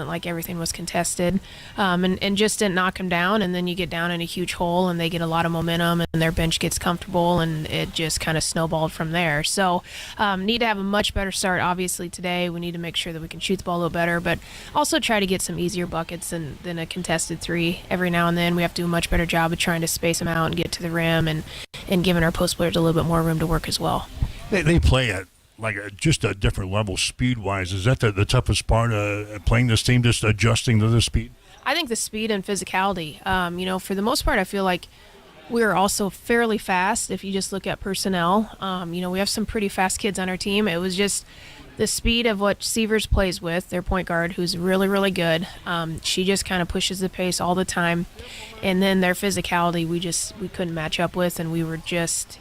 like everything was contested, and just didn't knock them down. And then you get down in a huge hole, and they get a lot of momentum, and their bench gets comfortable, and it just kind of snowballed from there. So need to have a much better start, obviously, today. We need to make sure that we can shoot the ball a little better, but also try to get some easier buckets than a contested three. Every now and then we have to do a much better job of trying to space them out and get to the rim, and giving our post players a little bit more room to work as well. They play at just a different level speed-wise. Is that the toughest part playing this team, just adjusting to the speed? I think the speed and physicality. For the most part, I feel like we're also fairly fast if you just look at personnel. We have some pretty fast kids on our team. It was just the speed of what Sievers plays with, their point guard, who's really, really good. She just kind of pushes the pace all the time. And then their physicality, we couldn't match up with, and we were just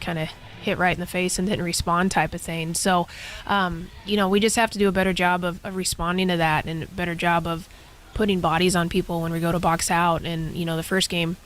kind of hit right in the face and didn't respond type of thing. So, we just have to do a better job of responding to that, and a better job of putting bodies on people when we go to box out. And, the first game,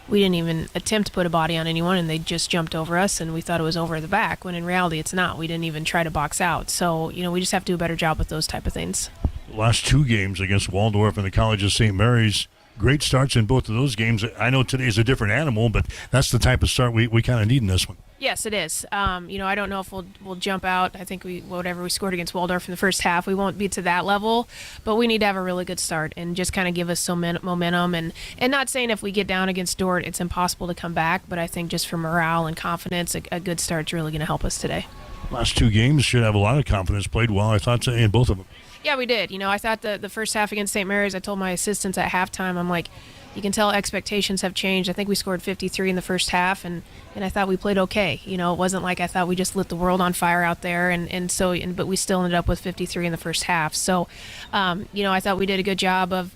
we didn't even attempt to put a body on anyone, and they just jumped over us, and we thought it was over the back, when in reality it's not. We didn't even try to box out. So, we just have to do a better job with those type of things. The last two games against Waldorf and the College of St. Mary's, great starts in both of those games. I know today's a different animal, but that's the type of start we kind of need in this one. Yes, it is. I don't know if we'll jump out. I think whatever we scored against Waldorf in the first half, we won't be to that level, but we need to have a really good start and just kind of give us some momentum. And not saying if we get down against Dordt, it's impossible to come back, but I think just for morale and confidence, a good start's really going to help us today. Last two games should have a lot of confidence. Played well, I thought, in both of them. Yeah, we did. I thought the first half against St. Mary's, I told my assistants at halftime, I'm like, you can tell expectations have changed. I think we scored 53 in the first half, and I thought we played okay. It wasn't like I thought we just lit the world on fire out there, but we still ended up with 53 in the first half. So, I thought we did a good job of.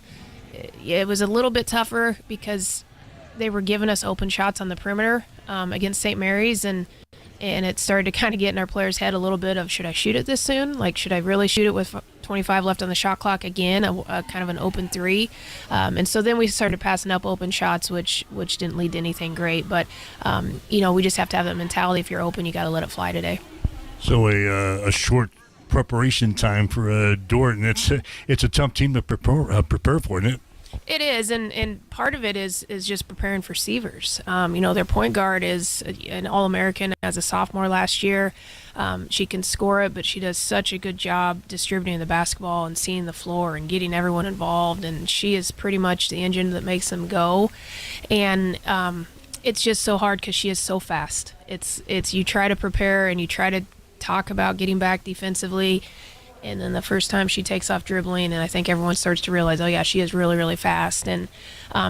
It was a little bit tougher because they were giving us open shots on the perimeter against St. Mary's, and it started to kind of get in our players' head a little bit of, should I shoot it this soon? Like, should I really shoot it with 25 left on the shot clock again, a kind of an open three? And so then we started passing up open shots, which didn't lead to anything great. But, we just have to have that mentality. If you're open, you got to let it fly today. So a short preparation time for Dordt, and it's a tough team to prepare for, isn't it? It is, and part of it is just preparing for Sievers. Their point guard is an All-American as a sophomore last year. She can score it, but she does such a good job distributing the basketball and seeing the floor and getting everyone involved, and she is pretty much the engine that makes them go. And it's just so hard because she is so fast. It's you try to prepare and you try to talk about getting back defensively, and then the first time she takes off dribbling, and I think everyone starts to realize, oh yeah, she is really, really fast. And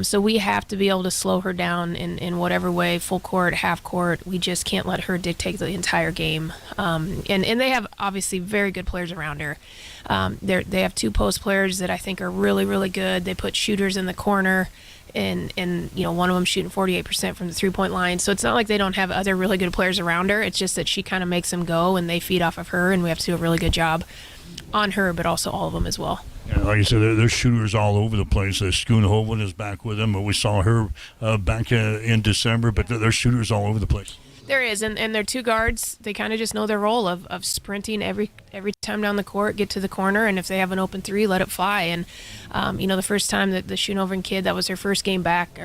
so we have to be able to slow her down in whatever way, full court, half court. We just can't let her dictate the entire game. And they have obviously very good players around her. They have two post players that I think are really, really good. They put shooters in the corner. And one of them shooting 48% from the three-point line. So it's not like they don't have other really good players around her. It's just that she kind of makes them go, and they feed off of her, and we have to do a really good job on her, but also all of them as well. Yeah, like you said, there's shooters all over the place. Schoonhoven is back with them. We saw her back in December, but there's shooters all over the place. There is, and their two guards, they kind of just know their role of sprinting every time down the court, get to the corner, and if they have an open three, let it fly. And, the first time that the Schoonhoven kid, that was her first game back,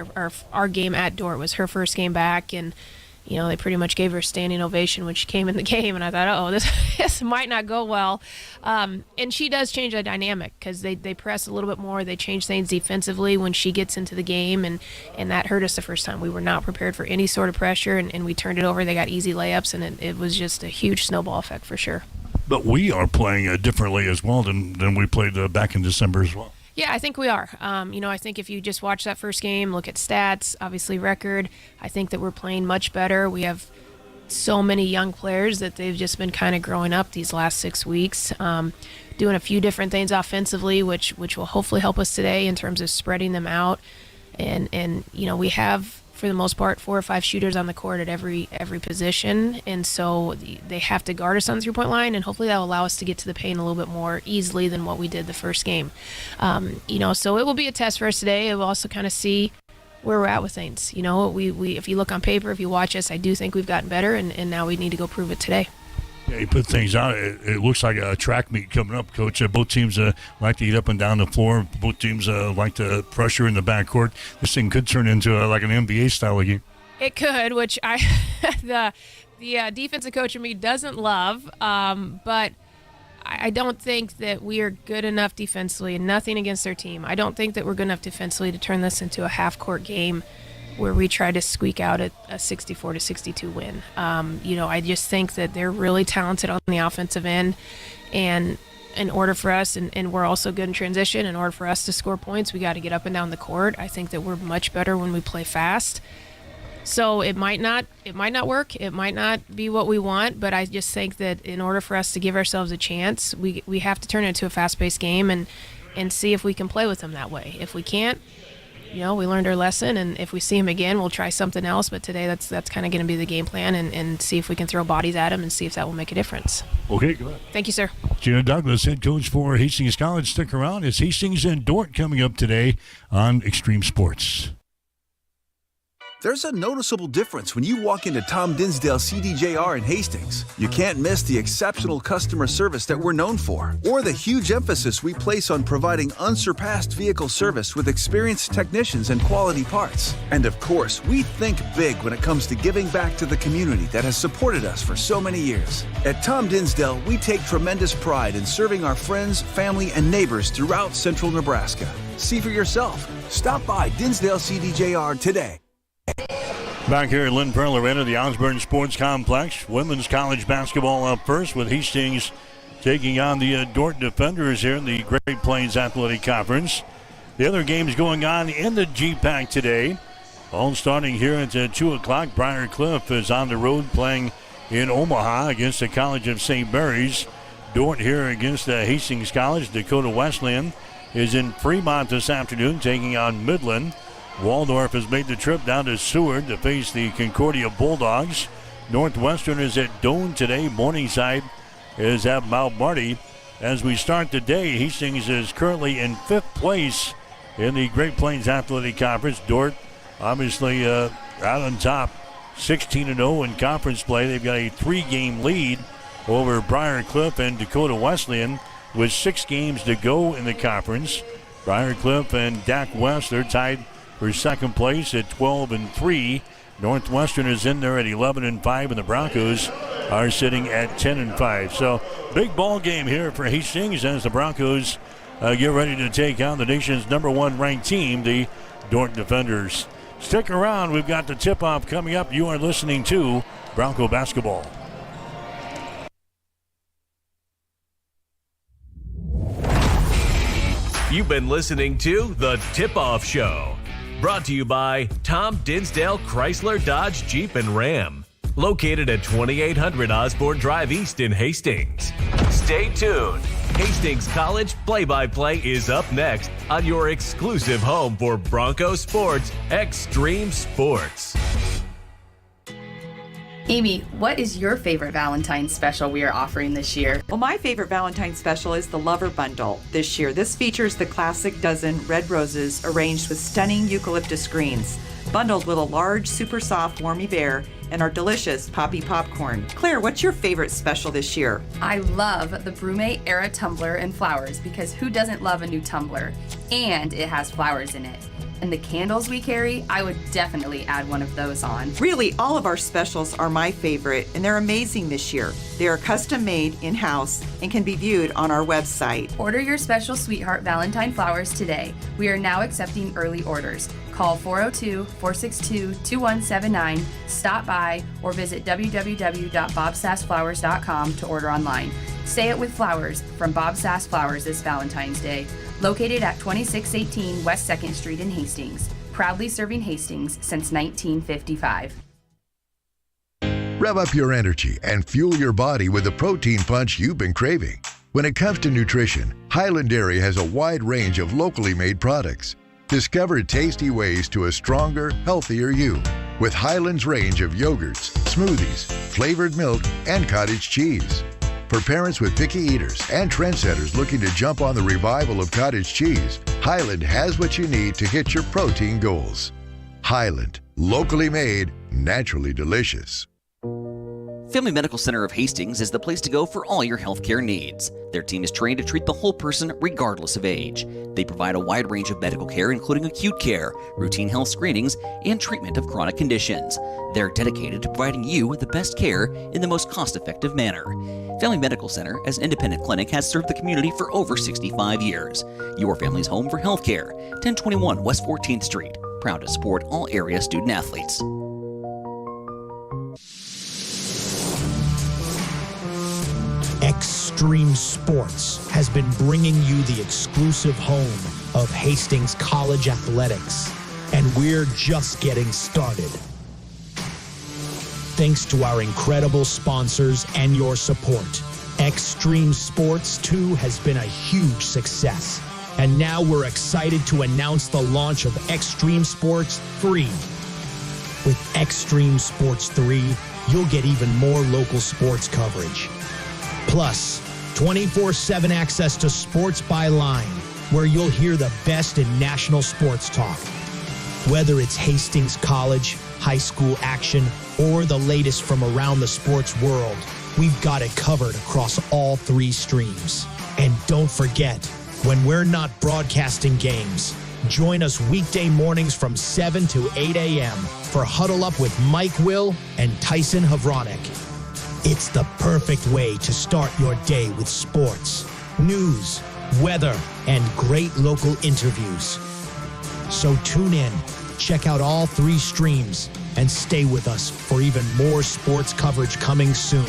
our game at Dordt was her first game back, and they pretty much gave her a standing ovation when she came in the game, and I thought, oh, this might not go well. And she does change the dynamic because they press a little bit more. They change things defensively when she gets into the game, and that hurt us the first time. We were not prepared for any sort of pressure, and we turned it over. They got easy layups, and it was just a huge snowball effect for sure. But we are playing differently as well than we played back in December as well. Yeah, I think we are. I think if you just watch that first game, look at stats, obviously record, I think that we're playing much better. We have so many young players that they've just been kind of growing up these last 6 weeks, doing a few different things offensively, which will hopefully help us today in terms of spreading them out. And we have, for the most part, 4 or 5 shooters on the court at every position, and so they have to guard us on the three-point line, and hopefully that will allow us to get to the paint a little bit more easily than what we did the first game. So it will be a test for us today. It will also kind of see where we're at with things. We if you look on paper, if you watch us, I do think we've gotten better, and now we need to go prove it today. Yeah, you put things out. It looks like a track meet coming up, Coach. Both teams like to get up and down the floor. Both teams like to pressure in the backcourt. This thing could turn into like an NBA style game. It could, which the defensive coach in me doesn't love, but I don't think that we are good enough defensively, and nothing against their team. I don't think that we're good enough defensively to turn this into a half-court game where we try to squeak out a 64-62 win. I just think that they're really talented on the offensive end, and in order for us, and we're also good in transition, in order for us to score points, we got to get up and down the court. I think that we're much better when we play fast. So it might not work. It might not be what we want, but I just think that in order for us to give ourselves a chance, we have to turn it into a fast-paced game and see if we can play with them that way. If we can't, we learned our lesson, and if we see him again, we'll try something else. But today, that's kind of going to be the game plan, and see if we can throw bodies at him and see if that will make a difference. Okay, go ahead. Thank you, sir. Gina Douglas, head coach for Hastings College. Stick around. It's Hastings and Dordt coming up today on Extreme Sports. There's a noticeable difference when you walk into Tom Dinsdale CDJR in Hastings. You can't miss the exceptional customer service that we're known for, or the huge emphasis we place on providing unsurpassed vehicle service with experienced technicians and quality parts. And of course, we think big when it comes to giving back to the community that has supported us for so many years. At Tom Dinsdale, we take tremendous pride in serving our friends, family, and neighbors throughout central Nebraska. See for yourself. Stop by Dinsdale CDJR today. Back here at Lynn Pearl Arena, the Osborne Sports Complex. Women's college basketball up first with Hastings taking on the Dordt Defenders here in the Great Plains Athletic Conference. The other games going on in the GPAC today. All starting here at 2 o'clock. Briar Cliff is on the road playing in Omaha against the College of St. Mary's. Dordt here against Hastings College. Dakota Wesleyan is in Fremont this afternoon taking on Midland. Waldorf has made the trip down to Seward to face the Concordia Bulldogs. Northwestern is at Doane today. Morningside is at Mount Marty. As we start the day, Hastings is currently in 5th place in the Great Plains Athletic Conference. Dordt obviously out on top, 16-0 in conference play. They've got a 3-game lead over Briar Cliff and Dakota Wesleyan with 6 games to go in the conference. Briar Cliff and DAC West, they're tied for second place at 12-3. Northwestern is in there at 11-5, and the Broncos are sitting at 10-5. So big ball game here for Hastings as the Broncos get ready to take on the nation's number 1 ranked team, the Dordt Defenders. Stick around. We've got the tip-off coming up. You are listening to Bronco Basketball. You've been listening to The Tip-Off Show. Brought to you by Tom Dinsdale Chrysler Dodge Jeep and Ram. Located at 2800 Osborne Drive East in Hastings. Stay tuned. Hastings College Play-by-Play is up next on your exclusive home for Bronco Sports Extreme Sports. Amy, what is your favorite Valentine's special we are offering this year? Well, my favorite Valentine's special is the Lover Bundle this year. This features the classic dozen red roses arranged with stunning eucalyptus greens, bundled with a large, super soft Warmy Bear and our delicious Poppy Popcorn. Claire, what's your favorite special this year? I love the Brume Era tumbler and flowers because who doesn't love a new tumbler? And it has flowers in it. And the candles we carry, I would definitely add one of those on. Really, all of our specials are my favorite, and they're amazing this year. They are custom made in-house and can be viewed on our website. Order your special Sweetheart Valentine flowers today. We are now accepting early orders. Call 402-462-2179, stop by, or visit www.bobsassflowers.com to order online. Say it with flowers from Bob Sass Flowers this Valentine's Day. Located at 2618 West 2nd Street in Hastings. Proudly serving Hastings since 1955. Rev up your energy and fuel your body with the protein punch you've been craving. When it comes to nutrition, Highland Dairy has a wide range of locally made products. Discover tasty ways to a stronger, healthier you with Highland's range of yogurts, smoothies, flavored milk, and cottage cheese. For parents with picky eaters and trendsetters looking to jump on the revival of cottage cheese, Highland has what you need to hit your protein goals. Highland, locally made, naturally delicious. Family Medical Center of Hastings is the place to go for all your healthcare needs. Their team is trained to treat the whole person regardless of age. They provide a wide range of medical care, including acute care, routine health screenings, and treatment of chronic conditions. They're dedicated to providing you with the best care in the most cost-effective manner. Family Medical Center, as an independent clinic, has served the community for over 65 years. Your family's home for healthcare. 1021 West 14th Street. Proud to support all area student athletes. Extreme Sports has been bringing you the exclusive home of Hastings College Athletics, and we're just getting started. Thanks to our incredible sponsors and your support, Extreme Sports 2 has been a huge success, and now we're excited to announce the launch of Extreme Sports 3. With Extreme Sports 3, you'll get even more local sports coverage. Plus, 24/7 access to Sports by Line, where you'll hear the best in national sports talk. Whether it's Hastings College, high school action, or the latest from around the sports world, we've got it covered across all 3 streams. And don't forget, when we're not broadcasting games, join us weekday mornings from 7 to 8 a.m. for Huddle Up with Mike Will and Tyson Havronik. It's the perfect way to start your day with sports, news, weather, and great local interviews. So tune in, check out all 3 streams, and stay with us for even more sports coverage coming soon.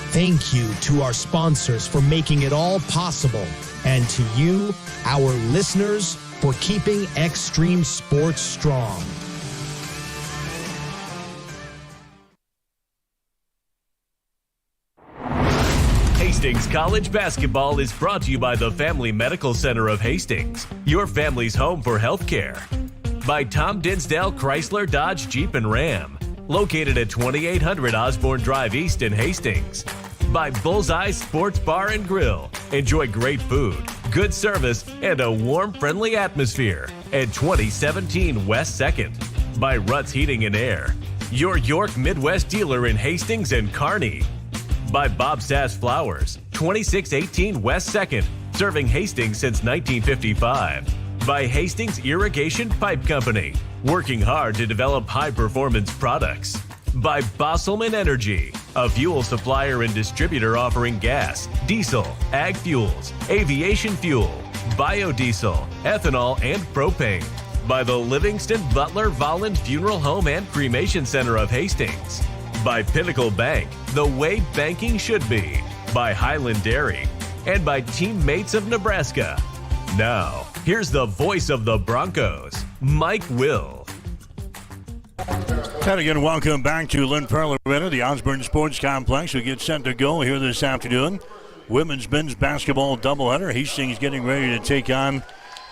Thank you to our sponsors for making it all possible, and to you, our listeners, for keeping Extreme Sports strong. Hastings College basketball is brought to you by the Family Medical Center of Hastings, your family's home for healthcare. By Tom Dinsdale Chrysler Dodge Jeep and Ram, located at 2800 Osborne Drive East in Hastings. By Bullseye Sports Bar and Grill. Enjoy great food, good service, and a warm, friendly atmosphere at 2017 West 2nd. By Ruts Heating and Air, your York Midwest dealer in Hastings and Kearney. By Bob Sass Flowers, 2618 West 2nd, serving Hastings since 1955. By Hastings Irrigation Pipe Company, working hard to develop high-performance products. By Bosselman Energy, a fuel supplier and distributor offering gas, diesel, ag fuels, aviation fuel, biodiesel, ethanol, and propane. By the Livingston Butler Volland Funeral Home and Cremation Center of Hastings. By Pinnacle Bank, the way banking should be. By Highland Dairy. And by Teammates of Nebraska. Now, here's the voice of the Broncos, Mike Will. And again, welcome back to Lynn Pearl Arena, the Osborne Sports Complex. We get set to go here this afternoon. Women's men's basketball doubleheader. Hastings getting ready to take on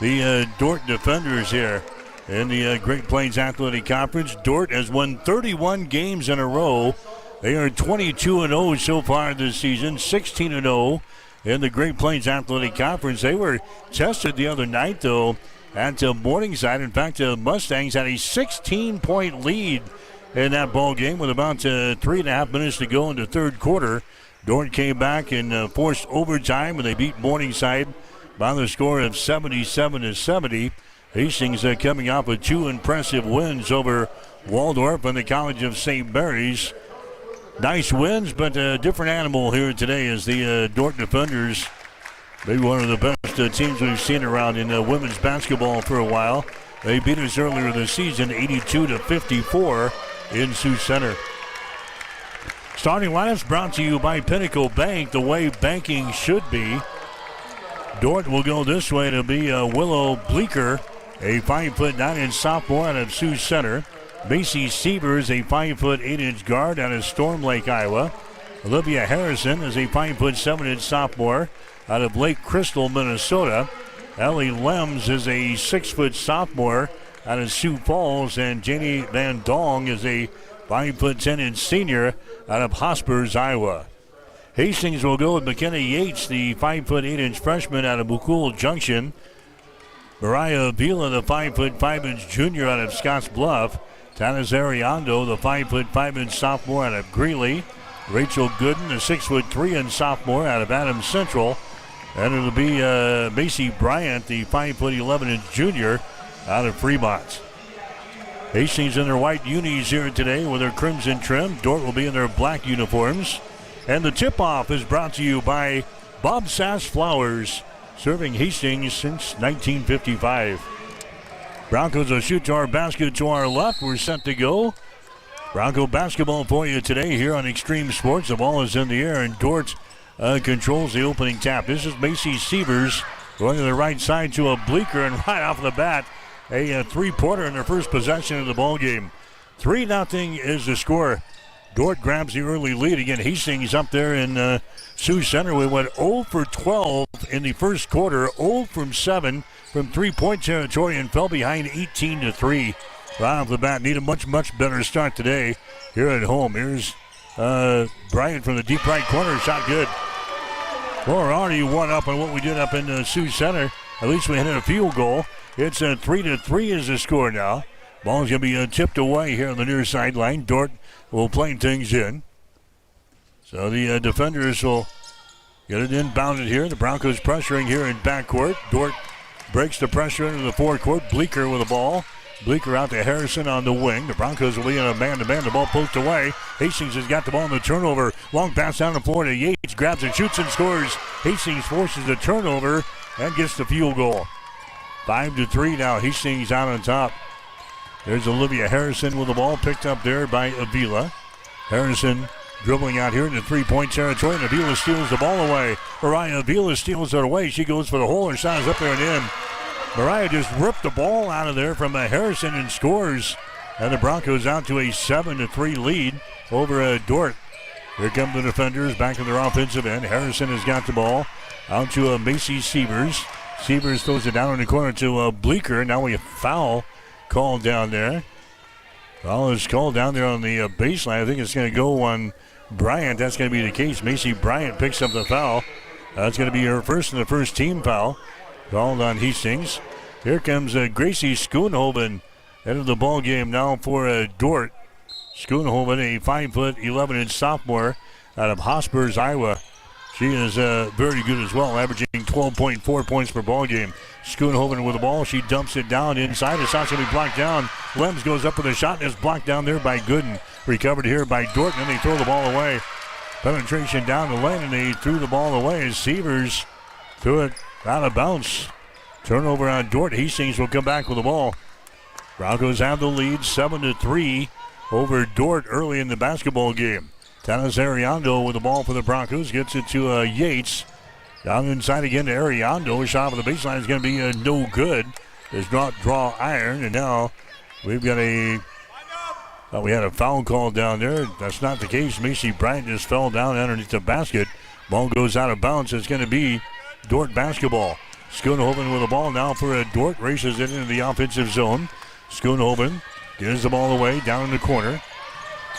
the Dordt Defenders here in the Great Plains Athletic Conference. Dordt has won 31 games in a row. They are 22-0 so far this season, 16-0 in the Great Plains Athletic Conference. They were tested the other night, though, at Morningside. In fact, the Mustangs had a 16-point lead in that ball game with about 3.5 minutes to go in the third quarter. Dordt came back and forced overtime, and they beat Morningside by the score of 77-70. Hastings coming off with 2 impressive wins over Waldorf and the College of St. Mary's. Nice wins, but a different animal here today as the Dordt Defenders, maybe one of the best teams we've seen around in women's basketball for a while. They beat us earlier this season, 82-54 in Sioux Center. Starting lineups brought to you by Pinnacle Bank, the way banking should be. Dordt will go this way to be Willow Bleeker, a 5'9" sophomore out of Sioux Center. Macy Sievers, a 5'8" guard out of Storm Lake, Iowa. Olivia Harrison is a 5'7" sophomore out of Lake Crystal, Minnesota. Ellie Lems is a 6' sophomore out of Sioux Falls. And Janie Van Dong is a 5'10" senior out of Hospers, Iowa. Hastings will go with McKenna Yates, the 5'8" freshman out of Bukul Junction. Mariah Vila, the 5'5" junior out of Scotts Bluff. Tanis Ariando, the 5'5" sophomore out of Greeley. Rachel Gooden, a 6'3" and sophomore out of Adams Central. And it'll be Macy Bryant, the 5'11" junior out of Fremont. Hastings in their white unis here today with their crimson trim. Dordt will be in their black uniforms. And the tip-off is brought to you by Bob Sass Flowers, serving Hastings since 1955. Broncos will shoot to our basket to our left. We're set to go. Bronco basketball for you today here on Extreme Sports. The ball is in the air, and Dordt controls the opening tap. This is Macy Sievers going to the right side to a Bleeker, and right off the bat, a three-pointer in their first possession of the ball game. 3-0 is the score. Dordt grabs the early lead. Again, Hastings up there in Sioux Center. We went 0 for 12 in the first quarter, 0 from 7 from three-point territory, and fell behind 18-3. Right off the bat, need a much, much better start today here at home. Here's Bryant from the deep right corner. Shot good. Well, we're already 1 up on what we did up in Sioux Center. At least we hit a field goal. It's 3-3 is the score now. Ball's going to be tipped away here on the near sideline. Dordt will play things in. So the defenders will get it inbounded here. The Broncos pressuring here in backcourt. Dordt breaks the pressure into the forecourt. Bleeker with the ball. Bleeker out to Harrison on the wing. The Broncos will be in a man-to-man. The ball poked away. Hastings has got the ball in the turnover. Long pass down the floor to Yates. Grabs and shoots and scores. Hastings forces the turnover and gets the field goal. 5-3 now. Hastings out on top. There's Olivia Harrison with the ball picked up there by Avila. Harrison dribbling out here in the three-point territory, and Avila steals the ball away. Mariah Avila steals it away. She goes for the hole. Her shot is up there and in. Mariah just ripped the ball out of there from Harrison and scores. And the Broncos out to a 7-3 lead over Dordt. Here come the defenders back in their offensive end. Harrison has got the ball out to Macy Sievers. Sievers throws it down in the corner to Bleeker. Now we have foul called down there. Foul is called down there on the baseline. I think it's going to go on Bryant. That's going to be the case. Macy Bryant picks up the foul. That's going to be her first and the first team foul called on Hastings. Here comes Gracie Schoonhoven into the ball game now for Dordt. Schoonhoven, a 5'11" sophomore out of Hospers, Iowa. She is very good as well, averaging 12.4 points per ball game. Schoonhoven with the ball. She dumps it down inside. The shot's going to be blocked down. Lems goes up with a shot and is blocked down there by Gooden. Recovered here by Dordt, and then they throw the ball away. Penetration down the lane, and they threw the ball away as Sievers threw it out of bounds. Turnover on Dordt. Hastings will come back with the ball. Broncos have the lead 7-3 over Dordt early in the basketball game. Tanis Ariando with the ball for the Broncos. Gets it to Yates. Down inside again to Ariando. Shot on the baseline is going to be no good. Does not draw iron. And now we've got we had a foul call down there. That's not the case. Macy Bryant just fell down underneath the basket. Ball goes out of bounds. It's going to be Dordt basketball. Schoonhoven with the ball now for Dordt. Races it into the offensive zone. Schoonhoven gives the ball away down in the corner.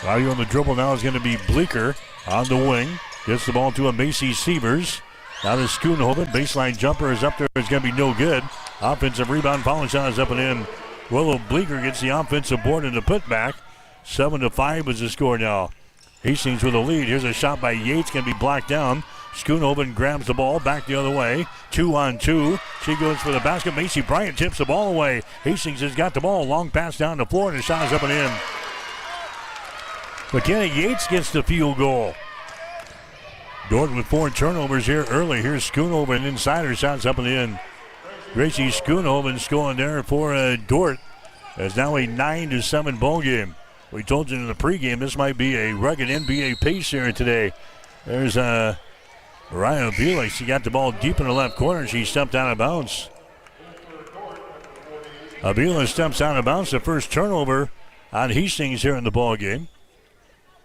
Out on the dribble now is going to be Bleeker on the wing. Gets the ball to a Macy Sievers. Now to Schoonhoven. Baseline jumper is up there. It's going to be no good. Offensive rebound. Foul shot is up and in. Willow Bleeker gets the offensive board in the putback. 7-5 is the score now. Hastings with a lead. Here's a shot by Yates. Going to be blocked down. Schoonhoven grabs the ball back the other way. 2-on-2. She goes for the basket. Macy Bryant tips the ball away. Hastings has got the ball. Long pass down the floor, and the shot is up and in. McKenna Yates gets the field goal. Dordt with 4 turnovers here early. Here's Schoonhoven inside. Her shot's up and in. Gracie Schoonhoven scoring there for Dordt. It's now a 9-7 ball game. We told you in the pregame this might be a rugged NBA pace here today. There's Mariah Avila. She got the ball deep in the left corner. She stepped out of bounds. Avila steps out of bounds. The first turnover on Hastings here in the ball game.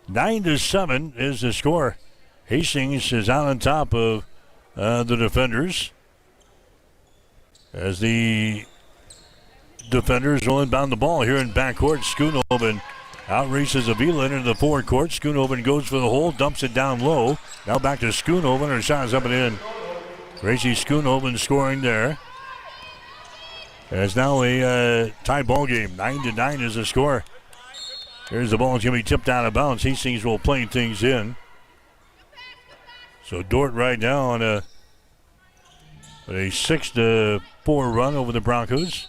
9-7 is the score. Hastings is out on top of the defenders as the defenders will inbound the ball here in backcourt. Schoonhoven outraces Avila into the forecourt. Schoonhoven goes for the hole, dumps it down low. Now back to Schoonhoven. Her shot is up and in. Gracie Schoonhoven scoring there. It's now a tie ball game. 9-9 is the score. Here's the ball. It's going to be tipped out of bounds. Hastings will play things in. So Dordt right now on a 6-4 run over the Broncos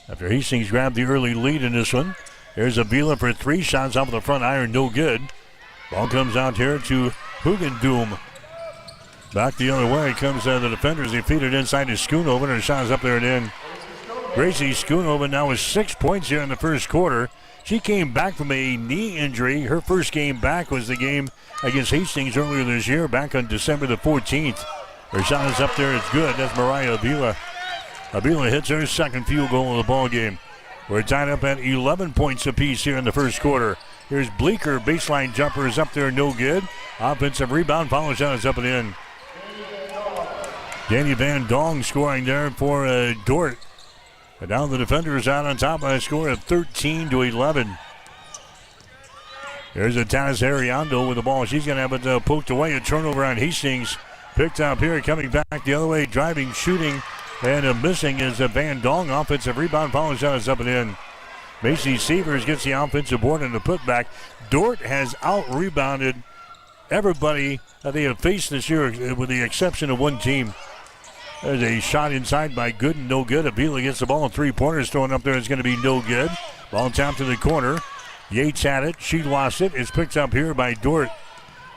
after Hastings grabbed the early lead in this one. There's Avila for 3 shots off the front iron, no good. Ball comes out here to Hugendoom. Back the other way comes the defenders. They feed it inside to Schoonover, and shot is up there and in. Gracie Schoonover now with 6 points here in the first quarter. She came back from a knee injury. Her first game back was the game against Hastings earlier this year, back on December the 14th. Her shot is up there. It's good. That's Mariah Avila. Avila hits her second field goal of the ball game. We're tied up at 11 points apiece here in the first quarter. Here's Bleeker. Baseline jumper is up there. No good. Offensive rebound. Follow shot is up and in. Danny Van Dong scoring there for Dordt. And now the defenders out on top by a score of 13-11. There's a Taz Ariando with the ball. She's going to have it poked away. A turnover on Hastings. Picked up here, coming back the other way, driving, shooting, and missing is Van Dong. Offensive rebound, follow shot is up and in. Macy Severs gets the offensive board and the putback. Dordt has out-rebounded everybody that they have faced this year, with the exception of one team. There's a shot inside by Gooden, no good. Avila gets the ball in 3-pointers, throwing up there. It's going to be no good. Ball tapped to the corner. Yates had it. She lost it. It's picked up here by Dordt.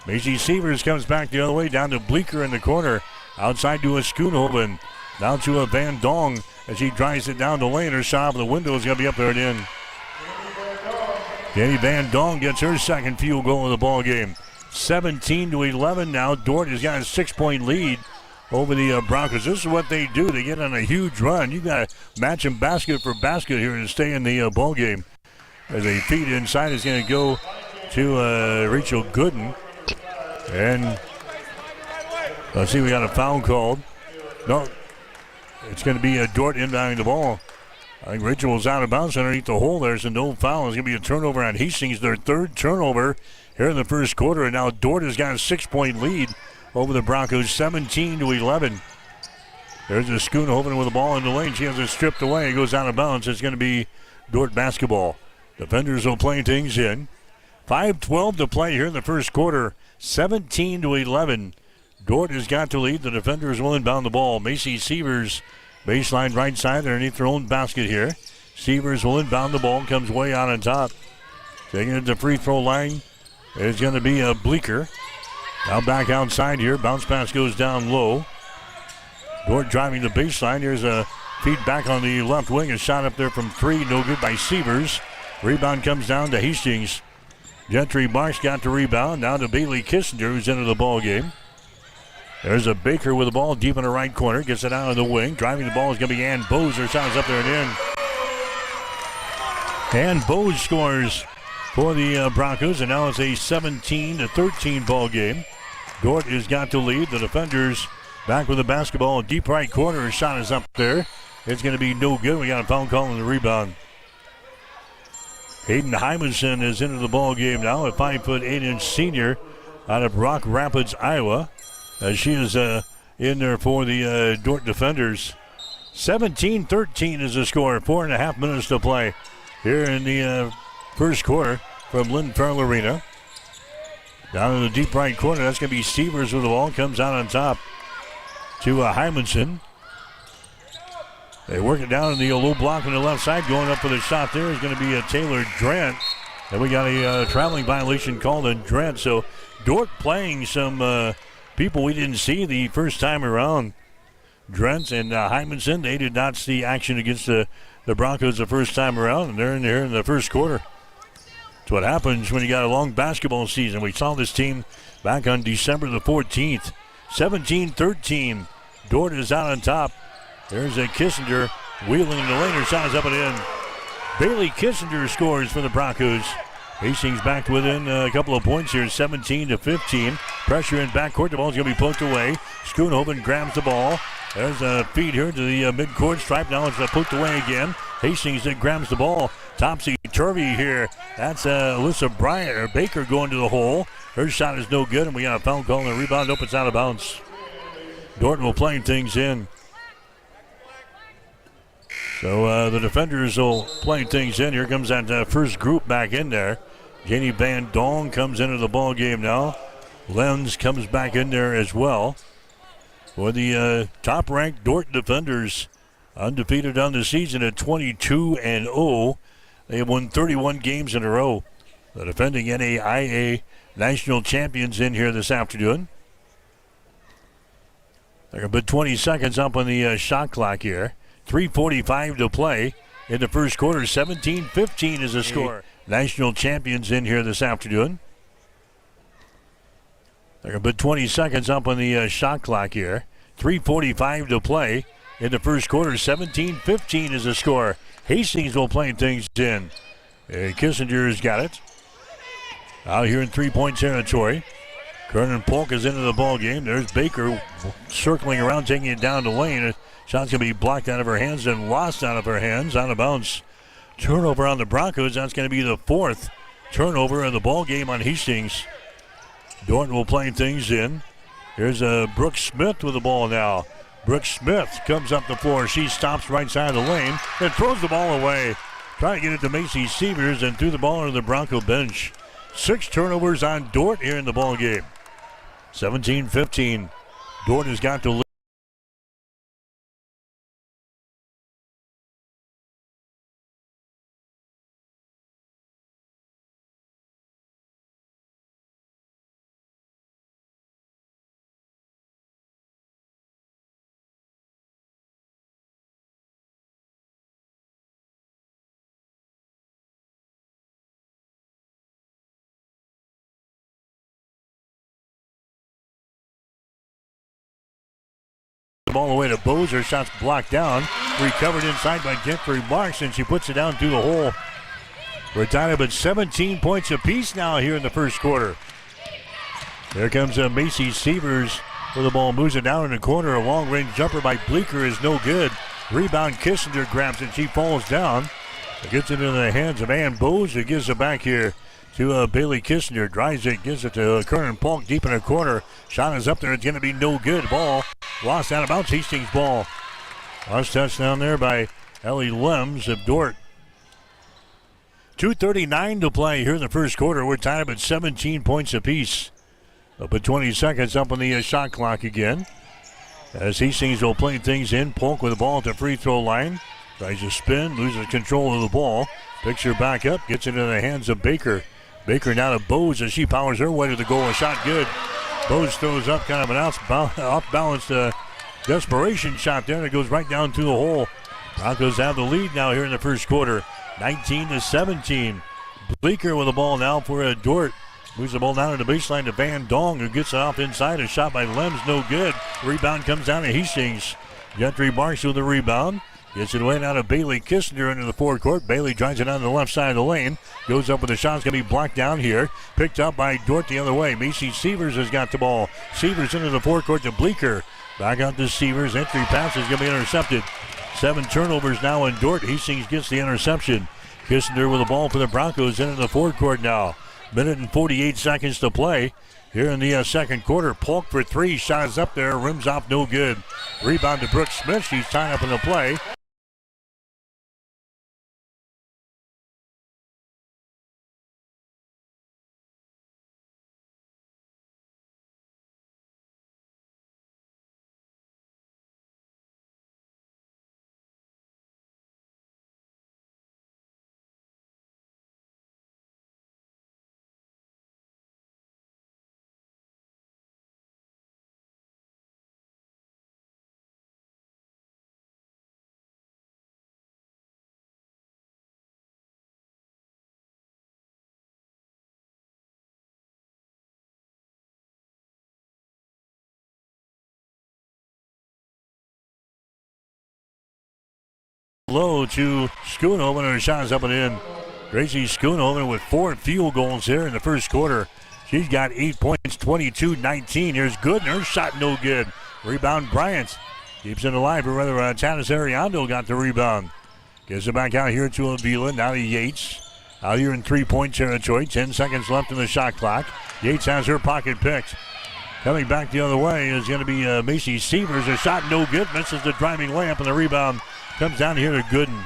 Macy Severs comes back the other way down to Bleeker in the corner. Outside to a Schoonhoven. Down to a Van Dong as he drives it down the lane. Her shot off the window is going to be up there and in. Danny Van Dong gets her second field goal of the ball game. 17-11 now. Dordt has got a 6-point lead over the Broncos. This is what they do. They get on a huge run. You got to match them basket for basket here to stay in the ball game. As they feed inside, is going to go to Rachel Gooden. And let's see, we got a foul called. No, it's going to be Dordt inbounding the ball. I think Rachel was out of bounds underneath the hole. There's a no foul. It's going to be a turnover on Hastings, their third turnover here in the first quarter. And now Dordt has got a 6-point lead over the Broncos, 17-11. There's a Schoonhoven with the ball in the lane. She has it stripped away. It goes out of bounds. It's going to be Dordt basketball. Defenders will play things in. 5:12 to play here in the first quarter. 17-11. Dordt has got to lead. The defenders will inbound the ball. Macy Severs, baseline right side underneath their own basket here. Severs will inbound the ball. Comes way out on top. Taking it to free throw line. It's going to be a Bleeker. Now back outside here. Bounce pass goes down low. Dordt driving the baseline. Here's a feed back on the left wing. A shot up there from 3. No good by Severs. Rebound comes down to Hastings. Gentry Marsh got the rebound. Now to Bailey Kissinger, who's into the ball game. There's a Baker with the ball deep in the right corner. Gets it out of the wing. Driving the ball is going to be Ann Bowes. Her shot is up there and in. Ann Bowes scores for the Broncos, and now it's a 17-13 ball game. Dordt has got to lead. The defenders back with the basketball. Deep right corner. Her shot is up there. It's going to be no good. We got a foul call on the rebound. Hayden Hymanson is into the ball game now, a 5'8" senior out of Rock Rapids, Iowa. She is in there for the Dordt defenders. 17-13 is the score. 4.5 minutes to play here in the first quarter from Lynn Farrell Arena. Down in the deep right corner, that's going to be Severs with the ball. Comes out on top to Hymanson. They work it down in the low block on the left side. Going up for the shot there is going to be Taylor Drent. And we got a traveling violation called on Drent. So Dordt playing some people we didn't see the first time around. Drent and Hymanson, they did not see action against the Broncos the first time around. And they're in there in the first quarter. That's what happens when you got a long basketball season. We saw this team back on December the 14th. 17-13. Dordt is out on top. There's a Kissinger wheeling in the lane. Her shot is up and in. Bailey Kissinger scores for the Broncos. Hastings back within a couple of points here, 17-15. Pressure in backcourt. The ball's going to be poked away. Schoonhoven grabs the ball. There's a feed here to the midcourt stripe. Now it's poked away again. Hastings grabs the ball. Topsy-turvy here. That's Alyssa Bryant or Baker going to the hole. Her shot is no good, and we got a foul call on the rebound. Nope, it's out of bounds. Dordt will play things in. So the defenders will play things in. Here comes that first group back in there. Jenny Van Dong comes into the ball game now. Lenz comes back in there as well. For the top-ranked Dordt defenders, undefeated on the season at 22-0. They have won 31 games in a row. The defending NAIA national champions in here this afternoon. They're going to put 20 seconds up on the shot clock here. 3:45 to play in the first quarter. 17-15 is the score. National champions in here this afternoon. They're going to put 20 seconds up on the shot clock here. 3:45 to play in the first quarter. 17-15 is the score. Hastings will play things in. Kissinger's got it. Out here in three-point territory. Kernan Polk is into the ball game. There's Baker circling around, taking it down the lane. Shot's going to be blocked out of her hands and lost out of her hands. Out of bounds. Turnover on the Broncos. That's going to be the fourth turnover of the ball game on Hastings. Dordt will play things in. Here's Brooke Smith with the ball now. Brooke Smith comes up the floor. She stops right side of the lane and throws the ball away. Trying to get it to Macy Sievers and threw the ball into the Bronco bench. 6 turnovers on Dordt here in the ball game. 17-15. Dordt has got to lead. The ball away to Bose. Her shot's blocked down. Recovered inside by Jeffrey Marks, and she puts it down through the hole. We're tied up at 17 points apiece now here in the first quarter. There comes Macy Sievers with the ball. Moves it down in the corner. A long-range jumper by Bleeker is no good. Rebound, Kissinger grabs it. She falls down. It gets it into the hands of Ann Bose, who gives it back here to Bailey Kissinger. Drives it, gives it to Kernan Polk deep in the corner. Shot is up there. It's going to be no good. Ball lost out of bounds. Hastings ball. Last touchdown there by Ellie Lems of Dordt. 2:39 to play here in the first quarter. We're tied up at 17 points apiece. Up at 20 seconds up on the shot clock again. As Hastings will play things in. Polk with the ball at the free throw line. Tries to spin, loses control of the ball. Picks her back up, gets it into the hands of Baker. Baker now to Bose as she powers her way to the goal. A shot good. Bose throws up kind of an off-balanced desperation shot there, and it goes right down to the hole. Broncos have the lead now here in the first quarter, 19-17. Bleeker with the ball now for Dordt. Moves the ball down to the baseline to Van Dong, who gets it off inside. A shot by Lems, no good. Rebound comes down to Hastings. Gentry Marks with the rebound. Gets it away now to Bailey Kissinger into the forecourt. Bailey drives it on the left side of the lane. Goes up with a shot. It's going to be blocked down here. Picked up by Dordt the other way. Macy Sievers has got the ball. Sievers into the forecourt to Bleeker. Back out to Sievers. Entry pass is going to be intercepted. 7 turnovers now in Dordt. Hastings gets the interception. Kissinger with the ball for the Broncos into the forecourt now. Minute and 48 seconds to play. Here in the second quarter, Polk for 3. Shot is up there. Rims off, no good. Rebound to Brooke Smith. She's tied up in the play. Low to Schoonhoven, and her shot is up and in. Gracie Schoonhoven with 4 field goals here in the first quarter. She's got 8 points, 22-19. Here's Gooden, her shot no good. Rebound Bryant. Keeps it alive, or rather Tanis Ariando got the rebound. Gives it back out here to Avila, now to Yates. Out here in 3-point territory, 10 seconds left in the shot clock. Yates has her pocket picked. Coming back the other way is going to be Macy Sievers. A shot no good, misses the driving layup, and the rebound comes down here to Gooden.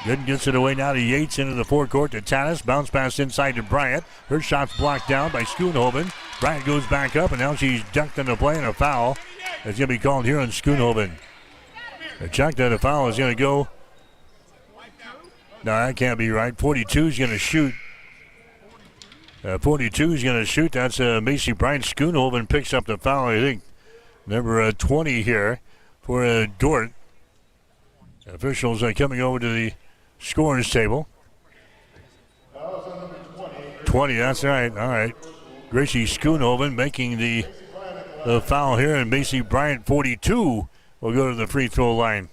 Gooden gets it away now to Yates into the forecourt to Tanis. Bounce pass inside to Bryant. Her shot's blocked down by Schoonhoven. Bryant goes back up, and now she's ducked into play, and a foul is going to be called here on Schoonhoven. The check that a foul is going to go. No, that can't be right. 42 is going to shoot. 42 is going to shoot. That's Macy Bryant. Schoonhoven picks up the foul, I think. Number 20 here for Dordt. Officials are coming over to the scorers table. 20, that's right. All right. Gracie Schoonhoven making the foul here, and Macy Bryant, 42, will go to the free throw line.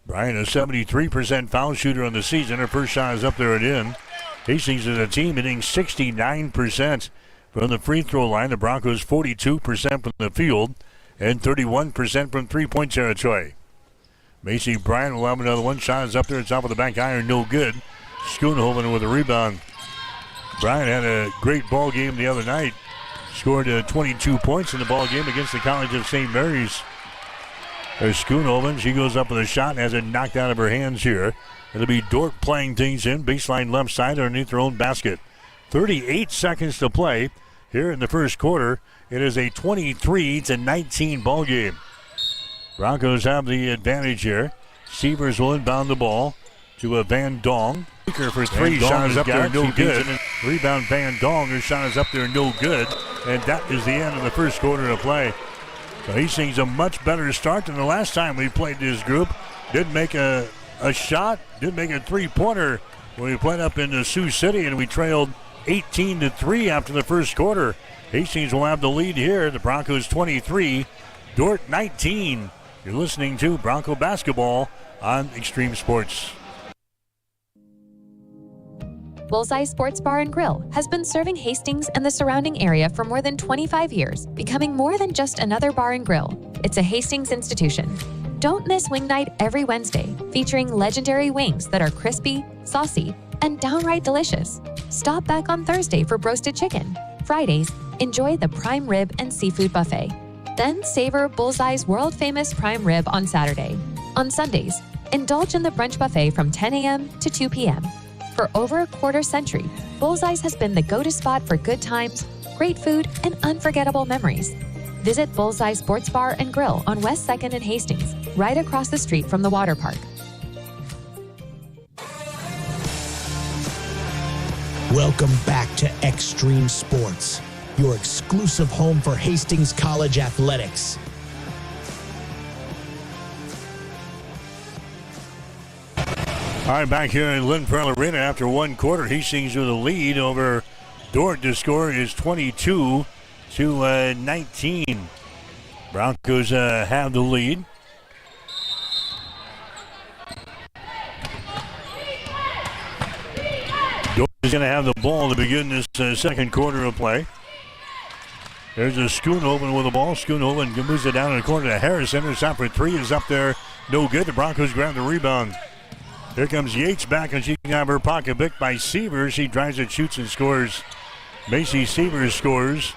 Bryant, a 73% foul shooter on the season. Her first shot is up there and in. Hastings is a team hitting 69% from the free throw line. The Broncos 42% from the field and 31% from three-point territory. Macy Bryant will have another one. Shot is up there. It's off of the back iron. No good. Schoonhoven with a rebound. Bryant had a great ball game the other night. Scored 22 points in the ball game against the College of St. Mary's. There's Schoonhoven. She goes up with a shot and has it knocked out of her hands here. It'll be Dordt playing things in. Baseline left side underneath their own basket. 38 seconds to play here in the first quarter. It is a 23-19 ball game. Broncos have the advantage here. Severs will inbound the ball to Van Dong. For three, shot is up there, no good. Rebound Van Dong, her shot is up there, no good. And that is the end of the first quarter of play. So Hastings a much better start than the last time we played this group. Didn't make a shot, didn't make a three-pointer when we played up in Sioux City, and we trailed 18-3 after the first quarter. Hastings will have the lead here. The Broncos 23, Dordt 19. You're listening to Bronco Basketball on Extreme Sports. Bullseye Sports Bar and Grill has been serving Hastings and the surrounding area for more than 25 years, becoming more than just another bar and grill. It's a Hastings institution. Don't miss Wing Night every Wednesday, featuring legendary wings that are crispy, saucy, and downright delicious. Stop back on Thursday for roasted chicken. Fridays, enjoy the prime rib and seafood buffet. Then savor Bullseye's world-famous prime rib on Saturday. On Sundays, indulge in the brunch buffet from 10 a.m. to 2 p.m. For over a quarter century, Bullseye's has been the go-to spot for good times, great food, and unforgettable memories. Visit Bullseye Sports Bar and Grill on West 2nd and Hastings, right across the street from the water park. Welcome back to Extreme Sports, your exclusive home for Hastings College athletics. All right, back here in Lynn Farrell Arena after one quarter, Hastings with a lead over Dordt. The score is 22-19. Broncos have the lead. Dordt is going to have the ball to begin this second quarter of play. There's a Schoonhoven with the ball. Schoonhoven moves it down in the corner to Harrison. Her shot for three is up there. No good. The Broncos grab the rebound. Here comes Yates back, and she can have her pocket picked by Severs. She drives it, shoots, and scores. Macy Severs scores.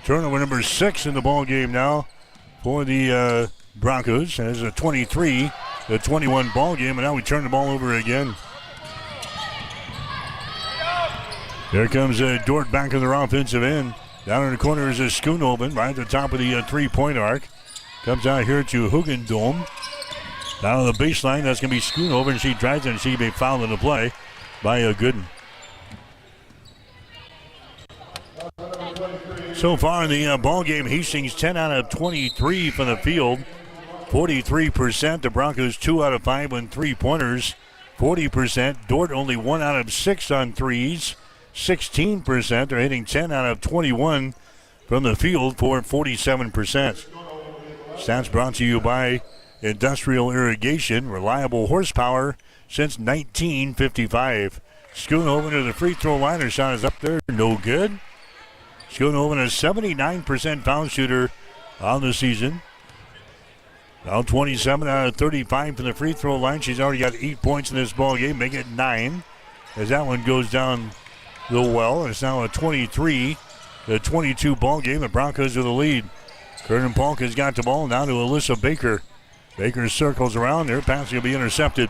Turnover number 6 in the ball game now for the Broncos. It's a 23-21 ball game, and now we turn the ball over again. Here comes Dordt back in their offensive end. Down in the corner is a Schoonhoven right at the top of the three-point arc. Comes out here to Hugendom. Down on the baseline, that's going to be Schoonhoven. She drives it, and she'll be fouled in the play by Gooden. So far in the ball game, Hastings 10 out of 23 from the field, 43%. The Broncos 2 out of 5 on three-pointers, 40%. Dordt only 1 out of 6 on threes, 16%. They're hitting 10 out of 21 from the field for 47%. Stats brought to you by Industrial Irrigation, reliable horsepower since 1955. Schoonhoven to the free throw line. Her shot is up there, no good. Schoonhoven, a 79% foul shooter on the season. Now 27 out of 35 from the free throw line. She's already got 8 points in this ball game, make it 9 as that one goes down the well. It's now a 23-22 ball game. The Broncos are the lead. Curtin Polk has got the ball now to Alyssa Baker. Baker circles around there. Pass will be intercepted.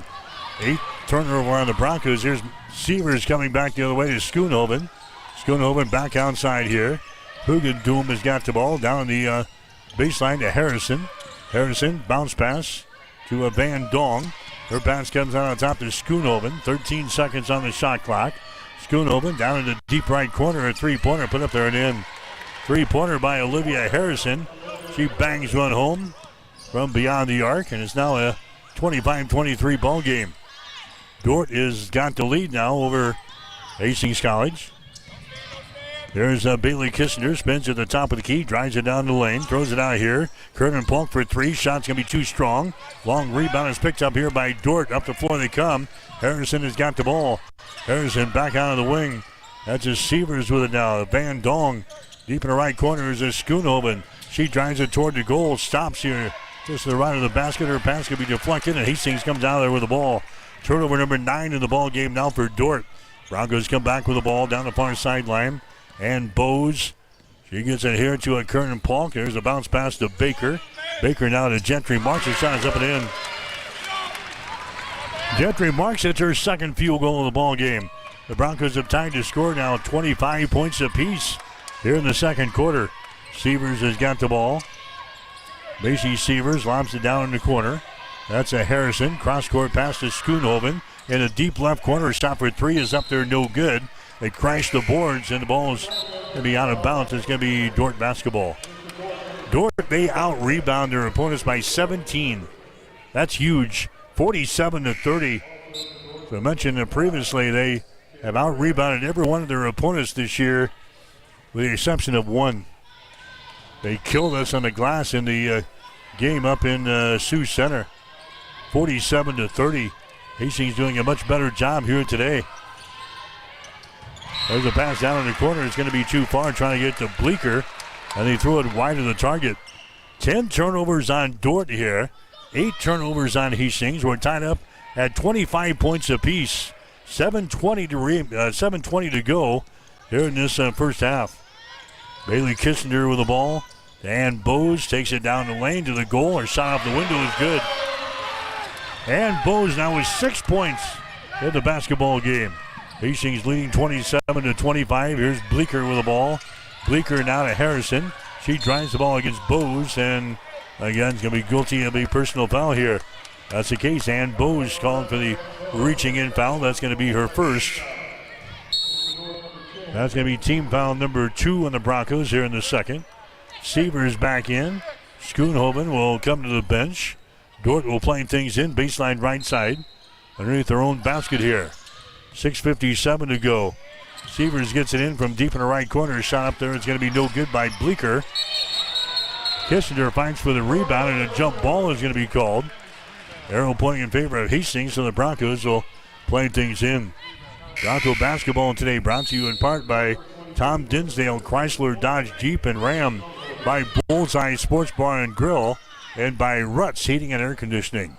8th turnover on the Broncos. Here's Severs coming back the other way to Schoonhoven. Schoonhoven back outside here. Hugendoom has got the ball down the baseline to Harrison. Harrison, bounce pass to Van Dong. Her pass comes out on top to Schoonhoven. 13 seconds on the shot clock. Schoonhoven down in the deep right corner. A three-pointer put up there and in. Three-pointer by Olivia Harrison. She bangs one home from beyond the arc, and it's now a 25-23 ball game. Dordt has got the lead now over Hastings College. There's Bailey Kissinger, spins at the top of the key, drives it down the lane, throws it out here. Kernan Polk for three, shot's going to be too strong. Long rebound is picked up here by Dordt. Up the floor they come. Harrison has got the ball. Harrison back out of the wing. That's a Sievers with it now. Van Dong deep in the right corner is a Schoonhoven. She drives it toward the goal, stops here just to the right of the basket. Her pass could be deflected, and Hastings comes out of there with the ball. Turnover number 9 in the ball game now for Dordt. Broncos come back with the ball down the far sideline. And Bowes, she gets it here to a Kernan Polk. There's a bounce pass to Baker. Baker now to Gentry Marks. Her shot is up and in. Gentry Marks hits her second field goal of the ball game. The Broncos have tied to score now 25 points apiece here in the second quarter. Sievers has got the ball. Macy Sievers lobs it down in the corner. That's a Harrison. Cross-court pass to Schoonhoven. In a deep left corner, shot for three is up there, no good. They crash the boards, and the ball's going to be out of bounds. It's going to be Dordt basketball. Dordt, they out-rebound their opponents by 17. That's huge. 47-30. So I mentioned previously, they have out-rebounded every one of their opponents this year, with the exception of one. They killed us on the glass in the game up in Sioux Center. 47-30. Hastings doing a much better job here today. There's a pass down in the corner. It's going to be too far, trying to get to Bleeker, and they threw it wide of the target. 10 turnovers on Dordt here. 8 turnovers on Hastings. We're tied up at 25 points apiece. 7:20 to go here in this first half. Bailey Kissinger with the ball. Dan Bowes takes it down the lane to the goal. Her shot off the window is good. And Bowes now with 6 points in the basketball game. Hastings leading 27-25. Here's Bleeker with the ball. Bleeker now to Harrison. She drives the ball against Bowes, and again, is going to be guilty of a personal foul here. That's the case. And Bowes called for the reaching in foul. That's going to be her first. That's going to be team foul number 2 on the Broncos here in the second. Sievers back in. Schoonhoven will come to the bench. Dordt will play things in, baseline right side, underneath their own basket here. 6:57 to go. Sievers gets it in from deep in the right corner. Shot up there. It's going to be no good by Bleeker. Kissinger fights for the rebound, and a jump ball is going to be called. Arrow pointing in favor of Hastings, so the Broncos will play things in. Bronco basketball today brought to you in part by Tom Dinsdale, Chrysler, Dodge, Jeep, and Ram, by Bullseye Sports Bar and Grill, and by Ruts Heating and Air Conditioning.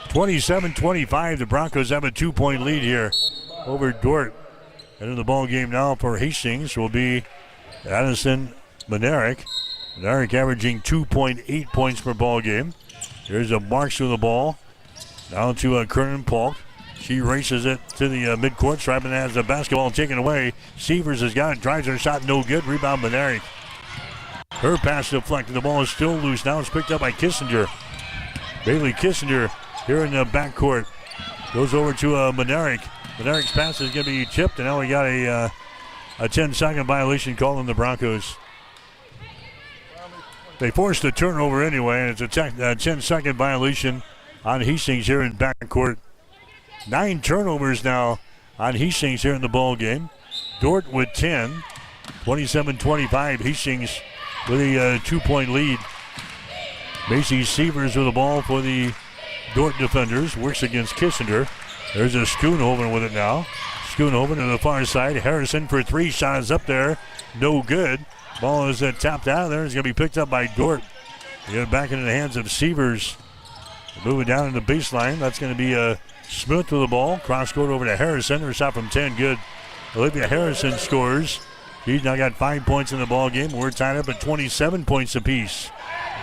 27-25, the Broncos have a 2-point lead here over Dordt. And in the ball game now for Hastings will be Addison Monerick. Monerick averaging 2.8 points per ball game. Here's a Marks with the ball. Down to Kernan Polk. She races it to the midcourt stripe and has the basketball taken away. Sievers has got it, drives her shot, no good. Rebound Monerick. Her pass deflected. The ball is still loose. Now it's picked up by Kissinger. Bailey Kissinger here in the backcourt. Goes over to Monerick. Monerick's pass is going to be tipped, and now we got a 10-second violation called on the Broncos. They forced the turnover anyway, and it's a 10-second violation on Hastings here in backcourt. 9 turnovers now on Hastings here in the ball game. Dordt with 10. 27-25. Hastings with a 2-point lead. Macy Sievers with the ball for the Dordt defenders. Works against Kissinger. There's a Schoonhoven with it now. Schoonhoven to the far side. Harrison for 3. Shot is up there. No good. Ball is tapped out of there. It's going to be picked up by Dordt. Get it back into the hands of Sievers. Moving down in the baseline. That's going to be Smith with the ball. Cross court over to Harrison. Her shot from 10. Good. Olivia Harrison scores. She's now got 5 points in the ball game. We're tied up at 27 points apiece.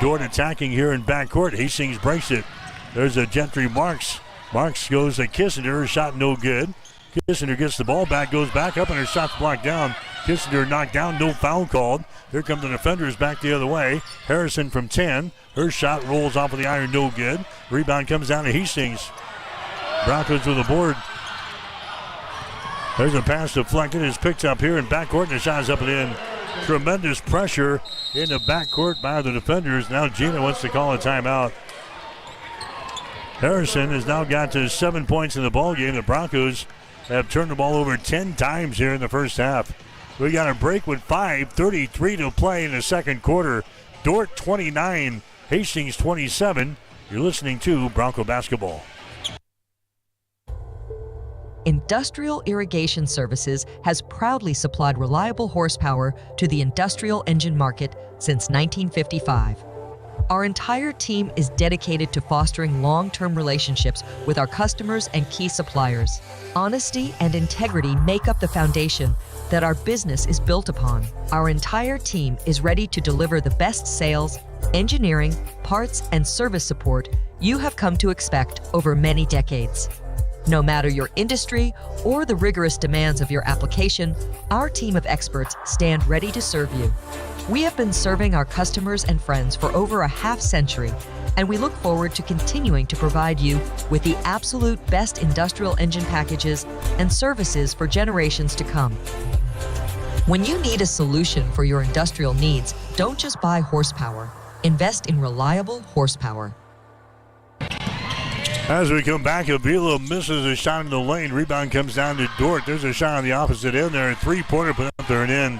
Dordt attacking here in backcourt. Hastings breaks it. There's a Gentry Marks. Marks goes to Kissinger. Her shot no good. Kissinger gets the ball back, goes back up, and her shot's blocked down. Kissinger knocked down, no foul called. Here come the defenders back the other way. Harrison from 10. Her shot rolls off of the iron, no good. Rebound comes down to Hastings. Broncos with the board. There's a pass deflected. It's picked up here in backcourt, and the shot is up and in. Tremendous pressure in the backcourt by the defenders. Now Gina wants to call a timeout. Harrison has now got to 7 points in the ballgame. The Broncos have turned the ball over 10 times here in the first half. We got a break with 5:33 to play in the second quarter. Dordt 29, Hastings 27. You're listening to Bronco Basketball. Industrial Irrigation Services has proudly supplied reliable horsepower to the industrial engine market since 1955. Our entire team is dedicated to fostering long-term relationships with our customers and key suppliers. Honesty and integrity make up the foundation that our business is built upon. Our entire team is ready to deliver the best sales, engineering, parts, and service support you have come to expect over many decades. No matter your industry or the rigorous demands of your application, our team of experts stand ready to serve you. We have been serving our customers and friends for over a half-century, and we look forward to continuing to provide you with the absolute best industrial engine packages and services for generations to come. When you need a solution for your industrial needs, don't just buy horsepower. Invest in reliable horsepower. As we come back, Avila misses a shot in the lane. Rebound comes down to Dordt. There's a shot on the opposite end there. A three-pointer put up there and in.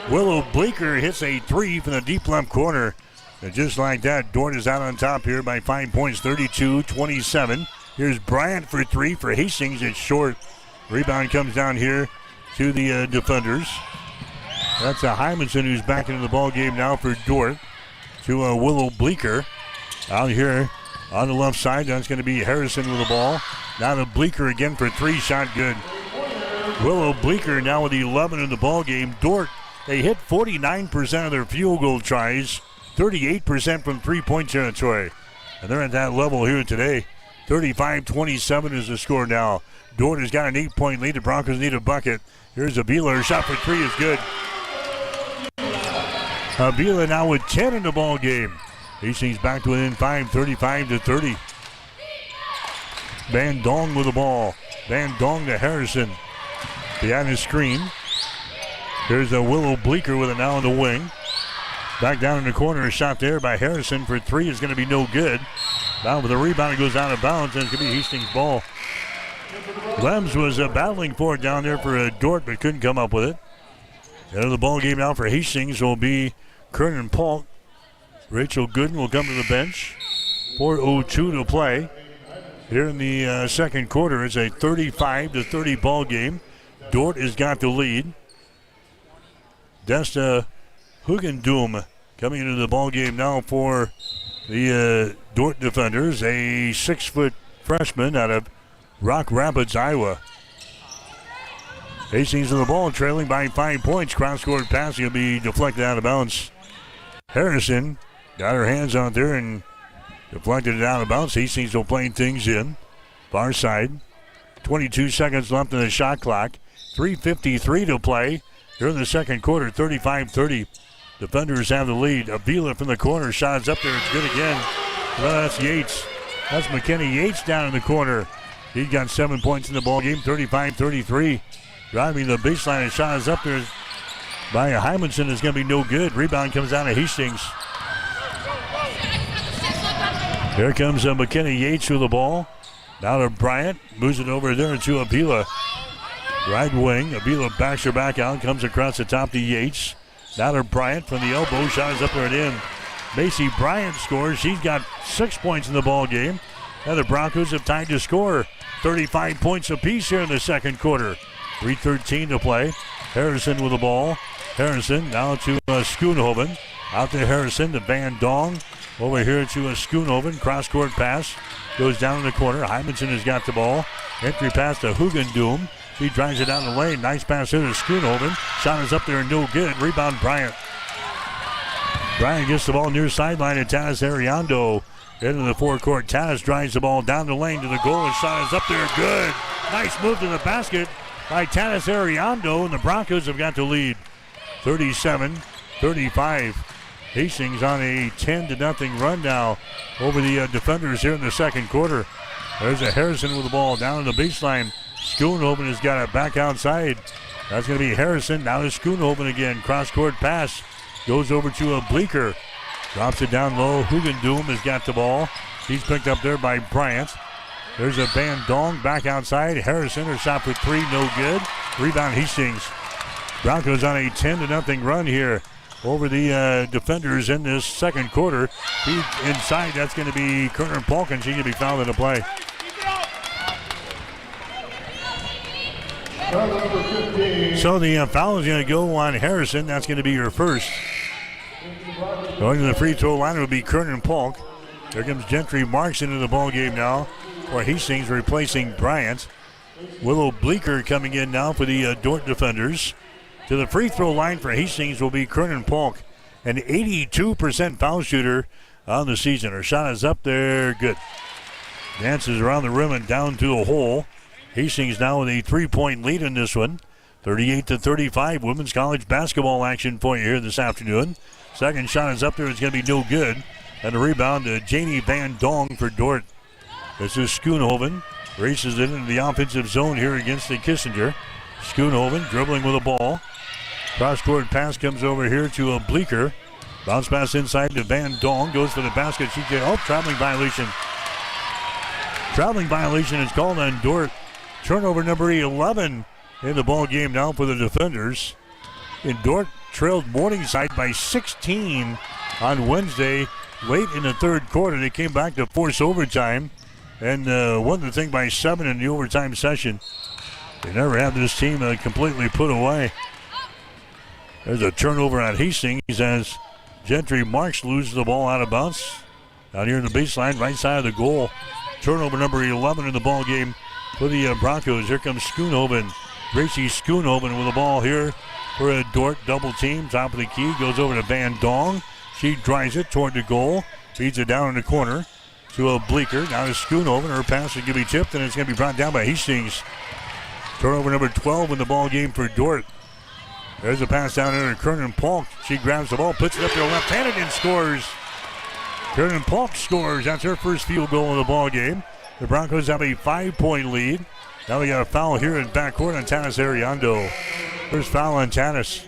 Willow Bleeker hits a three from the deep left corner. And just like that, Dordt is out on top here by 5 points, 32-27. Here's Bryant for three for Hastings. It's short. Rebound comes down here to the defenders. That's a Hymanson who's back into the ball game now for Dordt. To Willow Bleeker. Out here on the left side, that's going to be Harrison with the ball. Now to Bleeker again for three, shot good. Willow Bleeker now with 11 in the ball game. Dordt, they hit 49% of their field goal tries, 38% from three-point territory. And they're at that level here today. 35-27 is the score now. Dordt has got an 8-point lead. The Broncos need a bucket. Here's Avila. Her shot for three is good. Avila now with 10 in the ball game. Hastings back to within 5, 35-30. Van Dong with the ball. Van Dong to Harrison. Behind his screen. There's a Willow Bleeker with it now on the wing. Back down in the corner. A shot there by Harrison for three is going to be no good. Now with the rebound, it goes out of bounds, and it's going to be Hastings' ball. Lems was battling for it down there for Dordt, but couldn't come up with it. End of the ball game now for Hastings will be Kernan Polk. Rachel Gooden will come to the bench. 4:02 to play. Here in the second quarter, it's a 35-30 ball game. Dordt has got the lead. Desta Hugendum coming into the ball game now for the Dordt defenders. A 6-foot freshman out of Rock Rapids, Iowa. Hastings in the ball, trailing by 5 points. Cross-court pass will be deflected out of bounds. Harrison got her hands on there and deflected it out of bounds. Hastings will play things in. Far side. 22 seconds left in the shot clock. 3:53 to play. Here in the second quarter, 35-30. Defenders have the lead. Avila from the corner. Shot is up there. It's good again. Well, that's Yates. That's McKenny Yates down in the corner. He got 7 points in the ball game. 35-33. Driving the baseline. And shot is up there by Hymanson is going to be no good. Rebound comes down to Hastings. Here comes McKenny Yates with the ball. Now to Bryant. Moves it over there to Avila. Right wing. Avila backs her back out. Comes across the top to Yates. Now to Bryant from the elbow. Shot is up there and in. Macy Bryant scores. She's got 6 points in the ball game. Now the Broncos have tied to score. 35 points apiece here in the second quarter. 3:13 to play. Harrison with the ball. Harrison now to Schoonhoven. Out to Harrison to Van Dong. Over here to Schoonhoven. Cross-court pass. Goes down in the corner. Hymanson has got the ball. Entry pass to Hugendum. She drives it down the lane. Nice pass here to Schoonhoven. Shot is up there and no good. Rebound Bryant. Bryant gets the ball near sideline to Tanis Ariando. Into the forecourt. Tanis drives the ball down the lane to the goal. And shot is up there. Good. Nice move to the basket by Tanis Ariando, and the Broncos have got the lead. 37-35. Hastings on a 10-0 run now over the defenders here in the second quarter. There's a Harrison with the ball down in the baseline. Schoonhoven has got it back outside. That's going to be Harrison. Now to Schoonhoven again. Cross-court pass. Goes over to a Bleeker. Drops it down low. Hugendoom has got the ball. He's picked up there by Bryant. There's a Van Dong back outside. Harrison, her shot for three, no good. Rebound Hastings. Broncos on a 10-0 run here over the defenders in this second quarter. Feed inside, that's going to be Kerner Polk, and she's going to be fouled in the play. So the foul is going to go on Harrison. That's going to be her first. Going to the free throw line will be Kerner Polk. There comes Gentry Marks into the ball game now for Hastings, replacing Bryant. Willow Bleeker coming in now for the Dordt defenders. To the free throw line for Hastings will be Kerner Polk, an 82% foul shooter on the season. Her shot is up there, good. Dances around the rim and down to the hole. Hastings now with a 3-point lead in this one. 38-35, women's college basketball action for you here this afternoon. Second shot is up there, it's going to be no good. And the rebound to Janie Van Dong for Dordt. This is Schoonhoven. Races it into the offensive zone here against the Kissinger. Schoonhoven dribbling with the ball. Cross-court pass comes over here to a Bleeker. Bounce pass inside to Van Dong. Goes for the basket. Traveling violation. Traveling violation is called on Dordt. Turnover number 11 in the ball game now for the defenders. And Dordt trailed Morningside by 16 on Wednesday. Late in the third quarter, they came back to force overtime and won the thing by 7 in the overtime session. They never had this team completely put away. There's a turnover on Hastings as Gentry Marks loses the ball out of bounds. Down here in the baseline, right side of the goal. Turnover number 11 in the ball game for the Broncos. Here comes Schoonhoven. Gracie Schoonhoven with the ball here for a Dordt double team. Top of the key, goes over to Van Dong. She drives it toward the goal. Feeds it down in the corner to a Bleeker. Now to Schoonhoven. Her pass is going to be tipped, and it's going to be brought down by Hastings. Turnover number 12 in the ball game for Dordt. There's a pass down there to Kerner Polk. She grabs the ball, puts it up there left-handed, and scores. Kerner Polk scores. That's her first field goal in the ball game. The Broncos have a 5-point lead. Now we got a foul here in backcourt on Tanis Ariando. First foul on Tanis.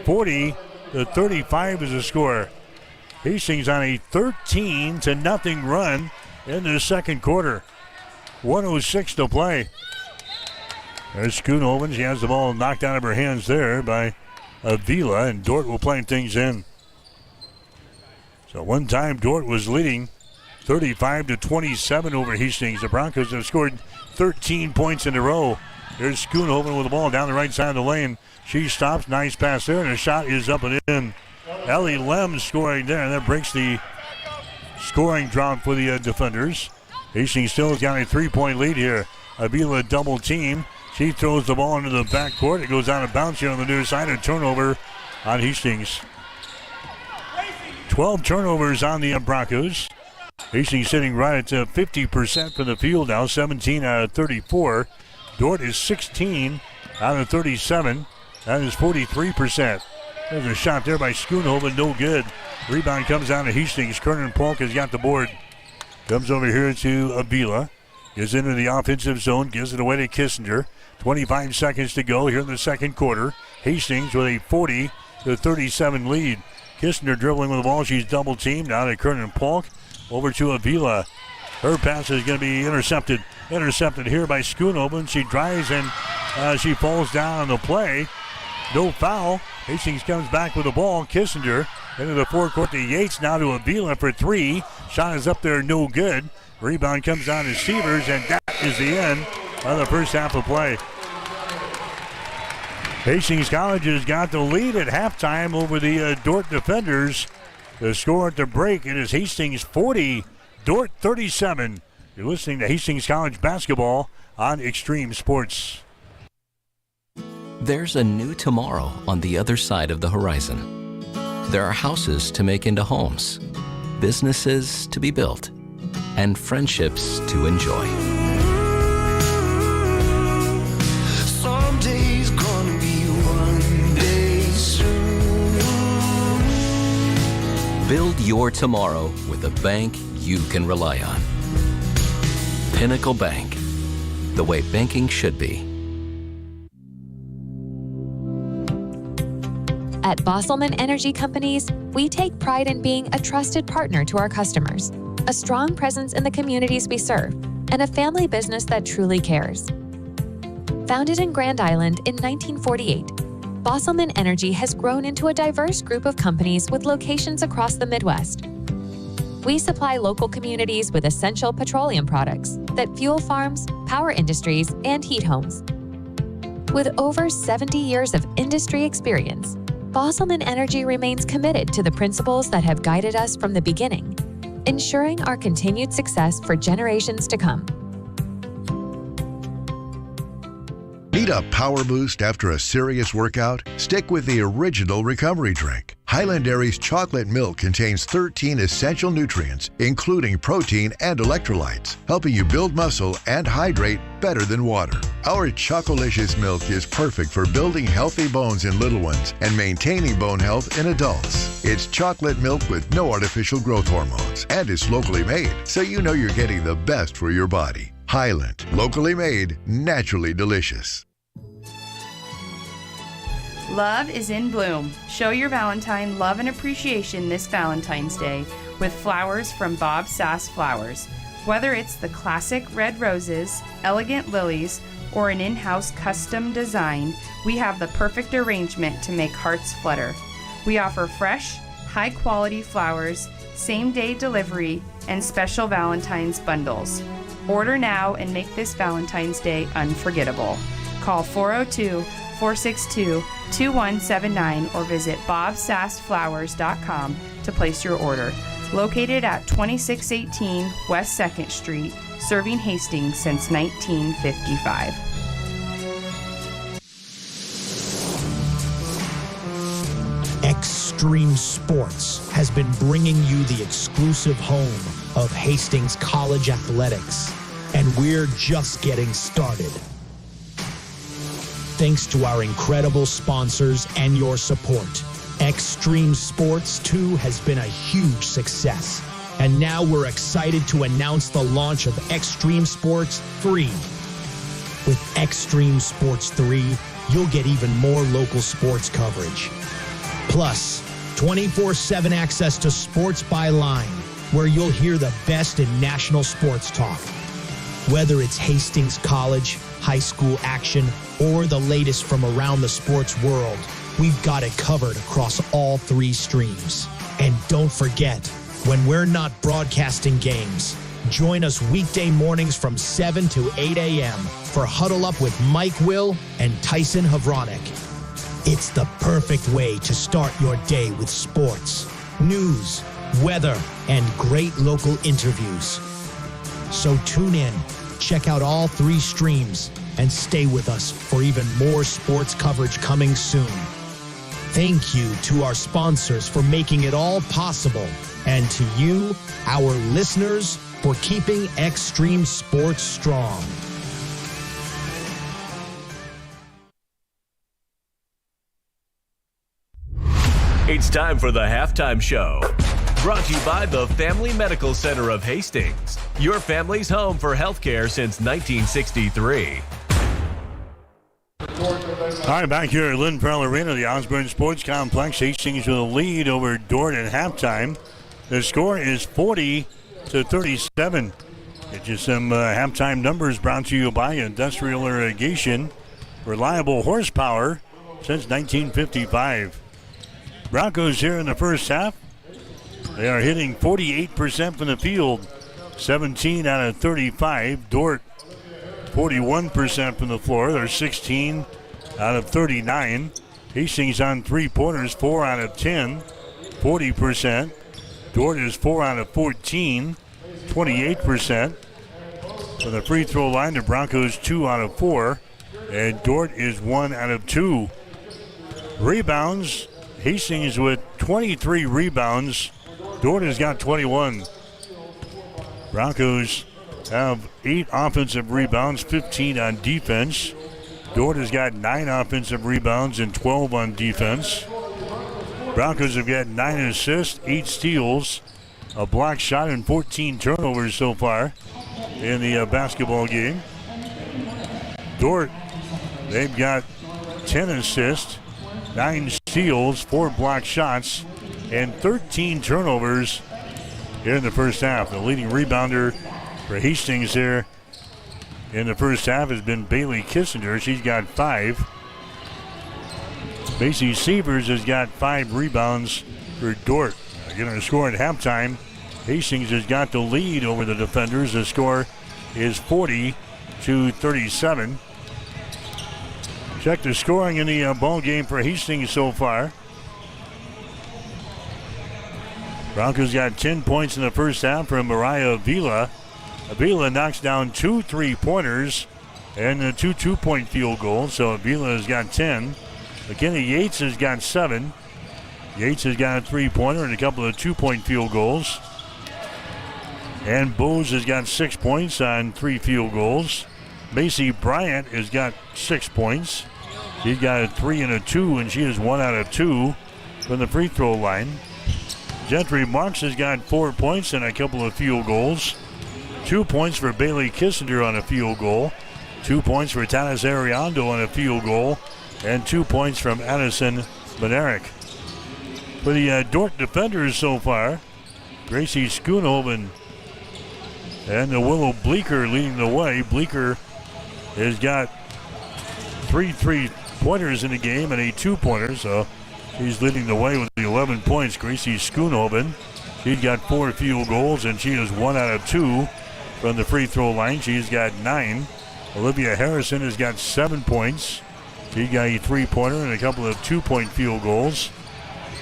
40-35 is the score. Hastings on a 13-0 run in the second quarter. 1:06 to play. There's Schoonhoven. She has the ball knocked out of her hands there by Avila, and Dordt will play things in. So one time Dordt was leading 35-27 over Hastings. The Broncos have scored 13 points in a row. There's Schoonhoven with the ball down the right side of the lane. She stops. Nice pass there, and the shot is up and in. Ellie Lem scoring there, and that breaks the scoring drought for the defenders. Hastings still has got a 3-point lead here. Avila double team. She throws the ball into the backcourt. It goes out of bounds here on the near side. A turnover on Hastings. 12 turnovers on the Broncos. Hastings sitting right at 50% from the field now, 17 out of 34. Dordt is 16 out of 37. That is 43%. There's a shot there by Schoonhoven, no good. Rebound comes down to Hastings. Kerner Polk has got the board. Comes over here to Avila. Gets into the offensive zone, gives it away to Kissinger. 25 seconds to go here in the second quarter. Hastings with a 40-37 lead. Kissinger dribbling with the ball. She's double teamed. Now to Kerner Polk. Over to Avila. Her pass is going to be intercepted. Intercepted here by Schoonhoven. She drives and she falls down on the play. No foul. Hastings comes back with the ball. Kissinger into the forecourt to Yates. Now to Avila for three. Shot is up there, no good. Rebound comes down to Severs, and that is the end of the first half of play. Hastings College has got the lead at halftime over the Dordt defenders. The score at the break, it is Hastings 40, Dordt 37. You're listening to Hastings College basketball on Extreme Sports. There's a new tomorrow on the other side of the horizon. There are houses to make into homes, businesses to be built, and friendships to enjoy. Build your tomorrow with a bank you can rely on. Pinnacle Bank, the way banking should be. At Bosselman Energy Companies, we take pride in being a trusted partner to our customers, a strong presence in the communities we serve, and a family business that truly cares. Founded in Grand Island in 1948, Bosselman Energy has grown into a diverse group of companies with locations across the Midwest. We supply local communities with essential petroleum products that fuel farms, power industries, and heat homes. With over 70 years of industry experience, Bosselman Energy remains committed to the principles that have guided us from the beginning, ensuring our continued success for generations to come. Need a power boost after a serious workout? Stick with the original recovery drink. Highland Dairy's chocolate milk contains 13 essential nutrients, including protein and electrolytes, helping you build muscle and hydrate better than water. Our Chocolicious milk is perfect for building healthy bones in little ones and maintaining bone health in adults. It's chocolate milk with no artificial growth hormones, and it's locally made, so you know you're getting the best for your body. Highland, locally made, naturally delicious. Love is in bloom. Show your Valentine love and appreciation this Valentine's Day with flowers from Bob Sass Flowers. Whether it's the classic red roses, elegant lilies, or an in-house custom design, we have the perfect arrangement to make hearts flutter. We offer fresh, high-quality flowers, same-day delivery, and special Valentine's bundles. Order now and make this Valentine's Day unforgettable. Call 402-462-2179 or visit bobsassflowers.com to place your order. Located at 2618 West 2nd Street, serving Hastings since 1955. Extreme Sports has been bringing you the exclusive home of Hastings College Athletics, and we're just getting started. Thanks to our incredible sponsors and your support, Extreme Sports 2 has been a huge success. And now we're excited to announce the launch of Extreme Sports 3. With Extreme Sports 3, you'll get even more local sports coverage. Plus, 24/7 access to Sports by Line, where you'll hear the best in national sports talk. Whether it's Hastings College, high school action, or the latest from around the sports world, we've got it covered across all three streams. And don't forget, when we're not broadcasting games, join us weekday mornings from 7 to 8 a.m. for Huddle Up with Mike Will and Tyson Havronik. It's the perfect way to start your day with sports, news, weather, and great local interviews. So tune in, check out all three streams, and stay with us for even more sports coverage coming soon. Thank you to our sponsors for making it all possible, and to you, our listeners, for keeping Extreme Sports strong. It's time for the Halftime Show. Brought to you by the Family Medical Center of Hastings, your family's home for healthcare since 1963. All right, back here at Lynn Farrell Arena, the Osborne Sports Complex. Hastings with a lead over Dordt at halftime. The score is 40-37. It's just some halftime numbers brought to you by Industrial Irrigation. Reliable horsepower since 1955. Broncos here in the first half. They are hitting 48% from the field, 17 out of 35. Dordt, 41% from the floor. They're 16 out of 39. Hastings on three-pointers, 4 out of 10, 40%. Dordt is 4 out of 14, 28%. For the free throw line, the Broncos 2 out of 4, and Dordt is 1 out of 2. Rebounds, Hastings with 23 rebounds. Dordt has got 21. Broncos have 8 offensive rebounds, 15 on defense. Dordt has got 9 offensive rebounds and 12 on defense. Broncos have got 9 assists, 8 steals, a block shot, and 14 turnovers so far in the basketball game. Dordt, they've got 10 assists, 9 steals, 4 block shots, and 13 turnovers here in the first half. The leading rebounder for Hastings there in the first half has been Bailey Kissinger. She's got 5. Macy Sievers has got 5 rebounds for Dordt. Getting a score at halftime. Hastings has got the lead over the defenders. The score is 40-37. Check the scoring in the ball game for Hastings so far. Broncos got 10 points in the first half from Mariah Avila. Avila knocks down 2 3-pointers and 2 2-point field goals. So Avila has got 10. McKinney Yates has got 7. Yates has got a 3-pointer and a couple of 2-point field goals. And Bose has got 6 points on 3 field goals. Macy Bryant has got 6 points. She's got a 3 and a 2, and she is 1 out of 2 from the free throw line. Gentry Marks has got 4 points and a couple of field goals. 2 points for Bailey Kissinger on a field goal. 2 points for Tanis Ariando on a field goal. And 2 points from Addison Benaric. For the Dordt defenders so far, Gracie Schoonhoven and the Willow Bleeker leading the way. Bleeker has got 3 3-pointers in the game and a 2-pointer, so she's leading the way with the 11 points. Gracie Schoonhoven, she's got 4 field goals and she is 1 out of 2 from the free throw line. She's got 9. Olivia Harrison has got 7 points. She got a 3-pointer and a couple of 2-point field goals.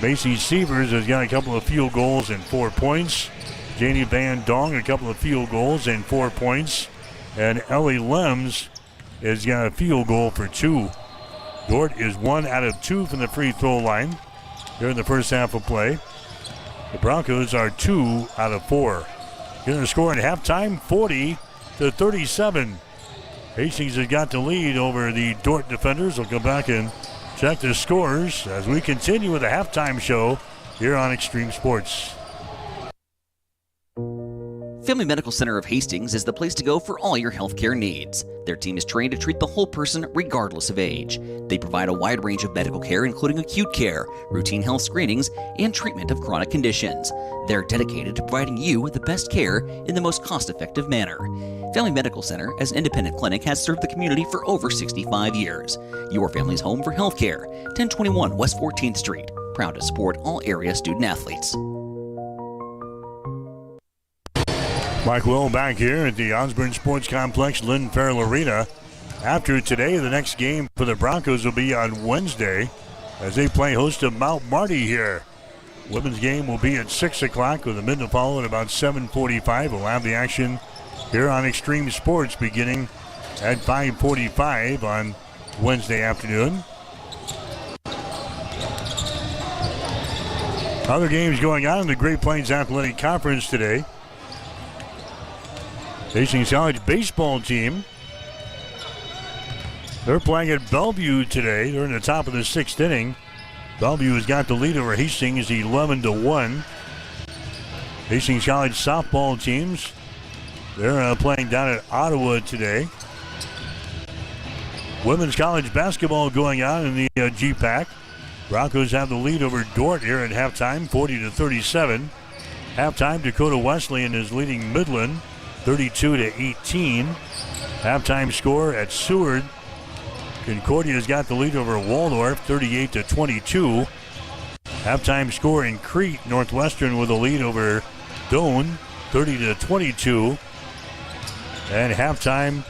Macy Sievers has got a couple of field goals and 4 points. Janie Van Dong a couple of field goals and 4 points. And Ellie Lems has got a field goal for 2. Dordt is 1 out of 2 from the free throw line here in the first half of play. The Broncos are 2 out of 4. Getting a score at halftime, 40-37. Hastings has got the lead over the Dordt defenders. We'll come back and check the scores as we continue with the halftime show here on Extreme Sports. Family Medical Center of Hastings is the place to go for all your healthcare needs. Their team is trained to treat the whole person regardless of age. They provide a wide range of medical care, including acute care, routine health screenings, and treatment of chronic conditions. They're dedicated to providing you with the best care in the most cost-effective manner. Family Medical Center, as an independent clinic, has served the community for over 65 years. Your family's home for healthcare. 1021 West 14th Street. Proud to support all area student athletes. Mike Will back here at the Osborne Sports Complex, Lynn Farrell Arena. After today, the next game for the Broncos will be on Wednesday as they play host to Mount Marty here. Women's game will be at 6 o'clock with a mid to follow at about 7:45. We'll have the action here on Extreme Sports beginning at 5:45 on Wednesday afternoon. Other games going on in the Great Plains Athletic Conference today. Hastings College baseball team, they're playing at Bellevue today. They're in the top of the 6th inning. Bellevue has got the lead over Hastings 11-1. Hastings College softball teams, they're playing down at Ottawa today. Women's college basketball going on in the GPAC. Broncos have the lead over Dordt here at halftime, 40-37. Halftime, Dakota Wesleyan is leading Midland, 32-18. Halftime score at Seward. Concordia's got the lead over Waldorf, 38-22. Halftime score in Crete, Northwestern with a lead over Doane, 30-22. And halftime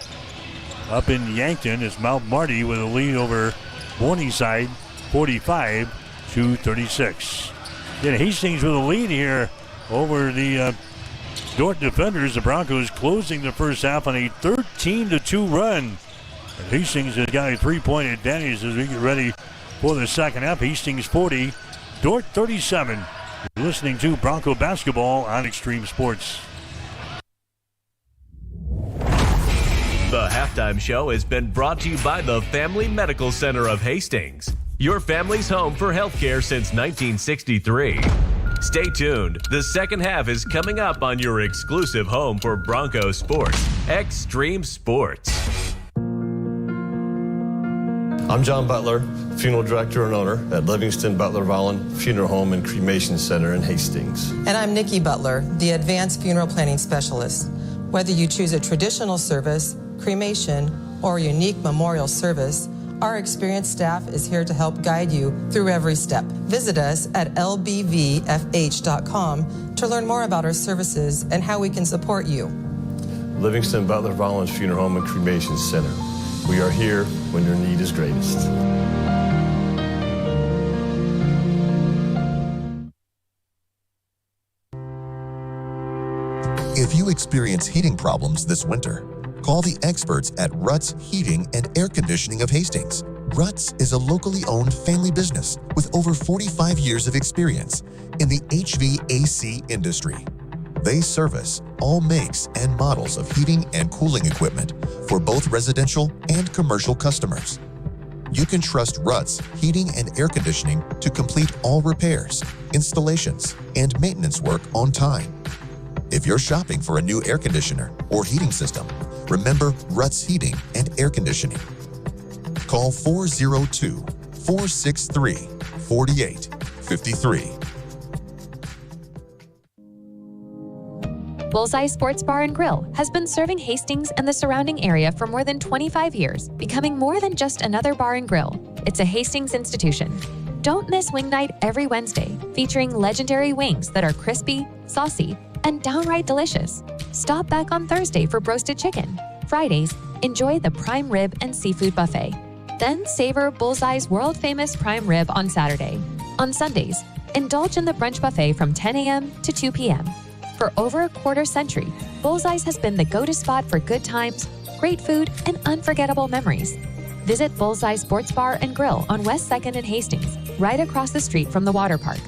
up in Yankton is Mount Marty with a lead over Morningside, 45-36. Then Hastings with a lead here over the Dordt defenders. The Broncos closing the first half on a 13-2 run. And Hastings has got a 3-point advantage as we get ready for the second half. Hastings 40, Dordt 37. You're listening to Bronco Basketball on Extreme Sports. The halftime show has been brought to you by the Family Medical Center of Hastings. your family's home for healthcare since 1963. Stay tuned. The second half is coming up on your exclusive home for Bronco sports, Extreme Sports. I'm John Butler, funeral director and owner at Livingston Butler Volland Funeral Home and Cremation Center in Hastings. And I'm Nikki Butler, the advanced funeral planning specialist. Whether you choose a traditional service, cremation, or a unique memorial service, our experienced staff is here to help guide you through every step. Visit us at lbvfh.com to learn more about our services and how we can support you. Livingston Butler Volland Funeral Home and Cremation Center. We are here when your need is greatest. If you experience heating problems this winter, call the experts at Ruts Heating and Air Conditioning of Hastings. Ruts is a locally owned family business with over 45 years of experience in the HVAC industry. They service all makes and models of heating and cooling equipment for both residential and commercial customers. You can trust Ruts Heating and Air Conditioning to complete all repairs, installations, and maintenance work on time. If you're shopping for a new air conditioner or heating system, remember Ruts Heating and Air Conditioning. Call 402-463-4853. Bullseye Sports Bar and Grill has been serving Hastings and the surrounding area for more than 25 years, becoming more than just another bar and grill. It's a Hastings institution. Don't miss Wing Night every Wednesday, featuring legendary wings that are crispy, saucy, and downright delicious. Stop back on Thursday for roasted chicken. Fridays, enjoy the prime rib and seafood buffet. Then savor Bullseye's world-famous prime rib on Saturday. On Sundays, indulge in the brunch buffet from 10 a.m. to 2 p.m. For over a quarter century, Bullseye's has been the go-to spot for good times, great food, and unforgettable memories. Visit Bullseye Sports Bar and Grill on West 2nd and Hastings, right across the street from the water park.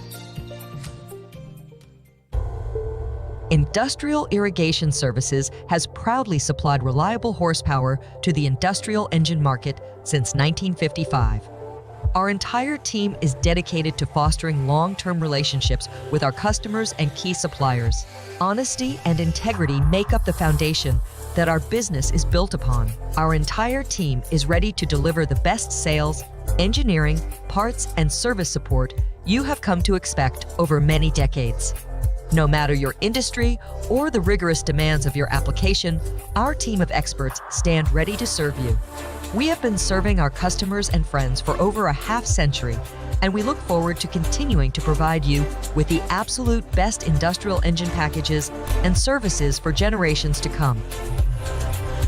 Industrial Irrigation Services has proudly supplied reliable horsepower to the industrial engine market since 1955. Our entire team is dedicated to fostering long-term relationships with our customers and key suppliers. Honesty and integrity make up the foundation that our business is built upon. Our entire team is ready to deliver the best sales, engineering, parts, and service support you have come to expect over many decades. No matter your industry or the rigorous demands of your application, our team of experts stand ready to serve you. We have been serving our customers and friends for over a half century, and we look forward to continuing to provide you with the absolute best industrial engine packages and services for generations to come.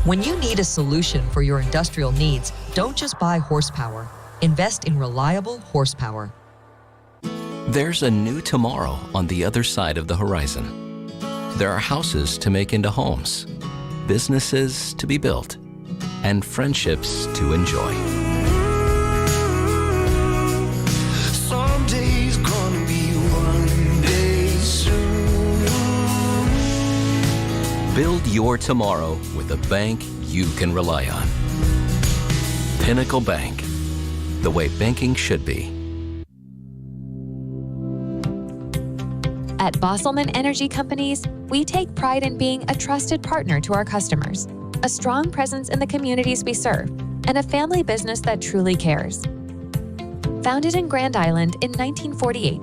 When you need a solution for your industrial needs, don't just buy horsepower. Invest in reliable horsepower. There's a new tomorrow on the other side of the horizon. There are houses to make into homes, businesses to be built, and friendships to enjoy. Someday's gonna be one day soon. Build your tomorrow with a bank you can rely on. Pinnacle Bank, the way banking should be. At Bosselman Energy Companies, we take pride in being a trusted partner to our customers, a strong presence in the communities we serve, and a family business that truly cares. Founded in Grand Island in 1948,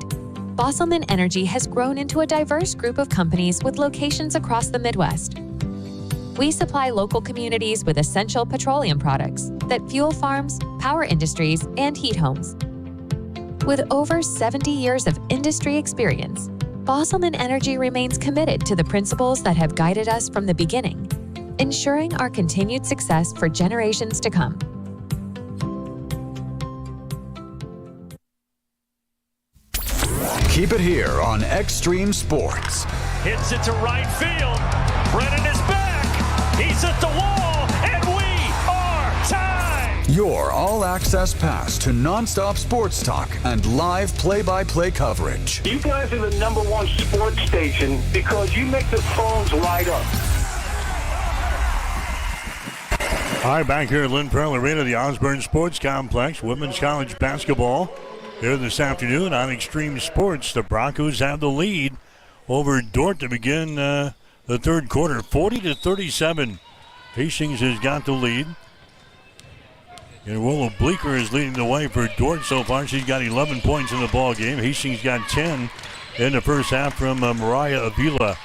Bosselman Energy has grown into a diverse group of companies with locations across the Midwest. We supply local communities with essential petroleum products that fuel farms, power industries, and heat homes. With over 70 years of industry experience, Bosselman Energy remains committed to the principles that have guided us from the beginning, ensuring our continued success for generations to come. Keep it here on Extreme Sports. Hits it to right field. Brennan is back. He's at the wall, and we are tied. Your all-access pass to nonstop sports talk and live play-by-play coverage. You guys are the #1 sports station because you make the phones light up. All right, back here at Lynn Pearl Arena, the Osborne Sports Complex, women's college basketball here this afternoon on Extreme Sports. The Broncos have the lead over Dordt to begin the third quarter, 40-37. Hastings has got the lead. And Willow Bleeker is leading the way for Dordt so far. She's got 11 points in the ball game. Hastings got 10 in the first half from Mariah Avila.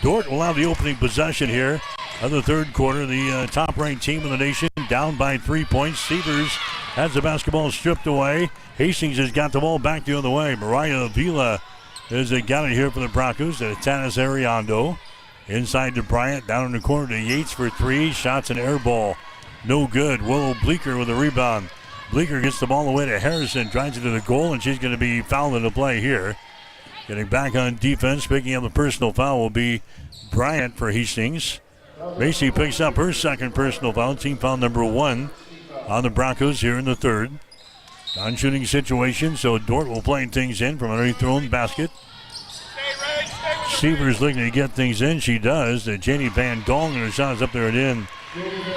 Dordt will have the opening possession here of the third quarter. The top-ranked team in the nation down by 3 points. Severs has the basketball stripped away. Hastings has got the ball back the other way. Mariah Avila has got it here for the Broncos. Tanis Ariando inside to Bryant. Down in the corner to Yates for three. Shots an air ball. No good. Willow Bleeker with a rebound. Bleeker gets the ball away to Harrison. Drives it to the goal, and she's going to be fouled in the play here. Getting back on defense, picking up the personal foul will be Bryant for Hastings. Macy picks up her second personal foul, team foul number 1 on the Broncos here in the third. Non-shooting situation, so Dordt will play things in from underneath their own basket. Severs looking to get things in. She does. Janie Van Dong, and her shot's up there and in.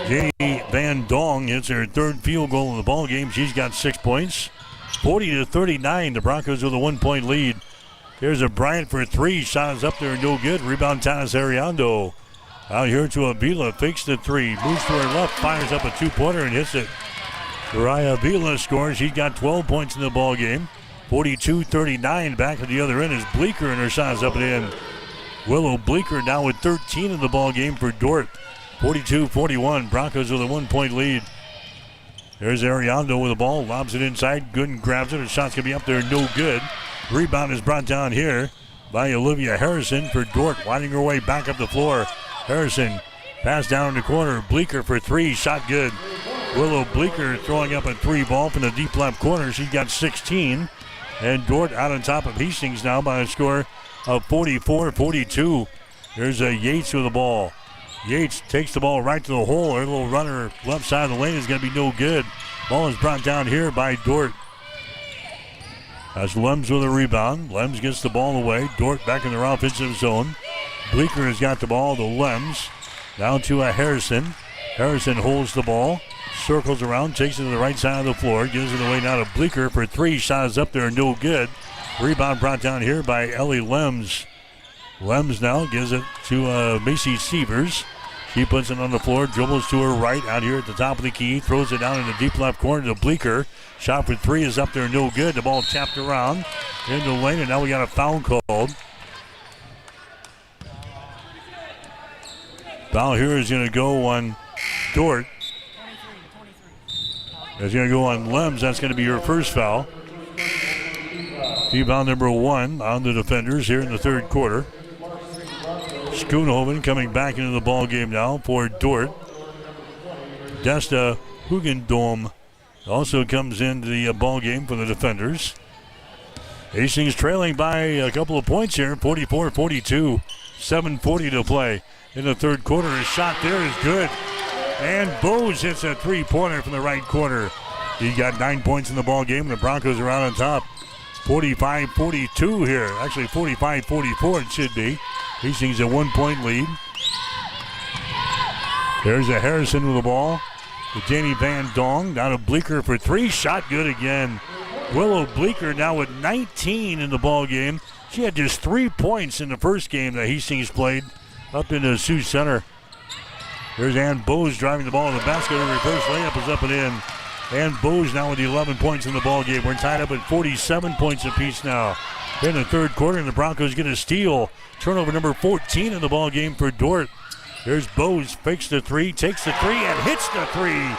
Janie Van Dong hits her third field goal in the ball game. She's got 6 points. 40-39. The Broncos with a 1-point lead. Here's a Bryant for three. Shot is up there, no good. Rebound, Tanis Ariando. Out here to Avila. Fakes the three. Moves to her left. Fires up a two-pointer and hits it. Mariah Avila scores. She's got 12 points in the ball game. 42-39. Back at the other end is Bleeker, and her shot is up and in. Willow Bleeker now with 13 in the ball game for Dordt. 42-41. Broncos with a 1-point lead. There's Ariando with the ball. Lobs it inside. Gooden grabs it. Her shot's going to be up there. No good. Rebound is brought down here by Olivia Harrison for Dordt. Winding her way back up the floor. Harrison pass down in the corner. Bleeker for three. Shot good. Willow Bleeker throwing up a three ball from the deep left corner. She's got 16. And Dordt out on top of Hastings now by a score of 44-42. There's a Yates with the ball. Yates takes the ball right to the hole. Her little runner left side of the lane is going to be no good. Ball is brought down here by Dordt. That's Lems with a rebound. Lems gets the ball away. Dordt back in their offensive zone. Bleeker has got the ball to Lems. Down to a Harrison. Harrison holds the ball. Circles around. Takes it to the right side of the floor. Gives it away now to Bleeker for three. Shot is up there. No good. Rebound brought down here by Ellie Lems. Lems now gives it to Macy Severs. She puts it on the floor. Dribbles to her right out here at the top of the key. Throws it down in the deep left corner to Bleeker. Shot for three is up there. No good. The ball tapped around into the lane, and now we got a foul called. Foul here is going to go on Dordt. It's going to go on Lems. That's going to be her first foul. Foul number 1 on the defenders here in the third quarter. Schoonhoven coming back into the ball game now for Dordt. Desta Hugendom also comes into the ball game for the defenders. Hastings trailing by a couple of points here, 44-42. 7:40 to play in the third quarter. His shot there is good. And Bose hits a three-pointer from the right corner. He got 9 points in the ball game, and the Broncos are out on top. 45-42 here. Actually, 45-44 it should be. Hastings a 1-point lead. There's a Harrison with the ball. To Janie Van Dong. Down to Bleeker for three. Shot good again. Willow Bleeker now with 19 in the ball game. She had just 3 points in the first game that Hastings played up in the Sioux Center. There's Ann Bose driving the ball to the basket. Her reverse layup is up and in. Ann Bose now with 11 points in the ball game. We're tied up at 47 points apiece now. In the third quarter, and the Broncos get a steal. Turnover number 14 in the ball game for Dordt. There's Bose, fakes the three, takes the three, and hits the three.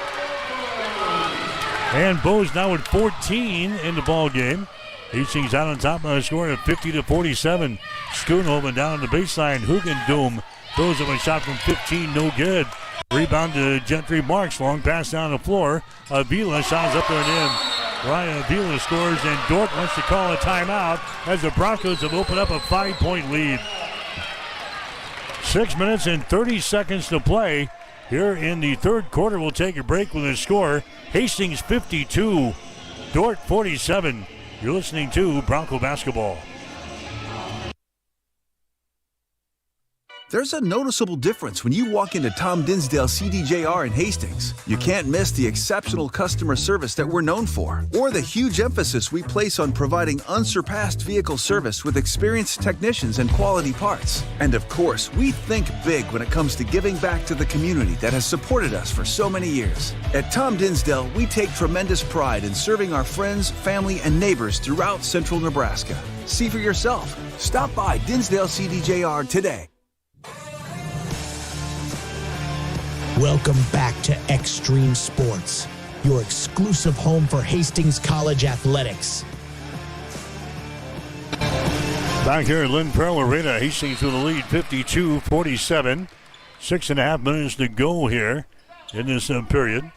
And Bose now with 14 in the ball game. Hastings out on top by a score of 50-47. Schoonhoven down the baseline. Hugendom throws up a shot from 15, no good. Rebound to Gentry Marks. Long pass down the floor. Avila shots up there and in. Ryan Avila scores, and Dordt wants to call a timeout as the Broncos have opened up a 5-point lead. 6 minutes and 30 seconds to play here in the third quarter. We'll take a break with a score. Hastings 52, Dordt 47. You're listening to Bronco Basketball. There's a noticeable difference when you walk into Tom Dinsdale CDJR in Hastings. You can't miss the exceptional customer service that we're known for, or the huge emphasis we place on providing unsurpassed vehicle service with experienced technicians and quality parts. And of course, we think big when it comes to giving back to the community that has supported us for so many years. At Tom Dinsdale, we take tremendous pride in serving our friends, family, and neighbors throughout central Nebraska. See for yourself. Stop by Dinsdale CDJR today. Welcome back to Extreme Sports, your exclusive home for Hastings College athletics. Back here at Lynn Farrell Arena, Hastings with a lead 52-47. 6.5 minutes to go here in this period.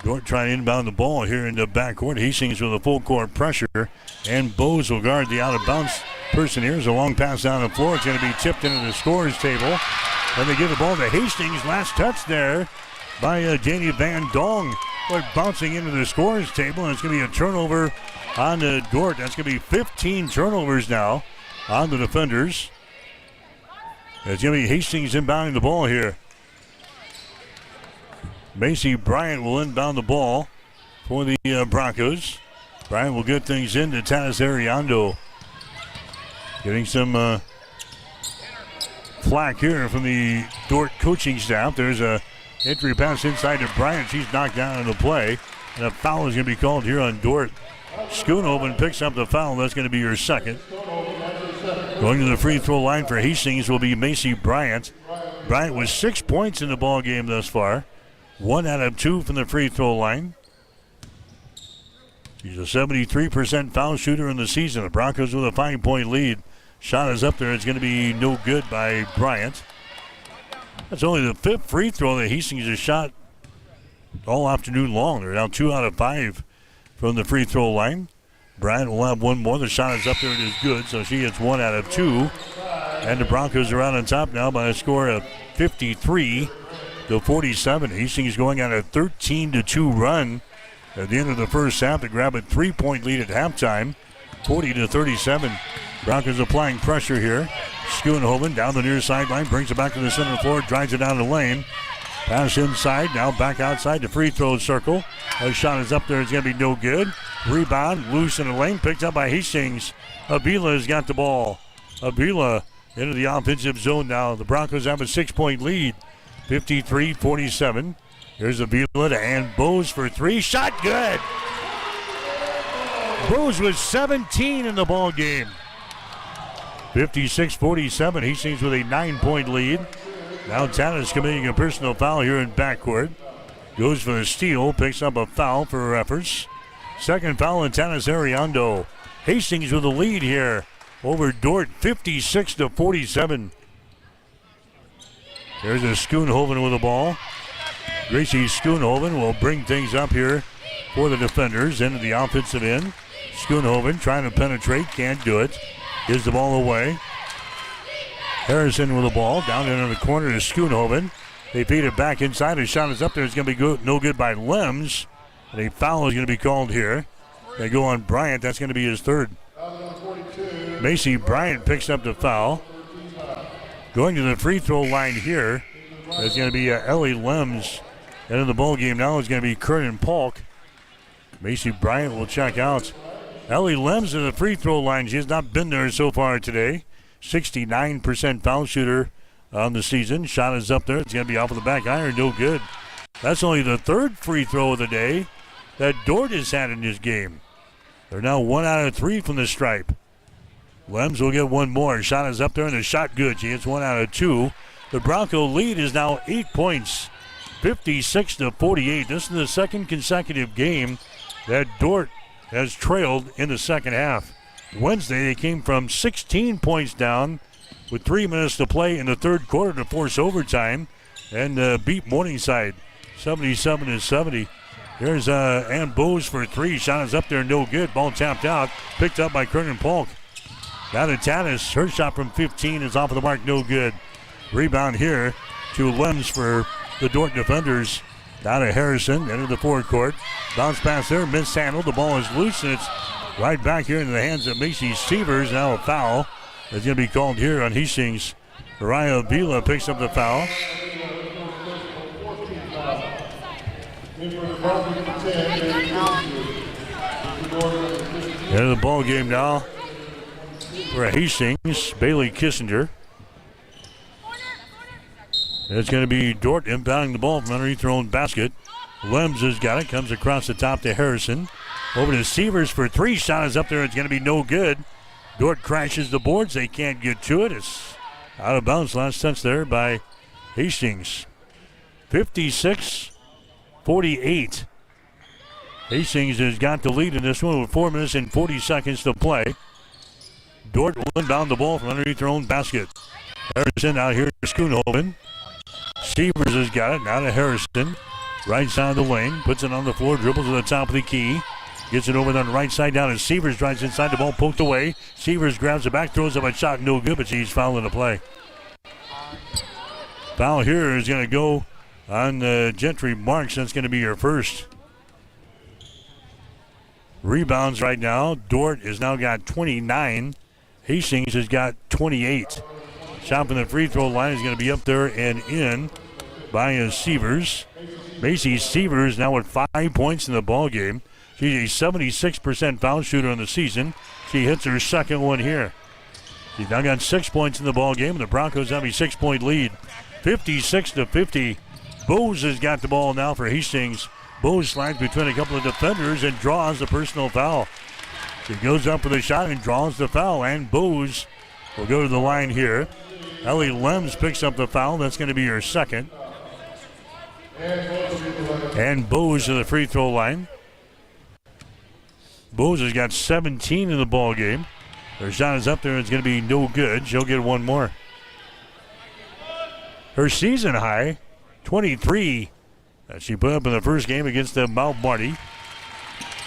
Dort trying to inbound the ball here in the backcourt. Hastings with a full court pressure, and Bose will guard the out-of-bounds person here. It's a long pass down the floor. It's going to be tipped into the scorer's table. And they give the ball to Hastings. Last touch there by Danny Van Dong. But bouncing into the scorer's table, and it's going to be a turnover on Dort. That's going to be 15 turnovers now on the defenders. It's going to be Hastings inbounding the ball here. Macy Bryant will inbound the ball for the Broncos. Bryant will get things into Tanis Ariando. Getting some flack here from the Dort coaching staff. There's a entry pass inside to Bryant. She's knocked down in the play. And a foul is going to be called here on Dort. Schoonhoven picks up the foul. That's going to be her second. Going to the free throw line for Hastings will be Macy Bryant. Bryant with 6 points in the ball game thus far. 1 out of 2 from the free throw line. She's a 73% foul shooter in the season. The Broncos with a 5-point lead. Shot is up there. It's going to be no good by Bryant. That's only the 5th free throw that Hastings has shot all afternoon long. They're now 2 out of 5 from the free throw line. Bryant will have one more. The shot is up there. It is good. So she gets 1 out of 2. And the Broncos are out on top now by a score of 53-47. Hastings going on a 13-2 run at the end of the first half to grab a 3-point lead at halftime. 40-37. Broncos applying pressure here. Schoonhoven down the near sideline, brings it back to the center floor, drives it down the lane. Pass inside, now back outside the free throw circle. A shot is up there, it's going to be no good. Rebound, loose in the lane, picked up by Hastings. Avila has got the ball. Avila into the offensive zone now. The Broncos have a 6-point lead, 53-47. Here's Avila to Ann Bose for 3. Shot good. Bose was 17 in the ball game. 56-47. Hastings with a 9-point lead. Now Tanis committing a personal foul here in backcourt. Goes for the steal, picks up a foul for her efforts. Second foul on Tanis Ariando. Hastings with the lead here over Dort, 56-47. There's a Schoonhoven with the ball. Gracie Schoonhoven will bring things up here for the defenders into the offensive end. Schoonhoven trying to penetrate, can't do it. Gives the ball away. Harrison with the ball down into the corner to Schoonhoven. They feed it back inside. A shot is up there. It's going to be good, no good by Lems. And a foul is going to be called here. They go on Bryant. That's going to be his third. Macy Bryant picks up the foul. Going to the free throw line here is going to be Ellie Lems. And in the ball game now is going to be Kernan Polk. Macy Bryant will check out. Ellie Lems in the free throw line. She has not been there so far today. 69% foul shooter on the season. Shot is up there. It's going to be off of the back iron. No good. That's only the 3rd free throw of the day that Dort has had in this game. They're now 1 out of 3 from the stripe. Lems will get one more. Shot is up there and the shot good. She gets 1 out of 2. The Bronco lead is now 8 points. 56-48. This is the second consecutive game that Dort has trailed in the second half. Wednesday, they came from 16 points down with 3 minutes to play in the third quarter to force overtime and beat Morningside 77-70. Here's Ann Bose for 3. Shot is up there, no good. Ball tapped out, picked up by Kernan Polk. Now to Tanis. Her shot from 15 is off of the mark, no good. Rebound here to Lems for the Dort defenders. Down to Harrison, into the forecourt. Bounce pass there, mishandled. The ball is loose, and it's right back here into the hands of Macy Severs. Now a foul is going to be called here on Hastings. Mariah Vila picks up the foul. End of the ball game now for Hastings. Bailey Kissinger. It's going to be Dort inbounding the ball from underneath their own basket. Lems has got it. Comes across the top to Harrison. Over to Severs for three. Shot is up there. It's going to be no good. Dort crashes the boards. They can't get to it. It's out of bounds. Last touch there by Hastings. 56-48. Hastings has got the lead in this one with 4 minutes and 40 seconds to play. Dort will inbound the ball from underneath their own basket. Harrison out here to Schoonhoven. Severs has got it. Now to Harrison. Right side of the lane. Puts it on the floor. Dribbles to the top of the key. Gets it over on the right side down. And Severs drives inside. The ball poked away. Severs grabs it back. Throws up a shot. No good, but he's fouling the play. Foul here is going to go on Gentry Marks. That's going to be your first. Rebounds right now. Dort has now got 29. Hastings has got 28. Shot from the free throw line is going to be up there and in by Severs. Macy Severs now with 5 points in the ball game. She's a 76% foul shooter on the season. She hits her second one here. She's now got 6 points in the ball game, and the Broncos have a 6-point lead. 56-50. Bose has got the ball now for Hastings. Bose slides between a couple of defenders and draws the personal foul. She goes up for the shot and draws the foul, and Bose will go to the line here. Ellie Lems picks up the foul. That's going to be her second. And Bose to the free throw line. Bose has got 17 in the ball game. Her shot is up there. It's going to be no good. She'll get one more. Her season high, 23. That she put up in the first game against the Mount Marty.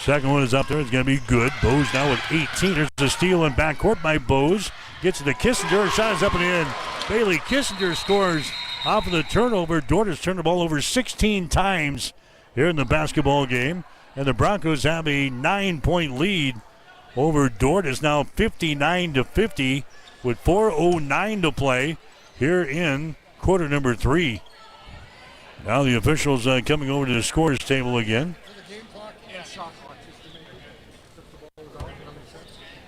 Second one is up there. It's going to be good. Bose now with 18. There's a steal in backcourt by Bose. Gets it to Kissinger. Her shot is up and in. Bailey Kissinger scores off of the turnover. Dort has turned the ball over 16 times here in the basketball game. And the Broncos have a 9-point lead over Dort. It's now 59-50 with 4:09 to play here in quarter number 3. Now the officials coming over to the scores table again.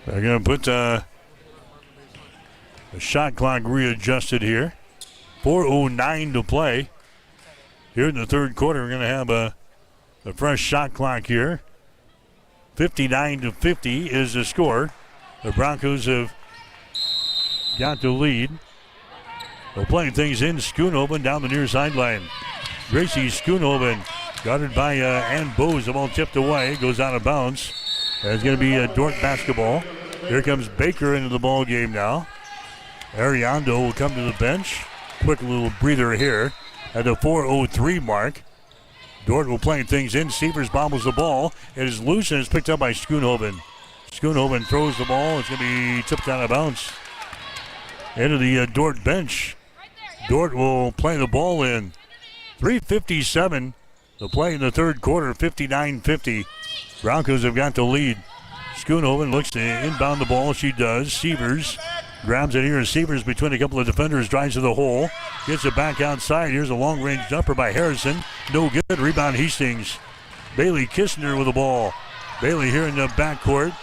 They're going to put the shot clock readjusted here. 4:09 to play here in the third quarter. We're going to have a fresh shot clock here. 59-50 is the score. The Broncos have got the lead. They're playing things in. Schoonhoven down the near sideline. Gracie Schoonhoven guarded by Ann Bose. The ball tipped away. Goes out of bounds. There's going to be a Dort basketball. Here comes Baker into the ball game now. Ariando will come to the bench. Quick little breather here at the 4:03 mark. Dort will play things in. Severs bobbles the ball. It is loose and is picked up by Schoonhoven. Schoonhoven throws the ball. It's going to be tipped out of bounds. Into the Dort bench. Dort will play the ball in. 3:57 to play in the third quarter. 59-50. Broncos have got the lead. Schoonhoven looks to inbound the ball. She does. Severs grabs it here. Severs between a couple of defenders. Drives to the hole. Gets it back outside. Here's a long-range jumper by Harrison. No good. Rebound Hastings. Bailey Kissinger with the ball. Bailey here in the backcourt.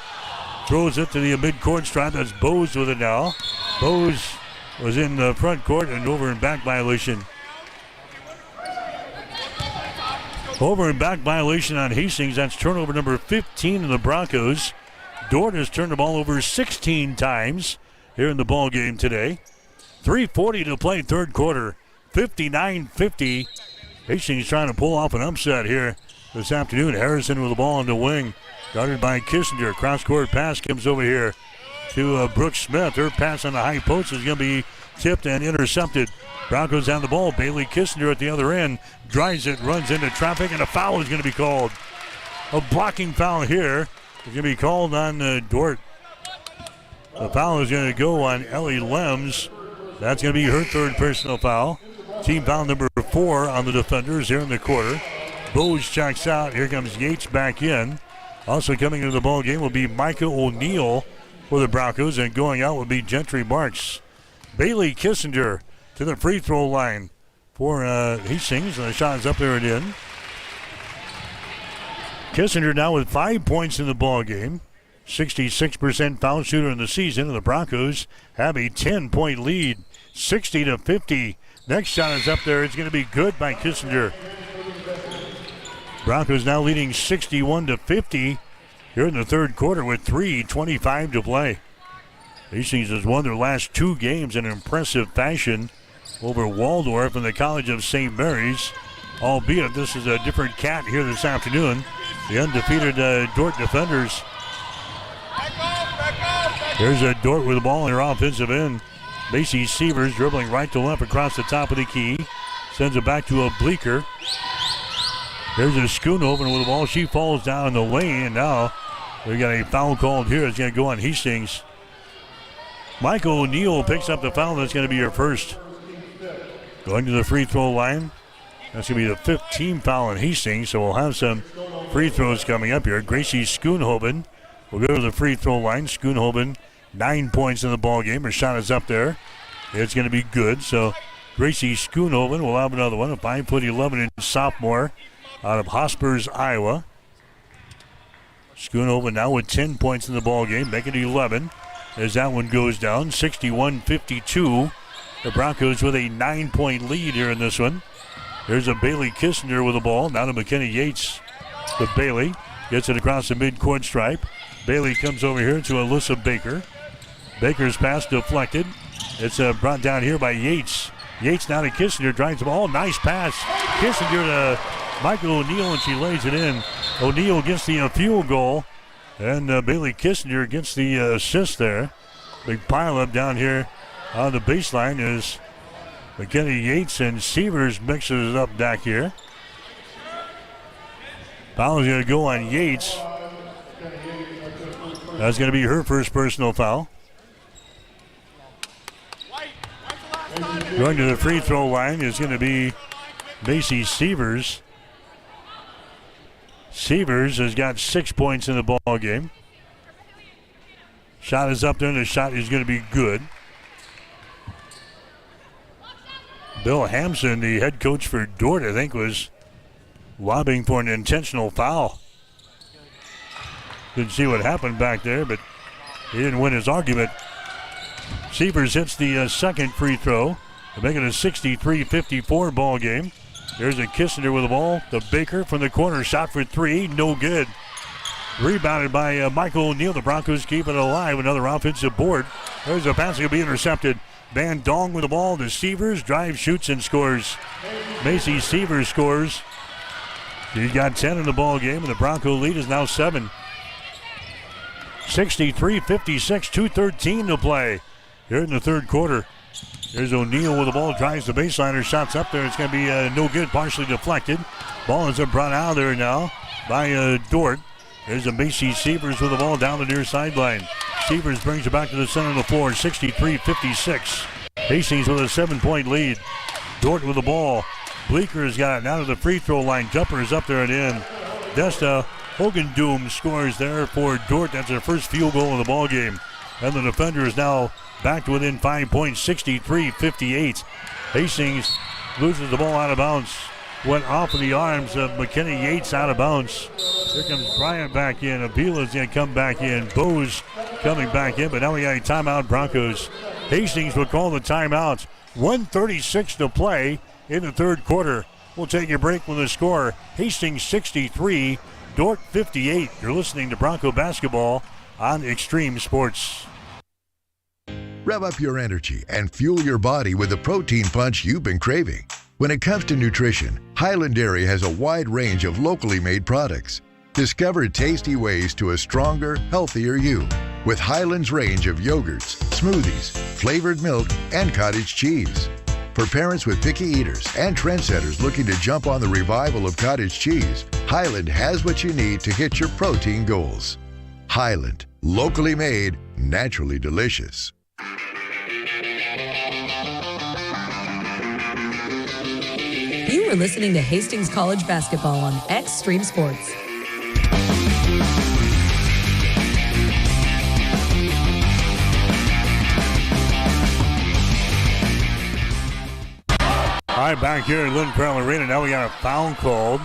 Throws it to the mid-court stripe. That's Bose with it now. Bose was in the front court and over and back violation. Over and back violation on Hastings. That's turnover number 15 in the Broncos. Dort has turned the ball over 16 times here in the ball game today. 3:40 to play third quarter. 59-50. Hastings trying to pull off an upset here this afternoon. Harrison with the ball on the wing. Guarded by Kissinger. Cross-court pass comes over here to Brooke Smith. Her pass on the high post is going to be tipped and intercepted. Broncos on the ball. Bailey Kissinger at the other end. Drives it, runs into traffic, and a foul is going to be called. A blocking foul here is going to be called on Dort. The foul is going to go on Ellie Lems. That's going to be her third personal foul. Team foul number 4 on the defenders here in the quarter. Bose checks out. Here comes Yates back in. Also coming into the ball game will be Micah O'Neill for the Broncos, and going out will be Gentry Marks. Bailey Kissinger to the free throw line for Hastings. And the shot is up there and in. Kissinger now with 5 points in the ball game. 66% foul shooter in the season, and the Broncos have a 10-point lead, 60-50. Next shot is up there. It's going to be good by Kissinger. Broncos now leading 61-50 here in the third quarter with 3:25 to play. Hastings has won their last 2 games in impressive fashion over Waldorf and the College of St. Mary's, albeit this is a different cat here this afternoon. The undefeated Dordt defenders. There's a Dordt with the ball in her offensive end. Macy Sievers dribbling right to left across the top of the key. Sends it back to a Bleeker. There's a Schoonhoven with the ball. She falls down in the lane, and now we got a foul called here. It's going to go on Hastings. Michael O'Neill picks up the foul. That's going to be her first. Going to the free throw line. That's going to be the 15th foul in Hastings, so we'll have some free throws coming up here. Gracie Schoonhoven will go to the free throw line. Schoonhoven, 9 points in the ball game. Her shot is up there. It's going to be good. So Gracie Schoonhoven will have another one. A 5'11" sophomore out of Hospers, Iowa. Schoonhoven now with 10 points in the ball game, making it 11 as that one goes down. 61-52. The Broncos with a 9-point lead here in this one. There's a Bailey Kissinger with the ball. Now to McKenna Yates. To Bailey. Gets it across the midcourt stripe. Bailey comes over here to Alyssa Baker. Baker's pass deflected. It's brought down here by Yates. Yates now to Kissinger. Drives the ball. Nice pass. Kissinger to Michael O'Neill, and she lays it in. O'Neill gets the field goal. And Bailey Kissinger gets the assist there. Big pile up down here on the baseline is McKenna Yates, and Sievers mixes it up back here. Foul is going to go on Yates. That's going to be her first personal foul. Going to the free throw line is going to be Macy Sievers. Sievers has got 6 points in the ball game. Shot is up there, and the shot is going to be good. Bill Hampson, the head coach for Dordt, I think, was lobbying for an intentional foul. Didn't see what happened back there, but he didn't win his argument. Sievers hits the second free throw to make it a 63-54 ball game. There's a Kissinger with the ball. The Baker from the corner, shot for 3, no good. Rebounded by Michael O'Neill. The Broncos keep it alive. Another offensive board. There's a pass going to be intercepted. Van Dong with the ball to Sievers. Drives, shoots, and scores. Macy Sievers scores. She's got 10 in the ball game, and the Bronco lead is now 7. 63-56, 2:13 to play here in the third quarter. There's O'Neill with the ball, drives the baseline. Her shot's up there. It's going to be no good, partially deflected. Ball is brought out of there now by Dordt. There's a Macy Sievers with the ball down the near sideline. Sievers brings it back to the center of the floor, 63-56. Hastings with a 7-point lead. Dordt with the ball. Bleeker has got it now to the free throw line. Jumper is up there and in. Desta Hogendoom scores there for Dordt. That's their first field goal of the ball game. And the defender is now back to within 5 points, 63-58. Hastings loses the ball out of bounds. Went off of the arms of McKenna Yates out of bounds. Here comes Bryant back in. Avila's going to come back in. Bose coming back in, but now we got a timeout, Broncos. Hastings will call the timeout. 1:36 to play in the third quarter. We'll take a break with the score. Hastings 63, Dordt 58. You're listening to Bronco basketball on Extreme Sports. Rev up your energy and fuel your body with the protein punch you've been craving. When it comes to nutrition, Highland Dairy has a wide range of locally made products. Discover tasty ways to a stronger, healthier you with Highland's range of yogurts, smoothies, flavored milk, and cottage cheese. For parents with picky eaters and trendsetters looking to jump on the revival of cottage cheese, Highland has what you need to hit your protein goals. Highland, locally made, naturally delicious. You are listening to Hastings College basketball on Extreme Sports. right, back here at Lynn Farrell Arena. Now we got a foul called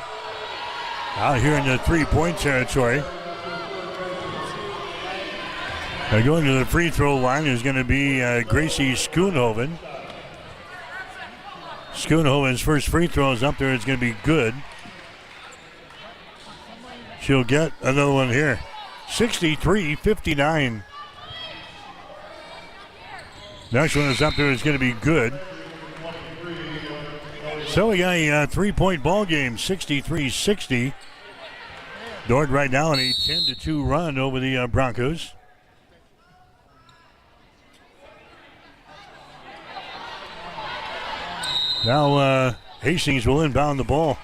out here in the three-point territory. Now going to the free throw line is going to be Gracie Schoonhoven. Schoonhoven's first free throw is up there. It's going to be good. She'll get another one here. 63-59. Next one is up there. It's going to be good. So we got a three-point ball game, 63-60. Dordt right now on a 10-2 run over the Broncos. Now Hastings will inbound the ball.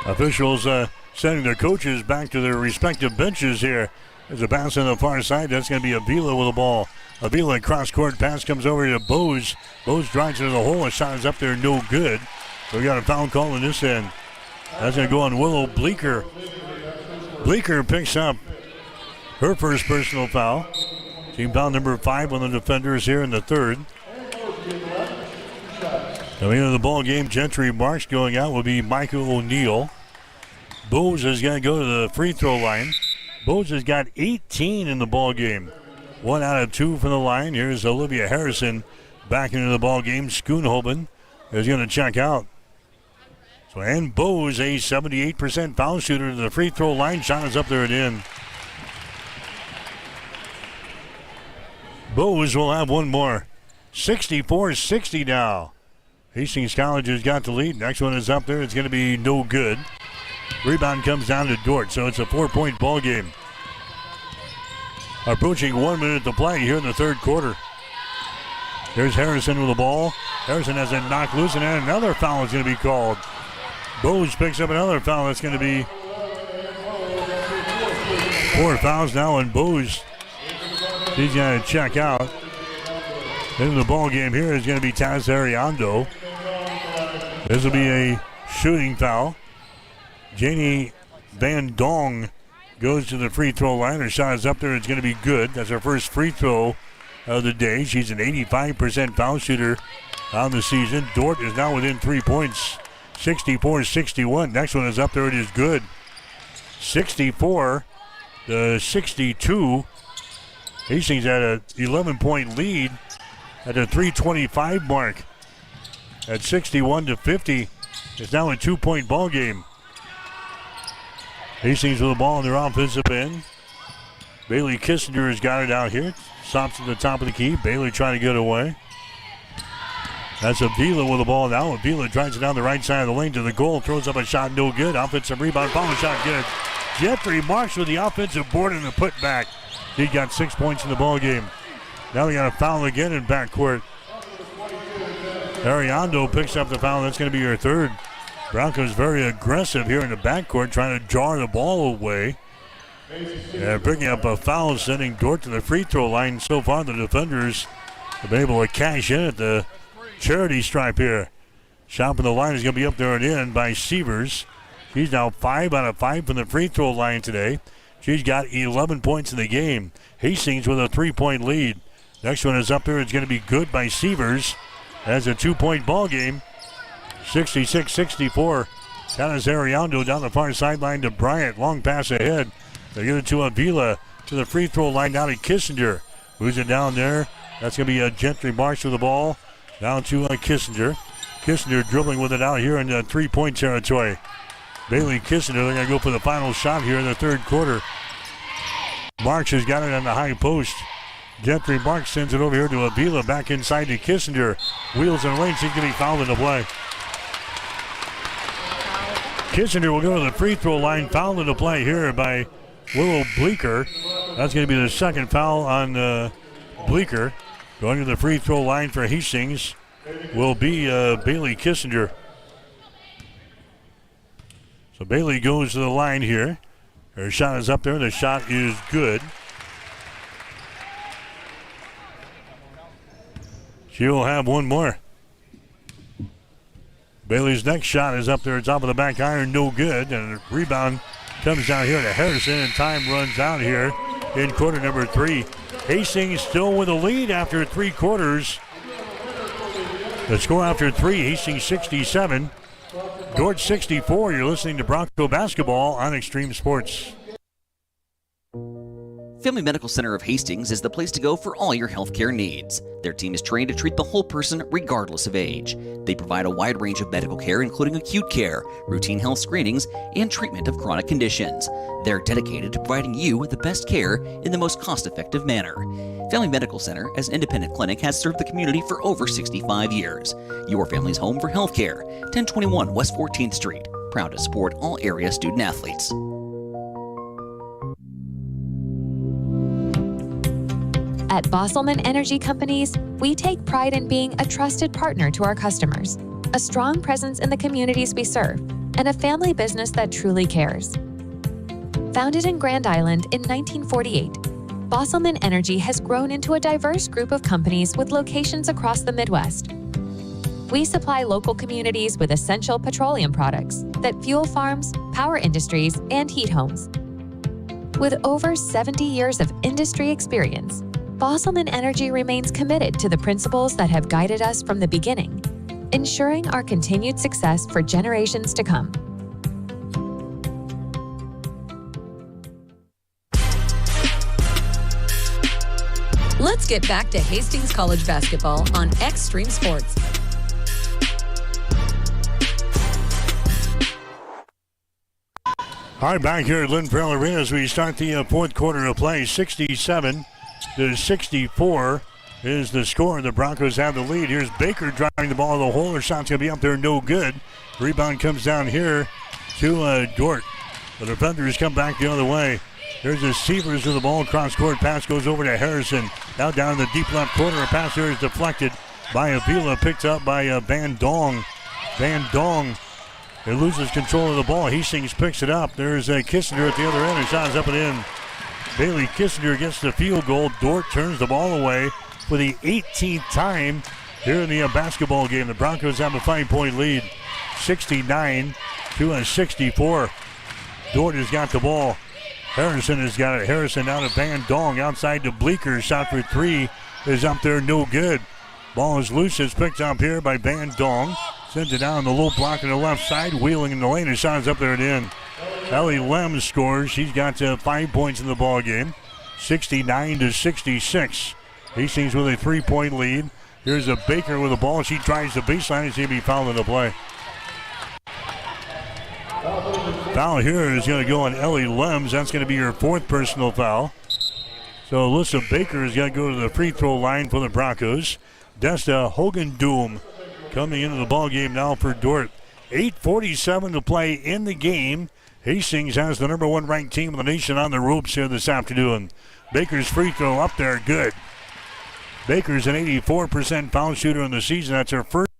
Officials sending their coaches back to their respective benches here. There's a pass on the far side. That's going to be Avila with the ball. Avila cross-court pass comes over to Bose. Bose drives into the hole. A shot is up there, no good. So we got a foul call in this end. That's going to go on Willow Bleeker. Bleeker picks up her first personal foul. Team foul number 5 on the defenders here in the third. Coming into the ball game, Gentry Marks going out will be Michael O'Neill. Bose is going to go to the free throw line. Bose has got 18 in the ball game. 1 out of 2 from the line. Here's Olivia Harrison back into the ball game. Schoonhoven is going to check out. So, and Bose, a 78% foul shooter to the free throw line. Shot is up there and in. Bose will have one more. 64-60 now. Hastings College has got the lead. Next one is up there. It's going to be no good. Rebound comes down to Dordt, so it's a 4-point ball game. Approaching 1 minute to play here in the third quarter. There's Harrison with the ball. Harrison has it knocked loose, and then another foul is going to be called. Bose picks up another foul. That's going to be 4 fouls now on Bose. He's going to check out. In the ball game here is going to be Taz Ariando. This will be a shooting foul. Janie Van Dong goes to the free throw line. Her shot is up there. It's going to be good. That's her first free throw of the day. She's an 85% foul shooter on the season. Dordt is now within 3 points. 64-61. Next one is up there. It is good. 64-62. Hastings had an 11-point lead at the 3:25 mark. At 61-50. It's now a 2-point ball game. Hastings with the ball on their offensive end. Bailey Kissinger has got it out here. Stops at the top of the key. Bailey trying to get away. That's Avila with the ball now. Avila drives it down the right side of the lane to the goal. Throws up a shot, no good. Offensive rebound, foul shot good. Jeffrey Marks with the offensive board and the putback. He got 6 points in the ball game. Now we got a foul again in backcourt. Ariando picks up the foul. That's going to be her third. Broncos very aggressive here in the backcourt, trying to jar the ball away. And picking up a foul, sending Dordt to the free throw line. So far, the defenders have been able to cash in at the charity stripe here. Shot from the line is going to be up there and in by Sievers. She's now 5 out of 5 from the free throw line today. She's got 11 points in the game. Hastings with a 3-point lead. Next one is up there. It's going to be good by Sievers. That's a 2-point ball game. 66-64. Tanis Ariando down the far sideline to Bryant. Long pass ahead. They get it to Avila to the free throw line down to Kissinger. Moves it down there. That's going to be a Gentry Marks with the ball. Down to Kissinger. Kissinger dribbling with it out here in the 3-point territory. Bailey Kissinger, they're going to go for the final shot here in the third quarter. Marks has got it on the high post. Gentry Marks sends it over here to Avila, back inside to Kissinger. Wheels and lane, she's going to be fouled in the play. Kissinger will go to the free throw line, fouled in the play here by Willow Bleeker. That's going to be the second foul on Bleeker. Going to the free throw line for Hastings will be Bailey Kissinger. So Bailey goes to the line here. Her shot is up there. The shot is good. She'll have one more. Bailey's next shot is up there, top of the back iron, no good. And a rebound comes down here to Harrison, and time runs out here in quarter number 3. Hastings still with a lead after 3 quarters. The score after 3, Hastings 67, Dordt 64. You're listening to Bronco Basketball on Extreme Sports. Family Medical Center of Hastings is the place to go for all your healthcare needs. Their team is trained to treat the whole person regardless of age. They provide a wide range of medical care, including acute care, routine health screenings, and treatment of chronic conditions. They're dedicated to providing you with the best care in the most cost-effective manner. Family Medical Center, as an independent clinic, has served the community for over 65 years. Your family's home for healthcare. 1021 West 14th Street. Proud to support all area student athletes. At Bosselman Energy Companies, we take pride in being a trusted partner to our customers, a strong presence in the communities we serve, and a family business that truly cares. Founded in Grand Island in 1948, Bosselman Energy has grown into a diverse group of companies with locations across the Midwest. We supply local communities with essential petroleum products that fuel farms, power industries, and heat homes. With over 70 years of industry experience, Bosselman Energy remains committed to the principles that have guided us from the beginning, ensuring our continued success for generations to come. Let's get back to Hastings College basketball on Extreme Sports. All right, back here at Lynn Farrell Arena as we start the fourth quarter of play. 67-64 is the score. The Broncos have the lead. Here's Baker driving the ball to the hole. Her shot's going to be up there, no good. Rebound comes down here to Dordt. The defenders come back the other way. There's the Sievers with the ball. Cross-court pass goes over to Harrison. Now down in the deep left corner. A pass here is deflected by Avila, picked up by Van Dong. Van Dong, it loses control of the ball. Hastings picks it up. There's Kissinger at the other end. Her shot is up and in. Bailey Kissinger gets the field goal. Dordt turns the ball away for the 18th time here in the basketball game. The Broncos have a 5-point lead, 69-64. Dordt has got the ball. Harrison has got it. Harrison out of Van Dong outside to Bleeker. Shot for 3 is up there, no good. Ball is loose. It's picked up here by Van Dong. Sends it down the low block on the left side. Wheeling in the lane. His shot is up there and in. Ellie Lem scores. She's got 5 points in the ball game. 69-66. Hastings with a 3-point lead. Here's a Baker with the ball. She tries the baseline and she'll be fouled in the play. Foul here is going to go on Ellie Lems. That's going to be her 4th personal foul. So Alyssa Baker is going to go to the free throw line for the Broncos. Desta Hogendoom coming into the ball game now for Dordt. 8:47 to play in the game. Hastings has the number 1 ranked team in the nation on the ropes here this afternoon. Baker's free throw up there, good. Baker's an 84% foul shooter in the season. That's her first.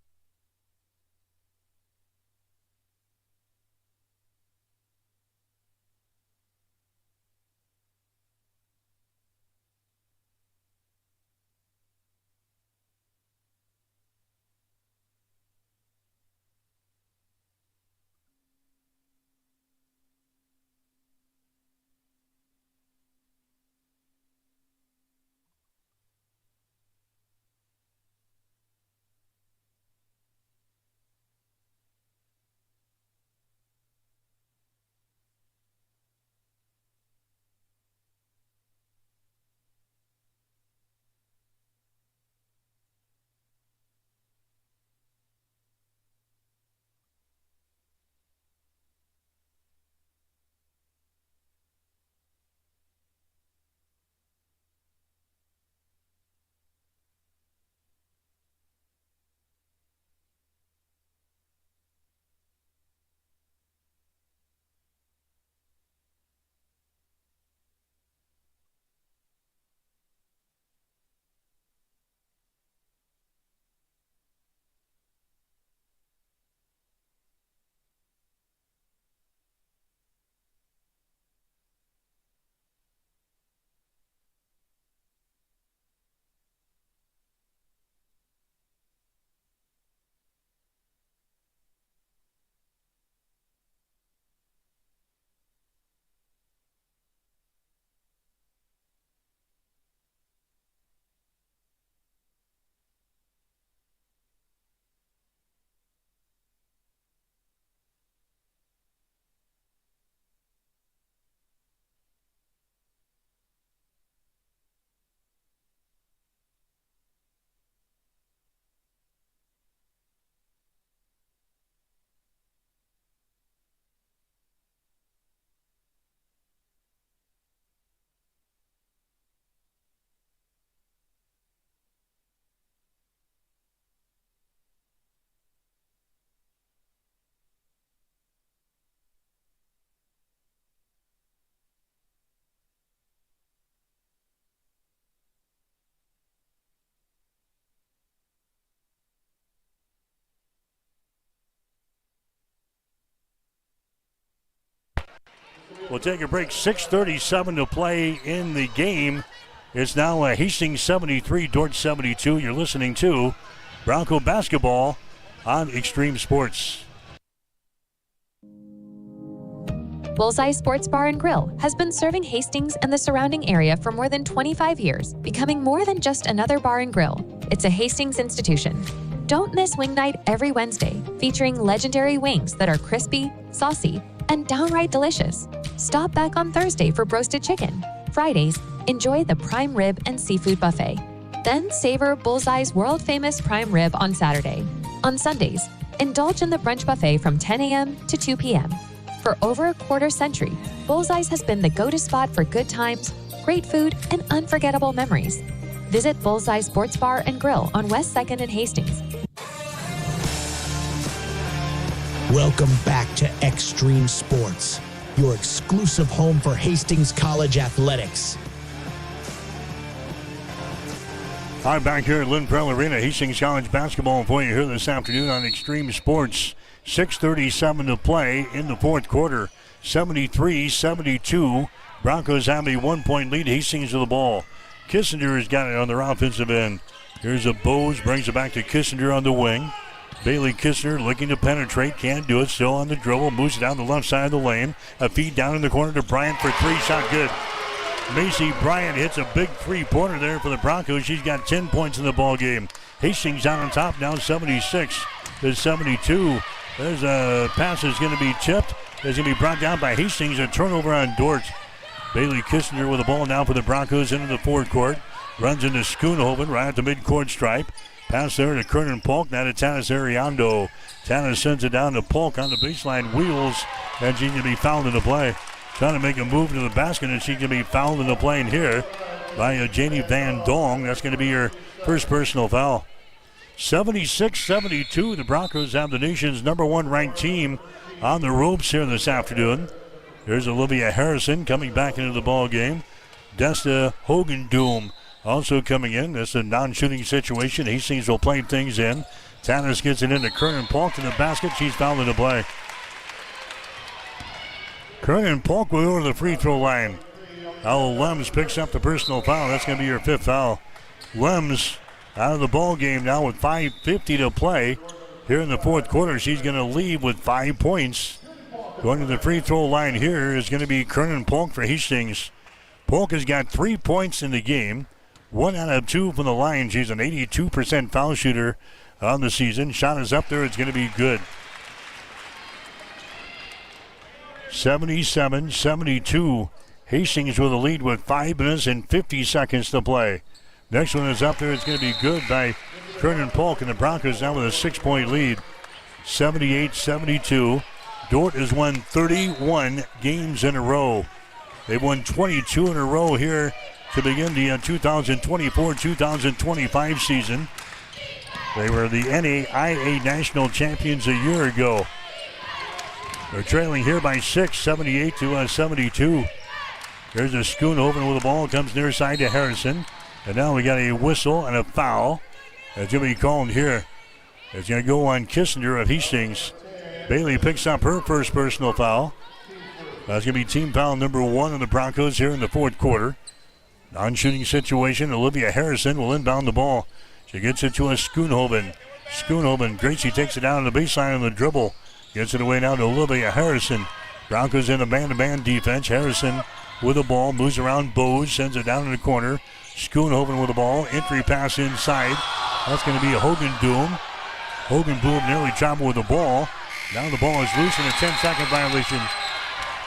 We'll take a break. 6:37 to play in the game. It's now Hastings 73, Dordt 72. You're listening to Bronco Basketball on Extreme Sports. Bullseye Sports Bar and Grill has been serving Hastings and the surrounding area for more than 25 years, becoming more than just another bar and grill. It's a Hastings institution. Don't miss Wing Night every Wednesday, featuring legendary wings that are crispy, saucy, and downright delicious. Stop back on Thursday for roasted chicken. Fridays, enjoy the prime rib and seafood buffet. Then savor Bullseye's world-famous prime rib on Saturday. On Sundays, indulge in the brunch buffet from 10 a.m. to 2 p.m. For over a quarter century, Bullseye's has been the go-to spot for good times, great food, and unforgettable memories. Visit Bullseye Sports Bar and Grill on West 2nd and Hastings. Welcome back to Extreme Sports, your exclusive home for Hastings College athletics. All right, back here at Lynn Farrell Arena, Hastings College basketball for you here this afternoon on Extreme Sports. 6:37 to play in the fourth quarter. 73-72. Broncos have a 1-point lead. Hastings with the ball. Kissinger has got it on their offensive end. Here's a Bose, brings it back to Kissinger on the wing. Bailey Kissinger looking to penetrate, can't do it, still on the dribble, moves it down the left side of the lane. A feed down in the corner to Bryant for three, shot good. Macy Bryant hits a big three-pointer there for the Broncos. She's got 10 points in the ball game. Hastings down on top now, 76-72. There's a pass that's going to be tipped. It's going to be brought down by Hastings. A turnover on Dordt. Bailey Kissinger with the ball now for the Broncos into the forecourt. Runs into Schoonhoven right at the midcourt stripe. Pass there to Kernan Polk. Now to Tanis Ariando. Tanis sends it down to Polk on the baseline. Wheels. And she's going to be fouled in the play. Trying to make a move to the basket, and she's going to be fouled in the play in here by Janie Van Dong. That's going to be her first personal foul. 76-72. The Broncos have the nation's number one ranked team on the ropes here this afternoon. There's Olivia Harrison coming back into the ball game. Desta Hogendoom also coming in. This is a non-shooting situation. Hastings will play things in. Tanis gets it into Kernan Polk to the basket. She's fouled in the play. Kernan Polk will go to the free throw line. Al Lems picks up the personal foul. That's going to be your fifth foul. Lems out of the ball game now with 5:50 to play. Here in the fourth quarter, she's going to leave with 5 points. Going to the free throw line here is going to be Kernan Polk for Hastings. Polk has got 3 points in the game. 1 out of 2 from the line. She's an 82% foul shooter on the season. Shot is up there. It's going to be good. 77-72. Hastings with a lead with 5 minutes and 50 seconds to play. Next one is up there. It's going to be good by Kernan Polk, and the Broncos now with a 6-point lead. 78-72. Dordt has won 31 games in a row. They've won 22 in a row here to begin the 2024-2025 season. They were the NAIA National Champions a year ago. They're trailing here by 6, 78-72. There's a Schoonhoven with the ball. Comes near side to Harrison. And now we got a whistle and a foul. That's going to be called here. It's going to go on Kissinger of Hastings. Bailey picks up her first personal foul. That's going to be team foul number 1 on the Broncos here in the fourth quarter. Non-shooting situation. Olivia Harrison will inbound the ball. She gets it to a Schoonhoven. Schoonhoven, Gracie takes it down on the baseline on the dribble. Gets it away now to Olivia Harrison. Broncos in a man-to-man defense. Harrison with the ball, moves around Bose, sends it down in the corner. Schoonhoven with the ball, entry pass inside. That's going to be a Hogendoom. Hogendoom nearly traveled with the ball. Now the ball is loose in a 10-second violation.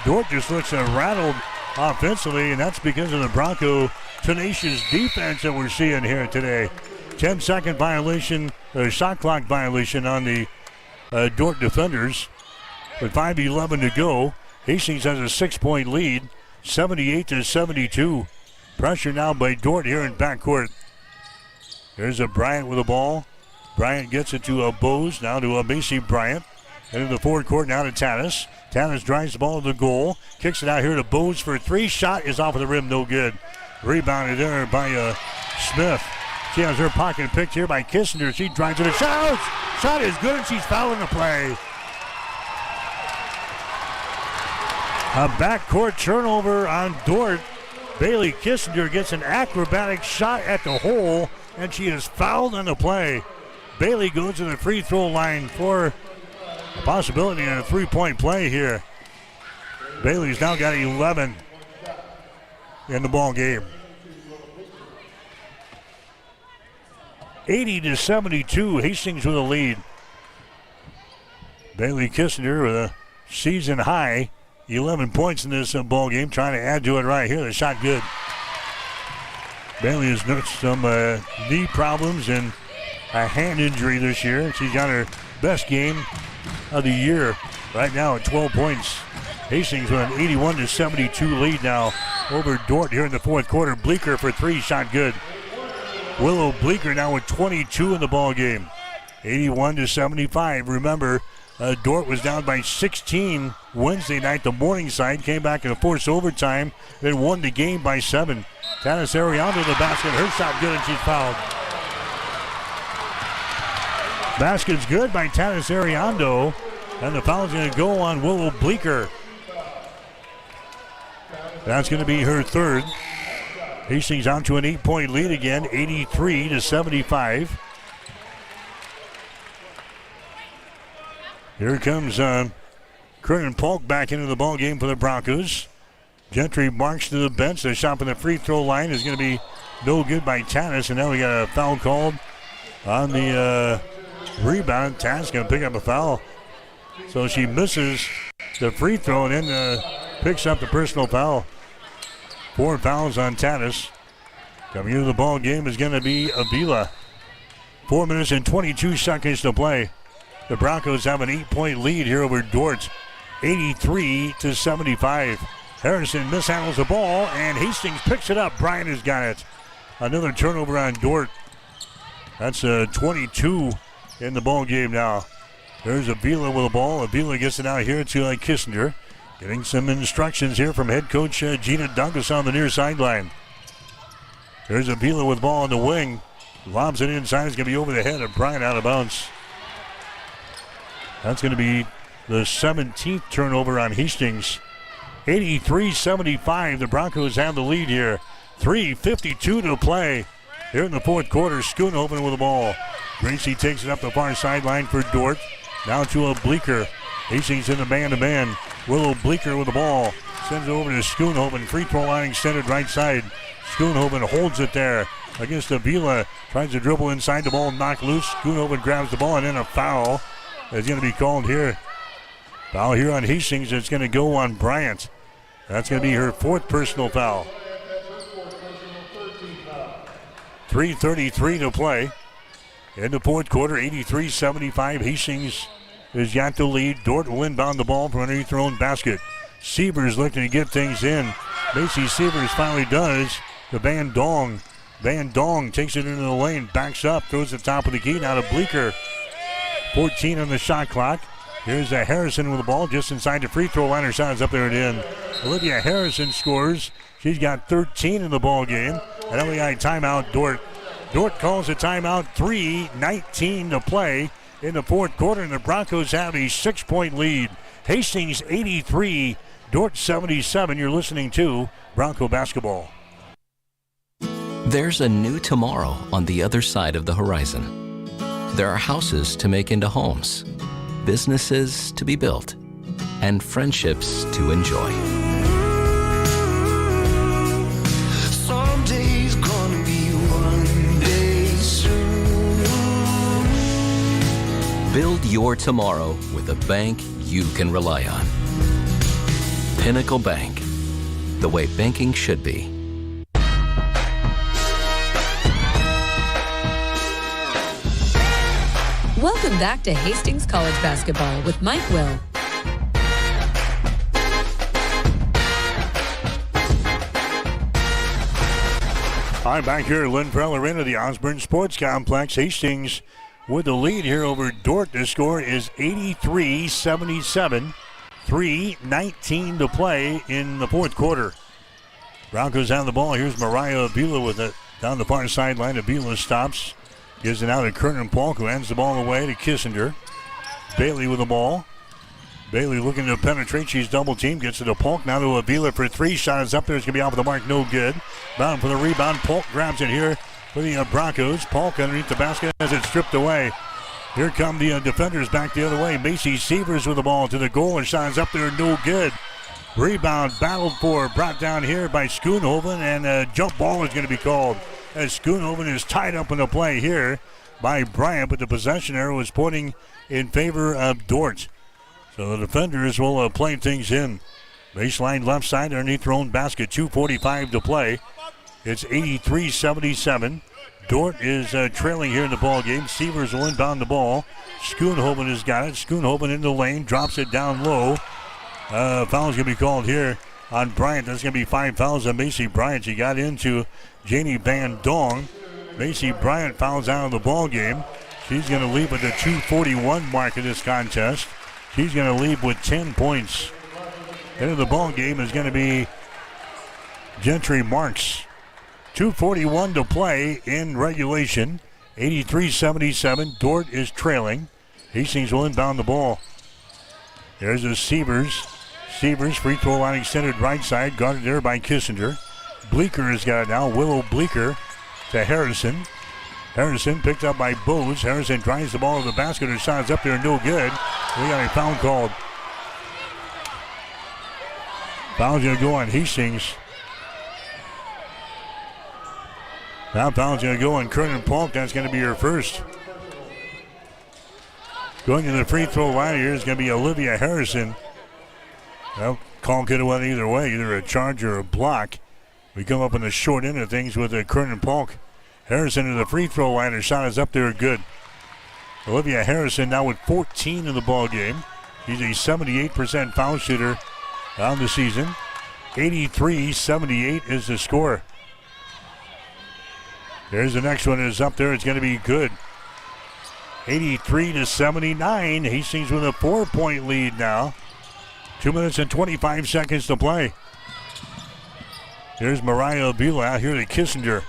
Dordt just looks rattled offensively, and that's because of the Bronco tenacious defense that we're seeing here today. 10-second violation, or shot clock violation on the Dordt defenders. With 5:11 to go, Hastings has a 6-point lead, 78-72. Pressure now by Dordt here in backcourt. There's a Bryant with the ball. Bryant gets it to a Bose, now to a Macy Bryant. Into the forward court now to Tanis. Tanis drives the ball to the goal. Kicks it out here to Bose for 3. Shot is off of the rim, no good. Rebounded there by Smith. She has her pocket picked here by Kissinger. She drives it. Shot! Shot is good, and she's fouling the play. A backcourt turnover on Dort. Bailey Kissinger gets an acrobatic shot at the hole, and she is fouled on the play. Bailey goes to the free throw line for a possibility of a three-point play here. Bailey's now got 11 in the ball game. 80-72, Hastings with a lead. Bailey Kissinger with a season high 11 points in this ball game, trying to add to it right here. The shot good. Bailey has nursed some knee problems and a hand injury this year. She's got her best game of the year right now at 12 points. Hastings with an 81-72 lead now over Dort here in the fourth quarter. Bleeker for three, shot good. Willow Bleeker now with 22 in the ball game. 81-75. Remember, Dort was down by 16 Wednesday night. The Morningside came back in a forced overtime, then won the game by 7. Tanis Ariando to the basket. Her shot good, and she's fouled. Basket's good by Tanis Ariando, and the foul's going to go on Willow Bleeker. That's going to be her third. Hastings on to an 8-point lead again, 83-75. Here comes Kernan Polk back into the ball game for the Broncos. Gentry marks to the bench. The shot from the free throw line is going to be no good by Tanis, and now we got a foul called on the rebound. Tanis going to pick up a foul. So she misses the free throw and then picks up the personal foul. 4 fouls on Tanis. Coming into the ball game is going to be Avila. 4 minutes and 22 seconds to play. The Broncos have an 8-point lead here over Dort, 83-75. Harrison mishandles the ball, and Hastings picks it up. Bryant has got it. Another turnover on Dort. That's 22 in the ball game now. There's Avila with the ball. Avila gets it out here to Kissinger. Getting some instructions here from head coach Gina Douglas on the near sideline. There's Avila with the ball on the wing. Lobs it inside. It's going to be over the head of Bryant, out of bounds. That's going to be the 17th turnover on Hastings. 83-75. The Broncos have the lead here. 3:52 to play here in the fourth quarter. Schoonhoven with the ball. Gracie takes it up the far sideline for Dort. Now to a Bleeker. Hastings in the man-to-man. Willow Bleeker with the ball. Sends it over to Schoonhoven. Free throw line extended right side. Schoonhoven holds it there against Avila. Tries to dribble inside, the ball knocked loose. Schoonhoven grabs the ball, and then a foul is going to be called here. Foul here on Hastings. It's going to go on Bryant. That's going to be her fourth personal foul. 3:33 to play in the fourth quarter. 83-75. Hastings has got the lead. Dort will inbound the ball from underneath their own basket. Sievers looking to get things in. Macy Sievers finally does to Van Dong. Van Dong takes it into the lane, backs up, throws the top of the key now to Bleeker. 14 on the shot clock. Here's a Harrison with the ball just inside the free throw line. Her shot is up there and in. Olivia Harrison scores. She's got 13 in the ball game. And then we got a timeout. Dort calls a timeout. 3:19 to play in the fourth quarter, and the Broncos have a 6-point lead. Hastings 83, Dort 77. You're listening to Bronco Basketball. There's a new tomorrow on the other side of the horizon. There are houses to make into homes, businesses to be built, and friendships to enjoy. Someday's gonna be one day soon. Build your tomorrow with a bank you can rely on. Pinnacle Bank, the way banking should be. Welcome back to Hastings College Basketball with Mike Will. I'm back here at Lynn Pearl Arena, the Osborne Sports Complex. Hastings with the lead here over Dort. The score is 83-77. 3:19 to play in the fourth quarter. Broncos have the ball. Here's Mariah Avila with it down the far sideline. Avila stops. Gives it out to Kernan Polk, who hands the ball away to Kissinger. Bailey with the ball. Bailey looking to penetrate. She's double teamed. Gets it to Polk. Now to Avila for three. Shot is up there. It's going to be off the mark. No good. Bound for the rebound. Polk grabs it here for the Broncos. Polk underneath the basket as it's stripped away. Here come the defenders back the other way. Macy Severs with the ball to the goal. And shot is up there. No good. Rebound battled for. Brought down here by Schoonhoven. And a jump ball is going to be called as Schoonhoven is tied up in the play here by Bryant. But the possession arrow is pointing in favor of Dort. So the defenders will play things in. Baseline left side underneath their own basket. 2:45 to play. It's 83-77. Dort is trailing here in the ball game. Severs will inbound the ball. Schoonhoven has got it. Schoonhoven in the lane. Drops it down low. Foul's going to be called here on Bryant. That's going to be 5 fouls on Macy Bryant. She got into Janie Van Dong. Macy Bryant fouls out of the ball game. She's going to leave at the 2:41 mark of this contest. She's going to leave with 10 points. End of the ball game is going to be Gentry Marks. 2:41 to play in regulation. 83-77. Dort is trailing. Hastings will inbound the ball. There's a Severs. Severs, free throw line extended right side. Guarded there by Kissinger. Bleeker has got it now. Willow Bleeker to Harrison. Harrison picked up by Bose. Harrison drives the ball to the basket. Her shot's up there, no good. We got a foul called. Foul's going to go on Hastings. Now foul's going to go on Kernan Polk. That's going to be her first. Going to the free throw line here is going to be Olivia Harrison. Well, call could have went either way, either a charge or a block. We come up in the short end of things with Kernan Polk. Harrison to the free throw line. Her shot is up there good. Olivia Harrison now with 14 in the ball game. She's a 78% foul shooter on the season. 83-78 is the score. There's the next one is up there. It's going to be good. 83-79. Hastings with a 4-point lead now. 2 minutes and 25 seconds to play. Here's Mariah Avila out here to Kissinger.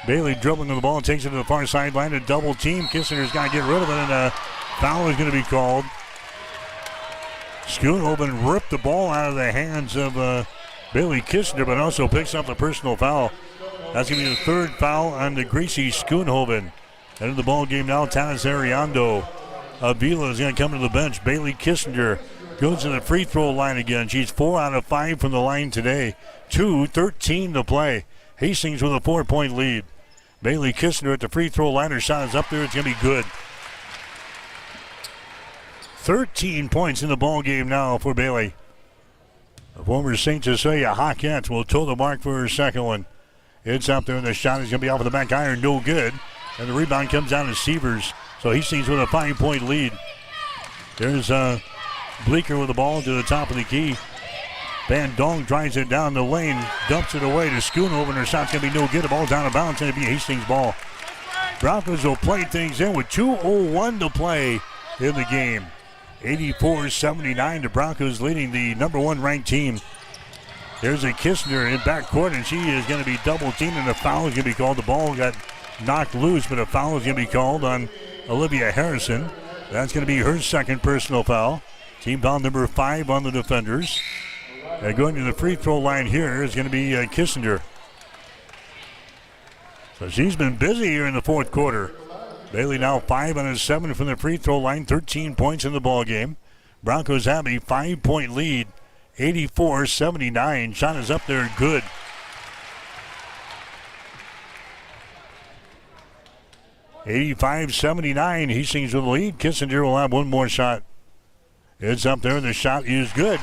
Bailey dribbling to the ball, takes it to the far sideline, a double team. Kissinger's got to get rid of it, and a foul is going to be called. Schoonhoven ripped the ball out of the hands of Bailey Kissinger, but also picks up the personal foul. That's going to be the third foul on the Gracie Schoonhoven. End of the ball game now, Tanis Ariando. Avila is going to come to the bench. Bailey Kissinger goes to the free throw line again. She's 4 out of 5 from the line today. 2:13 to play. Hastings with a 4-point lead. Bailey Kissinger at the free throw line. Her shot is up there. It's going to be good. 13 points in the ball game now for Bailey. The former St. Cecilia Hawkettes will toe the mark for her second one. It's up there, and the shot is going to be off of the back iron. No good. And the rebound comes down to Severs. So Hastings with a 5-point lead. There's Bleeker with the ball to the top of the key. Van Dong drives it down the lane, dumps it away to Schoonhoven, and her shot's going to be no good. The ball's down of bounds. It's going to be Hastings' ball. Broncos will play things in with 2:01 to play in the game. 84-79, the Broncos leading the number 1 ranked team. There's a Kissinger in backcourt, and she is going to be double teamed, and a foul is going to be called. The ball got knocked loose, but a foul is going to be called on Olivia Harrison. That's going to be her second personal foul. Team foul number 5 on the defenders. Going to the free throw line here is going to be Kissinger. So she's been busy here in the fourth quarter. Bailey now 5 out of 7 from the free throw line, 13 points in the ball game. Broncos have a 5-point lead, 84-79. Shot is up there, good. $85-79. Hastings with the lead. Kissinger will have one more shot. It's up there. The shot is good.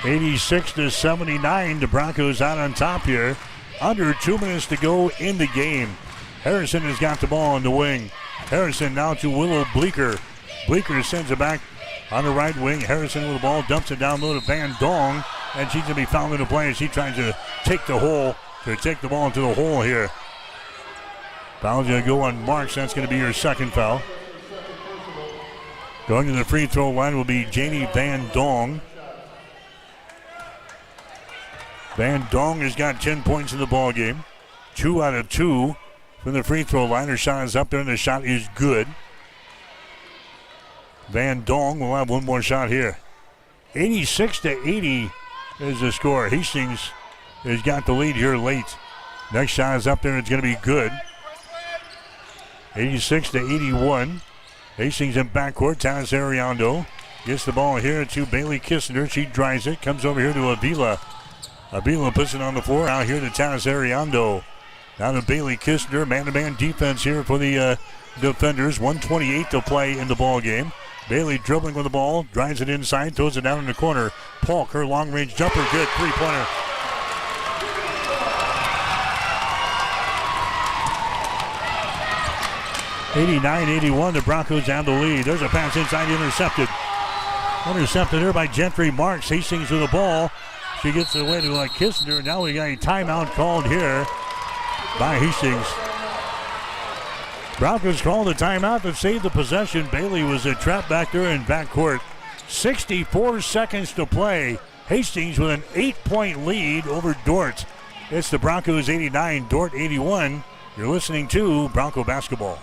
86-79. The Broncos out on top here. Under 2 minutes to go in the game. Harrison has got the ball on the wing. Harrison now to Willow Bleeker. Bleeker sends it back on the right wing. Harrison with the ball, dumps it down low to Van Dong. And she's going to be fouled into play as she tries to take the ball into the hole here. Foul's going to go on Marks. That's going to be her second foul. Going to the free throw line will be Janie Van Dong. Van Dong has got 10 points in the ball game. 2 out of 2 from the free throw line. Her shot is up there, and the shot is good. Van Dong will have one more shot here. 86-80 is the score. Hastings has got the lead here late. Next shot is up there. It's going to be good. 86-81. Hastings in backcourt. Tanis Ariando gets the ball here to Bailey Kissinger. She drives it. Comes over here to Avila. Avila puts it on the floor. Out here to Tanis Ariando. Now to Bailey Kissinger. Man-to-man defense here for the defenders. 1:28 to play in the ball game. Bailey dribbling with the ball. Drives it inside. Throws it down in the corner. Polk, her long-range jumper. Good. Three-pointer. (89-81). The Broncos have the lead. There's a pass inside, intercepted. Intercepted here by Gentry Marks. Hastings with the ball. She gets it away to Kissinger. Now we got a timeout called here by Hastings. Broncos called a timeout to save the possession. Bailey was trapped back there in backcourt. 64 seconds to play. Hastings with an 8-point lead over Dordt. It's the Broncos 89, Dordt 81. You're listening to Bronco Basketball.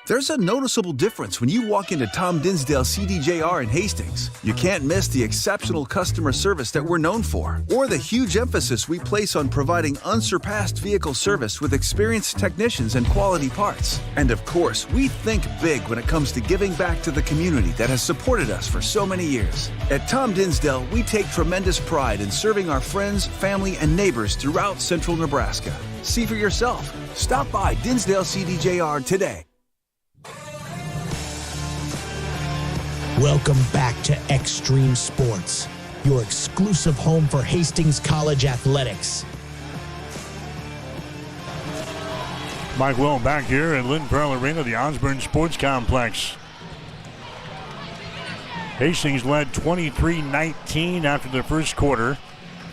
There's a noticeable difference when you walk into Tom Dinsdale CDJR in Hastings. You can't miss the exceptional customer service that we're known for, or the huge emphasis we place on providing unsurpassed vehicle service with experienced technicians and quality parts. And of course, we think big when it comes to giving back to the community that has supported us for so many years. At Tom Dinsdale, we take tremendous pride in serving our friends, family, and neighbors throughout central Nebraska. See for yourself. Stop by Dinsdale CDJR today. Welcome back to Extreme Sports, your exclusive home for Hastings College athletics. Mike Will back here at Lynn Pearl Arena, the Osborne Sports Complex. Hastings led 23-19 after the first quarter,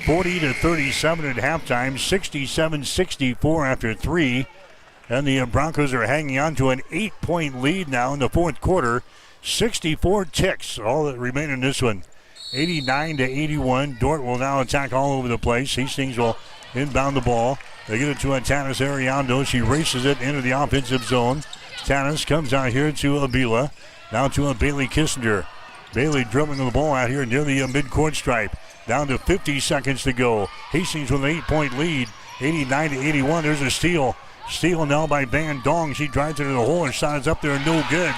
40-37 at halftime, 67-64 after 3. And the Broncos are hanging on to an 8-point lead now in the fourth quarter. 64 ticks, all that remain in this one. 89-81. Dordt will now attack all over the place. Hastings will inbound the ball. They get it to Tanis Ariando. She races it into the offensive zone. Tanis comes out here to Avila. Now to Bailey Kissinger. Bailey dribbling the ball out here near the midcourt stripe. Down to 50 seconds to go. Hastings with an 8-point lead. 89-81. There's a steal. Steal now by Van Dong. She drives it to the hole and shot is up there. No good.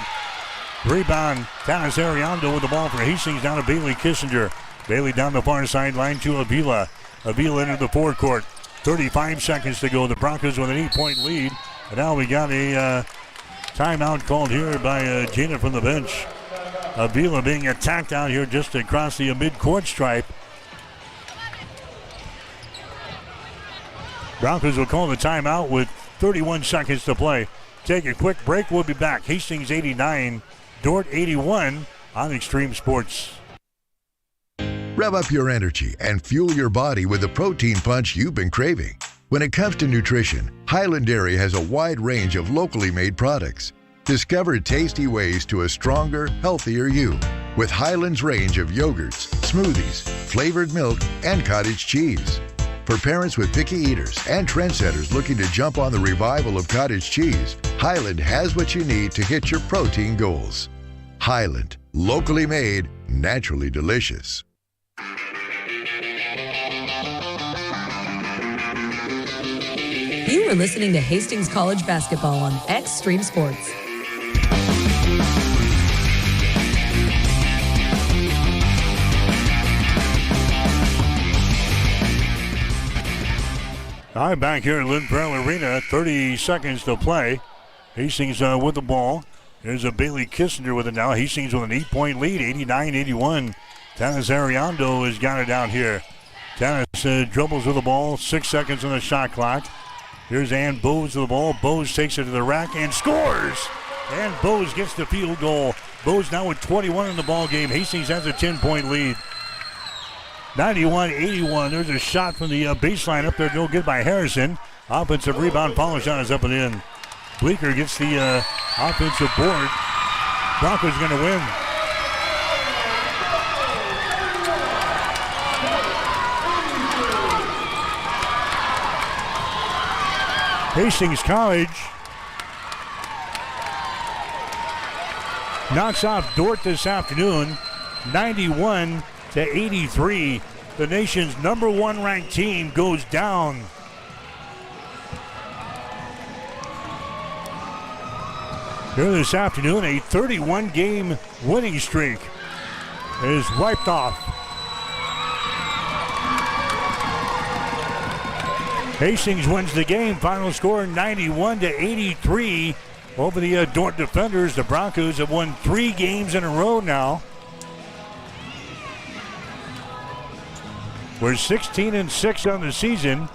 Rebound, Tanis Ariando with the ball for Hastings down to Bailey Kissinger. Bailey down the far sideline to Avila. Avila into the forecourt. 35 seconds to go. The Broncos with an 8-point lead. And now we got a timeout called here by Gina from the bench. Avila being attacked out here just across the midcourt stripe. Broncos will call the timeout with 31 seconds to play. Take a quick break. We'll be back. Hastings 89. Dordt 81 on Extreme Sports. Rev up your energy and fuel your body with the protein punch you've been craving. When it comes to nutrition, Highland Dairy has a wide range of locally made products. Discover tasty ways to a stronger, healthier you with Highland's range of yogurts, smoothies, flavored milk, and cottage cheese. For parents with picky eaters and trendsetters looking to jump on the revival of cottage cheese, Highland has what you need to hit your protein goals. Highland, locally made, naturally delicious. You are listening to Hastings College Basketball on Extreme Sports. All right, back here at Lynn Pearl Arena, 30 seconds to play. Hastings with the ball. There's a Bailey Kissinger with it now. Hastings with an 8-point lead, 89-81. Tanis Ariando has got it down here. Tanis dribbles with the ball, 6 seconds on the shot clock. Here's Ann Bowes with the ball. Bowes takes it to the rack and scores. And Bowes gets the field goal. Bowes now with 21 in the ball game. Hastings has a 10-point lead. 91-81. There's a shot from the baseline up there. No good by Harrison. Offensive rebound. Follow shot is up and in. Bleeker gets the offensive board. Broncos going to win. Hastings College knocks off Dordt this afternoon, 91-83. The nation's number 1 ranked team goes down. Here this afternoon, a 31-game winning streak is wiped off. Hastings wins the game. Final score 91-83 over the Dordt Defenders. The Broncos have won 3 games in a row now. We're 16-6 on the season,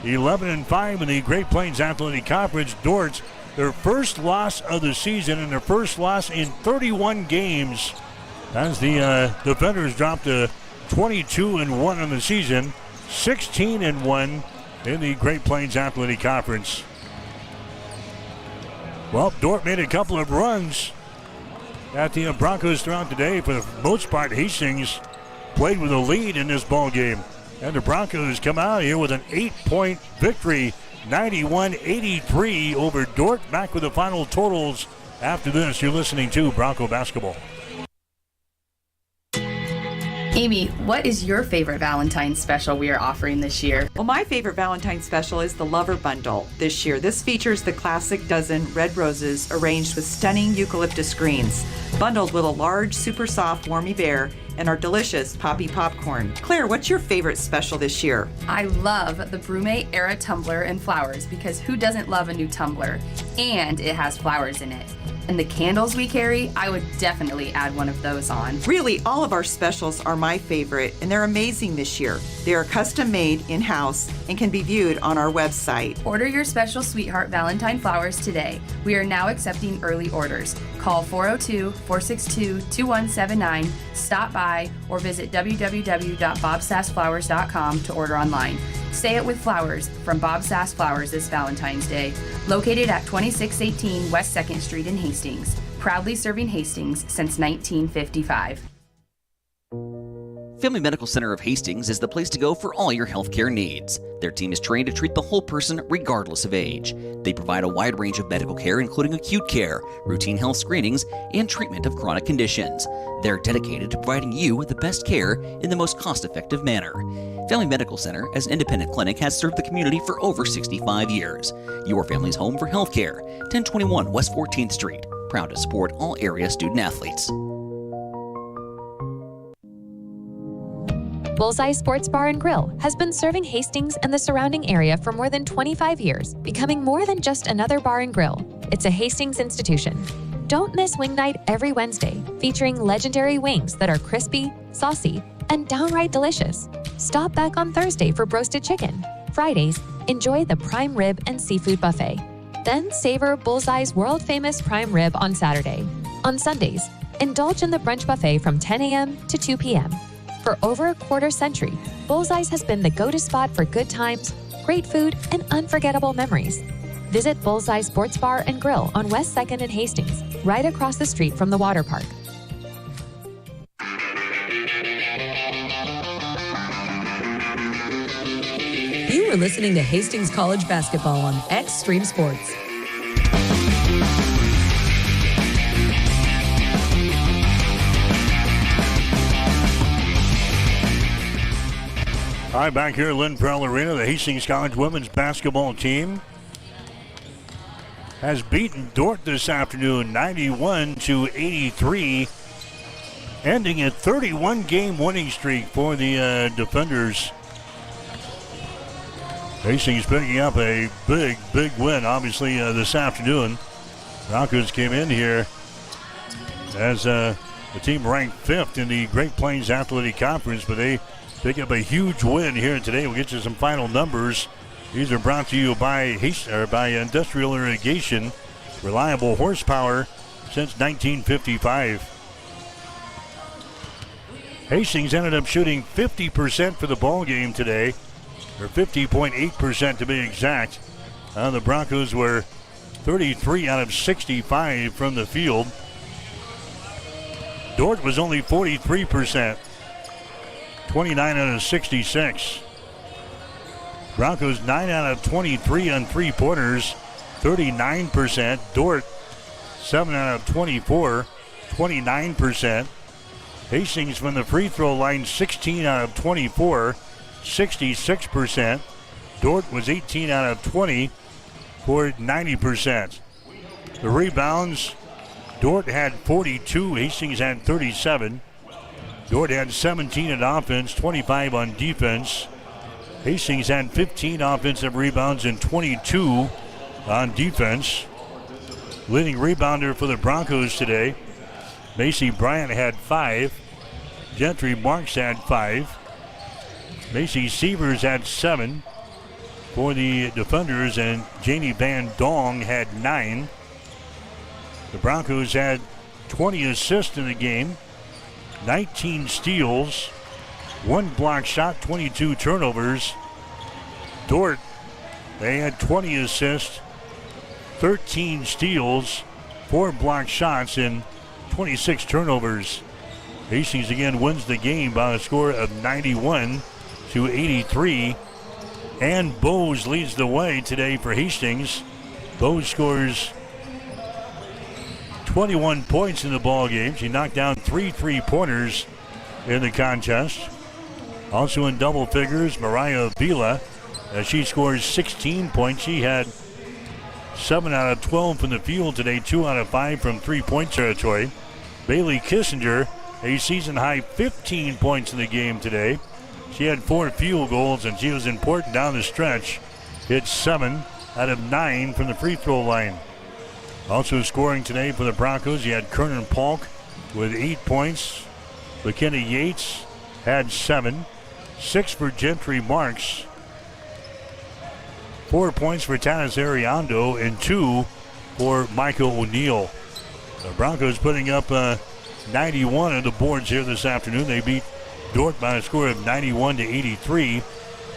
11-5 in the Great Plains Athletic Conference. Dort's their first loss of the season and their first loss in 31 games as the Defenders dropped to 22-1 on the season, 16-1 in the Great Plains Athletic Conference. Well, Dordt made a couple of runs at the Broncos throughout the day. For the most part, Hastings played with a lead in this ball game. And the Broncos come out here with an 8-point victory, 91-83 over Dordt. Back with the final totals after this. You're listening to Bronco Basketball. Amy, what is your favorite Valentine's special we are offering this year? Well, my favorite Valentine's special is the Lover Bundle this year. This features the classic dozen red roses arranged with stunning eucalyptus greens, bundled with a large, super soft Warmy Bear and our delicious Poppy Popcorn. Claire, what's your favorite special this year? I love the Brume Era tumbler and flowers because who doesn't love a new tumbler? And it has flowers in it. And the candles we carry, I would definitely add one of those on. Really, all of our specials are my favorite, and they're amazing this year. They are custom made in-house and can be viewed on our website. Order your special Sweetheart Valentine flowers today. We are now accepting early orders. Call 402-462-2179, stop by, or visit www.bobsassflowers.com to order online. Say it with flowers from Bob Sass Flowers this Valentine's Day. Located at 2618 West 2nd Street in Hastings. Proudly serving Hastings since 1955. Family Medical Center of Hastings is the place to go for all your healthcare needs. Their team is trained to treat the whole person regardless of age. They provide a wide range of medical care, including acute care, routine health screenings, and treatment of chronic conditions. They're dedicated to providing you with the best care in the most cost-effective manner. Family Medical Center, as an independent clinic, has served the community for over 65 years. Your family's home for healthcare. 1021 West 14th Street. Proud to support all area student athletes. Bullseye Sports Bar and Grill has been serving Hastings and the surrounding area for more than 25 years, becoming more than just another bar and grill. It's a Hastings institution. Don't miss Wing Night every Wednesday, featuring legendary wings that are crispy, saucy, and downright delicious. Stop back on Thursday for roasted chicken. Fridays, enjoy the prime rib and seafood buffet. Then savor Bullseye's world-famous prime rib on Saturday. On Sundays, indulge in the brunch buffet from 10 a.m. to 2 p.m. For over a quarter century, Bullseye's has been the go-to spot for good times, great food, and unforgettable memories. Visit Bullseye Sports Bar and Grill on West 2nd and Hastings, right across the street from the water park. You are listening to Hastings College Basketball on Extreme Sports. All right, back here at Lynn Farrell Arena, the Hastings College women's basketball team has beaten Dordt this afternoon, 91-83, ending a 31-game winning streak for the Defenders. Hastings picking up a big win, obviously, this afternoon. Broncos came in here as the team ranked 5th in the Great Plains Athletic Conference, but they pick up a huge win here today. We'll get you some final numbers. These are brought to you by Industrial Irrigation, reliable horsepower since 1955. Hastings ended up shooting 50% for the ball game today, or 50.8% to be exact. The Broncos were 33 out of 65 from the field. Dordt was only 43%. 29 out of 66. Broncos 9 out of 23 on three-pointers, 39%. Dordt 7 out of 24, 29%. Hastings from the free throw line, 16 out of 24, 66%. Dordt was 18 out of 20 for 90%. The rebounds, Dordt had 42, Hastings had 37. Dordt had 17 on offense, 25 on defense. Hastings had 15 offensive rebounds and 22 on defense. Leading rebounder for the Broncos today, Macy Bryant had 5. Gentry Marks had 5. Macy Sievers had 7 for the defenders, and Janie Van Dong had 9. The Broncos had 20 assists in the game, 19 steals, 1 block shot, 22 turnovers. Dordt, they had 20 assists, 13 steals, 4 block shots, and 26 turnovers. Hastings again wins the game by a score of 91-83. And Bowes leads the way today for Hastings. Bowes scores 21 points in the ball game. She knocked down 3 3-pointers in the contest. Also in double figures, Mariah Vila, as she scores 16 points. She had 7 out of 12 from the field today, 2 out of 5 from three-point territory. Bailey Kissinger, a season-high 15 points in the game today. She had 4 field goals, and she was important down the stretch. Hit 7 out of 9 from the free throw line. Also scoring today for the Broncos, you had Kernan Polk with 8 points. McKenna Yates had 7. 6 for Gentry Marks. 4 points for Tanis Ariando, and 2 for Michael O'Neill. The Broncos putting up 91 on the boards here this afternoon. They beat Dordt by a score of 91-83.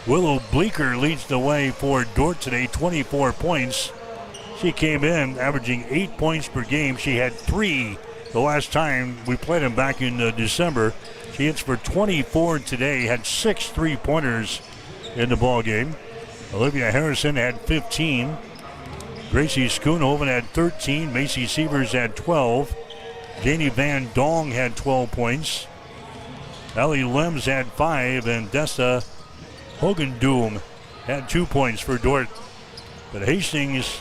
Willow Bleeker leads the way for Dordt today, 24 points. She came in averaging 8 points per game. She had 3 the last time we played them back in December. She hits for 24 today, had 6 3-pointers in the ball game. Olivia Harrison had 15. Gracie Schoonhoven had 13. Macy Sievers had 12. Janie Van Dong had 12 points. Ellie Lems had 5, and Dessa Hogendoom had 2 points for Dordt. But Hastings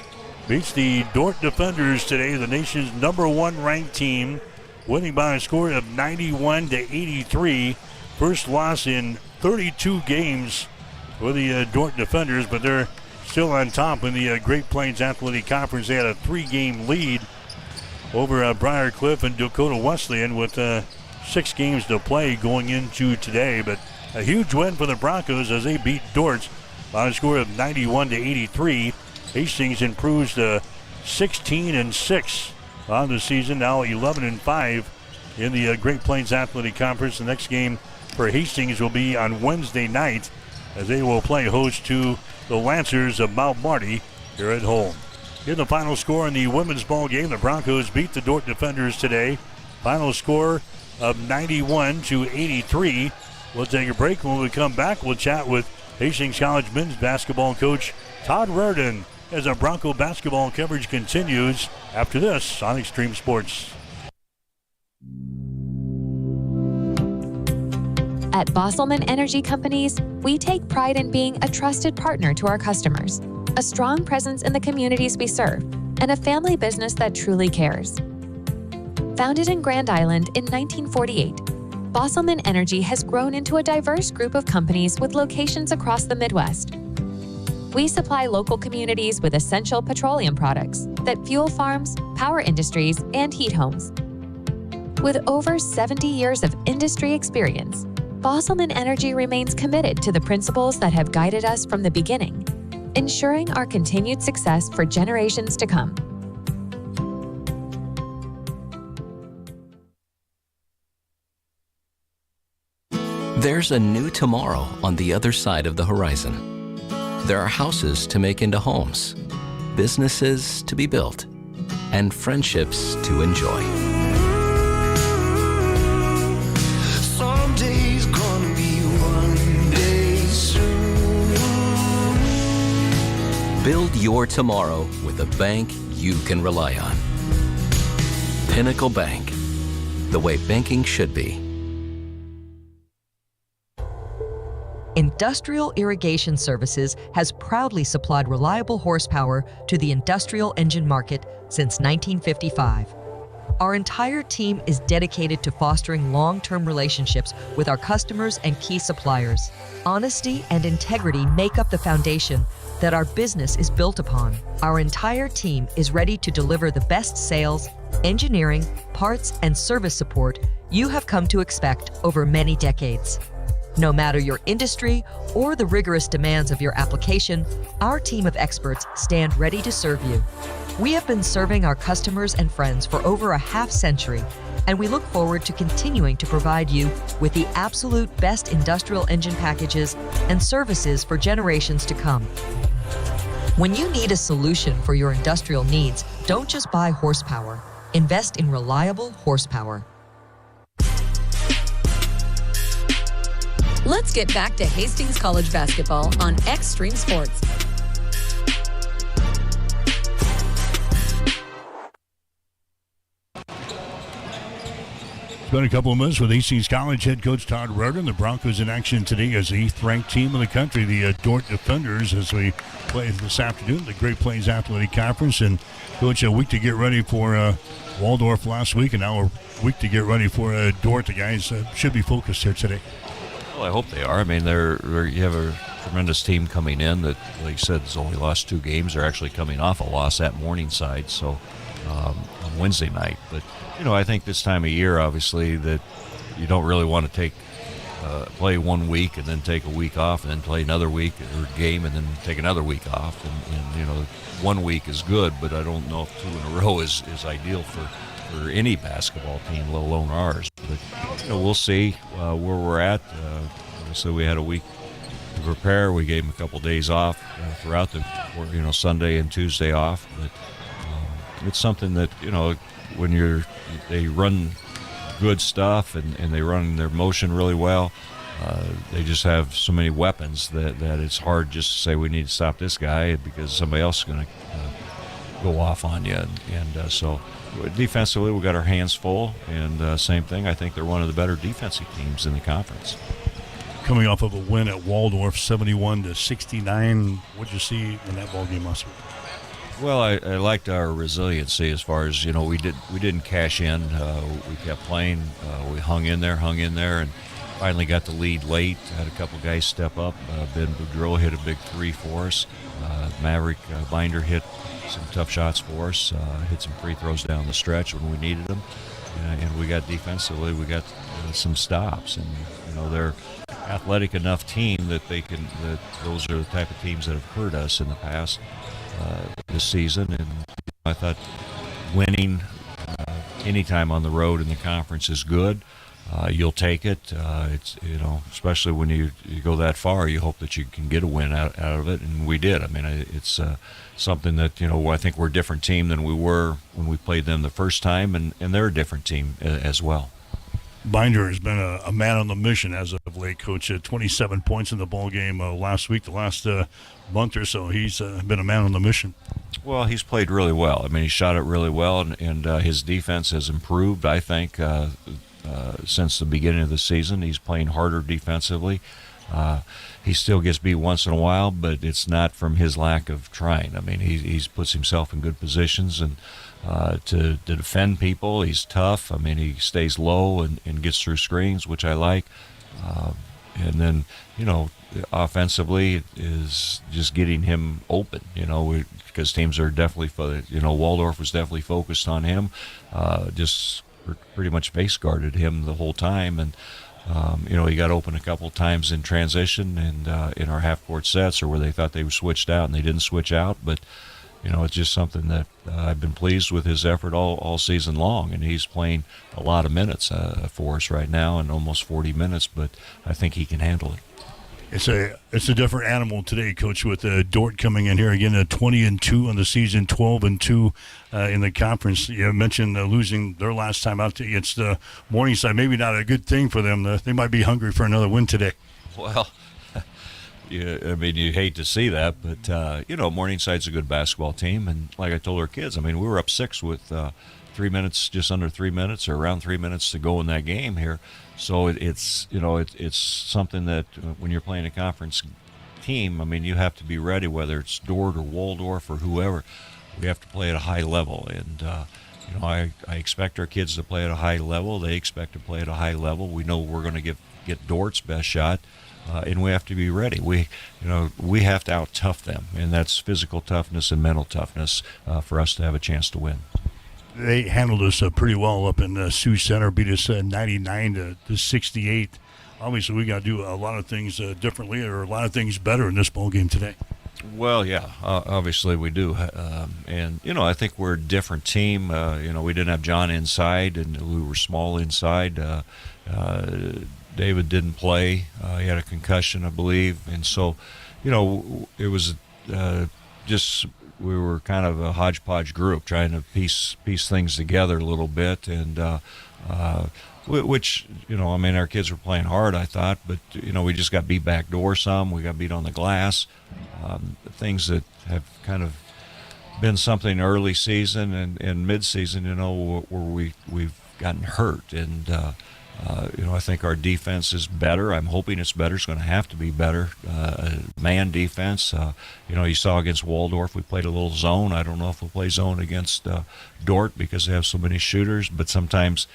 beats the Dordt Defenders today, the nation's #1 ranked team, winning by a score of 91-83. First loss in 32 games for the Dordt Defenders, but they're still on top in the Great Plains Athletic Conference. They had a 3-game lead over Briar Cliff and Dakota Wesleyan with 6 games to play going into today. But a huge win for the Broncos as they beat Dordt by a score of 91-83. Hastings improves to 16-6 on the season, now 11-5 in the Great Plains Athletic Conference. The next game for Hastings will be on Wednesday night as they will play host to the Lancers of Mount Marty here at home. Here's the final score in the women's ball game. The Broncos beat the Dordt Defenders today. Final score of 91-83. We'll take a break. When we come back, we'll chat with Hastings College men's basketball coach Todd Reardon as our Bronco basketball coverage continues after this on Extreme Sports. At Bosselman Energy Companies, we take pride in being a trusted partner to our customers, a strong presence in the communities we serve, and a family business that truly cares. Founded in Grand Island in 1948, Bosselman Energy has grown into a diverse group of companies with locations across the Midwest. We supply local communities with essential petroleum products that fuel farms, power industries, and heat homes. With over 70 years of industry experience, Bosselman Energy remains committed to the principles that have guided us from the beginning, ensuring our continued success for generations to come. There's a new tomorrow on the other side of the horizon. There are houses to make into homes, businesses to be built, and friendships to enjoy. Someday's gonna be one day soon. Build your tomorrow with a bank you can rely on. Pinnacle Bank, the way banking should be. Industrial Irrigation Services has proudly supplied reliable horsepower to the industrial engine market since 1955. Our entire team is dedicated to fostering long-term relationships with our customers and key suppliers. Honesty and integrity make up the foundation that our business is built upon. Our entire team is ready to deliver the best sales, engineering, parts, and service support you have come to expect over many decades. No matter your industry or the rigorous demands of your application, our team of experts stand ready to serve you. We have been serving our customers and friends for over a half-century, and we look forward to continuing to provide you with the absolute best industrial engine packages and services for generations to come. When you need a solution for your industrial needs, don't just buy horsepower. Invest in reliable horsepower. Let's get back to Hastings College basketball on Extreme Sports. It's been a couple of minutes with Hastings College head coach Todd Rudder. The Broncos in action today as the 8th-ranked team in the country, the Dordt Defenders, as we play this afternoon, the Great Plains Athletic Conference. And, Coach, a week to get ready for Waldorf last week, and now a week to get ready for Dordt. The guys should be focused here today. Well, I hope they are. I mean, you have a tremendous team coming in that, like you said, has only lost 2 games. They're actually coming off a loss at Morningside, so on Wednesday night. But, I think this time of year, obviously, that you don't really want to play 1 week and then take a week off and then play another week or game and then take another week off. And 1 week is good, but I don't know if 2 in a row is ideal for any basketball team, let alone ours. But we'll see where we're at. So we had a week to prepare. We gave them a couple days off throughout the, Sunday and Tuesday off. But it's something that when they run good stuff and they run their motion really well. They just have so many weapons that it's hard just to say we need to stop this guy because somebody else is going to go off on you. And so defensively, we got our hands full. And same thing, I think they're one of the better defensive teams in the conference. Coming off of a win at Waldorf, 71-69. What did you see in that ball game last week? Well, I liked our resiliency as far as, we didn't cash in. We kept playing. We hung in there, and finally got the lead late. Had a couple guys step up. Ben Boudreau hit a big 3 for us. Maverick Binder hit some tough shots for us. Hit some free throws down the stretch when we needed them. And we got defensively, we got some stops. And, they're athletic enough team that those are the type of teams that have hurt us in the past this season. And I thought winning anytime on the road in the conference is good. You'll take it. It's especially when you go that far, you hope that you can get a win out of it, and we did. I mean, it's something that I think we're a different team than we were when we played them the first time, and they're a different team as well. Binder has been a man on the mission as of late, Coach. 27 points in the ball game last week, the last month or so. He's been a man on the mission. Well, he's played really well. I mean, he shot it really well, and his defense has improved, I think, since the beginning of the season. He's playing harder defensively. He still gets beat once in a while, but it's not from his lack of trying. I mean, he's puts himself in good positions and to defend people. He's tough. I mean, he stays low and gets through screens, which I like. And then, offensively is just getting him open, because teams are definitely, Waldorf was definitely focused on him, just pretty much face guarded him the whole time. And, he got open a couple of times in transition and in our half-court sets or where they thought they were switched out and they didn't switch out. But, it's just something that I've been pleased with his effort all season long. And he's playing a lot of minutes for us right now, and almost 40 minutes, but I think he can handle it. It's a different animal today, Coach, with Dordt coming in here again at 20-2 on the season, 12-2 in the conference. You mentioned losing their last time out against Morningside. Maybe not a good thing for them. They might be hungry for another win today. Well, you hate to see that, but Morningside's a good basketball team, and like I told our kids, we were up 6 with just under 3 minutes, or around 3 minutes to go in that game here. So it's something that when you're playing a conference team, I mean, you have to be ready, whether it's Dordt or Waldorf or whoever. We have to play at a high level, and I expect our kids to play at a high level. They expect to play at a high level. We know we're going to get Dordt's best shot, and we have to be ready. We have to out-tough them, and that's physical toughness and mental toughness for us to have a chance to win. They handled us pretty well up in Sioux Center, beat us 99 to 68. Obviously, we got to do a lot of things differently, or a lot of things better in this ball game today. Well, yeah, obviously we do, and I think we're a different team. We didn't have John inside, and we were small inside. David didn't play; he had a concussion, I believe, and so, it was just we were kind of a hodgepodge group trying to piece things together a little bit, and which our kids were playing hard, I thought, but we just got beat backdoor some. We got beat on the glass. Things that have kind of been something early season and mid-season, where we've gotten hurt, and I think our defense is better. I'm hoping it's better. It's going to have to be better. Man defense. You saw against Waldorf, we played a little zone. I don't know if we'll play zone against Dordt because they have so many shooters, but sometimes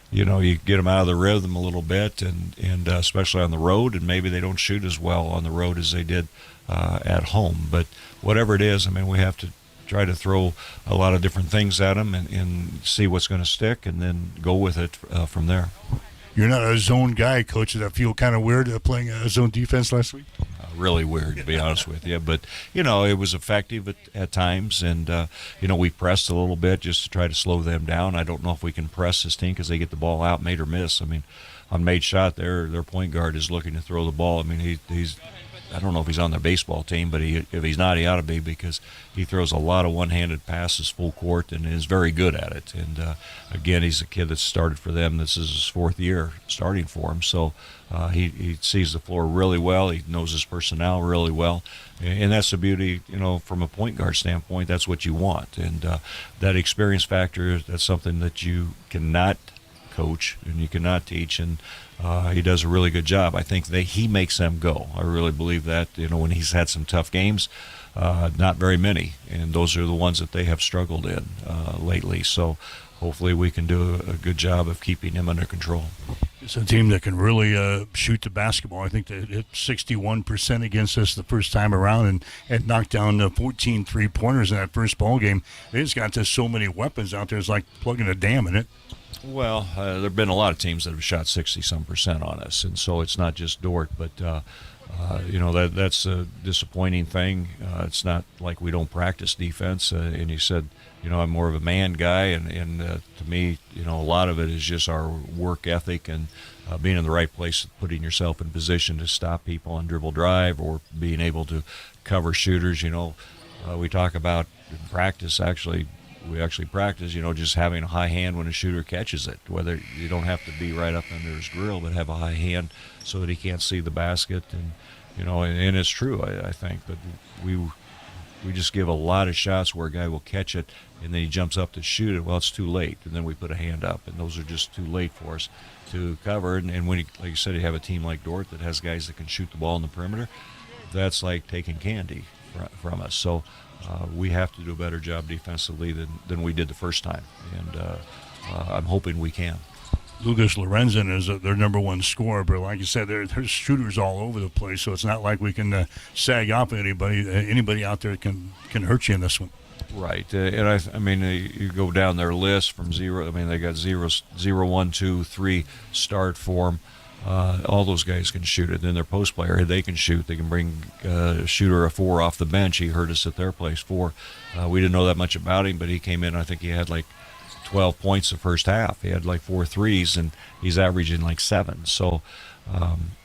you get them out of the rhythm a little bit, and especially on the road, and maybe they don't shoot as well on the road as they did at home. But whatever it is, we have to try to throw a lot of different things at them and see what's going to stick, and then go with it from there. You're not a zone guy, Coach. Did that feel kind of weird playing a zone defense last week? Really weird, to be honest with you. But, it was effective at times. And, we pressed a little bit just to try to slow them down. I don't know if we can press this team because they get the ball out, made or miss. On made shot, their point guard is looking to throw the ball. He's I don't know if he's on their baseball team, but if he's not, he ought to be, because he throws a lot of one-handed passes full court and is very good at it. And, again, he's a kid that started for them. This is his 4th year starting for him. So he sees the floor really well. He knows his personnel really well. And that's the beauty, from a point guard standpoint, that's what you want. And that experience factor, that's something that you cannot coach and you cannot teach, and he does a really good job. I think he makes them go. I really believe that. When he's had some tough games, not very many, and those are the ones that they have struggled in lately. So hopefully we can do a good job of keeping him under control. It's a team that can really shoot the basketball. I think they hit 61% against us the first time around, and knocked down 14 3-pointers in that first ball game. They just got so many weapons out there. It's like plugging a dam in it. Well, there have been a lot of teams that have shot 60-some% on us, and so it's not just Dordt, but that's a disappointing thing. It's not like we don't practice defense, and you said, I'm more of a man guy, and to me, a lot of it is just our work ethic and being in the right place, putting yourself in position to stop people on dribble drive, or being able to cover shooters. We talk about in practice, we actually practice, just having a high hand when a shooter catches it, whether you don't have to be right up under his grill, but have a high hand so that he can't see the basket. And, and it's true, I think, but we just give a lot of shots where a guy will catch it and then he jumps up to shoot it. Well, it's too late. And then we put a hand up, and those are just too late for us to cover. And when like you said, you have a team like Dordt that has guys that can shoot the ball in the perimeter, that's like taking candy from us. So we have to do a better job defensively than we did the first time, and I'm hoping we can. Lucas Lorenzen is their number one scorer, but like you said, there's shooters all over the place, so it's not like we can sag off anybody. Anybody out there can hurt you in this one. Right, and you go down their list from 0. They got 0, 1, 2, 3 start for them. All those guys can shoot it. Then their post player, they can shoot. They can bring a shooter a 4 off the bench. He hurt us at their place 4. We didn't know that much about him, but he came in. I think he had like 12 points the first half. He had like 4 threes, and he's averaging like 7. So,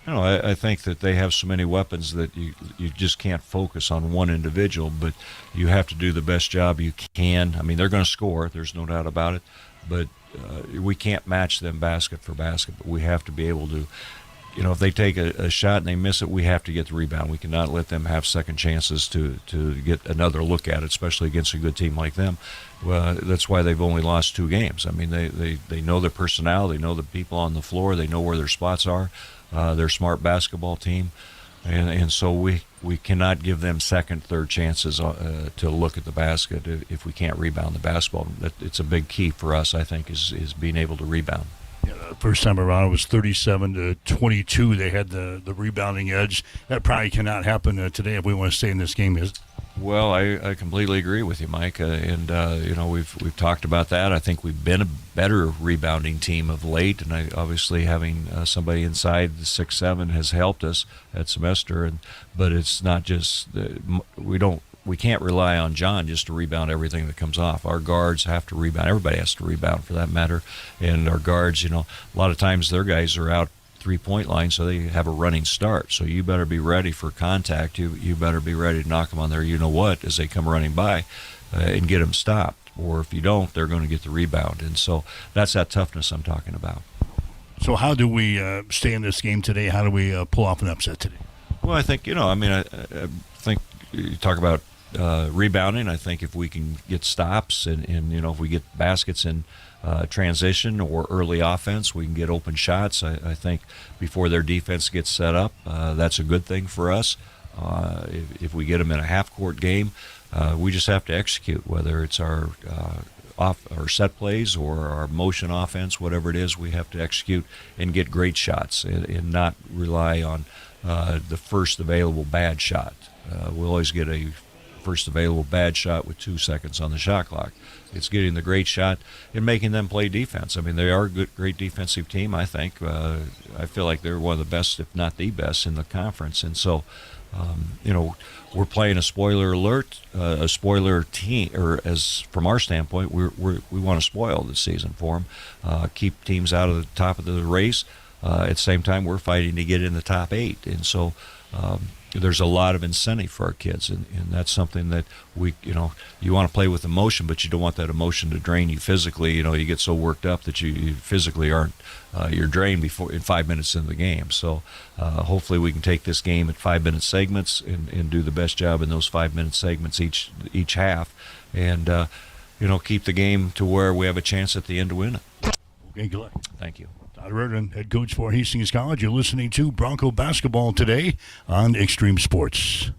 I think that they have so many weapons that you just can't focus on one individual, but you have to do the best job you can. They're going to score. There's no doubt about it, but we can't match them basket for basket, but we have to be able to if they take a shot and they miss it, we have to get the rebound. We cannot let them have second chances to get another look at it, especially against a good team like them. That's why they've only lost 2 games. I mean, they know their personnel, they know the people on the floor, they know where their spots are. They're a smart basketball team, and so we cannot give them second, third chances to look at the basket if we can't rebound the basketball. It's a big key for us, I think, is being able to rebound. Yeah, the first time around it was 37-22. They had the rebounding edge. That probably cannot happen today if we want to stay in this game. Well, I completely agree with you, Mike. We've talked about that. I think we've been a better rebounding team of late, and obviously having somebody inside the 6'7" has helped us at semester. But it's not just we can't rely on John just to rebound everything that comes off. Our guards have to rebound. Everybody has to rebound, for that matter. And our guards, a lot of times their guys are out 3-point line, so they have a running start. So you better be ready for contact. You better be ready to knock them on their you-know-what as they come running by and get them stopped. Or if you don't, they're going to get the rebound. And so that's that toughness I'm talking about. So how do we stay in this game today? How do we pull off an upset today? Well, I think, I think you talk about rebounding. I think if we can get stops and if we get baskets in transition or early offense, we can get open shots. I think before their defense gets set up, that's a good thing for us. If we get them in a half-court game, we just have to execute, whether it's our set plays or our motion offense, whatever it is, we have to execute and get great shots and not rely on the first available bad shot. We'll always get a first available bad shot with 2 seconds on the shot clock. It's getting the great shot and making them play defense. I mean, they are a great defensive team, I think. I feel like they're one of the best, if not the best, in the conference. And so, we're playing a spoiler team, or as from our standpoint, we want to spoil the season for them, keep teams out of the top of the race. At the same time, we're fighting to get in the top 8. And so, there's a lot of incentive for our kids, and that's something that you want to play with emotion, but you don't want that emotion to drain you physically. You get so worked up that you physically aren't, you're drained in 5 minutes into the game. So hopefully we can take this game at 5-minute segments and do the best job in those 5-minute segments each half, and keep the game to where we have a chance at the end to win it. Okay, good luck. Thank you. Todd Reardon, head coach for Hastings College. You're listening to Bronco Basketball today on Extreme Sports.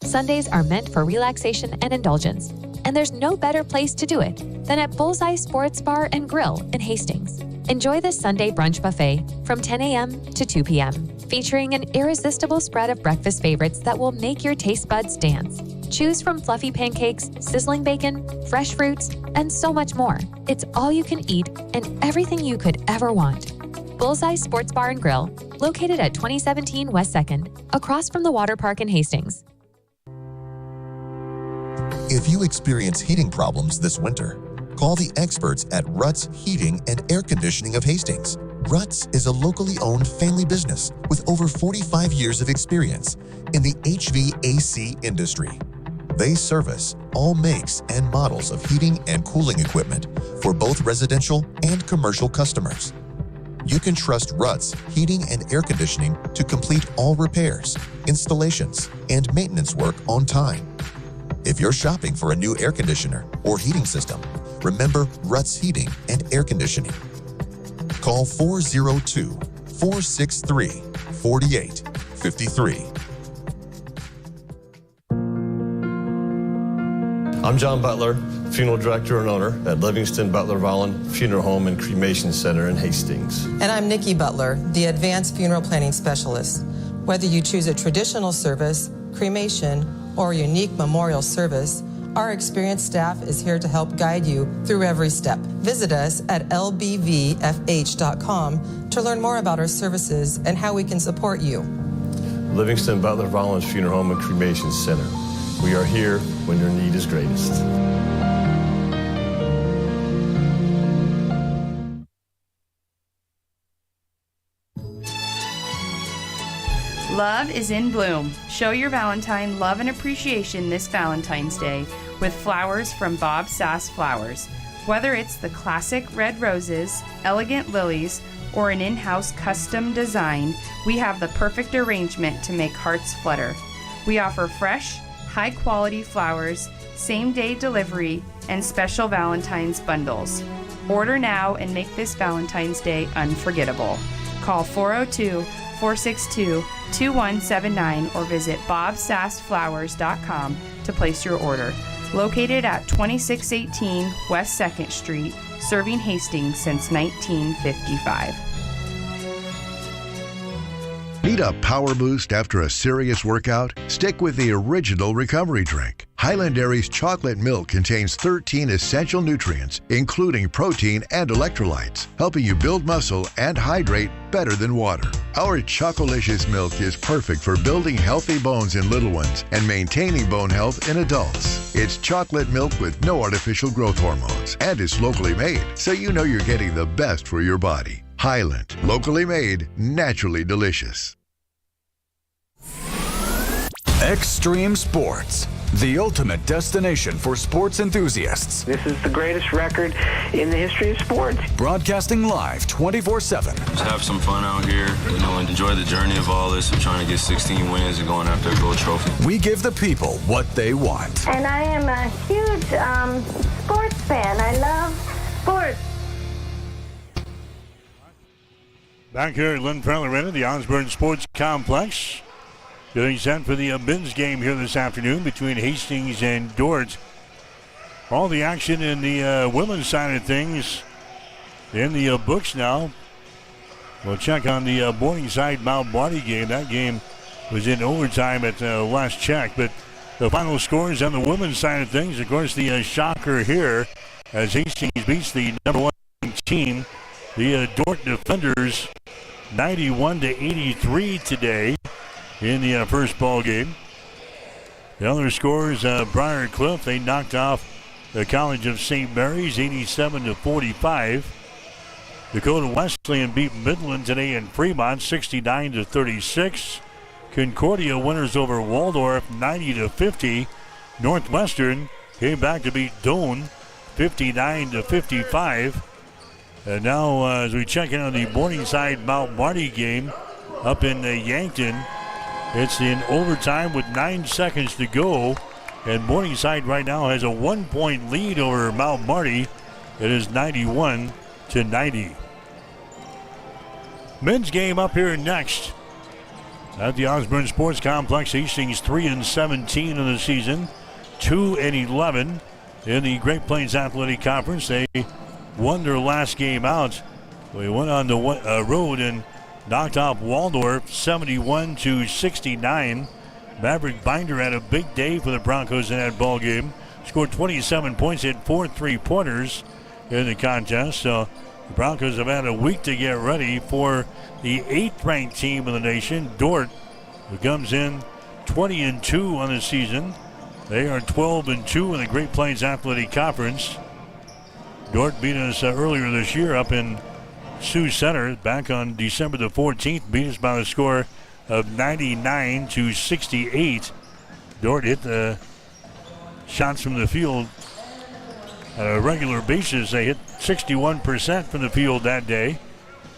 Sundays are meant for relaxation and indulgence, and there's no better place to do it than at Bullseye Sports Bar and Grill in Hastings. Enjoy the Sunday brunch buffet from 10 a.m. to 2 p.m., featuring an irresistible spread of breakfast favorites that will make your taste buds dance. Choose from fluffy pancakes, sizzling bacon, fresh fruits, and so much more. It's all you can eat and everything you could ever want. Bullseye Sports Bar and Grill, located at 2017 West 2nd, across from the water park in Hastings. If you experience heating problems this winter, call the experts at Ruts Heating and Air Conditioning of Hastings. Ruts is a locally owned family business with over 45 years of experience in the HVAC industry. They service all makes and models of heating and cooling equipment for both residential and commercial customers. You can trust Ruts Heating and Air Conditioning to complete all repairs, installations, and maintenance work on time. If you're shopping for a new air conditioner or heating system, remember Ruts Heating and Air Conditioning. Call 402-463-4853. I'm John Butler, funeral director and owner at Livingston Butler Vollen Funeral Home and Cremation Center in Hastings. And I'm Nikki Butler, the advanced funeral planning specialist. Whether you choose a traditional service, cremation, or a unique memorial service, our experienced staff is here to help guide you through every step. Visit us at lbvfh.com to learn more about our services and how we can support you. Livingston Butler Vollen Funeral Home and Cremation Center. We are here when your need is greatest. Love is in bloom. Show your Valentine love and appreciation this Valentine's Day with flowers from Bob Sass Flowers. Whether it's the classic red roses, elegant lilies, or an in-house custom design, we have the perfect arrangement to make hearts flutter. We offer fresh, high-quality flowers, same-day delivery, and special Valentine's bundles. Order now and make this Valentine's Day unforgettable. Call 402-462-2179 or visit bobsassflowers.com to place your order. Located at 2618 West 2nd Street, serving Hastings since 1955. Need a power boost after a serious workout? Stick with the original recovery drink. Highland Dairy's chocolate milk contains 13 essential nutrients, including protein and electrolytes, helping you build muscle and hydrate better than water. Our Chocolicious milk is perfect for building healthy bones in little ones and maintaining bone health in adults. It's chocolate milk with no artificial growth hormones, and it's locally made, so you know you're getting the best for your body. Highland, locally made, naturally delicious. Extreme Sports, the ultimate destination for sports enthusiasts. This is the greatest record in the history of sports. Broadcasting live 24/7. Just have some fun out here, and enjoy the journey of all this, of trying to get 16 wins and going after a gold trophy. We give the people what they want. And I am a huge sports fan. I love sports. Back here at Lynn Farrell Arena, the Osborne Sports Complex. Getting set for the men's game here this afternoon between Hastings and Dordt. All the action in the women's side of things in the books now. We'll check on the Morningside Mount Marty game. That game was in overtime at last check. But the final scores on the women's side of things, of course, the shocker here as Hastings beats the number 1 team, the Dordt Defenders, 91-83 today in the first ball game. The other scores, Briar Cliff, they knocked off the College of St. Mary's 87-45. Dakota Wesleyan beat Midland today in Fremont 69-36. Concordia winners over Waldorf 90-50. Northwestern came back to beat Doane 59-55. And now as we check in on the Morningside Mount Marty game up in Yankton, it's in overtime with 9 seconds to go. And Morningside right now has a 1-point lead over Mount Marty. It is 91-90. Men's game up here next at the Osborne Sports Complex. Hastings 3-17 in the season, 2-11 in the Great Plains Athletic Conference. They won their last game out. We went on the road and knocked off Waldorf 71-69. Maverick Binder had a big day for the Broncos in that ball game. Scored 27 points, hit 4 3-pointers in the contest. So the Broncos have had a week to get ready for the 8th-ranked team in the nation, Dordt, who comes in 20-2 on the season. They are 12-2 in the Great Plains Athletic Conference. Dordt beat us earlier this year up in Sioux Center back on December the 14th. Beat us by a score of 99-68. Dordt hit the shots from the field on a regular basis. They hit 61% from the field that day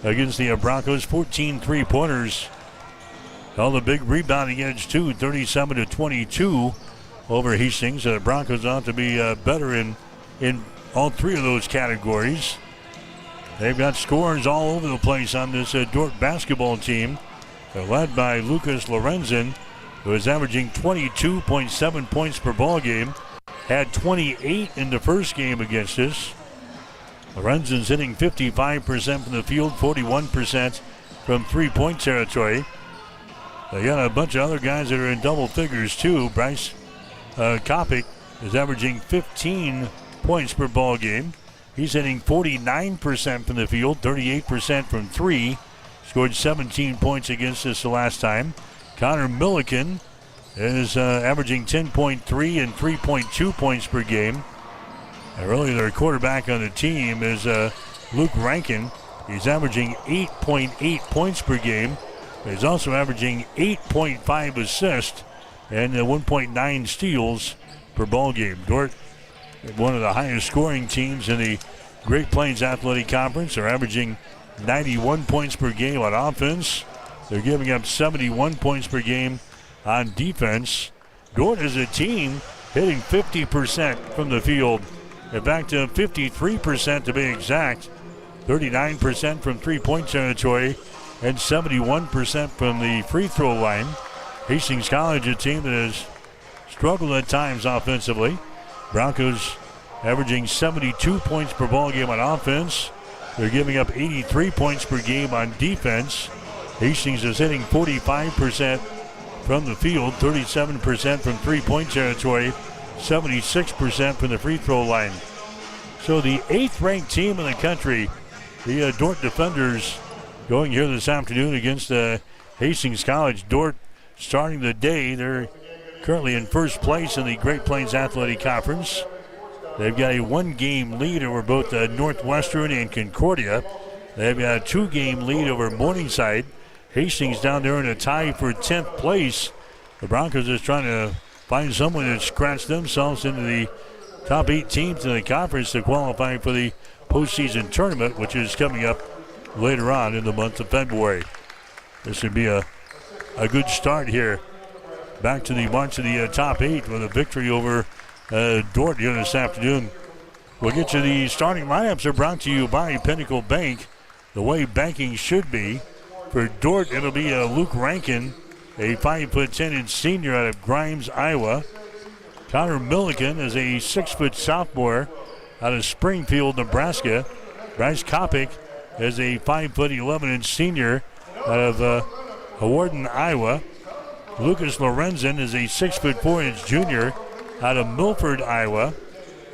against the Broncos. 14 3-pointers. Held a big rebounding edge too, 37-22 over Hastings. The Broncos ought to be better in all 3 of those categories. They've got scores all over the place on this Dordt basketball team. They're led by Lucas Lorenzen, who is averaging 22.7 points per ball game. Had 28 in the first game against us. Lorenzen's hitting 55% from the field, 41% from three-point territory. They got a bunch of other guys that are in double figures too. Bryce Kopic is averaging 15 points per ball game. He's hitting 49% from the field, 38% from 3. Scored 17 points against us the last time. Connor Milliken is averaging 10.3 and 3.2 points per game. And really their quarterback on the team is Luke Rankin. He's averaging 8.8 points per game. He's also averaging 8.5 assists and 1.9 steals per ball game. Dordt, one of the highest scoring teams in the Great Plains Athletic Conference, are averaging 91 points per game on offense. They're giving up 71 points per game on defense. Dordt is a team hitting 50% from the field. In fact, 53% to be exact. 39% from three-point territory and 71% from the free throw line. Hastings College, a team that has struggled at times offensively. Broncos averaging 72 points per ball game on offense. They're giving up 83 points per game on defense. Hastings is hitting 45% from the field, 37% from three-point territory, 76% from the free throw line. So the 8th-ranked team in the country, the Dordt Defenders, going here this afternoon against Hastings College. Dordt starting the day. They're currently in first place in the Great Plains Athletic Conference. They've got a 1-game lead over both Northwestern and Concordia. They've got a 2-game lead over Morningside. Hastings down there in a tie for 10th place. The Broncos is trying to find someone to scratch themselves into the top 8 teams in the conference to qualify for the postseason tournament, which is coming up later on in the month of February. This would be a good start here. Back to the march of the top 8 with a victory over Dordt here this afternoon. We'll get to the starting lineups. Are brought to you by Pinnacle Bank, the way banking should be. For Dordt, it'll be Luke Rankin, a 5'10" senior out of Grimes, Iowa. Connor Milliken is a 6' sophomore out of Springfield, Nebraska. Bryce Kopic is a 5'11" senior out of Hawarden, Iowa. Lucas Lorenzen is a 6'4" junior out of Milford, Iowa.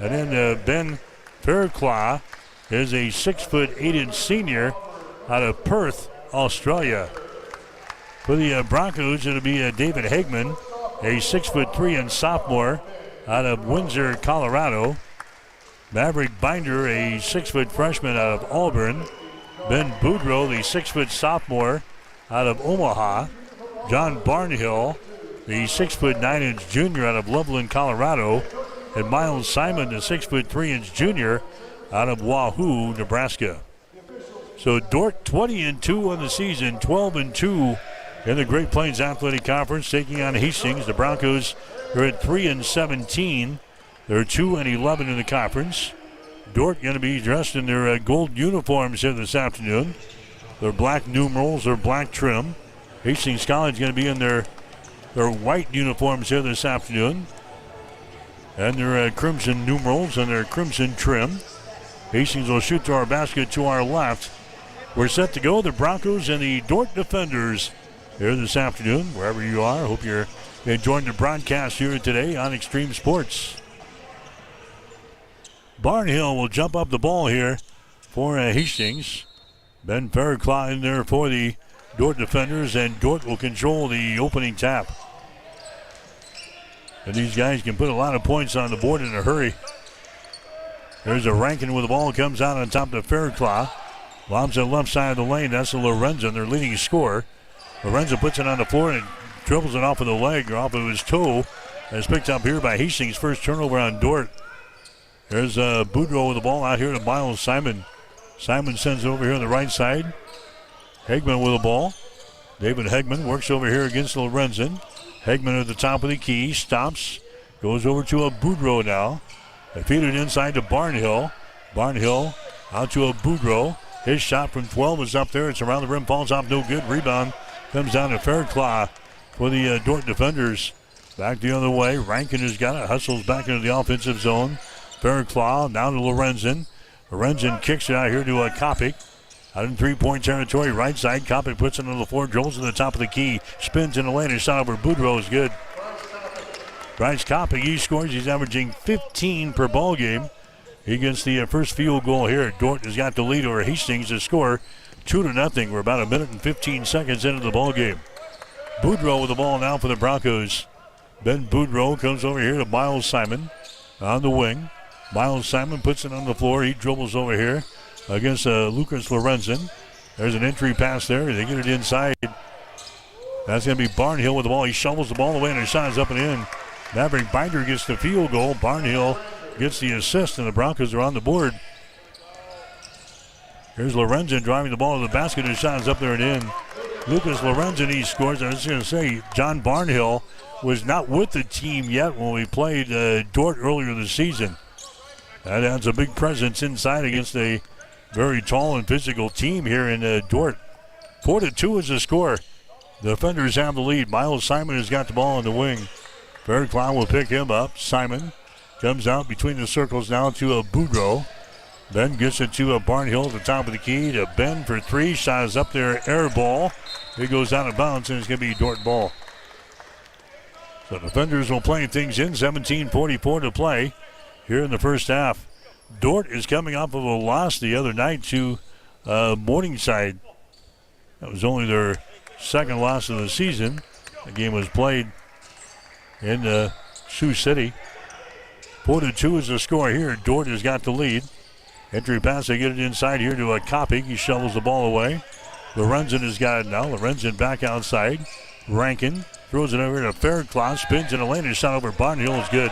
And then Ben Fairclough is a 6'8" senior out of Perth, Australia. For the Broncos, it'll be David Hagman, a 6'3" sophomore out of Windsor, Colorado. Maverick Binder, a 6' freshman out of Auburn. Ben Boudreau, the 6' sophomore out of Omaha. John Barnhill, the 6'9" junior out of Loveland, Colorado. And Miles Simon, the 6'3" junior out of Wahoo, Nebraska. So Dordt 20-2 on the season, 12-2 in the Great Plains Athletic Conference, taking on Hastings. The Broncos are at 3-17. They're 2-11 in the conference. Dordt going to be dressed in their gold uniforms here this afternoon. Their black numerals, their black trim. Hastings College going to be in their white uniforms here this afternoon. And their crimson numerals and their crimson trim. Hastings will shoot to our basket to our left. We're set to go. The Broncos and the Dordt Defenders here this afternoon, wherever you are. Hope you're enjoying the broadcast here today on Extreme Sports. Barnhill will jump up the ball here for Hastings. Ben Fairclough in there for the Dordt Defenders, and Dordt will control the opening tap. And these guys can put a lot of points on the board in a hurry. There's a Rankin with the ball, comes out on top to Fairclough. Lobs on the left side of the lane. That's the Lorenzen, their leading scorer. Lorenzen puts it on the floor and dribbles it off of the leg or off of his toe. And it's picked up here by Hastings. First turnover on Dordt. There's Boudreau with the ball out here to Miles Simon. Simon sends it over here on the right side. Hegman with the ball. David Hegman works over here against Lorenzen. Hegman at the top of the key. Stops. Goes over to a Boudreau now. They feed it inside to Barnhill. Barnhill out to a Boudreau. His shot from 12 is up there. It's around the rim. Falls off. No good. Rebound comes down to Fairclough for the Dordt Defenders. Back the other way. Rankin has got it. Hustles back into the offensive zone. Fairclough down to Lorenzen. Lorenzen kicks it out here to Kopic. Out in three-point territory. Right side. Kopic puts it on the floor. Dribbles to the top of the key. Spins in the lane. His shot over Boudreau is good. Bryce Kopic, he scores. He's averaging 15 per ball game. He gets the first field goal here. Dordt has got the lead over Hastings to score 2-0. We're about a minute and 15 seconds into the ball game. Boudreau with the ball now for the Broncos. Ben Boudreau comes over here to Miles Simon on the wing. Miles Simon puts it on the floor. He dribbles over here against Lucas Lorenzen. There's an entry pass there. They get it inside. That's going to be Barnhill with the ball. He shovels the ball away and his shot is up and in. Maverick Binder gets the field goal. Barnhill gets the assist, and the Broncos are on the board. Here's Lorenzen driving the ball to the basket. His shot is up there and in. Lucas Lorenzen, he scores. I was going to say, John Barnhill was not with the team yet when we played Dordt earlier this season. That adds a big presence inside against a very tall and physical team here in Dordt. 4-2 is the score. The defenders have the lead. Miles Simon has got the ball on the wing. Fairclough will pick him up. Simon comes out between the circles now to Boudreau. Then gets it to Barnhill at the top of the key to Ben for three. Shot is up there, air ball. It goes out of bounds, and it's going to be Dordt ball. So defenders will play things in. 17:44 to play here in the first half. Dordt is coming off of a loss the other night to Morningside. That was only their second loss of the season. The game was played in Sioux City. 4-2 is the score here. Dordt has got the lead. Entry pass, they get it inside here to Koppig. He shovels the ball away. Lorenzen has got it now. Lorenzen back outside. Rankin throws it over to Fairclough. Spins in the lane. His shot over Barnhill is good.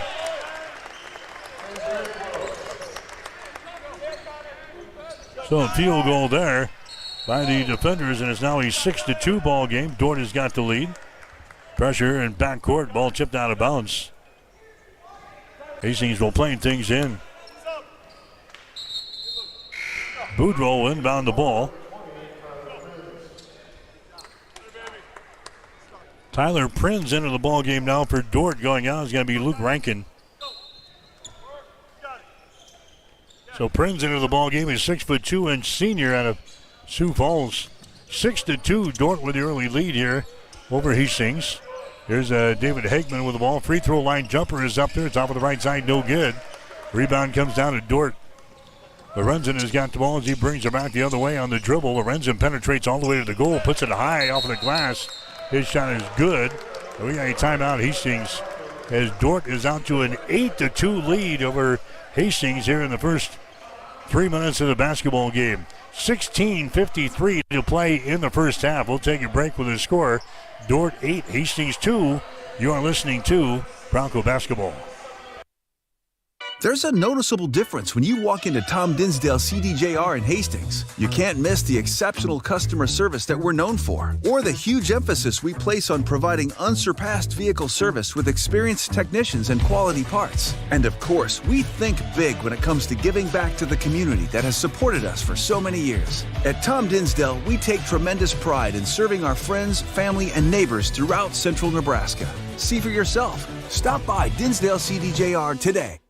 So a field goal there by the defenders, and it's now a 6-2 ball game. Dordt has got the lead. Pressure in backcourt. Ball chipped out of bounds. Hastings will play things in. Boudreau will inbound the ball. Tyler Prinz into the ball game now for Dordt. Going out is going to be Luke Rankin. So Prinz into the ball game is 6'2" senior out of Sioux Falls. 6-2. Dordt with the early lead here over Hastings. Here's David Hagman with the ball. Free throw line jumper is up there. Top of the right side, no good. Rebound comes down to Dordt. Lorenzen has got the ball as he brings it back the other way on the dribble. Lorenzen penetrates all the way to the goal, puts it high off of the glass. His shot is good. We got a timeout, Hastings, as Dordt is out to an 8-2 lead over Hastings here in the first 3 minutes of the basketball game. 16:53 to play in the first half. We'll take a break with the score. Dordt 8, Hastings 2. You are listening to Bronco Basketball. There's a noticeable difference when you walk into Tom Dinsdale CDJR in Hastings. You can't miss the exceptional customer service that we're known for, or the huge emphasis we place on providing unsurpassed vehicle service with experienced technicians and quality parts. And of course, we think big when it comes to giving back to the community that has supported us for so many years. At Tom Dinsdale, we take tremendous pride in serving our friends, family, and neighbors throughout central Nebraska. See for yourself. Stop by Dinsdale CDJR today.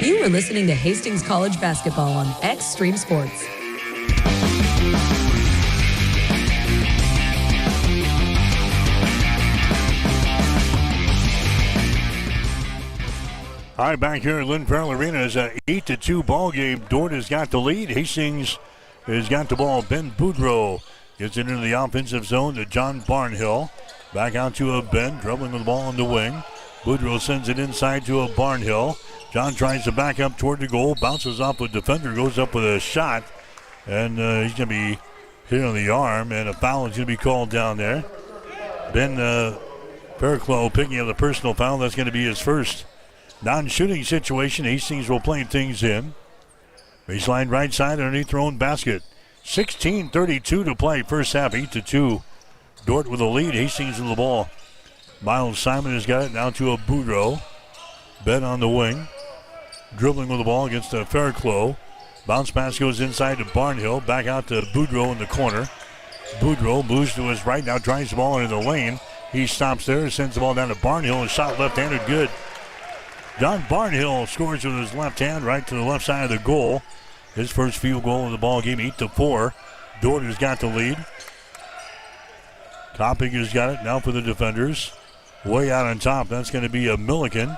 You are listening to Hastings College Basketball on Extreme Sports. All right, back here at Lynn Farrell Arena is an 8-2 ball game. Dordt has got the lead. Hastings has got the ball. Ben Boudreau gets it into the offensive zone to John Barnhill. Back out to Ben, dribbling with the ball on the wing. Boudreau sends it inside to Barnhill. John tries to back up toward the goal, bounces off a defender, goes up with a shot, and he's going to be hit on the arm, and a foul is going to be called down there. Ben Fairclough picking up the personal foul. That's going to be his first non-shooting situation. Hastings will play things in. Baseline right side underneath their own basket. 16:32 to play, first half, 8-2. Dordt with the lead, Hastings with the ball. Miles Simon has got it now to Boudreau. Ben on the wing. Dribbling with the ball against Fairclough. Bounce pass goes inside to Barnhill. Back out to Boudreau in the corner. Boudreau moves to his right. Now drives the ball into the lane. He stops there. Sends the ball down to Barnhill. A shot left-handed good. John Barnhill scores with his left hand right to the left side of the goal. His first field goal of the ball game, 8-4. Dordt has got the lead. Koppig has got it now for the defenders. Way out on top. That's going to be a Milliken.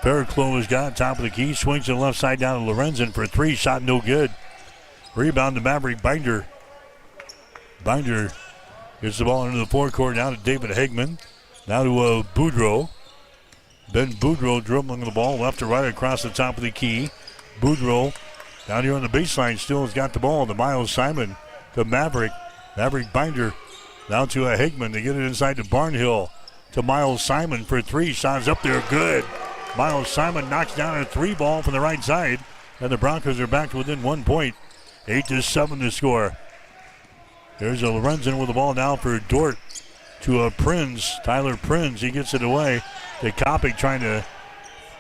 Fairclough has got it, top of the key, swings to the left side down to Lorenzen for three, shot no good. Rebound to Maverick Binder. Binder gets the ball into the forecourt now to David Hagman. Now to Boudreau. Ben Boudreau dribbling the ball left to right across the top of the key. Boudreau down here on the baseline still has got the ball to Miles Simon to Maverick. Maverick Binder now to Hagman to get it inside to Barnhill. To Miles Simon for three, shots up there, good. Miles Simon knocks down a 3 ball from the right side, and the Broncos are back to within 1 point. 8-7 to score. There's a Lorenzen with the ball now for Dort to a Prinz. Tyler Prinz, he gets it away. The Kopic trying to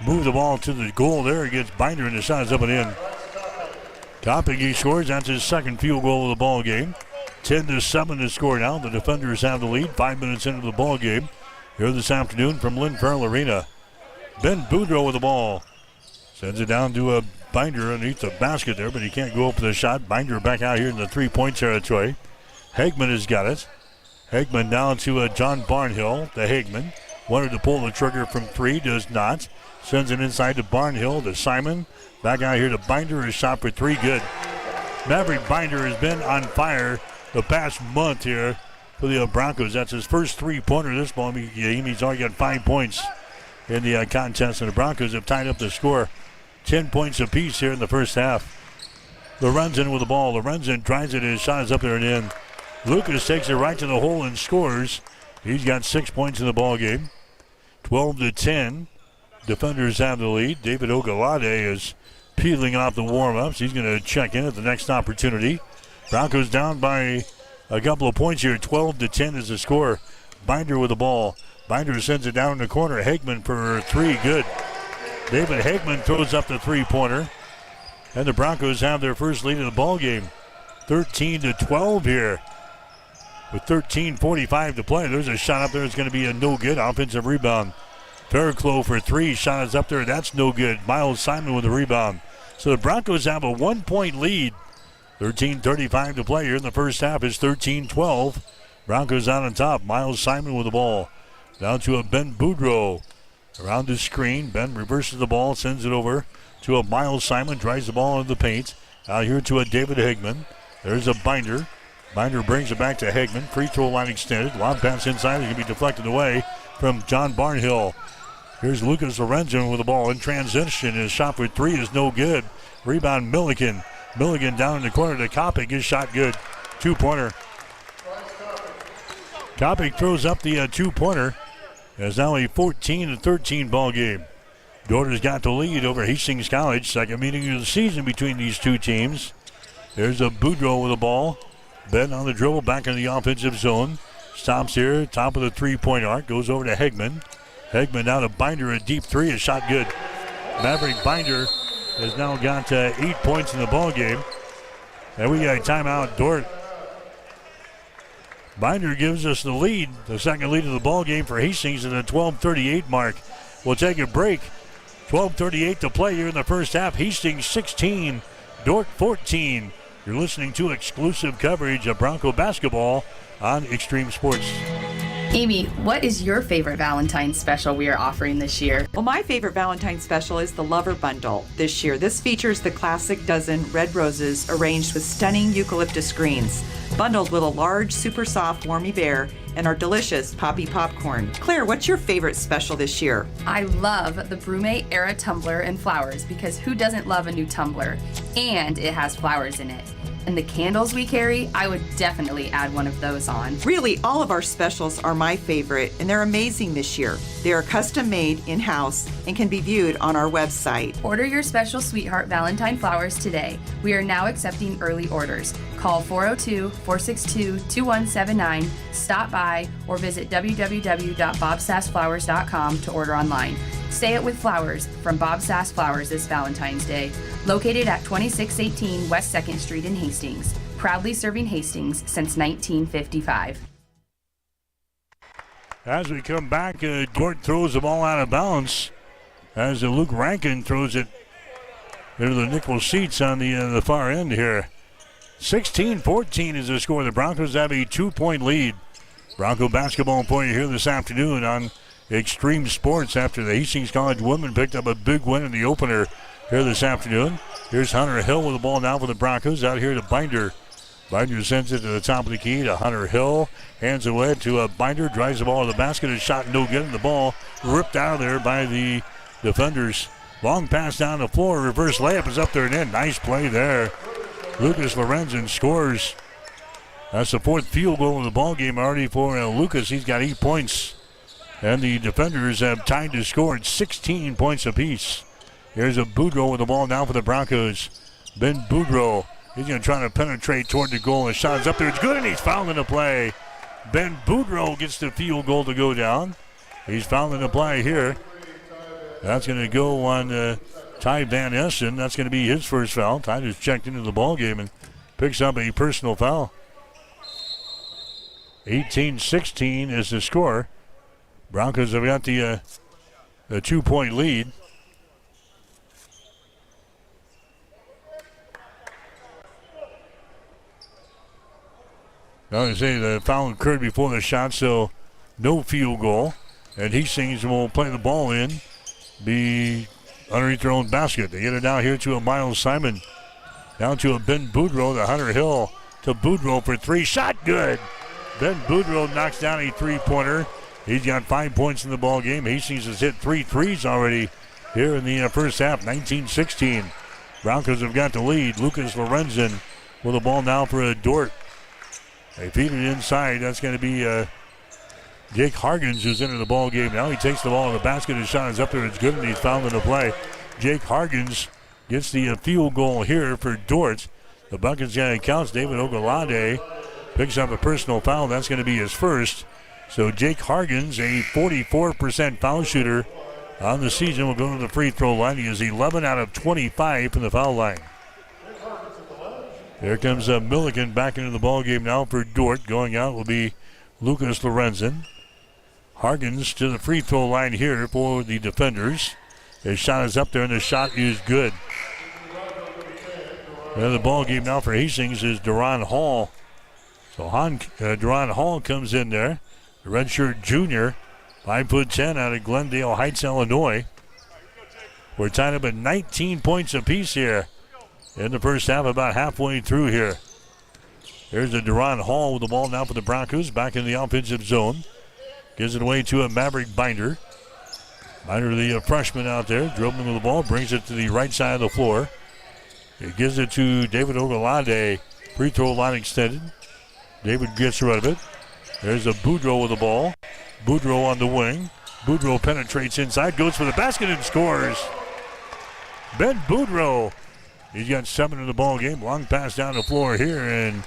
move the ball to the goal there against Binder, and the shot is up and in. Kopic, he scores. That's his second field goal of the ball game. 10-7 to score now. The defenders have the lead 5 minutes into the ball game here this afternoon from Lynn Farrell Arena. Ben Boudreau with the ball. Sends it down to a Binder underneath the basket there, but he can't go up for the shot. Binder back out here in the 3-point territory. Hagman has got it. Hagman down to John Barnhill. The Hagman wanted to pull the trigger from 3, does not. Sends it inside to Barnhill, to Simon. Back out here to Binder. His shot for 3, good. Maverick Binder has been on fire the past month here for the Broncos. That's his first 3-pointer this ball game. He's already got 5 points in the contest, and the Broncos have tied up the score. 10 points apiece here in the first half. Lorenzen with the ball. Lorenzen drives it, his shot is up there and in. Lucas takes it right to the hole and scores. He's got 6 points in the ball game. 12-10. Defenders have the lead. David Ogalade is peeling off the warm-ups. He's going to check in at the next opportunity. Broncos down by a couple of points here. 12-10 is the score. Binder with the ball. Binder sends it down in the corner. Hagman for 3, good. David Hagman throws up the 3-pointer. And the Broncos have their first lead of the ball game. 13-12 here. With 13:45 to play. There's a shot up there. It's going to be a no good. Offensive rebound. Fairclough for 3. Shot is up there. That's no good. Miles Simon with the rebound. So the Broncos have a 1-point lead. 13:35 to play here in the first half. It's 13-12. Broncos out on top. Miles Simon with the ball. Down to a Ben Boudreau. Around the screen. Ben reverses the ball. Sends it over to a Miles Simon. Drives the ball into the paint. Out here to a David Hagman. There's a Binder. Binder brings it back to Hagman. Free throw line extended. Lob pass inside. It's going to be deflected away from John Barnhill. Here's Lucas Lorenzen with the ball in transition. His shot for 3 is no good. Rebound Milligan. Milligan down in the corner to Kopic. His shot good. 2-pointer. Kopic throws up the 2-pointer. It's now a 14-13 ball game. Dort has got the lead over Hastings College. Second meeting of the season between these two teams. There's a Boudreau with the ball. Ben on the dribble, back in the offensive zone. Stops here, top of the 3-point arc. Goes over to Hagman. Hagman down to Binder, a deep 3. A shot good. Maverick Binder has now got 8 points in the ball game. And we got a timeout, Dort. Binder gives us the lead, the second lead of the ball game for Hastings at the 12:38 mark. We'll take a break. 12:38 to play here in the first half. Hastings 16, Dort 14. You're listening to exclusive coverage of Bronco basketball on Extreme Sports. Amy, what is your favorite Valentine's special we are offering this year? Well, my favorite Valentine's special is the Lover Bundle this year. This features the classic dozen red roses arranged with stunning eucalyptus greens, bundled with a large, super soft Warmy Bear and our delicious Poppy Popcorn. Claire, what's your favorite special this year? I love the Brume Era tumbler and flowers because who doesn't love a new tumbler? And it has flowers in it. And the candles we carry, I would definitely add one of those on. Really, all of our specials are my favorite, and they're amazing this year. They are custom made in-house and can be viewed on our website. Order your special Sweetheart Valentine flowers today. We are now accepting early orders. Call 402-462-2179, stop by, or visit www.bobsassflowers.com to order online. Say it with flowers from Bob Sass Flowers this Valentine's Day. Located at 2618 West 2nd Street in Hastings. Proudly serving Hastings since 1955. As we come back, Dort throws the ball out of bounds. As Luke Rankin throws it into the nickel seats on the far end here. 16-14 is the score. The Broncos have a 2-point lead. Bronco basketball for you here this afternoon on Extreme Sports after the Hastings College women picked up a big win in the opener here this afternoon. Here's Hunter Hill with the ball now for the Broncos. Out here to Binder. Binder sends it to the top of the key to Hunter Hill. Hands it away to a Binder. Drives the ball to the basket. A shot no good. And the ball ripped out of there by the defenders. Long pass down the floor. Reverse layup is up there and in. Nice play there. Lucas Lorenzen scores. That's the 4th field goal of the ball game already for Lucas. He's got 8 points. And the defenders have tied to score at 16 points apiece. Here's a Boudreau with the ball now for the Broncos. Ben Boudreau, he's going to try to penetrate toward the goal. The shot is up there. It's good, and he's fouled in the play. Ben Boudreau gets the field goal to go down. He's fouled in the play here. That's going to go on Ty Van Essen. That's going to be his first foul. Ty just checked into the ball game and picks up a personal foul. 18-16 is the score. Broncos have got the 2-point lead. Now they say the foul occurred before the shot, so no field goal. And Hastings will play the ball in, be underneath their own basket. They get it down here to a Miles Simon. Down to a Ben Boudreau, the Hunter Hill to Boudreau for three. Shot good. Ben Boudreau knocks down a three-pointer. He's got 5 points in the ball game. Hastings has hit 3 threes already here in the first half, 19-16. Broncos have got the lead. Lucas Lorenzen with the ball now for Dort. They feed it inside. That's going to be Jake Hargens who's into the ball game now. He takes the ball in the basket. His shot is up there. It's good, and he's fouled in the play. Jake Hargens gets the field goal here for Dort. The bucket's going to count. David Ogunlade picks up a personal foul. That's going to be his first. So Jake Hargens, a 44% foul shooter on the season, will go to the free throw line. He is 11 out of 25 from the foul line. Here comes Milliken back into the ball game now for Dort. Going out will be Lucas Lorenzen. Hargens to the free throw line here for the defenders. His shot is up there, and the shot is good. And the ball game now for Hastings is Duron Hall. So Duron Hall comes in there. The redshirt junior, 5'10" out of Glendale Heights, Illinois. We're tied up at 19 points apiece here in the first half, about halfway through here. There's a Duron Hall with the ball now for the Broncos, back in the offensive zone. Gives it away to a Maverick Binder. Binder, the freshman out there, dribbling with the ball, brings it to the right side of the floor. He gives it to David Ogunlade. Free throw line extended. David gets rid of it. There's a Boudreau with the ball. Boudreau on the wing. Boudreau penetrates inside, goes for the basket and scores. Ben Boudreau. He's got 7 in the ball game. Long pass down the floor here, and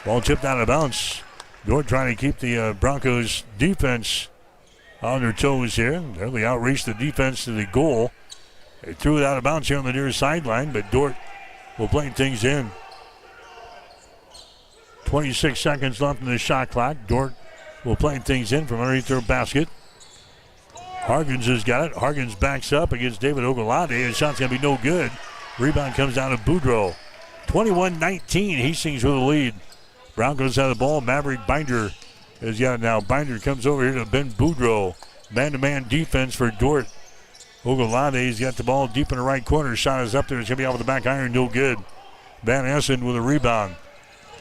ball tipped out of bounds. Dort trying to keep the Broncos defense on their toes here. They outreached the defense to the goal. They threw it out of bounds here on the near sideline, but Dort will play things in. 26 seconds left in the shot clock. Dort will play things in from underneath their basket. Hargens has got it. Hargens backs up against David Ogunlade. His shot's going to be no good. Rebound comes down to Boudreau. 21-19, Hastings with the lead. Broncos have the ball. Maverick Binder has got it now. Binder comes over here to Ben Boudreau. Man-to-man defense for Dort. Ogulade's got the ball deep in the right corner. Shot is up there. It's going to be off the back iron. No good. Van Essen with a rebound.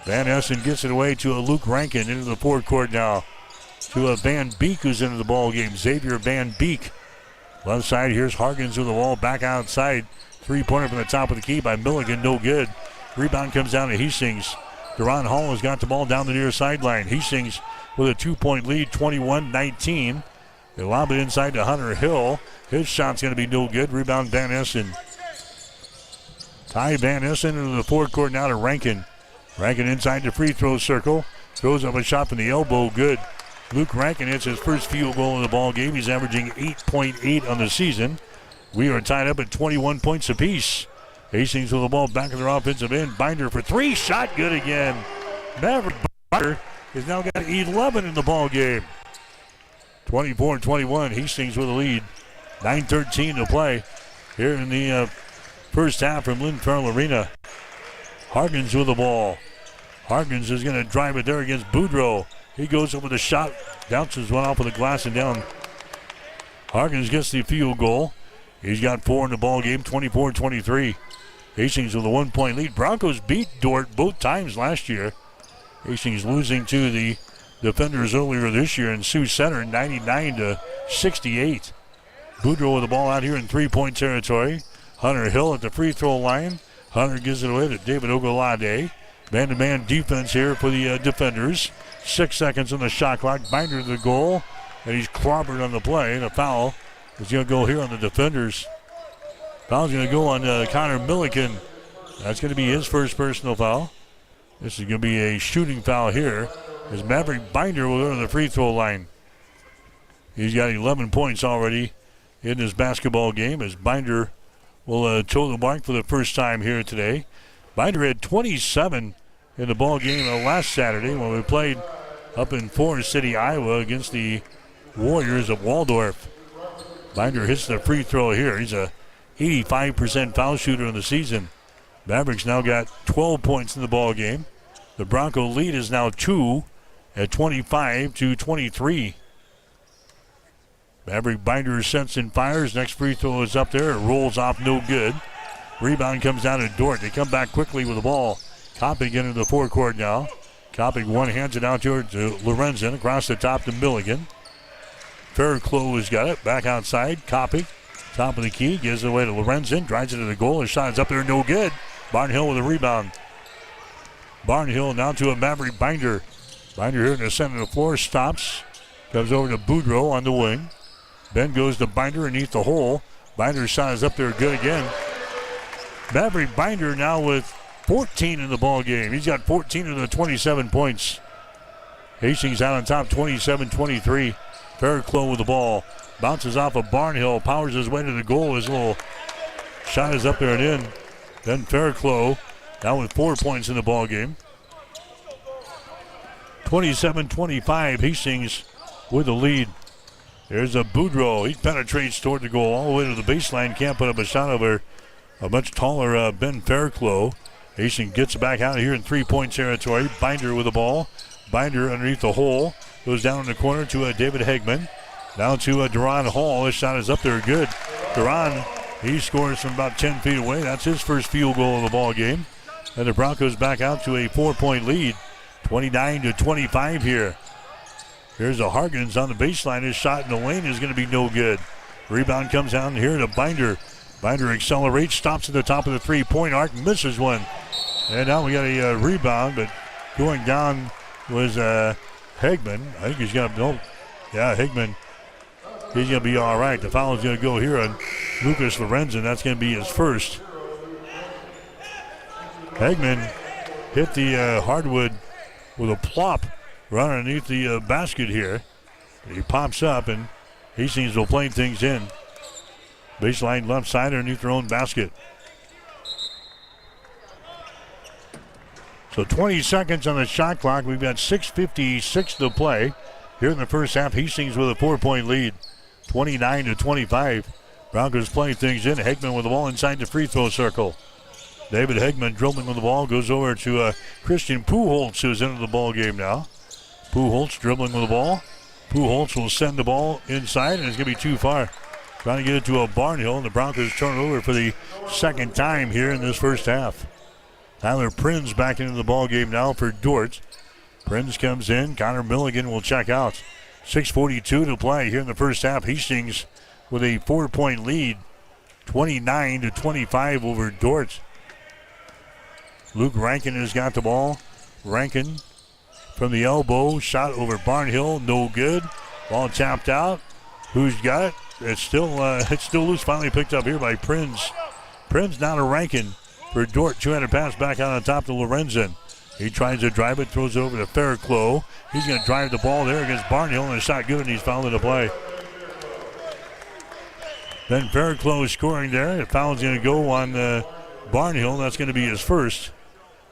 Van Essen gets it away to a Luke Rankin into the forecourt now. To a Van Beek who's into the ball game. Xavier Van Beek. Left side, here's Hargens with the ball back outside. Three-pointer from the top of the key by Milligan. No good. Rebound comes down to Hastings. Duron Hall has got the ball down the near sideline. Hastings with a 2-point lead, 21-19. They lob it inside to Hunter Hill. His shot's going to be no good. Rebound Van Essen. Ty Van Essen into the forecourt now to Rankin. Rankin inside the free throw circle. Throws up a shot from the elbow. Good. Luke Rankin hits his first field goal in the ball game. He's averaging 8.8 on the season. We are tied up at 21 points apiece. Hastings with the ball back in their offensive end. Binder for three. Shot good again. Maverick Binder has now got 11 in the ball game. 24-21. Hastings with the lead. 9:13 to play here in the first half from Lynn Farrell Arena. Hargens with the ball. Hargens is going to drive it there against Boudreau. He goes up with a shot. Bounces one off of the glass and down. Hargens gets the field goal. He's got 4 in the ball game, 24-23. Hastings with a 1-point lead. Broncos beat Dort both times last year. Hastings losing to the defenders earlier this year in Sioux Center, 99-68. Boudreau with the ball out here in 3-point territory. Hunter Hill at the free throw line. Hunter gives it away to David Ogunlade. Man-to-man defense here for the defenders. 6 seconds on the shot clock. Binder to the goal. and he's clobbered on the play. And a foul is going to go here on the defenders. Foul's going to go on Connor Milliken. That's going to be his first personal foul. This is going to be a shooting foul here as Maverick Binder will go to the free throw line. He's got 11 points already in this basketball game as Binder will toe the mark for the first time here today. Binder had 27 in the ball game last Saturday when we played up in Forest City, Iowa against the Warriors of Waldorf. Binder hits the free throw here. He's a 85% foul shooter in the season. Mavericks now got 12 points in the ball game. The Bronco lead is now 2 at 25-23. Maverick Binder sets and fires. Next free throw is up there. It rolls off, no good. Rebound comes down to Dort. They come back quickly with the ball. Koppig into the forecourt now. Koppig one-hands it out to Lorenzen. Across the top to Milligan. Fairclough has got it. Back outside. Koppig. Top of the key. Gives it away to Lorenzen. Drives it to the goal. His shot is up there. No good. Barnhill with a rebound. Barnhill now to a Maverick Binder. Binder here in the center of the floor. Stops. Comes over to Boudreau on the wing. Ben goes to Binder underneath the hole. Binder's shot is up there. Good again. Maverick Binder now with 14 in the ball game. He's got 14 of the 27 points. Hastings out on top, 27-23. Fairclough with the ball. Bounces off of Barnhill. Powers his way to the goal. His little shot is up there and in. Then Fairclough now with 4 points in the ball game. 27-25. Hastings with the lead. There's a Boudreau. He penetrates toward the goal all the way to the baseline. Can't put up a shot over a much taller Ben Fairclough. Hastings gets back out here in three-point territory. Binder with the ball. Binder underneath the hole. Goes down in the corner to David Hegman. Now to Duran Hall. His shot is up there good. Duran, he scores from about 10 feet away. That's his first field goal of the ball game. And the Broncos back out to a 4-point lead. 29-25 here. Here's a Harkins on the baseline. His shot in the lane is going to be no good. Rebound comes down here to Binder. Binder accelerates, stops at the top of the three-point arc, misses one. And now we got a rebound, but going down was Hegman. I think he's going to, Hegman. He's going to be all right. The foul is going to go here on Lucas Lorenzen. That's going to be his first. Hegman hit the hardwood with a plop right underneath the basket here. He pops up, and Hastings will play things in. Baseline left side underneath their own basket. So 20 seconds on the shot clock. We've got 6:56 to play here in the first half. Hastings with a 4-point lead, 29-25. Broncos playing things in. Hegman with the ball inside the free throw circle. David Hegman dribbling with the ball, goes over to Christian Pujols, who's into the ball game now. Pujols dribbling with the ball. Pujols will send the ball inside, and it's going to be too far. Trying to get it to a Barnhill, and the Broncos turn it over for the second time here in this first half. Tyler Prinz back into the ball game now for Dort. Prinz comes in. Connor Milligan will check out. 6:42 to play here in the first half. Hastings with a 4-point lead, 29-25 over Dort. Luke Rankin has got the ball. Rankin from the elbow, shot over Barnhill, no good. Ball tapped out. Who's got it? It's still loose. Finally picked up here by Prinz. Prinz down to Rankin for Dort. 200 pass back out on top to Lorenzen. He tries to drive it, throws it over to Fairclough. He's going to drive the ball there against Barnhill, and it's not good, and he's fouled into play. Then Fairclough is scoring there. The foul's going to go on Barnhill. That's going to be his first.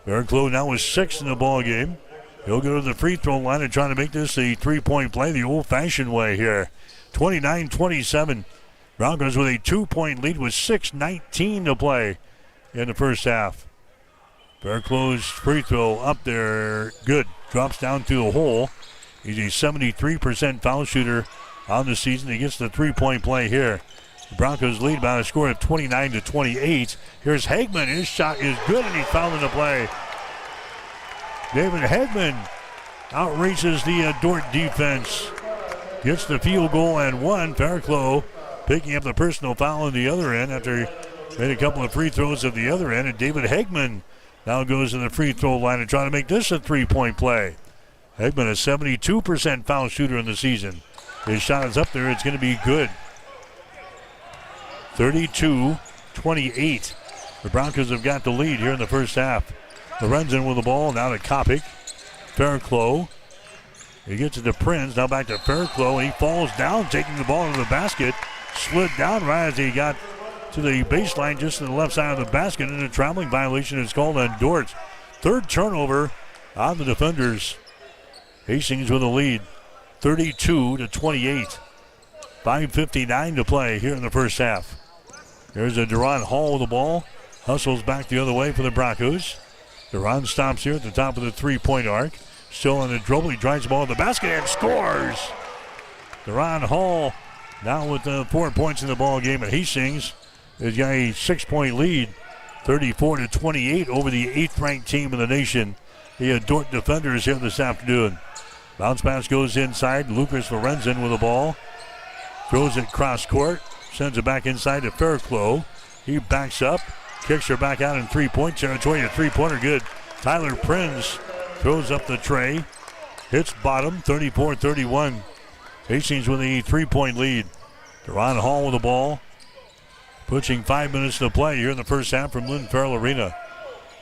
Fairclough now with 6 in the ball game. He'll go to the free throw line and try to make this a 3-point play the old-fashioned way here. 29-27. Broncos with a 2-point lead with 6:19 to play in the first half. Fairclough's free throw up there, good. Drops down through the hole. He's a 73% foul shooter on the season. He gets the 3-point play here. The Broncos lead by a score of 29-28. Here's Hegman. His shot is good, and he fouled into play. David Hegman outreaches the Dort defense. Gets the field goal and one. Fairclough picking up the personal foul on the other end after he made a couple of free throws at the other end. And David Hegman now goes to the free throw line and trying to make this a 3-point play. Hegman, a 72% foul shooter in the season. His shot is up there. It's going to be good. 32-28. The Broncos have got the lead here in the first half. Lorenzen with the ball. Now to Kopic. Fairclough. He gets it to Prinz. Now back to Fairclough. He falls down, taking the ball into the basket. Slid down right as he got to the baseline just to the left side of the basket. And a traveling violation is called on Dort. Third turnover on the defenders. Hastings with a lead. 32-28. 5:59 to play here in the first half. There's a Duran Hall with the ball. Hustles back the other way for the Broncos. Duran stops here at the top of the three-point arc. Still on the dribble. He drives the ball in the basket and scores. Duran Hall now with 4 points in the ball game at Hastings. He's got a 6-point lead. 34-28 over the 8th-ranked team in the nation. The Dordt defenders here this afternoon. Bounce pass goes inside. Lucas Lorenzen with the ball. Throws it cross court. Sends it back inside to Fairclough. He backs up. Kicks her back out in three-point territory. A three-pointer good. Tyler Prinz throws up the tray. Hits bottom. 34-31. Hastings with a 3-point lead. Duran Hall with the ball. Pushing 5 minutes to play here in the first half from Lynn Farrell Arena.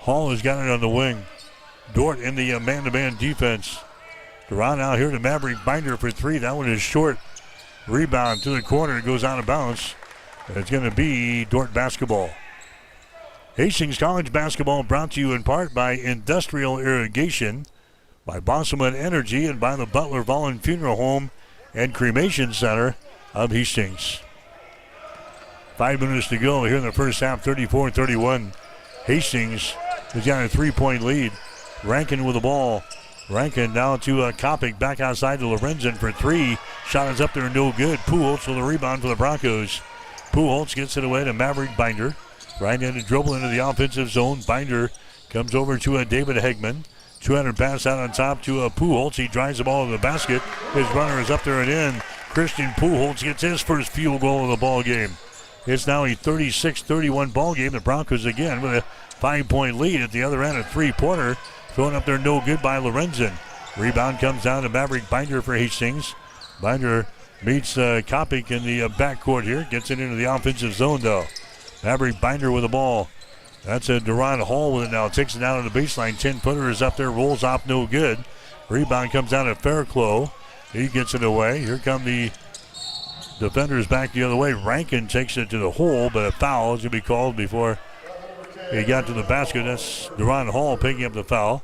Hall has got it on the wing. Dort in the man-to-man defense. Duran out here to Maverick Binder for three. That one is short. Rebound to the corner. It goes out of bounds. It's going to be Dort basketball. Hastings College basketball brought to you in part by Industrial Irrigation, by Bosselman Energy, and by the Butler Vollen Funeral Home and Cremation Center of Hastings. 5 minutes to go here in the first half, 34-31. Hastings has got a 3-point lead. Rankin with the ball. Rankin now to Kopic, back outside to Lorenzen for three. Shot is up there, no good. Pujols with a rebound for the Broncos. Pujols gets it away to Maverick Binder. Right-handed dribble into the offensive zone. Binder comes over to David Hegman. 200 pass out on top to Pujols. He drives the ball to the basket. His runner is up there and in. Christian Pujols gets his first field goal of the ball game. It's now a 36-31 ball game. The Broncos again with a 5-point lead at the other end. A three-pointer thrown up there, no good by Lorenzen. Rebound comes down to Maverick Binder for Hastings. Binder meets Kopic in the backcourt here. Gets it into the offensive zone though. Maverick Binder with the ball. That's a Duran Hall with it now. Takes it down to the baseline. 10-footer is up there. Rolls off, no good. Rebound comes down to Fairclough. He gets it away. Here come the defenders back the other way. Rankin takes it to the hole, but a foul is going to be called before he got to the basket. That's Duran Hall picking up the foul.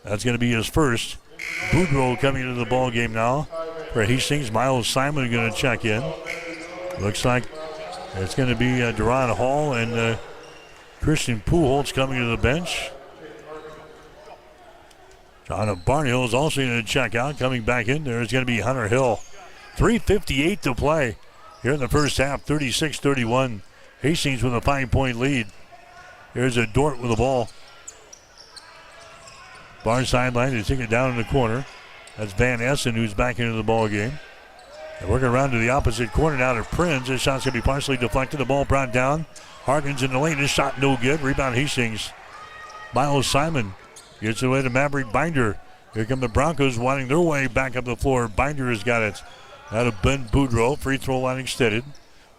That's going to be his first. Boudreaux coming into the ball game now for Hastings. Miles Simon going to check in. Looks like it's going to be Duran Hall and Christian Pujols coming to the bench. John Barnhill is also going to check out. Coming back in there is going to be Hunter Hill. 3:58 to play here in the first half. 36-31. Hastings with a 5-point lead. Here's a Dort with the ball. Far sideline to take it down in the corner. That's Van Essen who's back into the ball game. And working around to the opposite corner now to Prinz. His shot's going to be partially deflected. The ball brought down. Harkins in the lane. His shot no good. Rebound Hastings. Miles Simon gets it away to Maverick Binder. Here come the Broncos wanting their way back up the floor. Binder has got it. Out of Ben Boudreaux. Free throw line extended.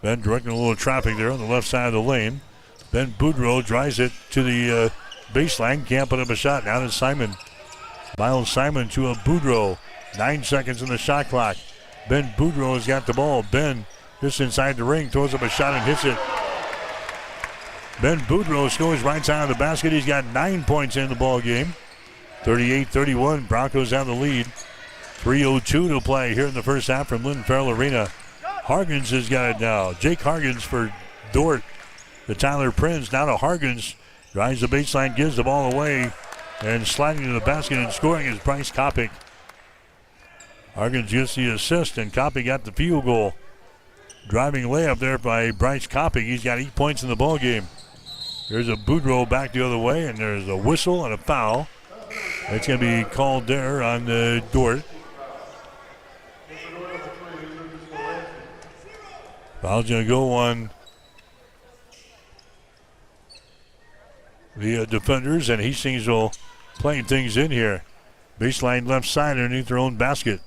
Ben directing a little traffic there on the left side of the lane. Ben Boudreaux drives it to the baseline. Can't put up a shot. Now to Simon. Miles Simon to a Boudreaux. 9 seconds in the shot clock. Ben Boudreaux has got the ball. Ben just inside the ring. Throws up a shot and hits it. Ben Boudreaux scores right side of the basket. He's got 9 points in the ball game. 38-31. Broncos have the lead. 3:02 to play here in the first half from Lynn Farrell Arena. Hargens has got it now. Jake Hargens for Dort. The Tyler Prinz now to Hargens. Drives the baseline, gives the ball away, and sliding to the basket and scoring is Bryce Kopic. Hargens gets the assist, and Kopic got the field goal. Driving layup there by Bryce Kopic. He's got 8 points in the ball game. There's a Boudreaux back the other way, and there's a whistle and a foul. It's going to be called there on Dort. Foul's going to go on the defenders, and Hastings will play things in here. Baseline left side underneath their own basket.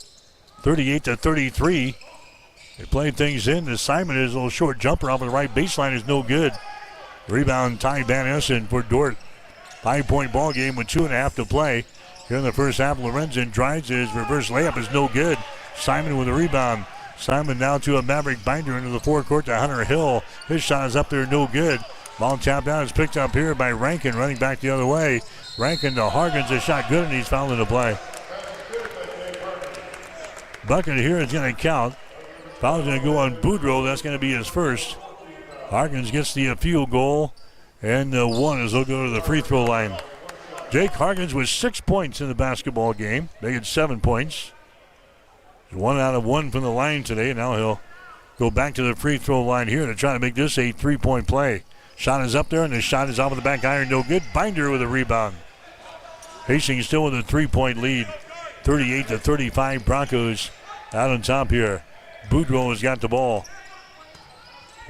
38-33. They play things in. The Simon is a little short jumper off of the right baseline is no good. Rebound Ty Van Essen for Dordt. 5-point ball game with 2.5 to play. Here in the first half, Lorenzen drives his reverse layup is no good. Simon with a rebound. Simon now to a Maverick Binder into the forecourt to Hunter Hill. His shot is up there, no good. Ball tapped down is picked up here by Rankin, running back the other way. Rankin to Harkins, a shot good, and he's fouled into play. Bucket here is going to count. Foul's going to go on Boudreau. That's going to be his first. Harkins gets the field goal, and one as he'll go to the free throw line. Jake Harkins with 6 points in the basketball game. They get 7 points. 1 out of 1 from the line today. Now he'll go back to the free throw line here to try to make this a 3-point play. Shot is up there, and the shot is off of the back iron. No good. Binder with a rebound. Hastings still with a 3-point lead. 38-35. Broncos out on top here. Boudreau has got the ball.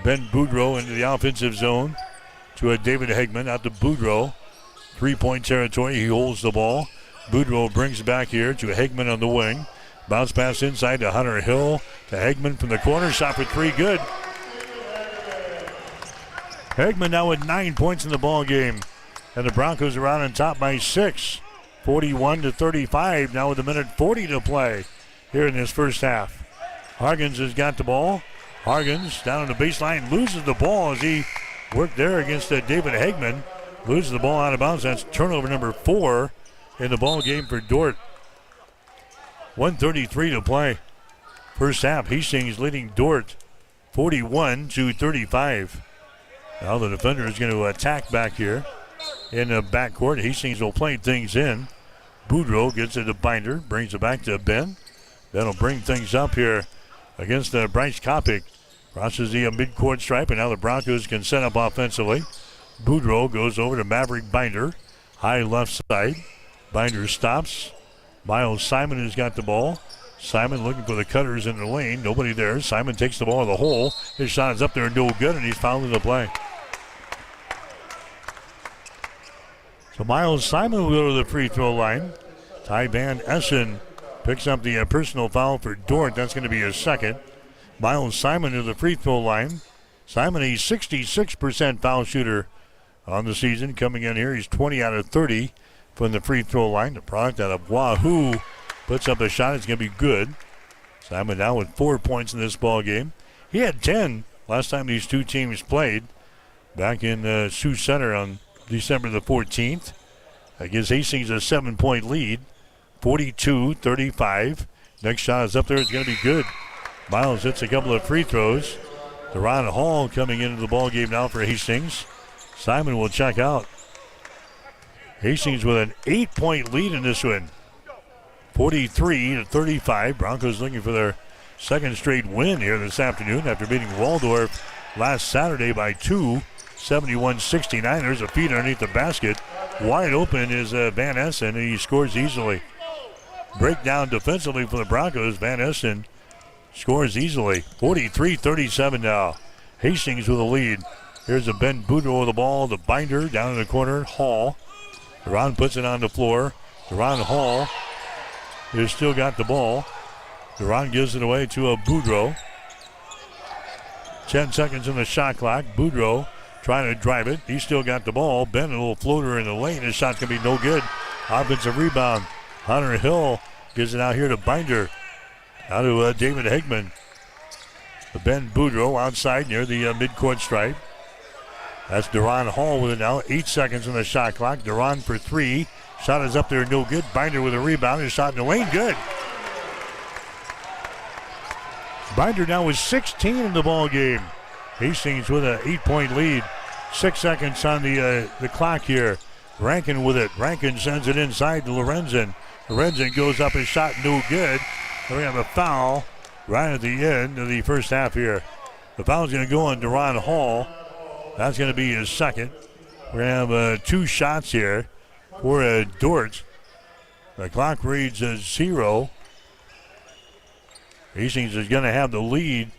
Ben Boudreau into the offensive zone to a David Hegman. Out to Boudreau. 3-point territory. He holds the ball. Boudreau brings it back here to Hegman on the wing. Bounce pass inside to Hunter Hill. To Hegman from the corner. Shot for 3. Good. Hegman now with 9 points in the ball game. And the Broncos are out on top by 6. 41-35. Now with 1:40 to play here in this first half. Harkins has got the ball. Harkins down on the baseline loses the ball as he worked there against David Hegman. Loses the ball out of bounds. That's turnover number 4 in the ball game for Dordt. 1:33 to play. First half, Hastings leading Dordt 41-35. Now the defender is going to attack back here in the backcourt. Hastings will play things in. Boudreau gets it to Binder, brings it back to Ben. That'll bring things up here against Bryce Kopic. Crosses the midcourt stripe, and now the Broncos can set up offensively. Boudreau goes over to Maverick Binder. High left side. Binder stops. Miles Simon has got the ball. Simon looking for the cutters in the lane. Nobody there. Simon takes the ball to the hole. His shot is up there, no good, and he's fouled in the play. So Miles Simon will go to the free throw line. Ty Van Essen picks up the personal foul for Dordt. That's going to be his second. Miles Simon to the free throw line. Simon, a 66% foul shooter on the season. Coming in here, he's 20 out of 30 from the free throw line. The product out of Wahoo puts up a shot. It's going to be good. Simon now with 4 points in this ball game. He had 10 last time these two teams played back in Sioux Center on December the 14th. That gives Hastings a 7-point lead. 42-35. Next shot is up there. It's going to be good. Miles hits a couple of free throws. Deron Hall coming into the ball game now for Hastings. Simon will check out. Hastings with an 8-point lead in this one. 43-35. Broncos looking for their second straight win here this afternoon after beating Waldorf last Saturday by 2, 71-69. There's a feed underneath the basket. Wide open is Van Essen, and he scores easily. Breakdown defensively for the Broncos. Van Essen scores easily. 43-37 now. Hastings with a lead. Here's a Ben Boudreau with the ball. The Binder down in the corner. Hall. Deron puts it on the floor. Deron Hall has still got the ball. Deron gives it away to a Boudreau. 10 seconds in the shot clock. Boudreau trying to drive it. He's still got the ball. Ben, a little floater in the lane. His shot's going to be no good. Offensive rebound. Hunter Hill gives it out here to Binder. Out to David Hegman. Ben Boudreau outside near the midcourt stripe. That's Deron Hall with it now. 8 seconds on the shot clock. Deron for 3. Shot is up there, no good. Binder with a rebound. His shot in the lane, good. Binder now with 16 in the ball game. Hastings with an 8-point lead. 6 seconds on the clock here. Rankin with it. Rankin sends it inside to Lorenzen. Lorenzen goes up, his shot no good. And we have a foul right at the end of the first half here. The foul's going to go on Deron Hall. That's going to be his second. We're going to have 2 shots here for Dordt. The clock reads 0. Hastings is going to have the lead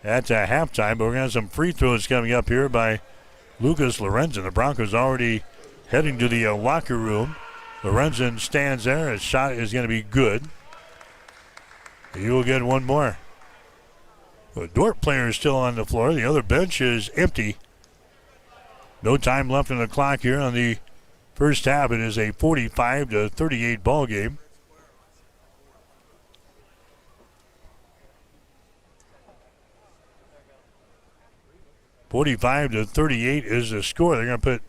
at halftime, but we're going to have some free throws coming up here by Lucas Lorenzen. The Broncos already heading to the locker room. Lorenzen stands there. His shot is going to be good. He will get one more. The Dordt player is still on the floor. The other bench is empty. No time left on the clock here on the first half. It is a 45-38 ball game. (45-38) is the score. They're going to put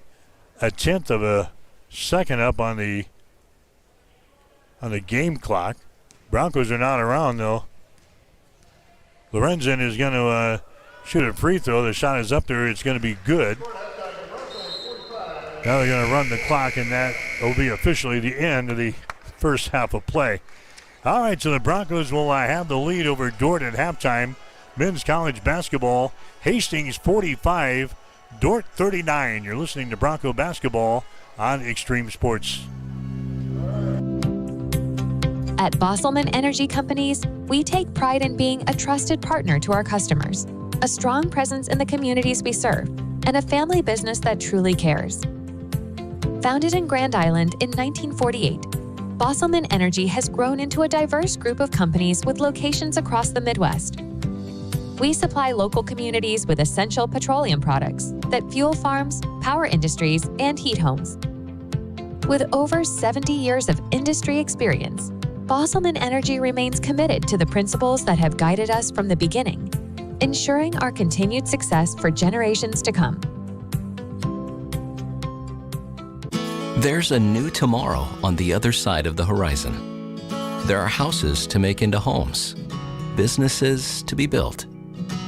a tenth of a second up on the game clock. Broncos are not around though. Lorenzen is going to shoot a free throw. The shot is up there. It's going to be good. Now they're going to run the clock, and that will be officially the end of the first half of play. All right, so the Broncos will have the lead over Dordt at halftime. Men's college basketball, Hastings 45, Dordt 39. You're listening to Bronco basketball on Extreme Sports. At Bosselman Energy Companies, we take pride in being a trusted partner to our customers, a strong presence in the communities we serve, and a family business that truly cares. Founded in Grand Island in 1948, Bosselman Energy has grown into a diverse group of companies with locations across the Midwest. We supply local communities with essential petroleum products that fuel farms, power industries, and heat homes. With over 70 years of industry experience, Bosselman Energy remains committed to the principles that have guided us from the beginning, ensuring our continued success for generations to come. There's a new tomorrow on the other side of the horizon. There are houses to make into homes, businesses to be built,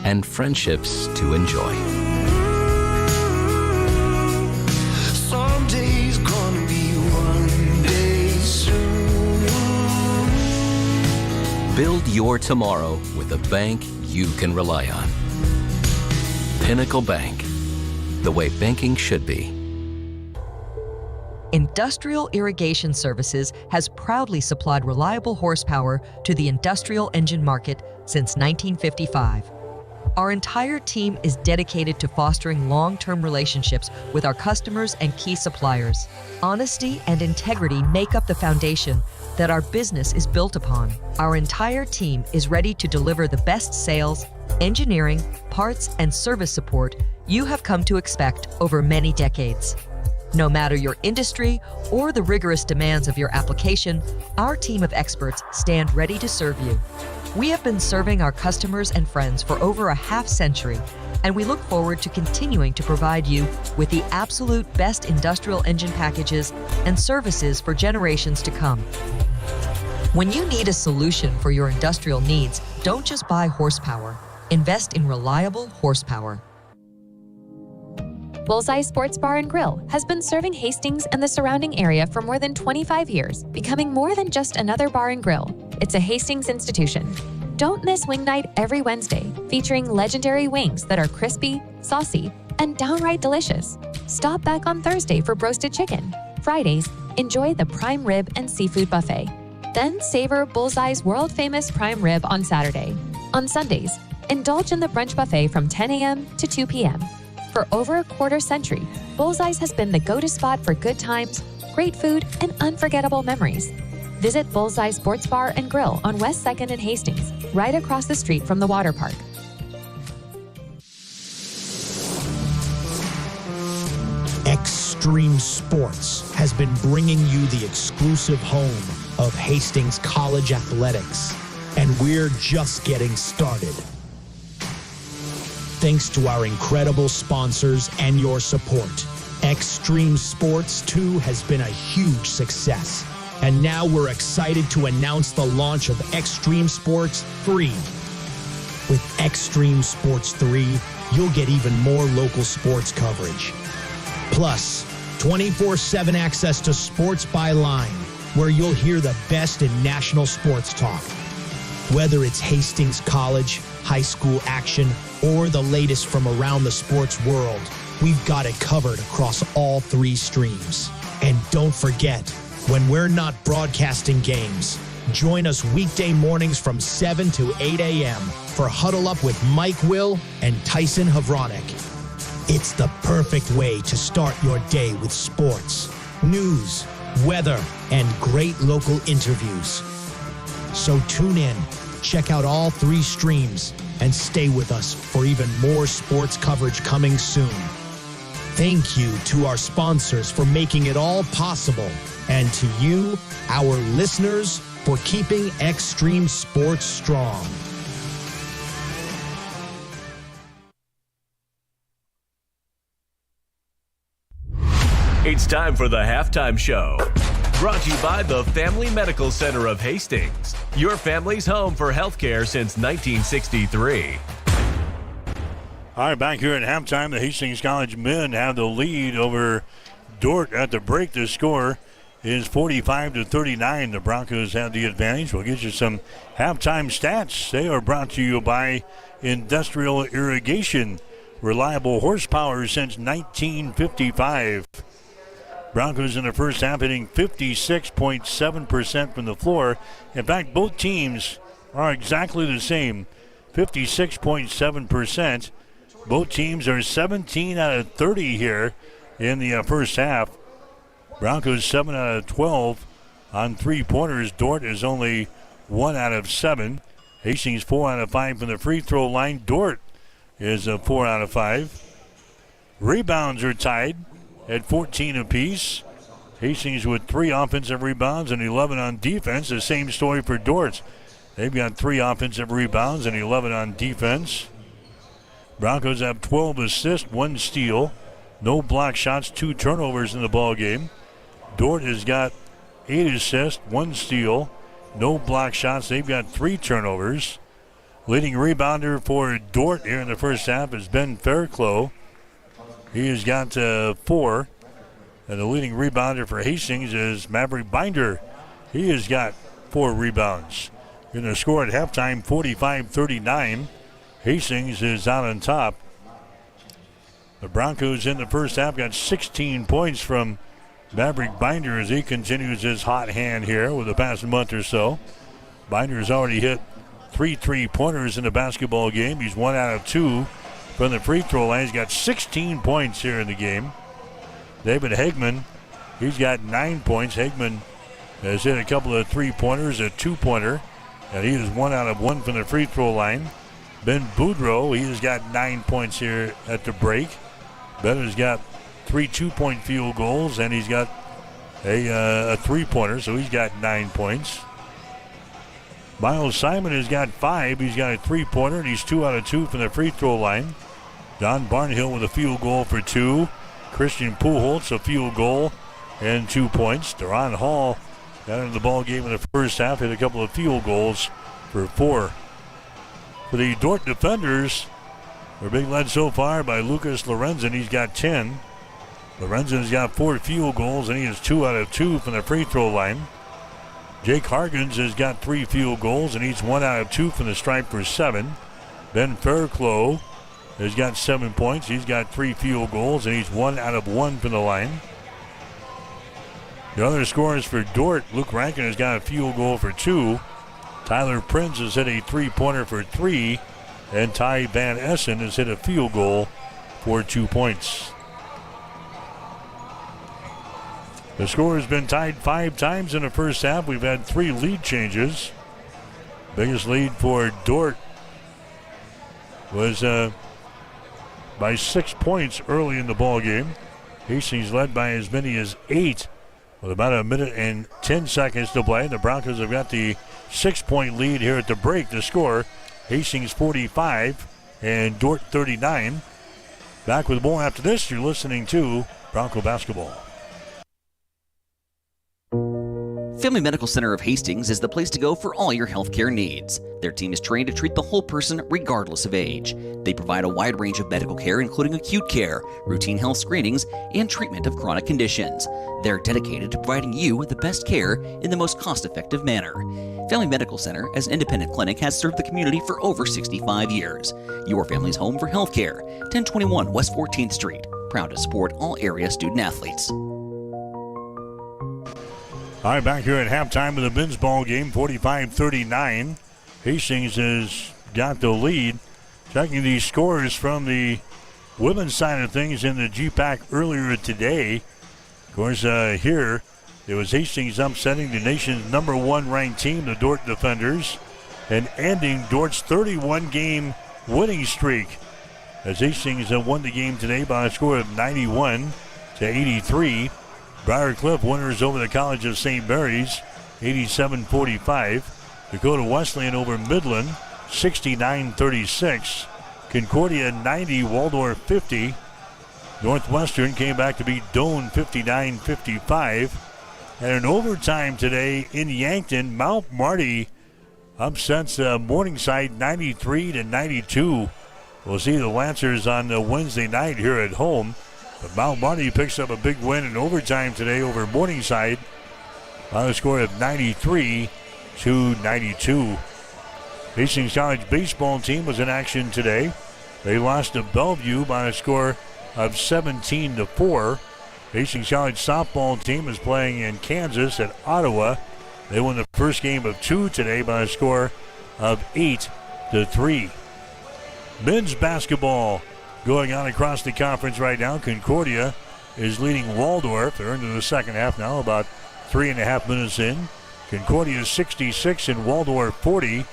and friendships to enjoy. Someday's gonna be one day soon. Build your tomorrow with a bank you can rely on. Pinnacle Bank, the way banking should be. Industrial Irrigation Services has proudly supplied reliable horsepower to the industrial engine market since 1955. Our entire team is dedicated to fostering long-term relationships with our customers and key suppliers. Honesty and integrity make up the foundation that our business is built upon. Our entire team is ready to deliver the best sales, engineering, parts, and service support you have come to expect over many decades. No matter your industry or the rigorous demands of your application, our team of experts stand ready to serve you. We have been serving our customers and friends for over a half-century, and we look forward to continuing to provide you with the absolute best industrial engine packages and services for generations to come. When you need a solution for your industrial needs, don't just buy horsepower. Invest in reliable horsepower. Bullseye Sports Bar and Grill has been serving Hastings and the surrounding area for more than 25 years, becoming more than just another bar and grill. It's a Hastings institution. Don't miss Wing Night every Wednesday, featuring legendary wings that are crispy, saucy, and downright delicious. Stop back on Thursday for roasted chicken. Fridays, enjoy the prime rib and seafood buffet. Then savor Bullseye's world-famous prime rib on Saturday. On Sundays, indulge in the brunch buffet from 10 a.m. to 2 p.m. For over a quarter century, Bullseye's has been the go-to spot for good times, great food, and unforgettable memories. Visit Bullseye Sports Bar and Grill on West 2nd and Hastings, right across the street from the water park. Extreme Sports has been bringing you the exclusive home of Hastings College Athletics, and we're just getting started. Thanks to our incredible sponsors and your support, Extreme Sports 2 has been a huge success. And now we're excited to announce the launch of Extreme Sports 3. With Extreme Sports 3, you'll get even more local sports coverage. Plus, 24/7 access to Sports by Line, where you'll hear the best in national sports talk. Whether it's Hastings College, high school action, or the latest from around the sports world, we've got it covered across all three streams. And don't forget, when we're not broadcasting games, join us weekday mornings from 7 to 8 a.m. for Huddle Up with Mike Will and Tyson Havronik. It's the perfect way to start your day with sports, news, weather, and great local interviews. So tune in, Check out all 3 streams and stay with us for even more sports coverage coming soon. Thank you to our sponsors for making it all possible, and to you, our listeners, for keeping Extreme Sports strong. It's time for the Halftime Show. Brought to you by the Family Medical Center of Hastings. Your family's home for healthcare since 1963. All right, back here at halftime, the Hastings College men have the lead over Dordt at the break. The score is 45-39. The Broncos have the advantage. We'll get you some halftime stats. They are brought to you by Industrial Irrigation. Reliable horsepower since 1955. Broncos in the first half hitting 56.7% from the floor. In fact, both teams are exactly the same, 56.7%. Both teams are 17 out of 30 here in the first half. Broncos 7 out of 12 on three-pointers. Dordt is only 1 out of 7. Hastings 4 out of 5 from the free throw line. Dordt is 4 out of 5. Rebounds are tied at 14 apiece. Hastings with 3 offensive rebounds and 11 on defense. The same story for Dordt. They've got 3 offensive rebounds and 11 on defense. Broncos have 12 assists, 1 steal, no block shots, 2 turnovers in the ball game. Dordt has got 8 assists, 1 steal, no block shots. They've got 3 turnovers. Leading rebounder for Dordt here in the first half is Ben Fairclough. He has got 4. And the leading rebounder for Hastings is Maverick Binder. He has got 4 rebounds. In the score at halftime, 45-39. Hastings is out on top. The Broncos in the first half got 16 points from Maverick Binder as he continues his hot hand here with the past month or so. Binder's already hit 3 3-pointers in the basketball game. He's 1 out of 2 from the free throw line. He's got 16 points here in the game. David Hagman, he's got 9 points. Hagman has hit a couple of 3-pointers, a 2-pointer, and he is 1 out of 1 from the free throw line. Ben Boudreau, he has got 9 points here at the break. Ben has got 3 2-point field goals, and he's got a 3-pointer, so he's got 9 points. Miles Simon has got 5. He's got a 3-pointer, and he's 2 out of 2 from the free throw line. Don Barnhill with a field goal for 2. Christian Pujols, a field goal and 2 points. Deron Hall got into the ball game in the first half, hit a couple of field goals for 4. For the Dordt defenders, they're being led so far by Lucas Lorenzen. He's got 10. Lorenzen's got 4 field goals, and he is 2 out of 2 from the free throw line. Jake Hargens has got 3 field goals, and he's 1 out of 2 from the stripe for 7. Ben Fairclough has got 7 points. He's got 3 field goals, and he's 1 out of 1 from the line. The other scorers for Dordt, Luke Rankin has got a field goal for 2. Tyler Prince has hit a 3-pointer for 3. And Ty Van Essen has hit a field goal for 2 points. The score has been tied 5 times in the first half. We've had 3 lead changes. Biggest lead for Dordt was by 6 points early in the ball game. Hastings led by as many as 8 with about a minute and 10 seconds to play. The Broncos have got the 6-point lead here at the break. The score, Hastings 45 and Dordt 39. Back with more after this. You're listening to Bronco Basketball. Family Medical Center of Hastings is the place to go for all your healthcare needs. Their team is trained to treat the whole person regardless of age. They provide a wide range of medical care, including acute care, routine health screenings, and treatment of chronic conditions. They're dedicated to providing you with the best care in the most cost-effective manner. Family Medical Center, as an independent clinic, has served the community for over 65 years. Your family's home for healthcare. 1021 West 14th Street. Proud to support all area student-athletes. All right, back here at halftime of the men's ball game, 45-39. Hastings has got the lead. Checking the scores from the women's side of things in the GPAC earlier today. Of course, here it was Hastings upsetting the nation's #1 ranked team, the Dordt Defenders, and ending Dort's 31-game winning streak. As Hastings won the game today by a score of 91-83. Briar Cliff winners over the College of St. Mary's, 87-45. Dakota Wesleyan over Midland, 69-36. Concordia 90, Waldorf 50. Northwestern came back to beat Doane 59-55. And in overtime today in Yankton, Mount Marty upsets Morningside 93-92. We'll see the Lancers on Wednesday night here at home. But Mount Marty picks up a big win in overtime today over Morningside by a score of 93-92. Hastings College baseball team was in action today. They lost to Bellevue by a score of 17-4. Hastings College softball team is playing in Kansas at Ottawa. They won the first game of 2 today by a score of 8-3. Men's basketball going on across the conference right now. Concordia is leading Waldorf. They're into the second half now, about 3.5 minutes in. Concordia is 66 and Waldorf 40.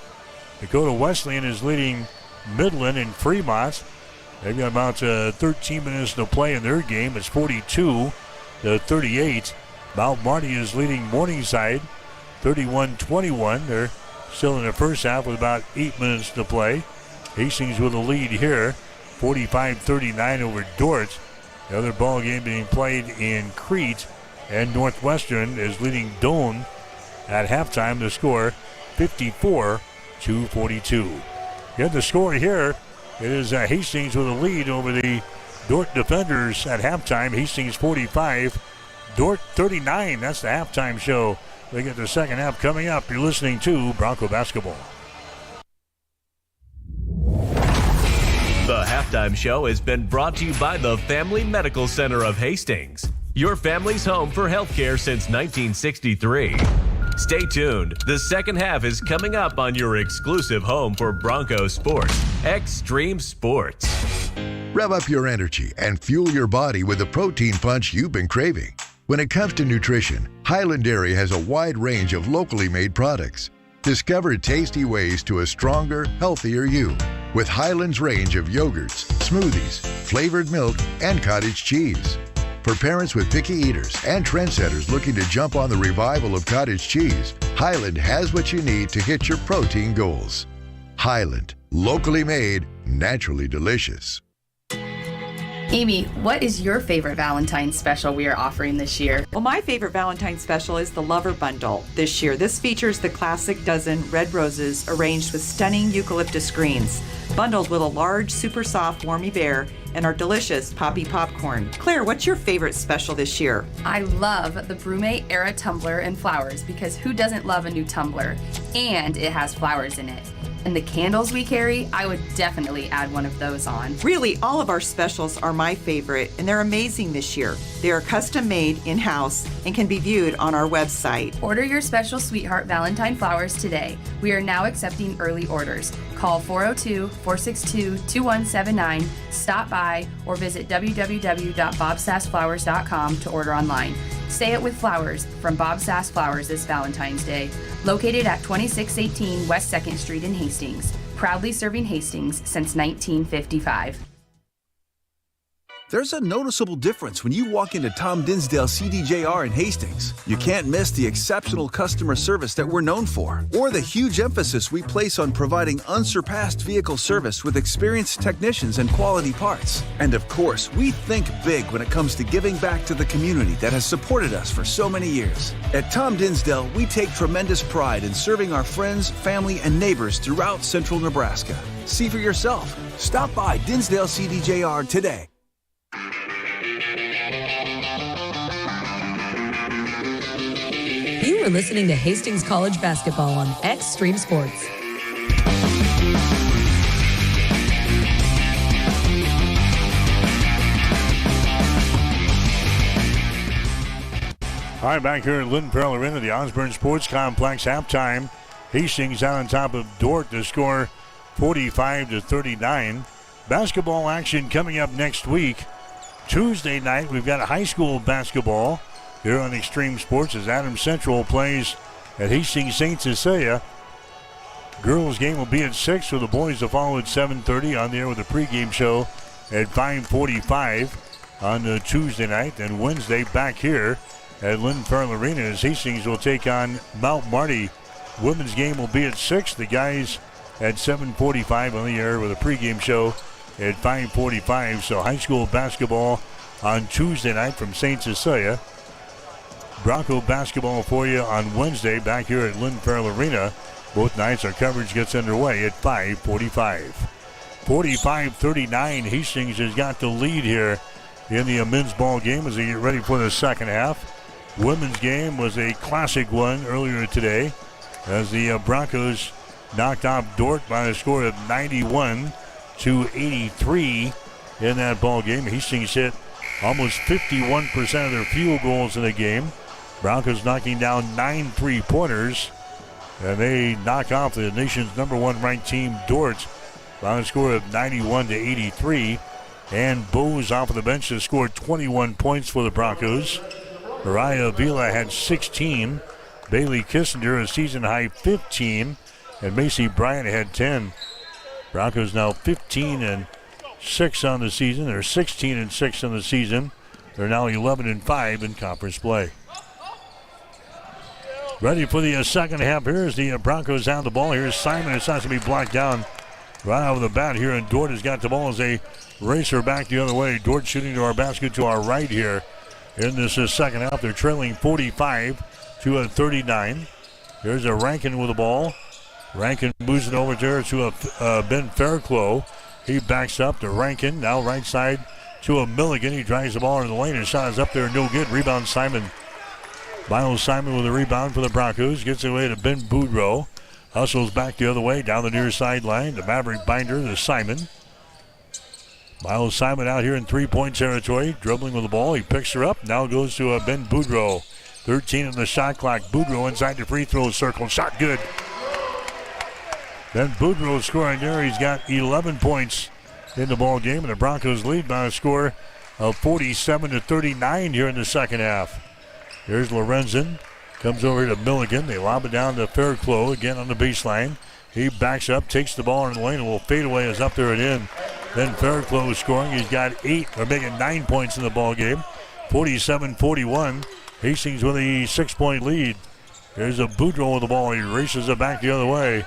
Dakota Wesleyan is leading Midland and Fremont. They've got about 13 minutes to play in their game. It's 42-38. Mount Marty is leading Morningside 31-21. They're still in the first half with about 8 minutes to play. Hastings with a lead here, 45-39 over Dort. The other ball game being played in Crete, and Northwestern is leading Doane at halftime. The score 54-42. Get the score here. It is Hastings with a lead over the Dort defenders at halftime. Hastings 45, Dort 39. That's the halftime show. They get the second half coming up. You're listening to Bronco Basketball. The halftime show has been brought to you by the Family Medical Center of Hastings, your family's home for healthcare since 1963. Stay tuned. The second half is coming up on your exclusive home for Bronco sports, Extreme Sports. Rev up your energy and fuel your body with the protein punch you've been craving. When it comes to nutrition, Highland Dairy has a wide range of locally made products. Discover tasty ways to a stronger, healthier you with Highland's range of yogurts, smoothies, flavored milk, and cottage cheese. For parents with picky eaters and trendsetters looking to jump on the revival of cottage cheese, Highland has what you need to hit your protein goals. Highland, locally made, naturally delicious. Amy, what is your favorite Valentine's special we are offering this year? Well, my favorite Valentine's special is the Lover Bundle this year. This features the classic dozen red roses arranged with stunning eucalyptus greens, bundled with a large, super soft Warmy Bear and our delicious Poppy Popcorn. Claire, what's your favorite special this year? I love the Brume Era tumbler and flowers because who doesn't love a new tumbler? And it has flowers in it. And the candles we carry, I would definitely add one of those on. Really, all of our specials are my favorite, and they're amazing this year. They are custom made in-house and can be viewed on our website. Order your special Sweetheart Valentine flowers today. We are now accepting early orders. Call 402-462-2179, stop by, or visit www.bobsassflowers.com to order online. Say it with flowers from Bob Sass Flowers this Valentine's Day. Located at 2618 West 2nd Street in Hastings. Proudly serving Hastings since 1955. There's a noticeable difference when you walk into Tom Dinsdale CDJR in Hastings. You can't miss the exceptional customer service that we're known for, or the huge emphasis we place on providing unsurpassed vehicle service with experienced technicians and quality parts. And of course, we think big when it comes to giving back to the community that has supported us for so many years. At Tom Dinsdale, we take tremendous pride in serving our friends, family, and neighbors throughout central Nebraska. See for yourself. Stop by Dinsdale CDJR today. You are listening to Hastings College Basketball on Extreme Sports. All right, back here at Lynn Pearl Arena, the Osborne Sports Complex halftime. Hastings out on top of Dort to score 45-39. Basketball action coming up next week. Tuesday night, we've got high school basketball here on Extreme Sports as Adams Central plays at Hastings St. Cecilia. Girls game will be at 6, with the boys to follow at 7:30 on the air with a pregame show at 5:45 on Tuesday night. And Wednesday back here at Lynn Farrell Arena as Hastings will take on Mount Marty. Women's game will be at 6. The guys at 7:45 on the air with a pregame show at 5:45. So high school basketball on Tuesday night from St. Cecilia. Bronco basketball for you on Wednesday back here at Lynn Farrell Arena. Both nights our coverage gets underway at 5:45. 45-39, Hastings has got the lead here in the men's ball game as they get ready for the second half. Women's game was a classic one earlier today as the Broncos knocked off Dordt by a score of 91-83 in that ball game. Hastings hit almost 51% of their field goals in the game. Broncos knocking down 9 3-pointers, and they knock off the nation's #1 ranked team, Dordt, by a score of 91-83. And Bose off of the bench has scored 21 points for the Broncos. Mariah Avila had 16. Bailey Kissinger a season-high 15. And Macy Bryant had 10. Broncos now 15-6 on the season. They're 16-6 on the season. They're now 11-5 in conference play. Ready for the second half here as the Broncos have the ball. Here's Simon. It's not going to be blocked down right over the bat here. And Dordt has got the ball as they race her back the other way. Dordt shooting to our basket to our right here in this second half. They're trailing 45-39. Here's a Rankin with the ball. Rankin moves it over there to Ben Fairclough. He backs up to Rankin. Now right side to a Milligan. He drives the ball into the lane. His shot is up there. No good. Rebound Simon. Miles Simon with a rebound for the Broncos. Gets it away to Ben Boudreau. Hustles back the other way down the near sideline. The Maverick Binder to Simon. Miles Simon out here in three-point territory. Dribbling with the ball. He picks her up. Now goes to Ben Boudreau. 13 on the shot clock. Boudreau inside the free throw circle. Shot good. Then Boudreau scoring there. He's got 11 points in the ball game, and the Broncos lead by a score of 47-39 here in the second half. Here's Lorenzen. Comes over to Milligan. They lob it down to Fairclough again on the baseline. He backs up, takes the ball in the lane, and will fade away as up there and in. Then Fairclough scoring. He's got 9 points in the ball game. 47-41. Hastings with a 6-point lead. Here's a Boudreau with the ball. He races it back the other way.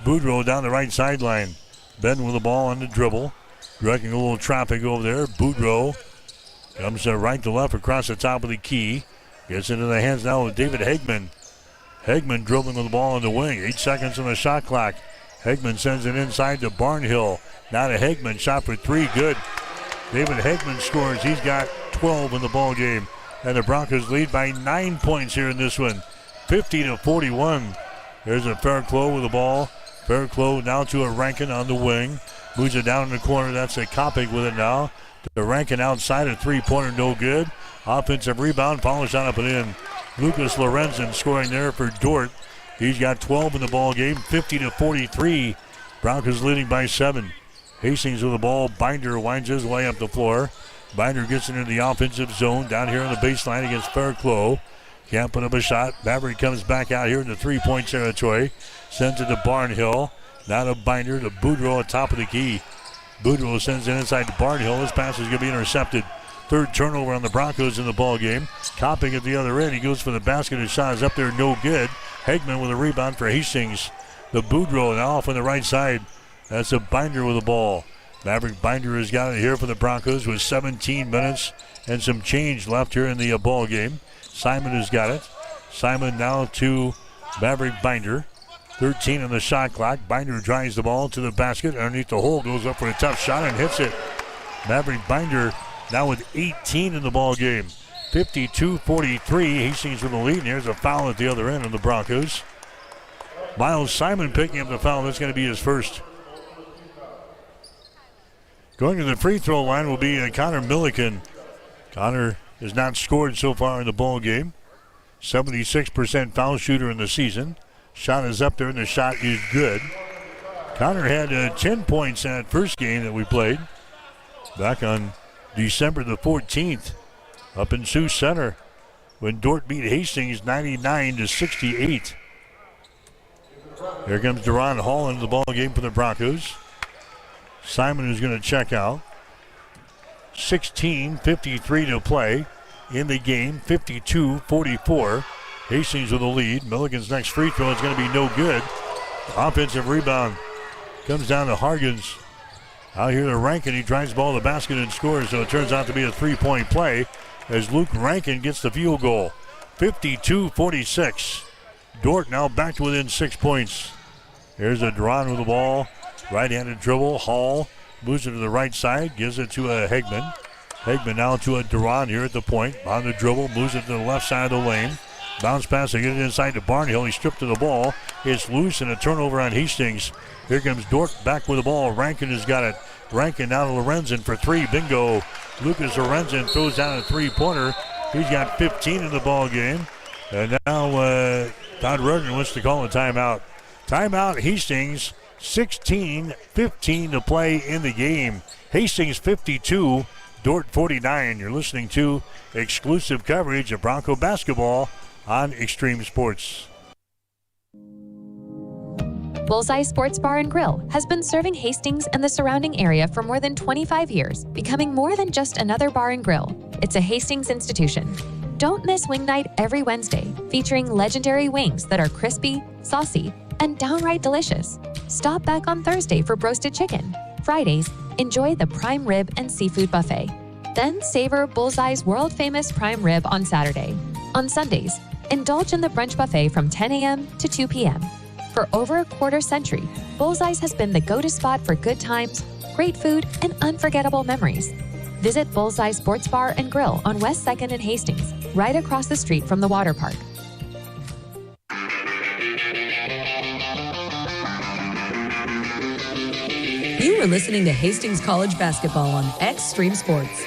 Boudreau down the right sideline. Ben with the ball on the dribble. Directing a little traffic over there. Boudreau comes right to left across the top of the key. Gets into the hands now of David Hegman. Hegman dribbling with the ball on the wing. 8 seconds on the shot clock. Hegman sends it inside to Barnhill. Now to Hegman. Shot for 3. Good. David Hegman scores. He's got 12 in the ball game. And the Broncos lead by 9 points here in this one. 50-41. There's a Fairclough with the ball. Fairclough now to a Rankin on the wing. Moves it down in the corner. That's a Kopic with it now. To Rankin outside, a three-pointer, no good. Offensive rebound, follow shot up and in. Lucas Lorenzen scoring there for Dordt. He's got 12 in the ball game, 50-43. Broncos leading by 7. Hastings with the ball. Binder winds his way up the floor. Binder gets into the offensive zone down here on the baseline against Fairclough. Can't put up a shot. Maverick comes back out here in the three-point territory. Sends it to Barnhill. Now to Binder to Boudreau at top of the key. Boudreau sends it inside to Barnhill. This pass is going to be intercepted. Third turnover on the Broncos in the ball game. Copping at the other end. He goes for the basket. His shot is up there, no good. Hegman with a rebound for Hastings. The Boudreau now off on the right side. That's a Binder with the ball. Maverick Binder has got it here for the Broncos with 17 minutes and some change left here in the ball game. Simon has got it. Simon now to Maverick Binder. 13 on the shot clock. Binder drives the ball to the basket. Underneath the hole, goes up for a tough shot and hits it. Maverick Binder now with 18 in the ball game. 52-43. Hastings with the lead. And here's a foul at the other end of the Broncos. Miles Simon picking up the foul. That's going to be his first. Going to the free throw line will be Connor Milliken. Connor has not scored so far in the ball game. 76% foul shooter in the season. Shot is up there and the shot is good. Connor had 10 points in that first game that we played back on December the 14th up in Sioux Center when Dordt beat Hastings 99-68. Here comes Deron Hall into the ball game for the Broncos. Simon is going to check out. 16:53 to play in the game. 52-44. Hastings with the lead. Milligan's next free throw is going to be no good. Offensive rebound comes down to Hargens. Out here to Rankin. He drives the ball to the basket and scores, so it turns out to be a three-point play as Luke Rankin gets the field goal. 52-46. Dordt now back to within 6 points. Here's a Duran with the ball. Right-handed dribble. Hall moves it to the right side. Gives it to a Hegman. Hegman now to a Duran here at the point. On the dribble. Moves it to the left side of the lane. Bounce pass to get it inside to Barnhill. He stripped to the ball. It's loose and a turnover on Hastings. Here comes Dordt back with the ball. Rankin has got it. Rankin now to Lorenzen for three. Bingo. Lucas Lorenzen throws down a three-pointer. He's got 15 in the ball game. And now Todd Roden wants to call a timeout. Timeout, Hastings. 16:15 to play in the game. Hastings 52, Dordt 49. You're listening to exclusive coverage of Bronco basketball on Extreme Sports. Bullseye Sports Bar and Grill has been serving Hastings and the surrounding area for more than 25 years, becoming more than just another bar and grill. It's a Hastings institution. Don't miss Wing Night every Wednesday, featuring legendary wings that are crispy, saucy, and downright delicious. Stop back on Thursday for broasted chicken. Fridays, enjoy the prime rib and seafood buffet. Then savor Bullseye's world-famous prime rib on Saturday. On Sundays, indulge in the brunch buffet from 10 a.m. to 2 p.m. For over a quarter century, Bullseye's has been the go-to spot for good times, great food, and unforgettable memories. Visit Bullseye Sports Bar and Grill on West 2nd and Hastings, right across the street from the water park. You are listening to Hastings College basketball on Extreme Sports.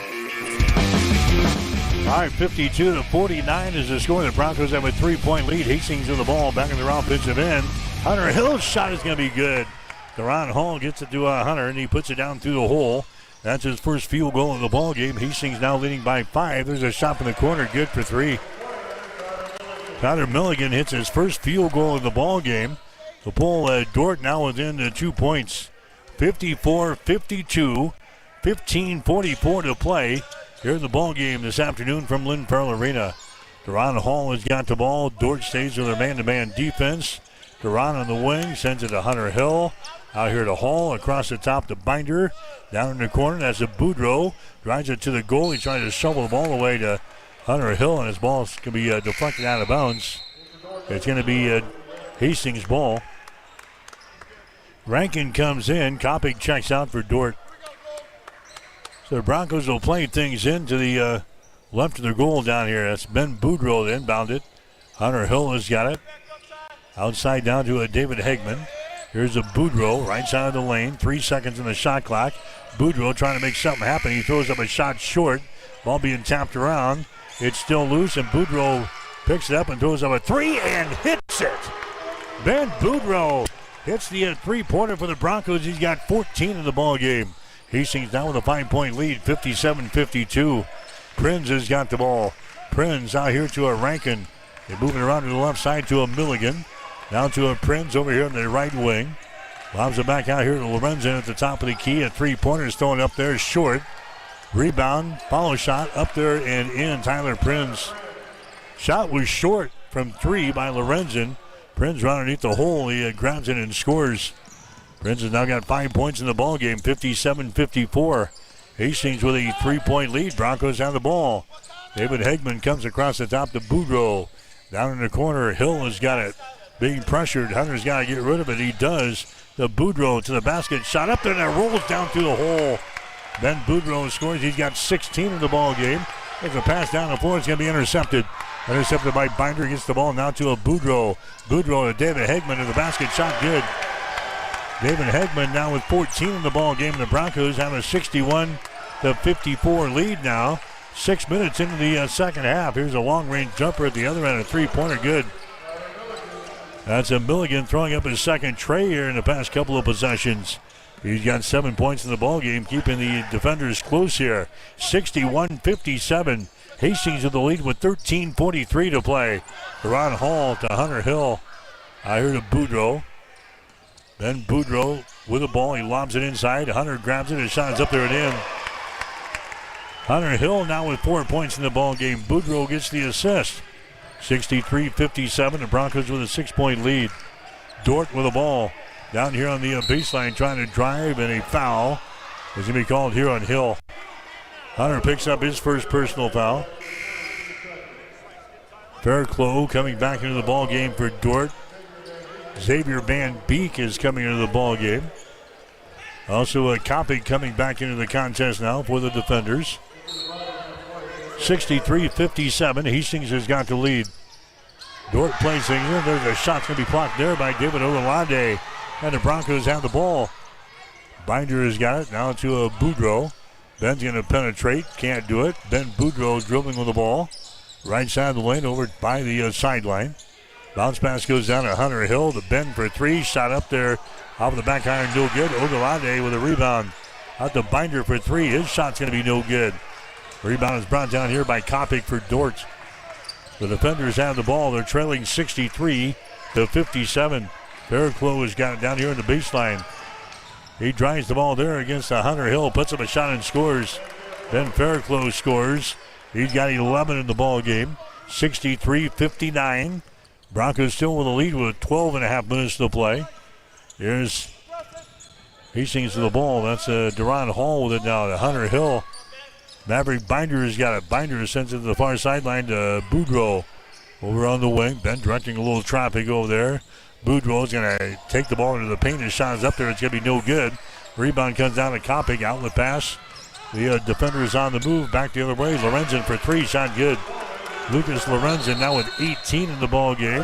All right, 52-49 is the score. The Broncos have a three-point lead. Hastings with the ball back in their offensive end. Hunter Hill's shot is going to be good. Deron Hall gets it to Hunter, and he puts it down through the hole. That's his first field goal in the ball game. Hastings now leading by 5. There's a shot from the corner, good for 3. Tyler Milligan hits his first field goal in the ball game. The pull Dordt now within 2 points. 54-52, 15:44 to play here in the ball game this afternoon from Lynn Farrell Arena. Deron Hall has got the ball. Dordt stays with their man-to-man defense. Deron on the wing sends it to Hunter Hill. Out here to Hall, across the top to Binder. Down in the corner, that's a Boudreau. Drives it to the goal. He's trying to shovel the ball away to Hunter Hill, and his ball can be deflected out of bounds. It's going to be Hastings' ball. Rankin comes in. Koppig checks out for Dordt. So the Broncos will play things into the left of their goal down here. That's Ben Boudreau that inbounded. Hunter Hill has got it. Outside down to David Hegman. Here's a Boudreau, right side of the lane. 3 seconds in the shot clock. Boudreau trying to make something happen. He throws up a shot short. Ball being tapped around. It's still loose, and Boudreau picks it up and throws up a three and hits it. Ben Boudreau hits the three-pointer for the Broncos. He's got 14 in the ball game. Hastings now with a 5-point lead, 57-52. Prinz has got the ball. Prinz out here to a Rankin. They're moving around to the left side to a Milligan. Now to a Prinz over here on the right wing. Lobs it back out here to Lorenzen at the top of the key. A three-pointer is thrown up there short. Rebound, follow shot up there and in. Tyler Prinz. Shot was short from 3 by Lorenzen. Prinz right underneath the hole. He grabs it and scores. Prinz has now got 5 points in the ball game, 57-54. Hastings with a 3-point lead. Broncos have the ball. David Hegman comes across the top to Boudreau. Down in the corner, Hill has got it. Being pressured, Hunter's got to get rid of it. He does. The Boudreau to the basket. Shot up there and it rolls down through the hole. Ben Boudreau scores. He's got 16 in the ball game. There's a pass down the floor. It's going to be intercepted. Intercepted by Binder. Gets the ball now to a Boudreau. Boudreau to David Hegman to the basket. Shot good. David Hegman now with 14 in the ball game. The Broncos have a 61-54 lead now. 6 minutes into the second half. Here's a long-range jumper at the other end. A three-pointer good. That's a Milligan throwing up his second tray here in the past couple of possessions. He's got 7 points in the ball game, keeping the defenders close here. 61-57. Hastings with the lead with 13:43 to play. Deron Hall to Hunter Hill. I heard a Boudreau. Ben Boudreau with the ball. He lobs it inside. Hunter grabs it. His shot is up there and in. Hunter Hill now with 4 points in the ball game. Boudreau gets the assist. 63-57. The Broncos with a 6-point lead. Dort with the ball down here on the baseline trying to drive, and a foul is going to be called here on Hill. Hunter picks up his first personal foul. Fairclough coming back into the ball game for Dort. Xavier Van Beek is coming into the ball game. Also Koppig coming back into the contest now for the defenders. 63-57. Hastings has got the lead. Dort placing in. There's a shot going to be blocked there by David Olalade. And the Broncos have the ball. Binder has got it. Now to Boudreau. Ben's going to penetrate. Can't do it. Ben Boudreau dribbling with the ball. Right side of the lane over by the sideline. Bounce pass goes down to Hunter Hill. The Ben for three. Shot up there off the back iron. No good. Olalade with a rebound. Out to Binder for three. His shot's going to be no good. Rebound is brought down here by Koppig for Dort. The defenders have the ball. They're trailing 63-57. Fairclough has got it down here in the baseline. He drives the ball there against Hunter Hill. Puts up a shot and scores. Then Fairclough scores. He's got 11 in the ball game. 63-59. Broncos still with a lead with 12.5 minutes to play. Here's Hastings to the ball. That's Duron Hall with it now to Hunter Hill. Maverick Binder has got it. Binder sends it to the far sideline to Boudreau. Over on the wing. Ben directing a little traffic over there. Boudreau is going to take the ball into the paint. His shot is up there. It's going to be no good. Rebound comes down to Koppig. Outlet pass. The defender is on the move. Back the other way. Lorenzen for three. Shot good. Lucas Lorenzen now with 18 in the ball game.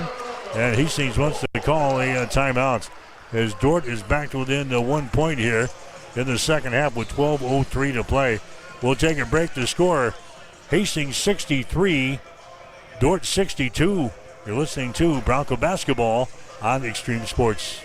And Hastings wants to call a timeout as Dort is back to within 1 point here in the second half with 12:03 to play. We'll take a break to score. Hastings 63, Dort 62. You're listening to Bronco Basketball on Extreme Sports.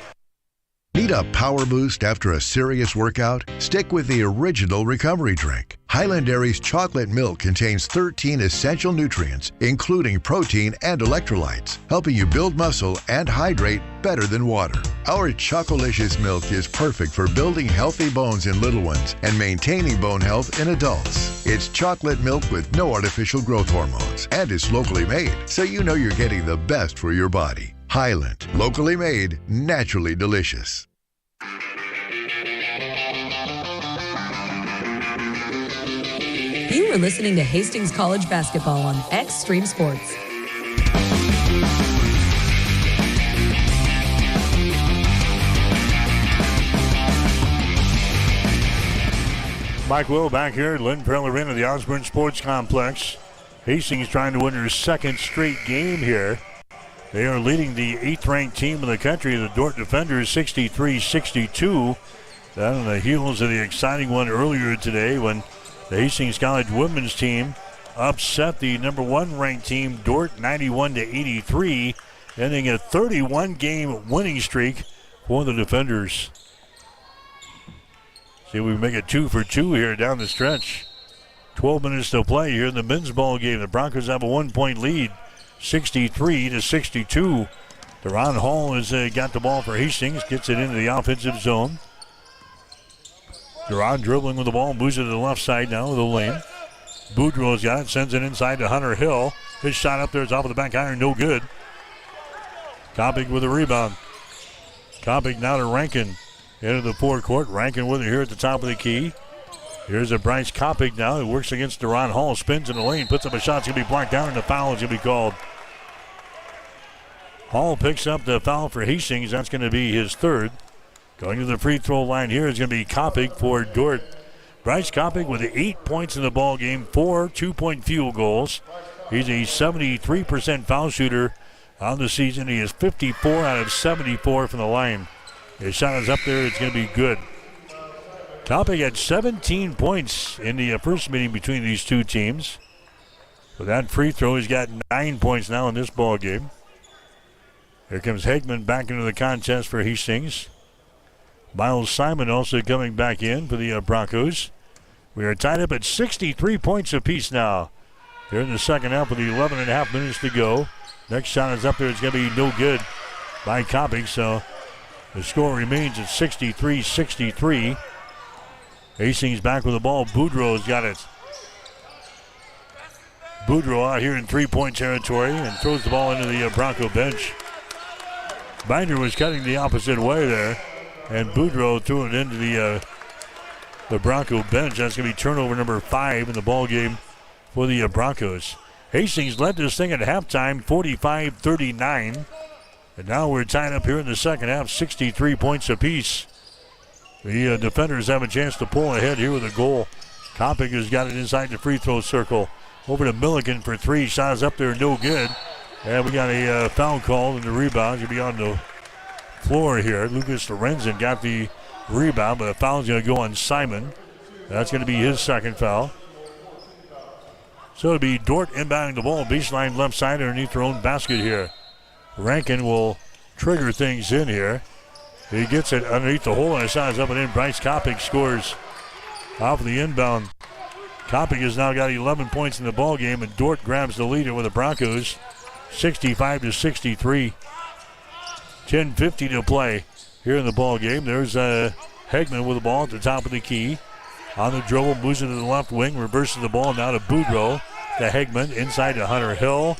Need a power boost after a serious workout? Stick with the original recovery drink. Highland Dairy's chocolate milk contains 13 essential nutrients, including protein and electrolytes, helping you build muscle and hydrate better than water. Our Chocolicious milk is perfect for building healthy bones in little ones and maintaining bone health in adults. It's chocolate milk with no artificial growth hormones and is locally made, so you know you're getting the best for your body. Highland, locally made, naturally delicious. You are listening to Hastings College Basketball on Extreme Sports. Mike Will back here at Lynn Pearl Arena, the Osborne Sports Complex. Hastings trying to win their second straight game here. They are leading the 8th-ranked team in the country, the Dort Defenders, 63-62. That on the heels of the exciting one earlier today when the Hastings College women's team upset the number 1 ranked team, Dort, 91-83, ending a 31-game winning streak for the Defenders. See if we can make it 2 for 2 here down the stretch. 12 minutes to play here in the men's ball game. The Broncos have a 1-point lead, 63-62. Duron Hall has got the ball for Hastings, gets it into the offensive zone. Duron dribbling with the ball, moves it to the left side now with the lane. Boudreau's got it, sends it inside to Hunter Hill. His shot up there is off of the back iron, no good. Koppig with a rebound. Koppig now to Rankin into the forecourt. Rankin with it here at the top of the key. Here's a Bryce Koppig now who works against Duron Hall, spins in the lane, puts up a shot. It's going to be blocked down, and the foul is going to be called. Hall picks up the foul for Hastings. That's going to be his third. Going to the free throw line here is going to be Koppig for Dort. Bryce Koppig with 8 points in the ball game, 4 2-point field goals. He's a 73% foul shooter on the season. He is 54 out of 74 from the line. His shot is up there. It's going to be good. Koppig had 17 points in the first meeting between these two teams. With that free throw, he's got 9 points now in this ball game. Here comes Hagman back into the contest for Hastings. Miles Simon also coming back in for the Broncos. We are tied up at 63 points apiece now. Here in the second half with 11.5 minutes to go. Next shot is up there. It's going to be no good by Koppig. So The score remains at 63-63. Hastings back with the ball. Boudreau's got it. Boudreau out here in three-point territory and throws the ball into the Bronco bench. Binder was cutting the opposite way there, and Boudreau threw it into the Bronco bench. That's going to be turnover number 5 in the ball game for the Broncos. Hastings led this thing at halftime, 45-39. And now we're tied up here in the second half, 63 points apiece. The defenders have a chance to pull ahead here with a goal. Kopic has got it inside the free throw circle. Over to Milligan for 3. Shots up there, no good. And we got a foul call and the rebound. He'll be on the floor here. Lucas Lorenzen got the rebound, but the foul's going to go on Simon. That's going to be his second foul. So it'll be Dort inbounding the ball, baseline left side underneath their own basket here. Rankin will trigger things in here. He gets it underneath the hole and his shot is up and in. Bryce Kopic scores off of the inbound. Kopic has now got 11 points in the ball game, and Dort grabs the leader with the Broncos, 65-63. 10:50 to play here in the ball game. There's Hegman with the ball at the top of the key. On the dribble, moves into the left wing, reverses the ball now to Boudreau. To Hegman, inside to Hunter Hill.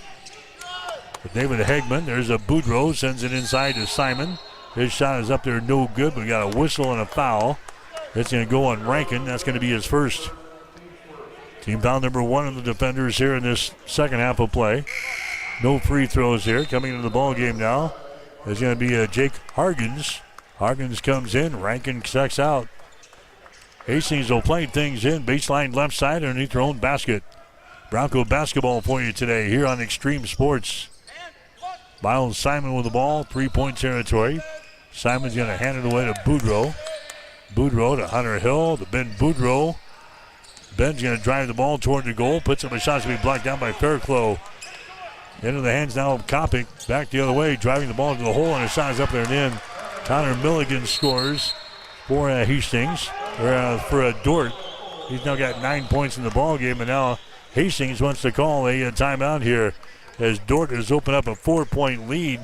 With David Hegman, there's a Boudreau, sends it inside to Simon. His shot is up there, no good. We got a whistle and a foul. It's going to go on Rankin. That's going to be his first. Team foul number 1 of the defenders here in this second half of play. No free throws here. Coming into the ball game now is going to be Jake Hargens. Hargens comes in. Rankin checks out. Hastings will play things in. Baseline left side underneath their own basket. Bronco basketball for you today here on Extreme Sports. Miles Simon with the ball. 3-point territory. Simon's going to hand it away to Boudreau. Boudreau to Hunter Hill. To Ben Boudreau. Ben's going to drive the ball toward the goal. Puts up a shot to be blocked down by Fairclough. Into the hands now of Kopic. Back the other way. Driving the ball to the hole and his shot is up there and in. Connor Milligan scores for Hastings. Or for Dort. He's now got 9 points in the ball game. And now Hastings wants to call a timeout here as Dort has opened up a 4-point lead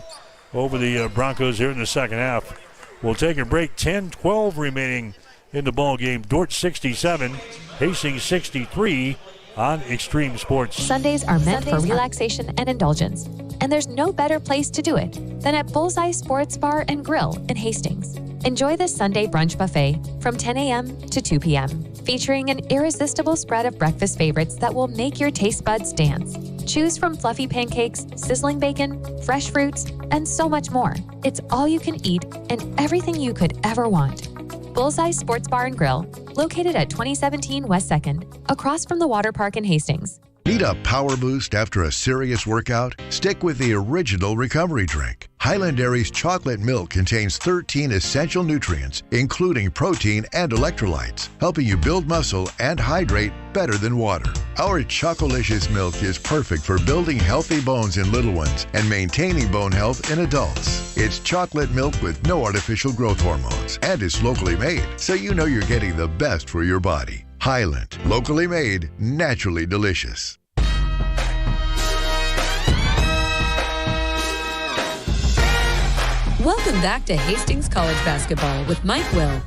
over the Broncos here in the second half. We'll take a break. 10-12 remaining in the ball game. Dort 67, Hastings 63 on Extreme Sports. Sundays are meant for relaxation and indulgence, and there's no better place to do it than at Bullseye Sports Bar and Grill in Hastings. Enjoy the Sunday brunch buffet from 10 a.m. to 2 p.m., featuring an irresistible spread of breakfast favorites that will make your taste buds dance. Choose from fluffy pancakes, sizzling bacon, fresh fruits, and so much more. It's all you can eat and everything you could ever want. Bullseye Sports Bar and Grill, located at 2017 West 2nd, across from the water park in Hastings. Need a power boost after a serious workout? Stick with the original recovery drink. Highland Dairy's chocolate milk contains 13 essential nutrients, including protein and electrolytes, helping you build muscle and hydrate better than water. Our Chocolicious milk is perfect for building healthy bones in little ones and maintaining bone health in adults. It's chocolate milk with no artificial growth hormones, and it's locally made, so you know you're getting the best for your body. Highland, locally made, naturally delicious. Welcome back to Hastings College Basketball with Mike Will.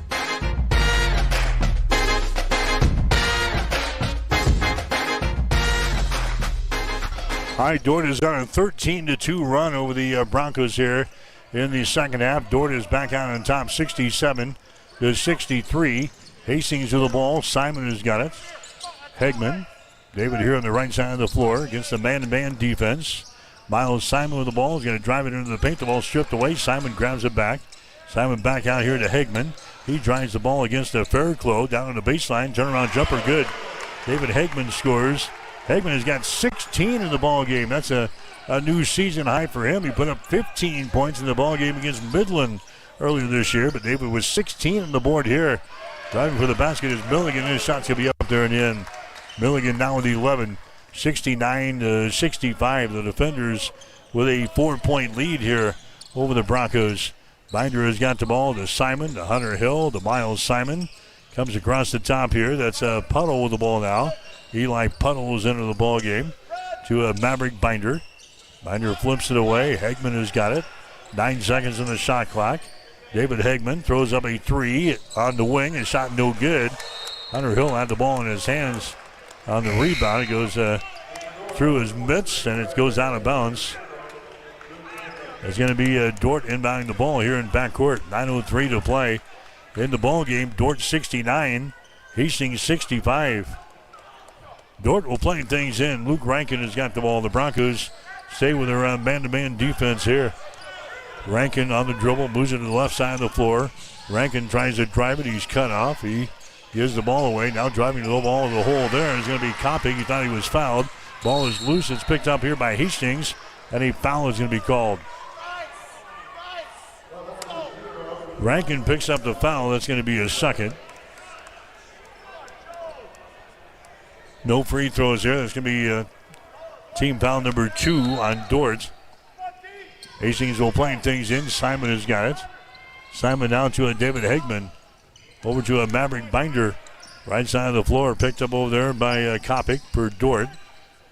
All right, Dort is on a 13-2 run over the Broncos here in the second half. Dort is back out on top, 67-63. Hastings with the ball. Simon has got it. Hegman. David here on the right side of the floor against the man-to-man defense. Miles Simon with the ball. He's going to drive it into the paint. The ball stripped away. Simon grabs it back. Simon back out here to Hegman. He drives the ball against the Fairclough down on the baseline. Turnaround jumper good. David Hegman scores. Hegman has got 16 in the ball game. That's a new season high for him. He put up 15 points in the ball game against Midland earlier this year, but David was 16 on the board here. Driving for the basket is Milligan. His shot's going to be up there and in. Milligan now with 11, 69-65. The defenders with a 4-point lead here over the Broncos. Binder has got the ball to Simon, to Hunter Hill, to Miles Simon. Comes across the top here. That's Puddle with the ball now. Eli Puddle is into the ball game to Maverick Binder. Binder flips it away. Hegman has got it. 9 seconds on the shot clock. David Hegman throws up a three on the wing. A shot no good. Hunter Hill had the ball in his hands on the rebound. It goes through his mitts, and it goes out of bounds. It's going to be Dordt inbounding the ball here in backcourt. 9:03 to play in the ball game. Dordt 69, Hastings 65. Dordt will play things in. Luke Rankin has got the ball. The Broncos stay with their man-to-man defense here. Rankin on the dribble, moves it to the left side of the floor. Rankin tries to drive it. He's cut off. He gives the ball away. Now driving the ball to the hole there is going to be Copping. He thought he was fouled. Ball is loose. It's picked up here by Hastings, and a foul is going to be called. Rankin picks up the foul. That's going to be his second. No free throws there. That's going to be team foul number 2 on Dordt. Hastings will play things in. Simon has got it. Simon down to a David Hegman. Over to a Maverick Binder. Right side of the floor. Picked up over there by Kopic for Dordt.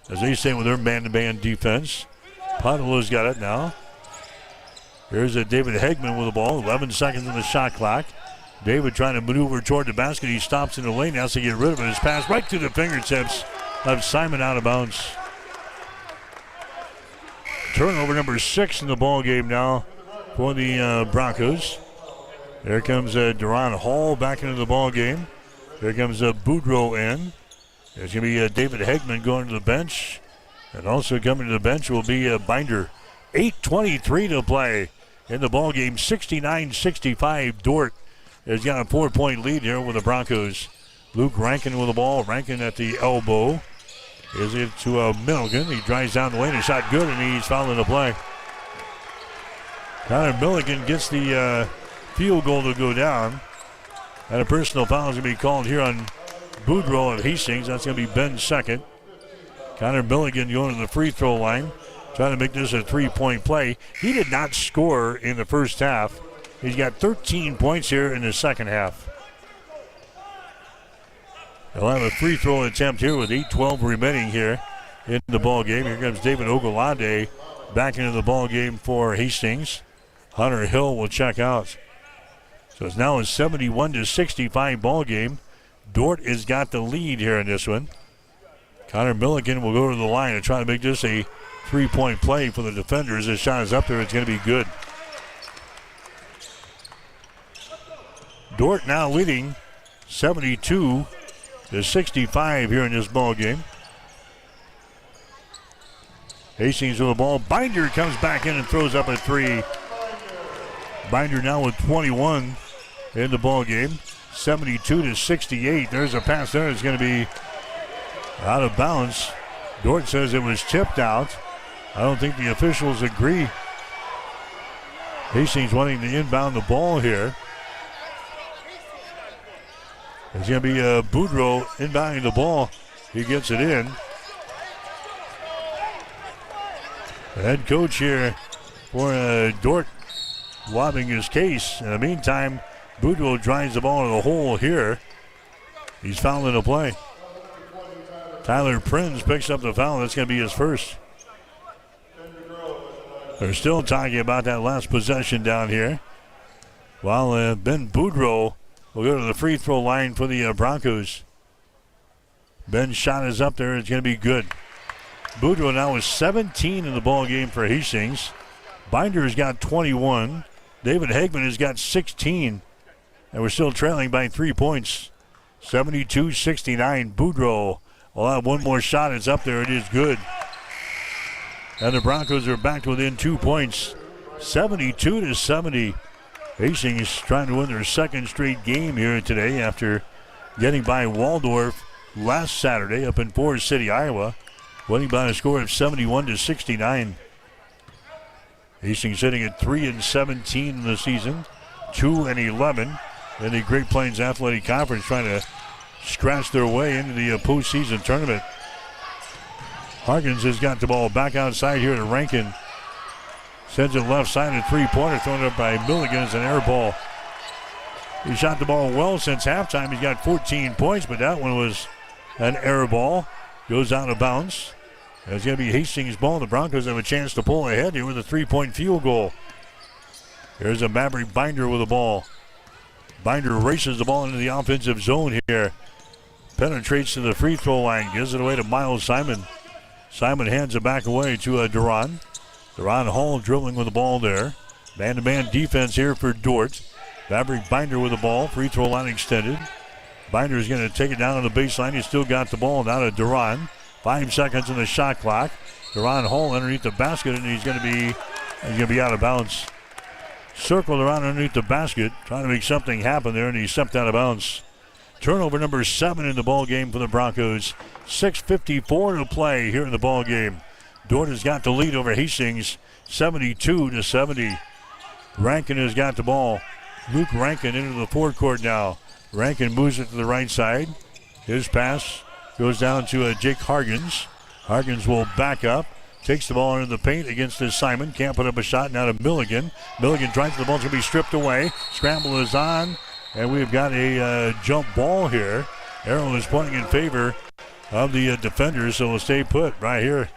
As they stay with their man-to-man defense. Podolo's got it now. Here's a David Hegman with the ball. 11 seconds on the shot clock. David trying to maneuver toward the basket. He stops in the lane. Has to get rid of it. His pass right to the fingertips of Simon out of bounds. Turnover number 6 in the ball game now for the Broncos. There comes Deron Hall back into the ball game. There comes Boudreau in. There's going to be David Hegman going to the bench. And also coming to the bench will be Binder. 8:23 to play in the ball game. 69-65. Dordt has got a 4-point lead here with the Broncos. Luke Rankin with the ball. Rankin at the elbow. Is it to Milligan. He drives down the lane. A shot good, and he's fouling the play. Connor Milligan gets the field goal to go down. And a personal foul is going to be called here on Boudreau of Hastings. That's going to be Ben's second. Connor Milligan going to the free throw line. Trying to make this a 3-point play. He did not score in the first half. He's got 13 points here in the second half. They'll have a free throw attempt here with 8:12 remaining here in the ball game. Here comes David Ogolade back into the ball game for Hastings. Hunter Hill will check out. So it's now a 71-65 ball game. Dordt has got the lead here in this one. Connor Milligan will go to the line and try to make this a 3-point play for the defenders. His shot is up there. It's going to be good. Dordt now leading 72-65 here in this ball game. Hastings with the ball. Binder comes back in and throws up a three. Binder now with 21 in the ball game. 72-68. There's a pass there. It's going to be out of bounds. Dordt says it was tipped out. I don't think the officials agree. Hastings wanting to inbound the ball here. It's going to be Boudreau inbounding the ball. He gets it in. The head coach here for Dordt lobbing his case. In the meantime, Boudreau drives the ball to the hole here. He's fouling the play. Tyler Prinz picks up the foul. That's going to be his first. They're still talking about that last possession down here. While Ben Boudreau will go to the free throw line for the Broncos. Ben's shot is up there. It's going to be good. Boudreau now is 17 in the ball game for Hastings. Binder has got 21. David Hegman has got 16. And we're still trailing by 3 points. 72-69. Boudreau will have one more shot. It's up there. It is good. And the Broncos are back to within 2 points. 72-70. Hastings trying to win their second straight game here today after getting by Waldorf last Saturday up in Forest City, Iowa. Winning by a score of 71-69. Hastings sitting at 3-17 in the season. 2-11 in the Great Plains Athletic Conference, trying to scratch their way into the postseason tournament. Harkins has got the ball back outside here to Rankin. Sends it left side, a three-pointer thrown up by Milligan as an air ball. He shot the ball well since halftime. He's got 14 points, but that one was an air ball. Goes out of bounds. It's going to be Hastings' ball. The Broncos have a chance to pull ahead here with a 3-point field goal. Here's a Maverick Binder with the ball. Binder races the ball into the offensive zone here. Penetrates to the free throw line. Gives it away to Miles Simon. Simon hands it back away to Duran. Duran Hall dribbling with the ball there. Man-to-man defense here for Dordt. Maverick Binder with the ball. Free throw line extended. Binder is going to take it down on the baseline. He's still got the ball. Now to Duran. 5 seconds on the shot clock. Duran Hall underneath the basket, and he's going to be out of bounds. Circled around underneath the basket, trying to make something happen there, and he stepped out of bounds. Turnover number 7 in the ball game for the Broncos. 6:54 to play here in the ball game. Dordt has got the lead over Hastings, 72-70. Rankin has got the ball. Luke Rankin into the forecourt now. Rankin moves it to the right side. His pass goes down to Jake Hargens. Hargens will back up. Takes the ball into the paint against his Simon. Can't put up a shot. Now to Milligan. Milligan drives the ball. It's going to be stripped away. Scramble is on. And we've got a jump ball here. Arrow is pointing in favor of the defenders, so we'll stay put right here.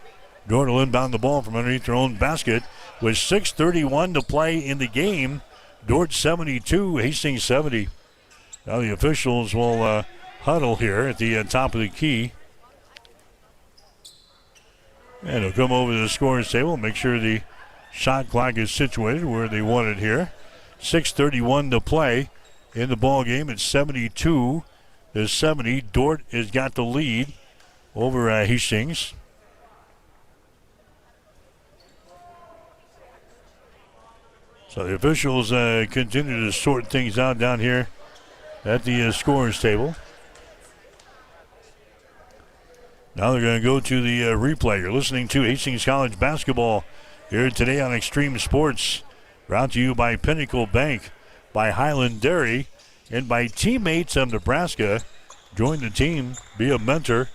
Dordt will inbound the ball from underneath their own basket with 6:31 to play in the game. Dordt 72, Hastings 70. Now the officials will huddle here at the top of the key. And they'll come over to the scorer's table, make sure the shot clock is situated where they want it here. 6:31 to play in the ball game. It's 72-70. Dordt has got the lead over Hastings. So the officials continue to sort things out down here at the scorer's table. Now they're going to go to the replay. You're listening to Hastings College basketball here today on Extreme Sports. Brought to you by Pinnacle Bank, by Highland Dairy, and by Teammates of Nebraska. Join the team, be a mentor.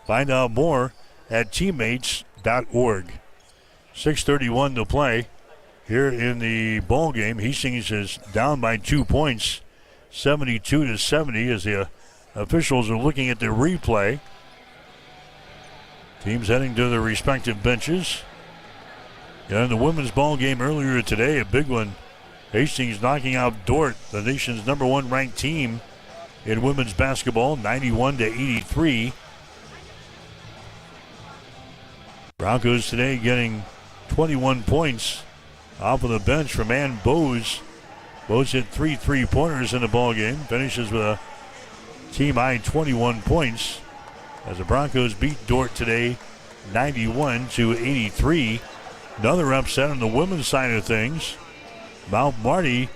Find out more at teammates.org. 6:31 to play here in the ball game. Hastings is down by 2 points, 72-70, as the officials are looking at the replay. Teams heading to their respective benches. And in the women's ball game earlier today, a big one. Hastings knocking out Dordt, the nation's #1 ranked team in women's basketball, 91-83. Broncos today getting 21 points off of the bench from Ann Bose. Bose hit 3 3-pointers in the ball game. Finishes with a team high 21 points. As the Broncos beat Dordt today, 91-83. Another upset on the women's side of things. Mount Marty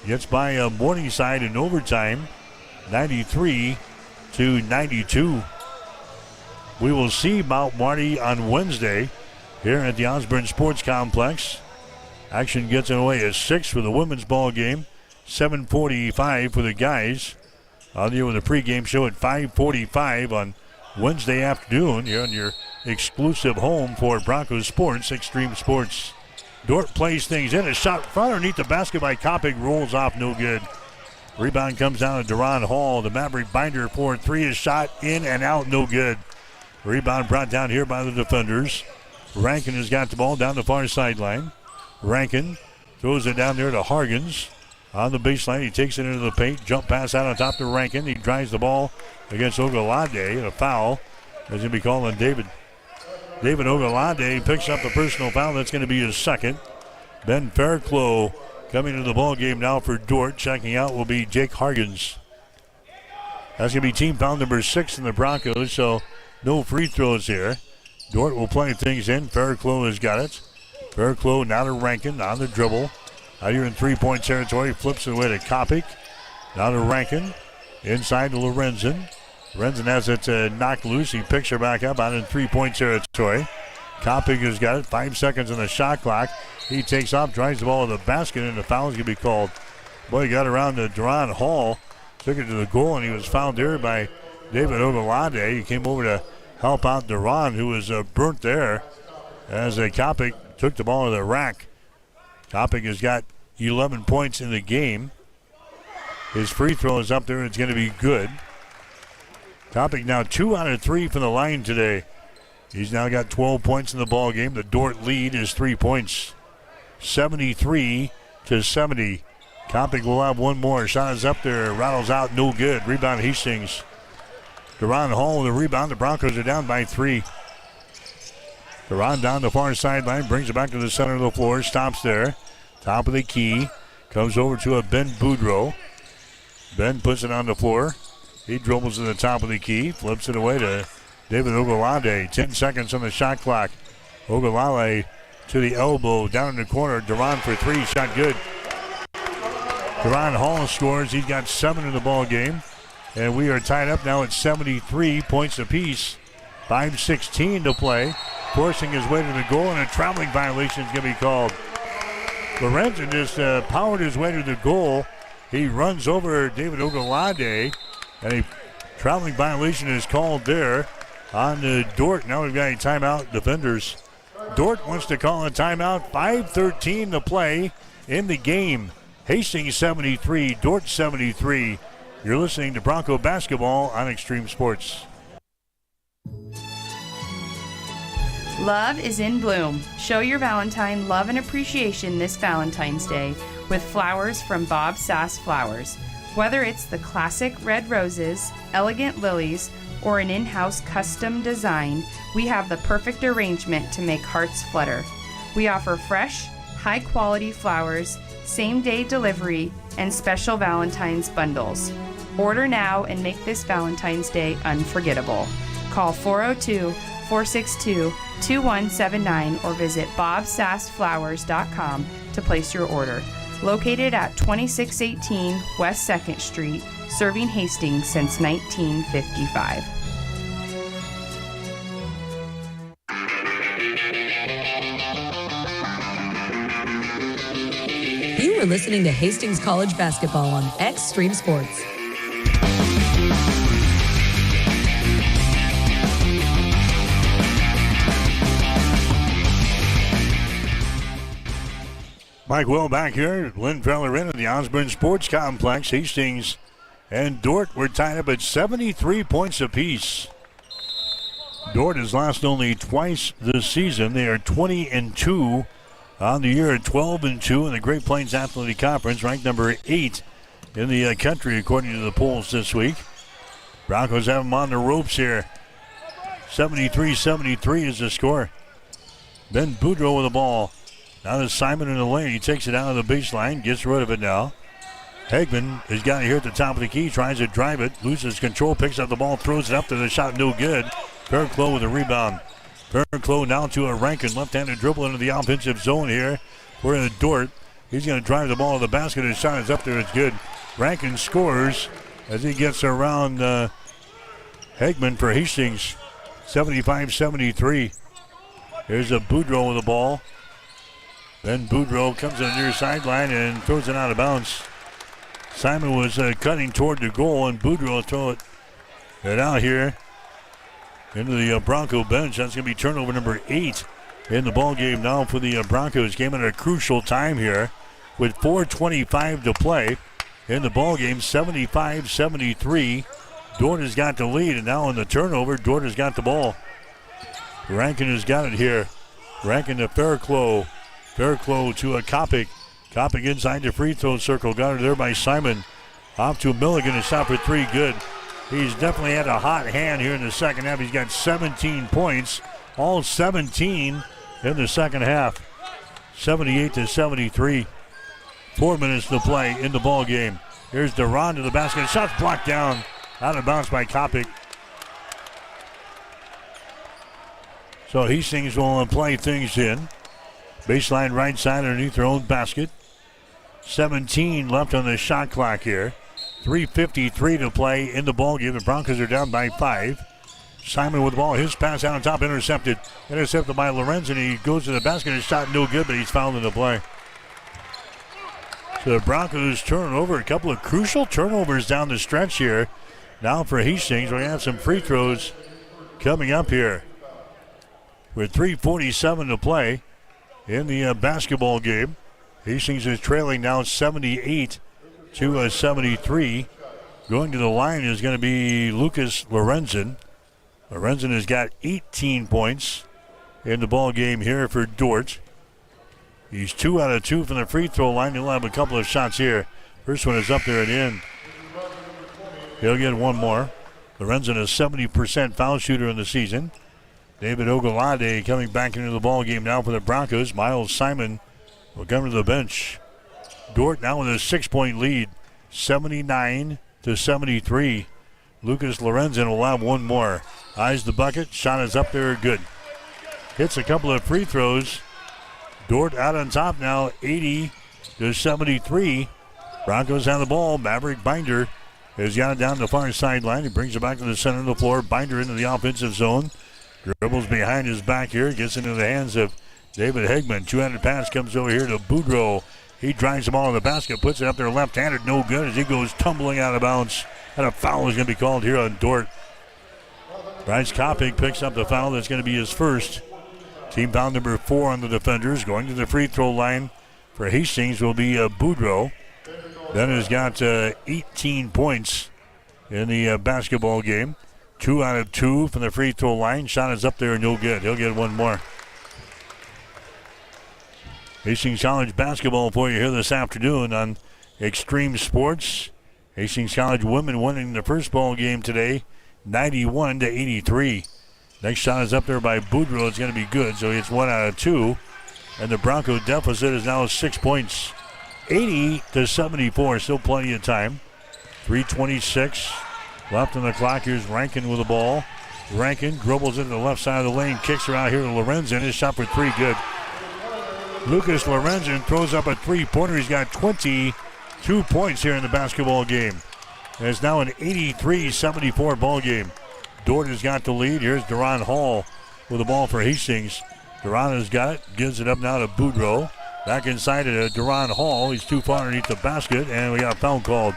gets by Morningside in overtime, 93-92. We will see Mount Marty on Wednesday here at the Osborne Sports Complex. Action gets underway at 6 for the women's ball game, 7:45 for the guys. I'll deal with a pregame show at 5:45 on Wednesday afternoon here on your exclusive home for Broncos Sports, Extreme Sports. Dordt plays things in. A shot front underneath the basket by Kopic, rolls off, no good. Rebound comes down to Duran Hall. The Maverick Binder for 3 is shot in and out, no good. Rebound brought down here by the defenders. Rankin has got the ball down the far sideline. Rankin throws it down there to Hargens. On the baseline, he takes it into the paint. Jump pass out on top to Rankin. He drives the ball against Ogalade, and a foul is going to be called on David Ogalade. Picks up the personal foul. That's going to be his second. Ben Fairclough coming into the ball game now for Dordt. Checking out will be Jake Hargens. That's going to be team foul number 6 in the Broncos, so no free throws here. Dordt will play things in. Fairclough has got it. Fairclough now to Rankin on the dribble. Out here in three-point territory, flips it away to Kopic. Now to Rankin. Inside to Lorenzen. Lorenzen has it knocked loose. He picks her back up out in three-point territory. Kopic has got it. 5 seconds on the shot clock. He takes off, drives the ball to the basket, and the foul is going to be called. Boy, he got around to Duran Hall. Took it to the goal, and he was fouled there by David Ogalade. He came over to help out Duran, who was burnt there, as Kopic took the ball to the rack. Kopic has got 11 points in the game. His free throw is up there. It's going to be good. Kopic now 2 out of 3 from the line today. He's now got 12 points in the ball game. The Dordt lead is 3 points. 73-70. to 70. Copic will have one more. Shot is up there. Rattles out. No good. Rebound Hastings. Deron Hall with a rebound. The Broncos are down by 3. Deron down the far sideline. Brings it back to the center of the floor. Stops there. Top of the key. Comes over to a Ben Boudreau. Ben puts it on the floor. He dribbles to the top of the key. Flips it away to David Ogulade. 10 seconds on the shot clock. Ogulade to the elbow. Down in the corner. Deron for 3. Shot good. Deron Hall scores. He's got 7 in the ball game. And we are tied up now at 73 points apiece. 5:16 to play. Forcing his way to the goal, and a traveling violation is going to be called. Lorenzen just powered his way to the goal. He runs over David Ogulade, and a traveling violation is called there on Dort. Now we've got a timeout, defenders. Dort wants to call a timeout. 5:13 to play in the game. Hastings 73, Dort 73. You're listening to Bronco Basketball on Extreme Sports. Love is in bloom. Show your Valentine love and appreciation this Valentine's Day with flowers from Bob Sass Flowers. Whether it's the classic red roses, elegant lilies, or an in-house custom design, we have the perfect arrangement to make hearts flutter. We offer fresh, high-quality flowers, same-day delivery, and special Valentine's bundles. Order now and make this Valentine's Day unforgettable. Call 402-462-2179 or visit bobsassflowers.com to place your order. Located at 2618 West 2nd Street, serving Hastings since 1955. You are listening to Hastings College Basketball on Extreme Sports. Mike Will back here. Lynn Preller in at the Osborne Sports Complex. Hastings and Dort were tied up at 73 points apiece. Dort has lost only twice this season. They are 20-2 on the year, 12-2 in the Great Plains Athletic Conference, ranked number 8 in the country according to the polls this week. Broncos have them on the ropes here. 73-73 is the score. Ben Boudreau with the ball. Now there's Simon in the lane. He takes it out of the baseline, gets rid of it now. Hegman has got it here at the top of the key, tries to drive it, loses control, picks up the ball, throws it up to the shot, no good. Fairclough with a rebound. Fairclough now to a Rankin, left-handed dribble into the offensive zone here for the Dort. He's going to drive the ball to the basket. His shot is up there, it's good. Rankin scores as he gets around Hegman for Hastings. 75-73. Here's a Boudreau with the ball. Then Boudreau comes to the near sideline and throws it out of bounds. Simon was cutting toward the goal, and Boudreau throw it out here into the Bronco bench. That's going to be turnover number 8 in the ball game now for the Broncos. Game at a crucial time here with 4:25 to play in the ball game. 75-73. Dort has got the lead, and now in the turnover, Dort has got the ball. Rankin has got it here. Rankin to Fairclough. Fairclough to a Kopic. Kopic inside the free throw circle. Got it there by Simon. Off to Milligan. A shot for 3. Good. He's definitely had a hot hand here in the second half. He's got 17 points. All 17 in the second half. 78-73. 4 minutes to play in the ball game. Here's Deron to the basket. Shot's blocked down. Out of bounds by Kopic. So Hastings will play things in. Baseline right side underneath their own basket. 17 left on the shot clock here. 3:53 to play in the ball game. The Broncos are down by 5. Simon with the ball. His pass out on top, intercepted. Intercepted by Lorenzen. He goes to the basket. His shot no good, but he's fouled in the play. So the Broncos turn over. A couple of crucial turnovers down the stretch here. Now for Hastings, we're going to have some free throws coming up here. With 3:47 to play in the basketball game. Hastings is trailing now 78-73. Going to the line is going to be Lucas Lorenzen. Lorenzen has got 18 points in the ball game here for Dort. He's 2 out of 2 from the free throw line. He'll have a couple of shots here. First one is up there and in. He'll get one more. Lorenzen, a 70% foul shooter in the season. David Ogolade coming back into the ball game now for the Broncos. Miles Simon will come to the bench. Dordt now with a 6-point lead, 79-73. Lucas Lorenzen will have one more. Eyes the bucket. Shot is up there. Good. Hits a couple of free throws. Dordt out on top now, 80-73. Broncos have the ball. Maverick Binder has got it down the far sideline. He brings it back to the center of the floor. Binder into the offensive zone. Dribbles behind his back here. Gets into the hands of David Hegman. Two-handed pass comes over here to Boudreau. He drives the ball in the basket. Puts it up there left-handed. No good as he goes tumbling out of bounds. And a foul is going to be called here on Dordt. Bryce Koppig picks up the foul. That's going to be his first. Team foul number 4 on the defenders. Going to the free throw line for Hastings will be Boudreau. Ben has got 18 points in the basketball game. 2 out of 2 from the free throw line. Shot is up there, no good. He'll get one more. Hastings College basketball for you here this afternoon on Extreme Sports. Hastings College women winning the first ball game today, 91-83. Next shot is up there by Boudreau. It's going to be good, so it's 1 out of 2. And the Bronco deficit is now 6 points. 80-74, still plenty of time. 3:26 left on the clock. Here's Rankin with the ball. Rankin dribbles into the left side of the lane, kicks her out here to Lorenzen. His shot for 3, good. Lucas Lorenzen throws up a three-pointer. He's got 22 points here in the basketball game. And it's now an 83-74 ball game. Dordt has got the lead. Here's Duran Hall with the ball for Hastings. Duran has got it, gives it up now to Boudreau. Back inside to Duran Hall. He's too far underneath the basket, and we got a foul called.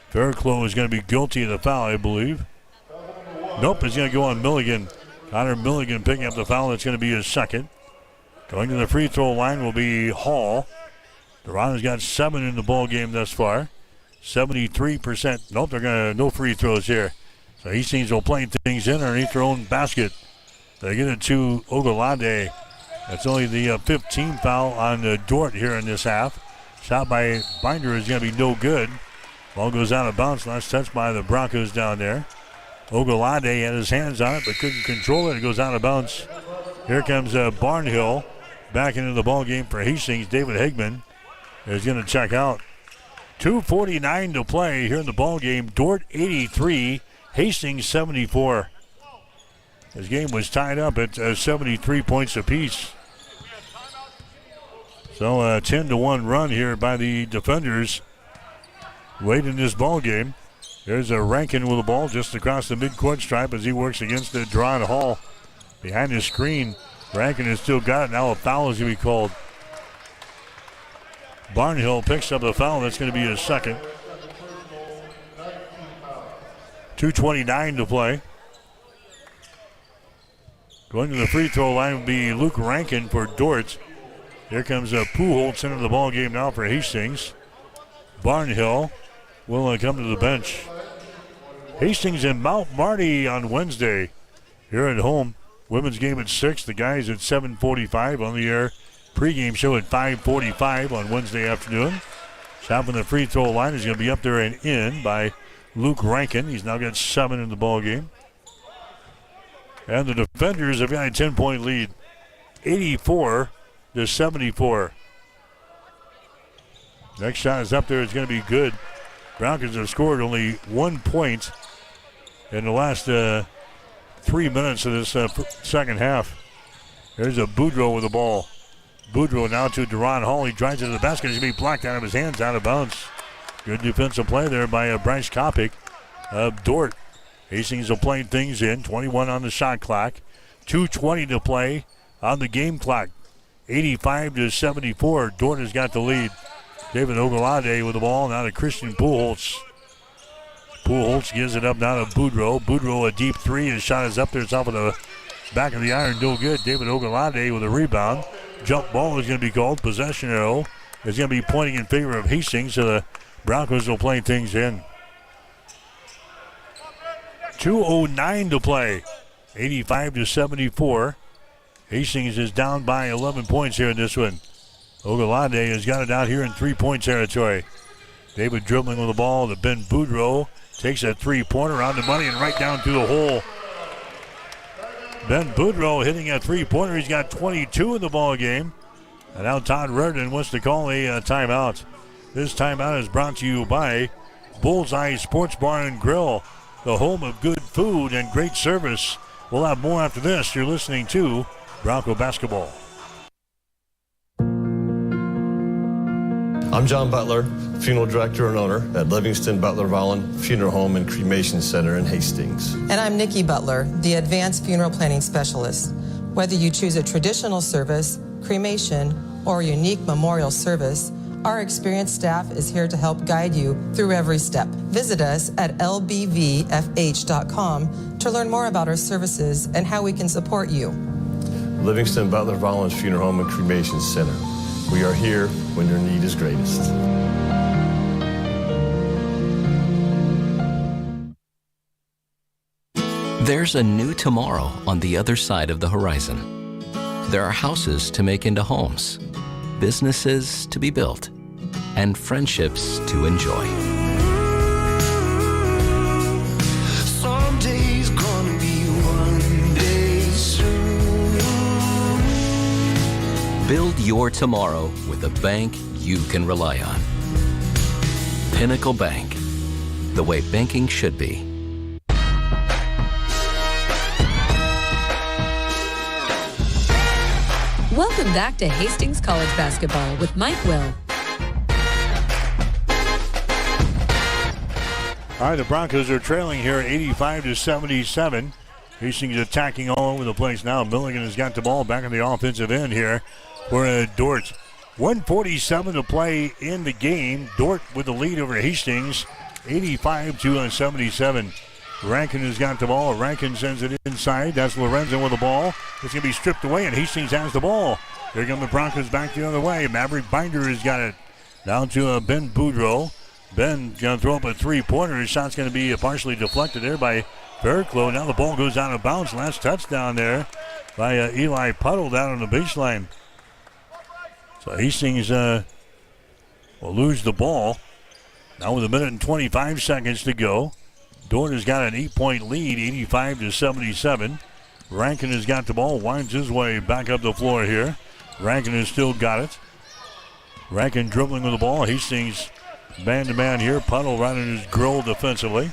Fairclough is going to be guilty of the foul, I believe. Nope, it's going to go on Milligan. Connor Milligan picking up the foul. That's going to be his second. Going to the free throw line will be Hall. Duran has got 7 in the ball game thus far. 73%. Nope, they're going to no free throws here. So Hastings will play things in underneath their own basket. They get it to Ogolade. That's only the 15th foul on Dordt here in this half. Shot by Binder is going to be no good. Ball goes out of bounds. Last touch by the Broncos down there. Ogolade had his hands on it but couldn't control it. It goes out of bounds. Here comes Barnhill back into the ball game for Hastings. David Hegman is going to check out. 2:49 to play here in the ball game. Dordt 83, Hastings 74. This game was tied up at 73 points apiece. So a 10-1 run here by the defenders late in this ball game. There's a Rankin with the ball just across the midcourt stripe as he works against the Duran Hall. Behind the screen, Rankin has still got it. Now a foul is going to be called. Barnhill picks up the foul. That's going to be his second. 2:29 to play. Going to the free throw line will be Luke Rankin for Dordt. Here comes Pujols into the ball game now for Hastings. Barnhill will come to the bench. Hastings and Mount Marty on Wednesday here at home. Women's game at 6. The guys at 7:45 on the air. Pregame show at 5:45 on Wednesday afternoon. Shot from the free throw line is going to be up there and in by Luke Rankin. He's now got 7 in the ball game. And the defenders have got a 10-point lead, 84-74. Next shot is up there. It's going to be good. Broncos have scored only 1 point in the last 3 minutes of this second half. There's a Boudreau with the ball. Boudreau now to Duran Hall. He drives it to the basket. He's going to be blocked out of his hands, out of bounds. Good defensive play there by Bryce Koppig of Dordt. Hastings will play things in. 21 on the shot clock. 2:20 to play on the game clock. 85-74. Dordt has got the lead. David Ogolade with the ball. Now to Christian Pujols. Pujols gives it up now to Boudreau. Boudreau a deep three. His shot is up there. It's off of the back of the iron. No good. David Ogolade with a rebound. Jump ball is going to be called. Possession arrow is going to be pointing in favor of Hastings. So the Broncos will play things in. 2:09 to play. 85-74. Hastings is down by 11 points here in this one. Oglala has got it out here in 3-point territory. David dribbling with the ball to Ben Boudreau. Takes a three-pointer on the money and right down through the hole. Ben Boudreau hitting a three-pointer. He's got 22 in the ball game. And now Todd Reardon wants to call a timeout. This timeout is brought to you by Bullseye Sports Bar and Grill, the home of good food and great service. We'll have more after this. You're listening to Bronco Basketball. I'm John Butler, funeral director and owner at Livingston Butler Vollen Funeral Home and Cremation Center in Hastings. And I'm Nikki Butler, the advanced funeral planning specialist. Whether you choose a traditional service, cremation, or a unique memorial service, our experienced staff is here to help guide you through every step. Visit us at lbvfh.com to learn more about our services and how we can support you. Livingston Butler Vollen Funeral Home and Cremation Center. We are here when your need is greatest. There's a new tomorrow on the other side of the horizon. There are houses to make into homes, businesses to be built, and friendships to enjoy. Someday's gonna be one day soon. Build your tomorrow with a bank you can rely on. Pinnacle Bank, the way banking should be. Welcome back to Hastings College Basketball with Mike Will. All right, the Broncos are trailing here 85-77. Hastings attacking all over the place now. Milligan has got the ball back on the offensive end here for Dort. 1:47 to play in the game. Dort with the lead over Hastings, 85-77. Rankin has got the ball. Rankin sends it inside. That's Lorenzen with the ball. It's going to be stripped away, and Hastings has the ball. Here come the Broncos back the other way. Maverick Binder has got it down to Ben Boudreau. Ben going to throw up a three-pointer. His shot's going to be partially deflected there by Fairclough. Now the ball goes out of bounds. Last touchdown there by Eli Puddle down on the baseline. So Hastings will lose the ball. Now with 1:25 seconds to go. Dort has got an 8-point lead, 85-77. Rankin has got the ball, winds his way back up the floor here. Rankin has still got it. Rankin dribbling with the ball. Hastings man-to-man here. Puddle right in his grill defensively.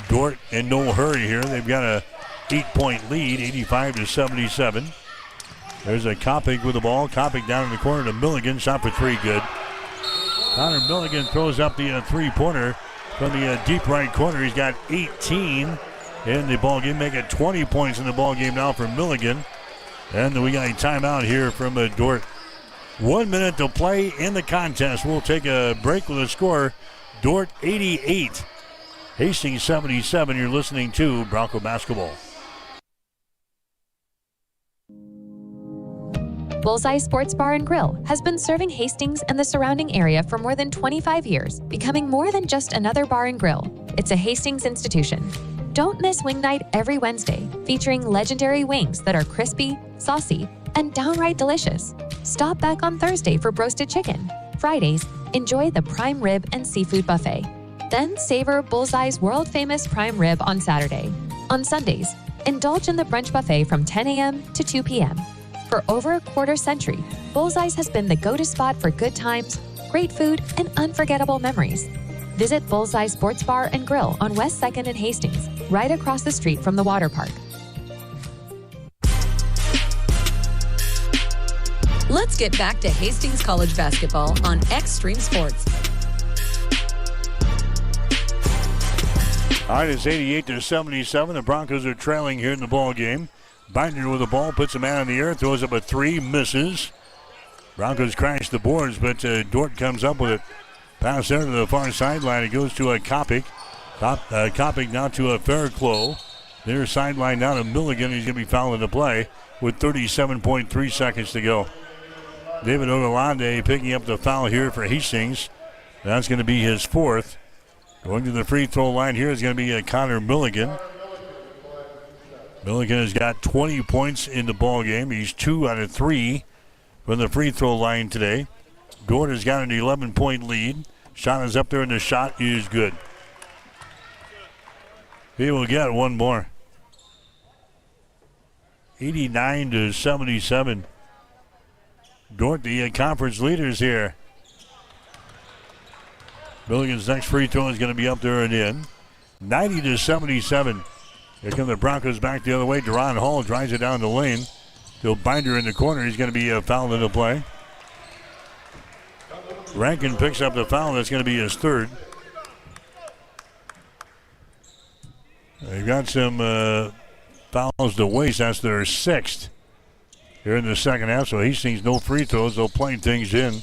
Dort in no hurry here. They've got a 8-point lead, 85-77. There's a Kopic with the ball. Kopic down in the corner to Milligan. Shot for three, good. Connor Milligan throws up the three-pointer from the deep right corner. He's got 18 in the ball game. Make it 20 points in the ball game now for Milligan. And we got a timeout here from Dort. 1 minute to play in the contest. We'll take a break with a score. Dort 88, Hastings 77. You're listening to Bronco Basketball. Bullseye Sports Bar and Grill has been serving Hastings and the surrounding area for more than 25 years, becoming more than just another bar and grill. It's a Hastings institution. Don't miss Wing Night every Wednesday, featuring legendary wings that are crispy, saucy, and downright delicious. Stop back on Thursday for broasted chicken. Fridays, enjoy the prime rib and seafood buffet. Then savor Bullseye's world-famous prime rib on Saturday. On Sundays, indulge in the brunch buffet from 10 a.m. to 2 p.m. For over a quarter century, Bullseye's has been the go-to spot for good times, great food, and unforgettable memories. Visit Bullseye Sports Bar and Grill on West 2nd and Hastings, right across the street from the water park. Let's get back to Hastings College Basketball on Extreme Sports. All right, it's 88-77. The Broncos are trailing here in the ball game. Binder with the ball, puts a man in the air, throws up a three, misses. Broncos crash the boards, but Dort comes up with it. Pass there to the far sideline. It goes to a Kopic. Kopic now to a Fairclough. Their sideline down to Milligan. He's going to be fouled into play with 37.3 seconds to go. David Ogalande picking up the foul here for Hastings. That's going to be his fourth. Going to the free throw line here is going to be Connor Milligan. Milligan has got 20 points in the ball game. He's 2 out of 3 from the free throw line today. Dort has got an 11-point lead. Shot is up there, and the shot is good. He will get one more. 89-77. Dort, the conference leaders here. Milligan's next free throw is going to be up there and in. 90-77. Here come the Broncos back the other way. Deron Hall drives it down the lane. Still Binder in the corner. He's going to be fouled into play. Rankin picks up the foul. That's going to be his third. They've got some fouls to waste. That's their sixth here in the second half. So Hastings no free throws. They'll play things in.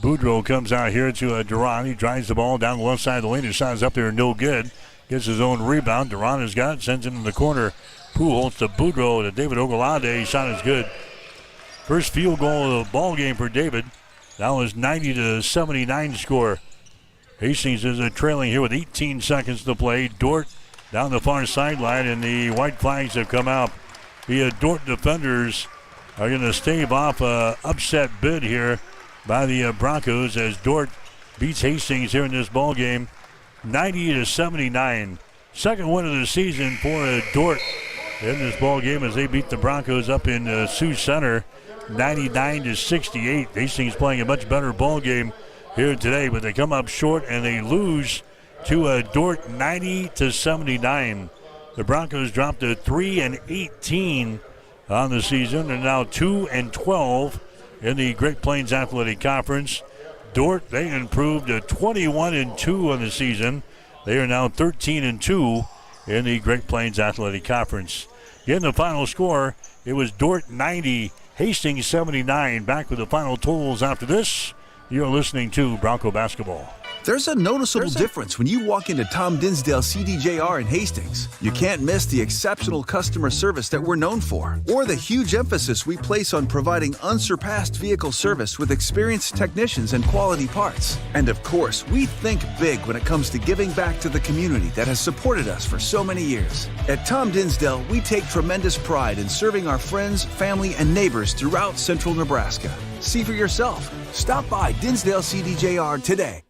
Boudreaux comes out here to Duran. He drives the ball down the left side of the lane. His shot is up there, no good. Gets his own rebound. Duran has got it. Sends it in the corner. Pujols to Boudreaux to David Ogolade. Shot is good. First field goal of the ball game for David. That was 90-79 score. Hastings is trailing here with 18 seconds to play. Dort down the far sideline, and the white flags have come out. The Dort defenders are going to stave off an upset bid here by the Broncos as Dort beats Hastings here in this ball game, 90-79. Second win of the season for Dort in this ball game as they beat the Broncos up in Sioux Center, 99-68. Hastings playing a much better ball game here today, but they come up short and they lose to Dort, 90-79. The Broncos dropped to 3-18 on the season and now 2-12 in the Great Plains Athletic Conference. Dort, they improved to 21-2 on the season. They are now 13-2 in the Great Plains Athletic Conference. In the final score, it was Dort 90, Hastings 79. Back with the final totals after this. You're listening to Bronco Basketball. There's a noticeable difference when you walk into Tom Dinsdale CDJR in Hastings. You can't miss the exceptional customer service that we're known for, or the huge emphasis we place on providing unsurpassed vehicle service with experienced technicians and quality parts. And of course, we think big when it comes to giving back to the community that has supported us for so many years. At Tom Dinsdale, we take tremendous pride in serving our friends, family, and neighbors throughout central Nebraska. See for yourself. Stop by Dinsdale CDJR today.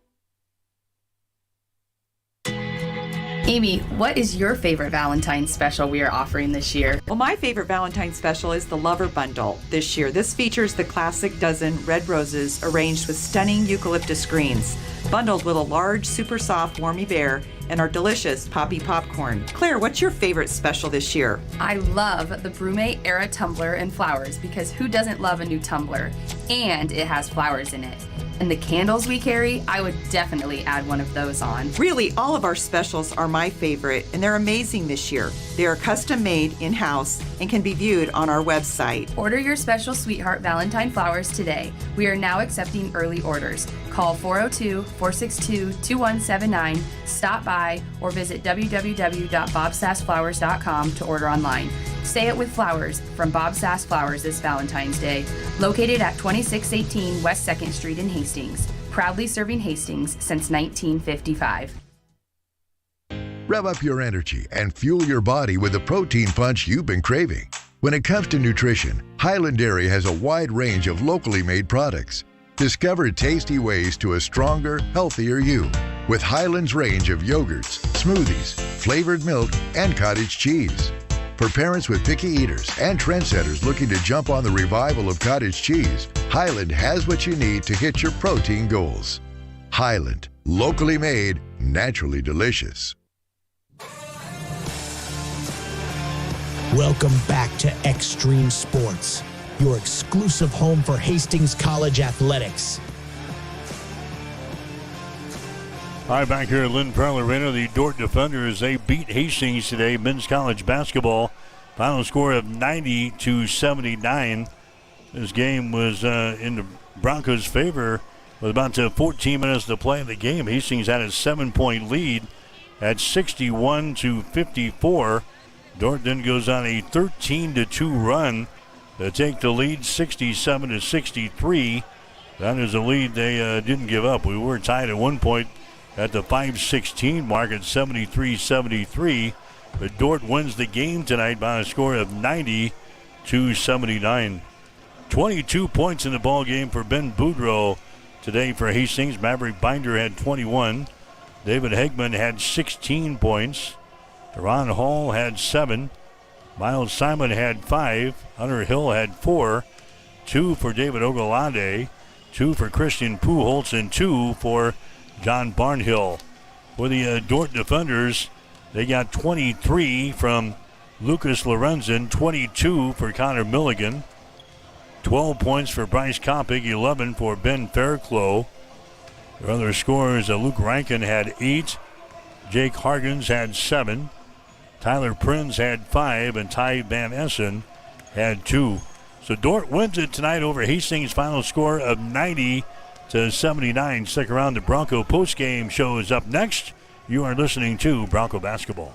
Amy, what is your favorite Valentine's special we are offering this year? Well, my favorite Valentine's special is the Lover Bundle this year. This features the classic dozen red roses arranged with stunning eucalyptus greens, bundled with a large, super soft Warmy Bear and our delicious Poppy Popcorn. Claire, what's your favorite special this year? I love the Brume Era tumbler and flowers because who doesn't love a new tumbler? And it has flowers in it. And the candles we carry, I would definitely add one of those on. Really, all of our specials are my favorite, and they're amazing this year. They are custom made in-house and can be viewed on our website. Order your special Sweetheart Valentine flowers today. We are now accepting early orders. Call 402-462-2179, stop by, or visit www.bobsassflowers.com to order online. Say it with flowers from Bob Sass Flowers this Valentine's Day. Located at 2618 West 2nd Street in Hastings. Proudly serving Hastings since 1955. Rev up your energy and fuel your body with the protein punch you've been craving. When it comes to nutrition, Highland Dairy has a wide range of locally made products. Discover tasty ways to a stronger, healthier you with Highland's range of yogurts, smoothies, flavored milk, and cottage cheese. For parents with picky eaters and trendsetters looking to jump on the revival of cottage cheese, Highland has what you need to hit your protein goals. Highland, locally made, naturally delicious. Welcome back to Extreme Sports, your exclusive home for Hastings College athletics. All right, back here at Lynn Pearl Arena, the Dort Defenders, they beat Hastings today, men's college basketball. Final score of 90-79. This game was in the Broncos' favor with about 14 minutes to play in the game. Hastings had a 7-point lead at 61-54. Dort then goes on a 13-2 run to take the lead, 67-63. That is a lead they didn't give up. We were tied at one point at the 5:16 mark at 73-73. But Dordt wins the game tonight by a score of 90-79. 22 points in the ball game for Ben Boudreau today for Hastings. Maverick Binder had 21. David Hegman had 16 points. Teron Hall had 7. Miles Simon had 5. Hunter Hill had 4. 2 for David Ogolade. 2 for Christian Puholtz and 2 for John Barnhill. For the Dordt defenders, they got 23 from Lucas Lorenzen, 22 for Connor Milligan, 12 points for Bryce Koppig, 11 for Ben Fairclough. Their other scorers, Luke Rankin had 8, Jake Hargens had 7, Tyler Prinz had 5, and Ty Van Essen had 2. So Dordt wins it tonight over Hastings. Final score of 90-79. Stick around. The Bronco postgame show is up next. You are listening to Bronco Basketball.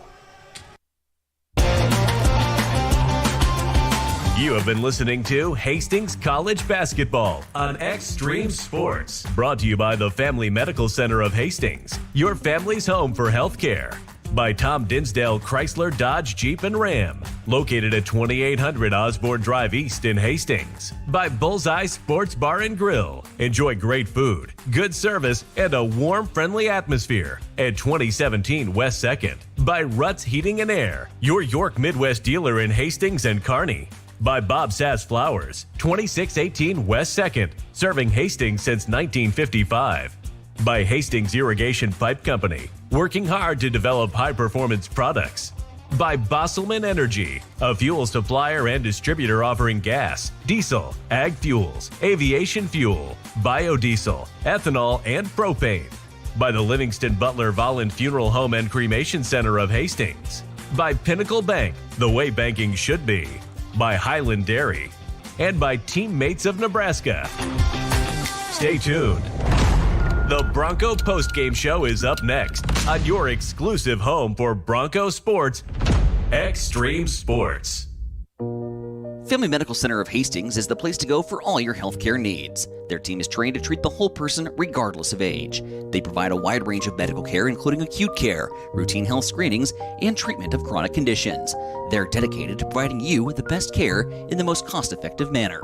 You have been listening to Hastings College Basketball on Extreme Sports. Brought to you by the Family Medical Center of Hastings, your family's home for healthcare. By Tom Dinsdale Chrysler Dodge Jeep and Ram, located at 2800 Osborne Drive East in Hastings. By Bullseye Sports Bar and Grill. Enjoy great food, good service, and a warm, friendly atmosphere at 2017 West 2nd. By Ruts Heating and Air, your York Midwest dealer in Hastings and Kearney. By Bob Sass Flowers, 2618 West 2nd, serving Hastings since 1955. By Hastings Irrigation Pipe Company, working hard to develop high-performance products. By Bosselman Energy, a fuel supplier and distributor offering gas, diesel, ag fuels, aviation fuel, biodiesel, ethanol, and propane. By the Livingston Butler Volland Funeral Home and Cremation Center of Hastings. By Pinnacle Bank, the way banking should be. By Highland Dairy. And by Teammates of Nebraska. Stay tuned. The Bronco postgame show is up next on your exclusive home for Bronco sports, Extreme Sports. Family Medical Center of Hastings is the place to go for all your healthcare needs. Their team is trained to treat the whole person regardless of age. They provide a wide range of medical care, including acute care, routine health screenings, and treatment of chronic conditions. They're dedicated to providing you with the best care in the most cost-effective manner.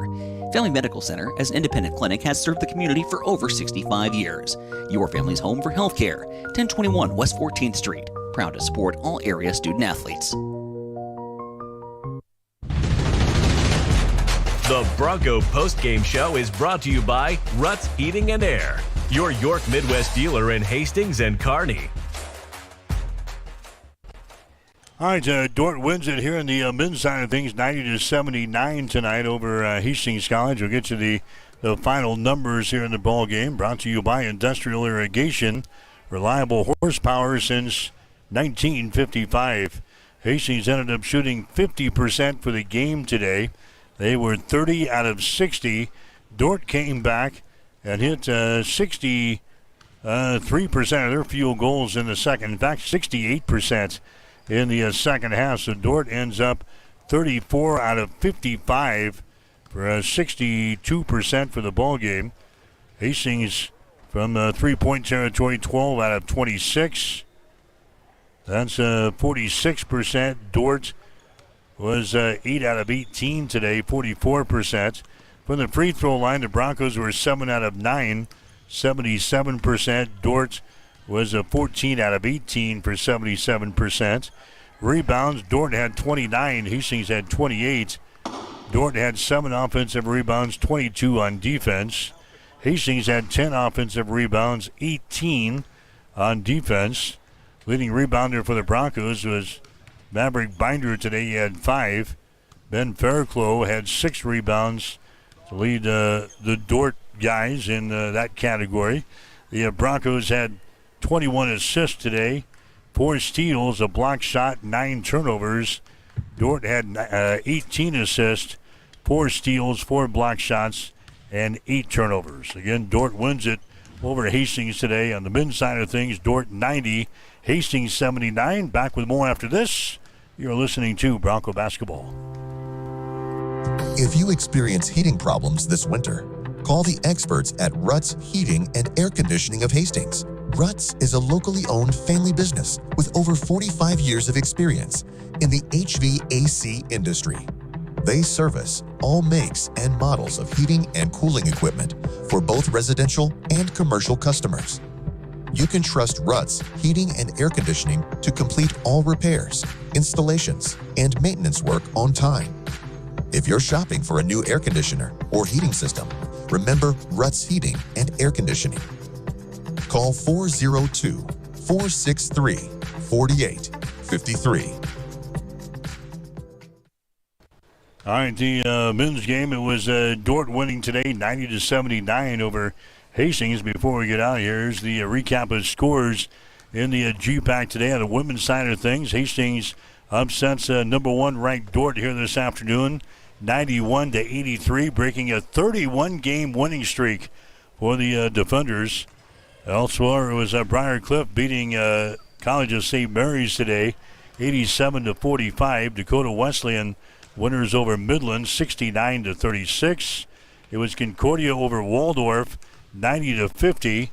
Family Medical Center, as an independent clinic, has served the community for over 65 years. Your family's home for healthcare. 1021 West 14th Street. Proud to support all area student athletes. The Bronco postgame show is brought to you by Ruts Heating and Air, your York Midwest dealer in Hastings and Kearney. All right, Dordt wins it here in the men's side of things, 90-79 tonight over Hastings College. We'll get you the final numbers here in the ball game. Brought to you by Industrial Irrigation, reliable horsepower since 1955. Hastings ended up shooting 50% for the game today. They were 30 out of 60. Dordt came back and hit 63% of their field goals in the second. In fact, 68% in the second half. So Dordt ends up 34 out of 55 for 62% for the ball game. Hastings from three-point territory, 12 out of 26. That's 46%. Dordt was 8 out of 18 today, 44%. From the free throw line, the Broncos were 7 out of 9, 77%. Dordt was 14 out of 18 for 77%. Rebounds, Dordt had 29, Hastings had 28. Dordt had 7 offensive rebounds, 22 on defense. Hastings had 10 offensive rebounds, 18 on defense. Leading rebounder for the Broncos was Maverick Binder today. He had 5. Ben Fairclough had 6 rebounds to lead the Dordt guys in that category. The Broncos had 21 assists today, 4 steals, a block shot, 9 turnovers. Dordt had 18 assists, 4 steals, 4 block shots, and 8 turnovers. Again, Dordt wins it over Hastings today. On the men's side of things, Dordt 90, Hastings 79. Back with more after this. You're listening to Bronco Basketball. If you experience heating problems this winter, call the experts at Ruts Heating and Air Conditioning of Hastings. Ruts is a locally owned family business with over 45 years of experience in the HVAC industry. They service all makes and models of heating and cooling equipment for both residential and commercial customers. You can trust Ruts Heating and Air Conditioning to complete all repairs, installations, and maintenance work on time. If you're shopping for a new air conditioner or heating system, remember Ruts Heating and Air Conditioning. Call 402-463-4853. All right, the men's game, it was Dordt winning today 90-79 over Hastings. Before we get out of here, here's the recap of scores in the GPAC today. On the women's side of things, Hastings upsets number 1 ranked Dordt here this afternoon, 91-83, breaking a 31-game winning streak for the Defenders. Elsewhere, it was Briar Cliff beating College of St. Mary's today, 87-45. Dakota Wesleyan winners over Midland, 69-36. It was Concordia over Waldorf, 90-50.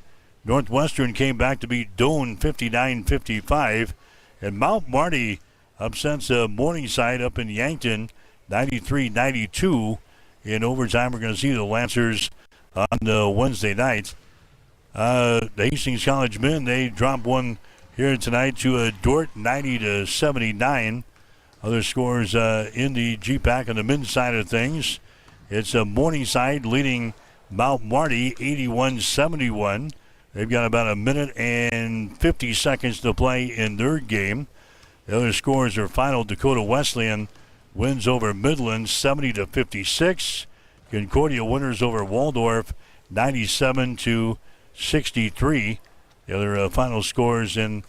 Northwestern came back to beat Doane, 59-55. And Mount Marty upsets Morningside up in Yankton, 93-92. In overtime, we're going to see the Lancers on Wednesday night. The Hastings College men, they dropped one here tonight to Dordt, 90-79. Other scores in the GPAC on the men's side of things. It's Morningside leading Mount Marty, 81-71. They've got about a minute and 50 seconds to play in their game. The other scores are final. Dakota Wesleyan wins over Midland, 70-56. Concordia winners over Waldorf, 97-63. The other final scores in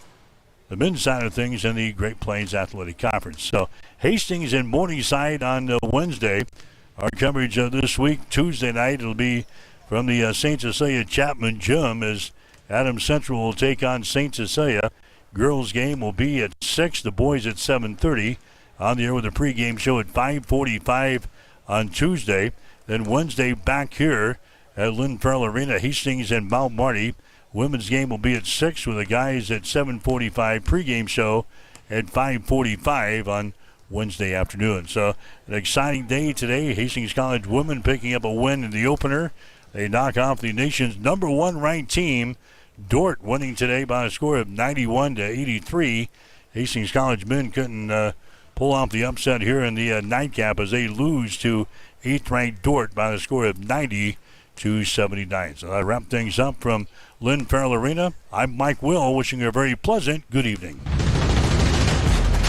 the men's side of things in the Great Plains Athletic Conference. So Hastings and Morningside on Wednesday. Our coverage this week, Tuesday night, it'll be from the St. Cecilia Chapman Gym as Adams Central will take on St. Cecilia. Girls game will be at 6, the boys at 7:30. On the air with a pregame show at 5:45 on Tuesday. Then Wednesday back here at Lynn Farrell Arena, Hastings and Mount Marty. Women's game will be at 6 with the guys at 7:45. Pregame show at 5:45 on Wednesday afternoon. So an exciting day today. Hastings College women picking up a win in the opener. They knock off the nation's number 1 ranked team, Dordt, winning today by a score of 91-83. Hastings College men couldn't pull off the upset here in the nightcap as they lose to 8th ranked Dordt by a score of 90-79. So I wrap things up from Lynn Farrell Arena. I'm Mike Will, wishing you a very pleasant good evening.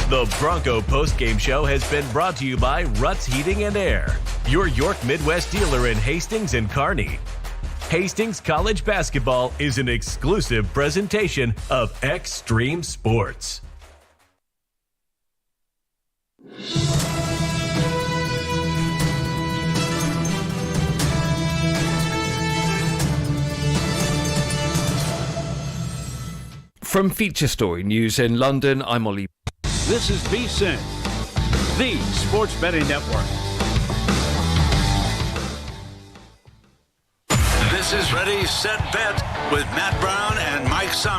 The Bronco postgame show has been brought to you by Ruts Heating and Air, your York Midwest dealer in Hastings and Kearney. Hastings College basketball is an exclusive presentation of Extreme Sports. From Feature Story News in London, I'm Ollie. This is VSiN, the Sports Betting Network. This is Ready, Set, Bet with Matt Brown and Mike Summit.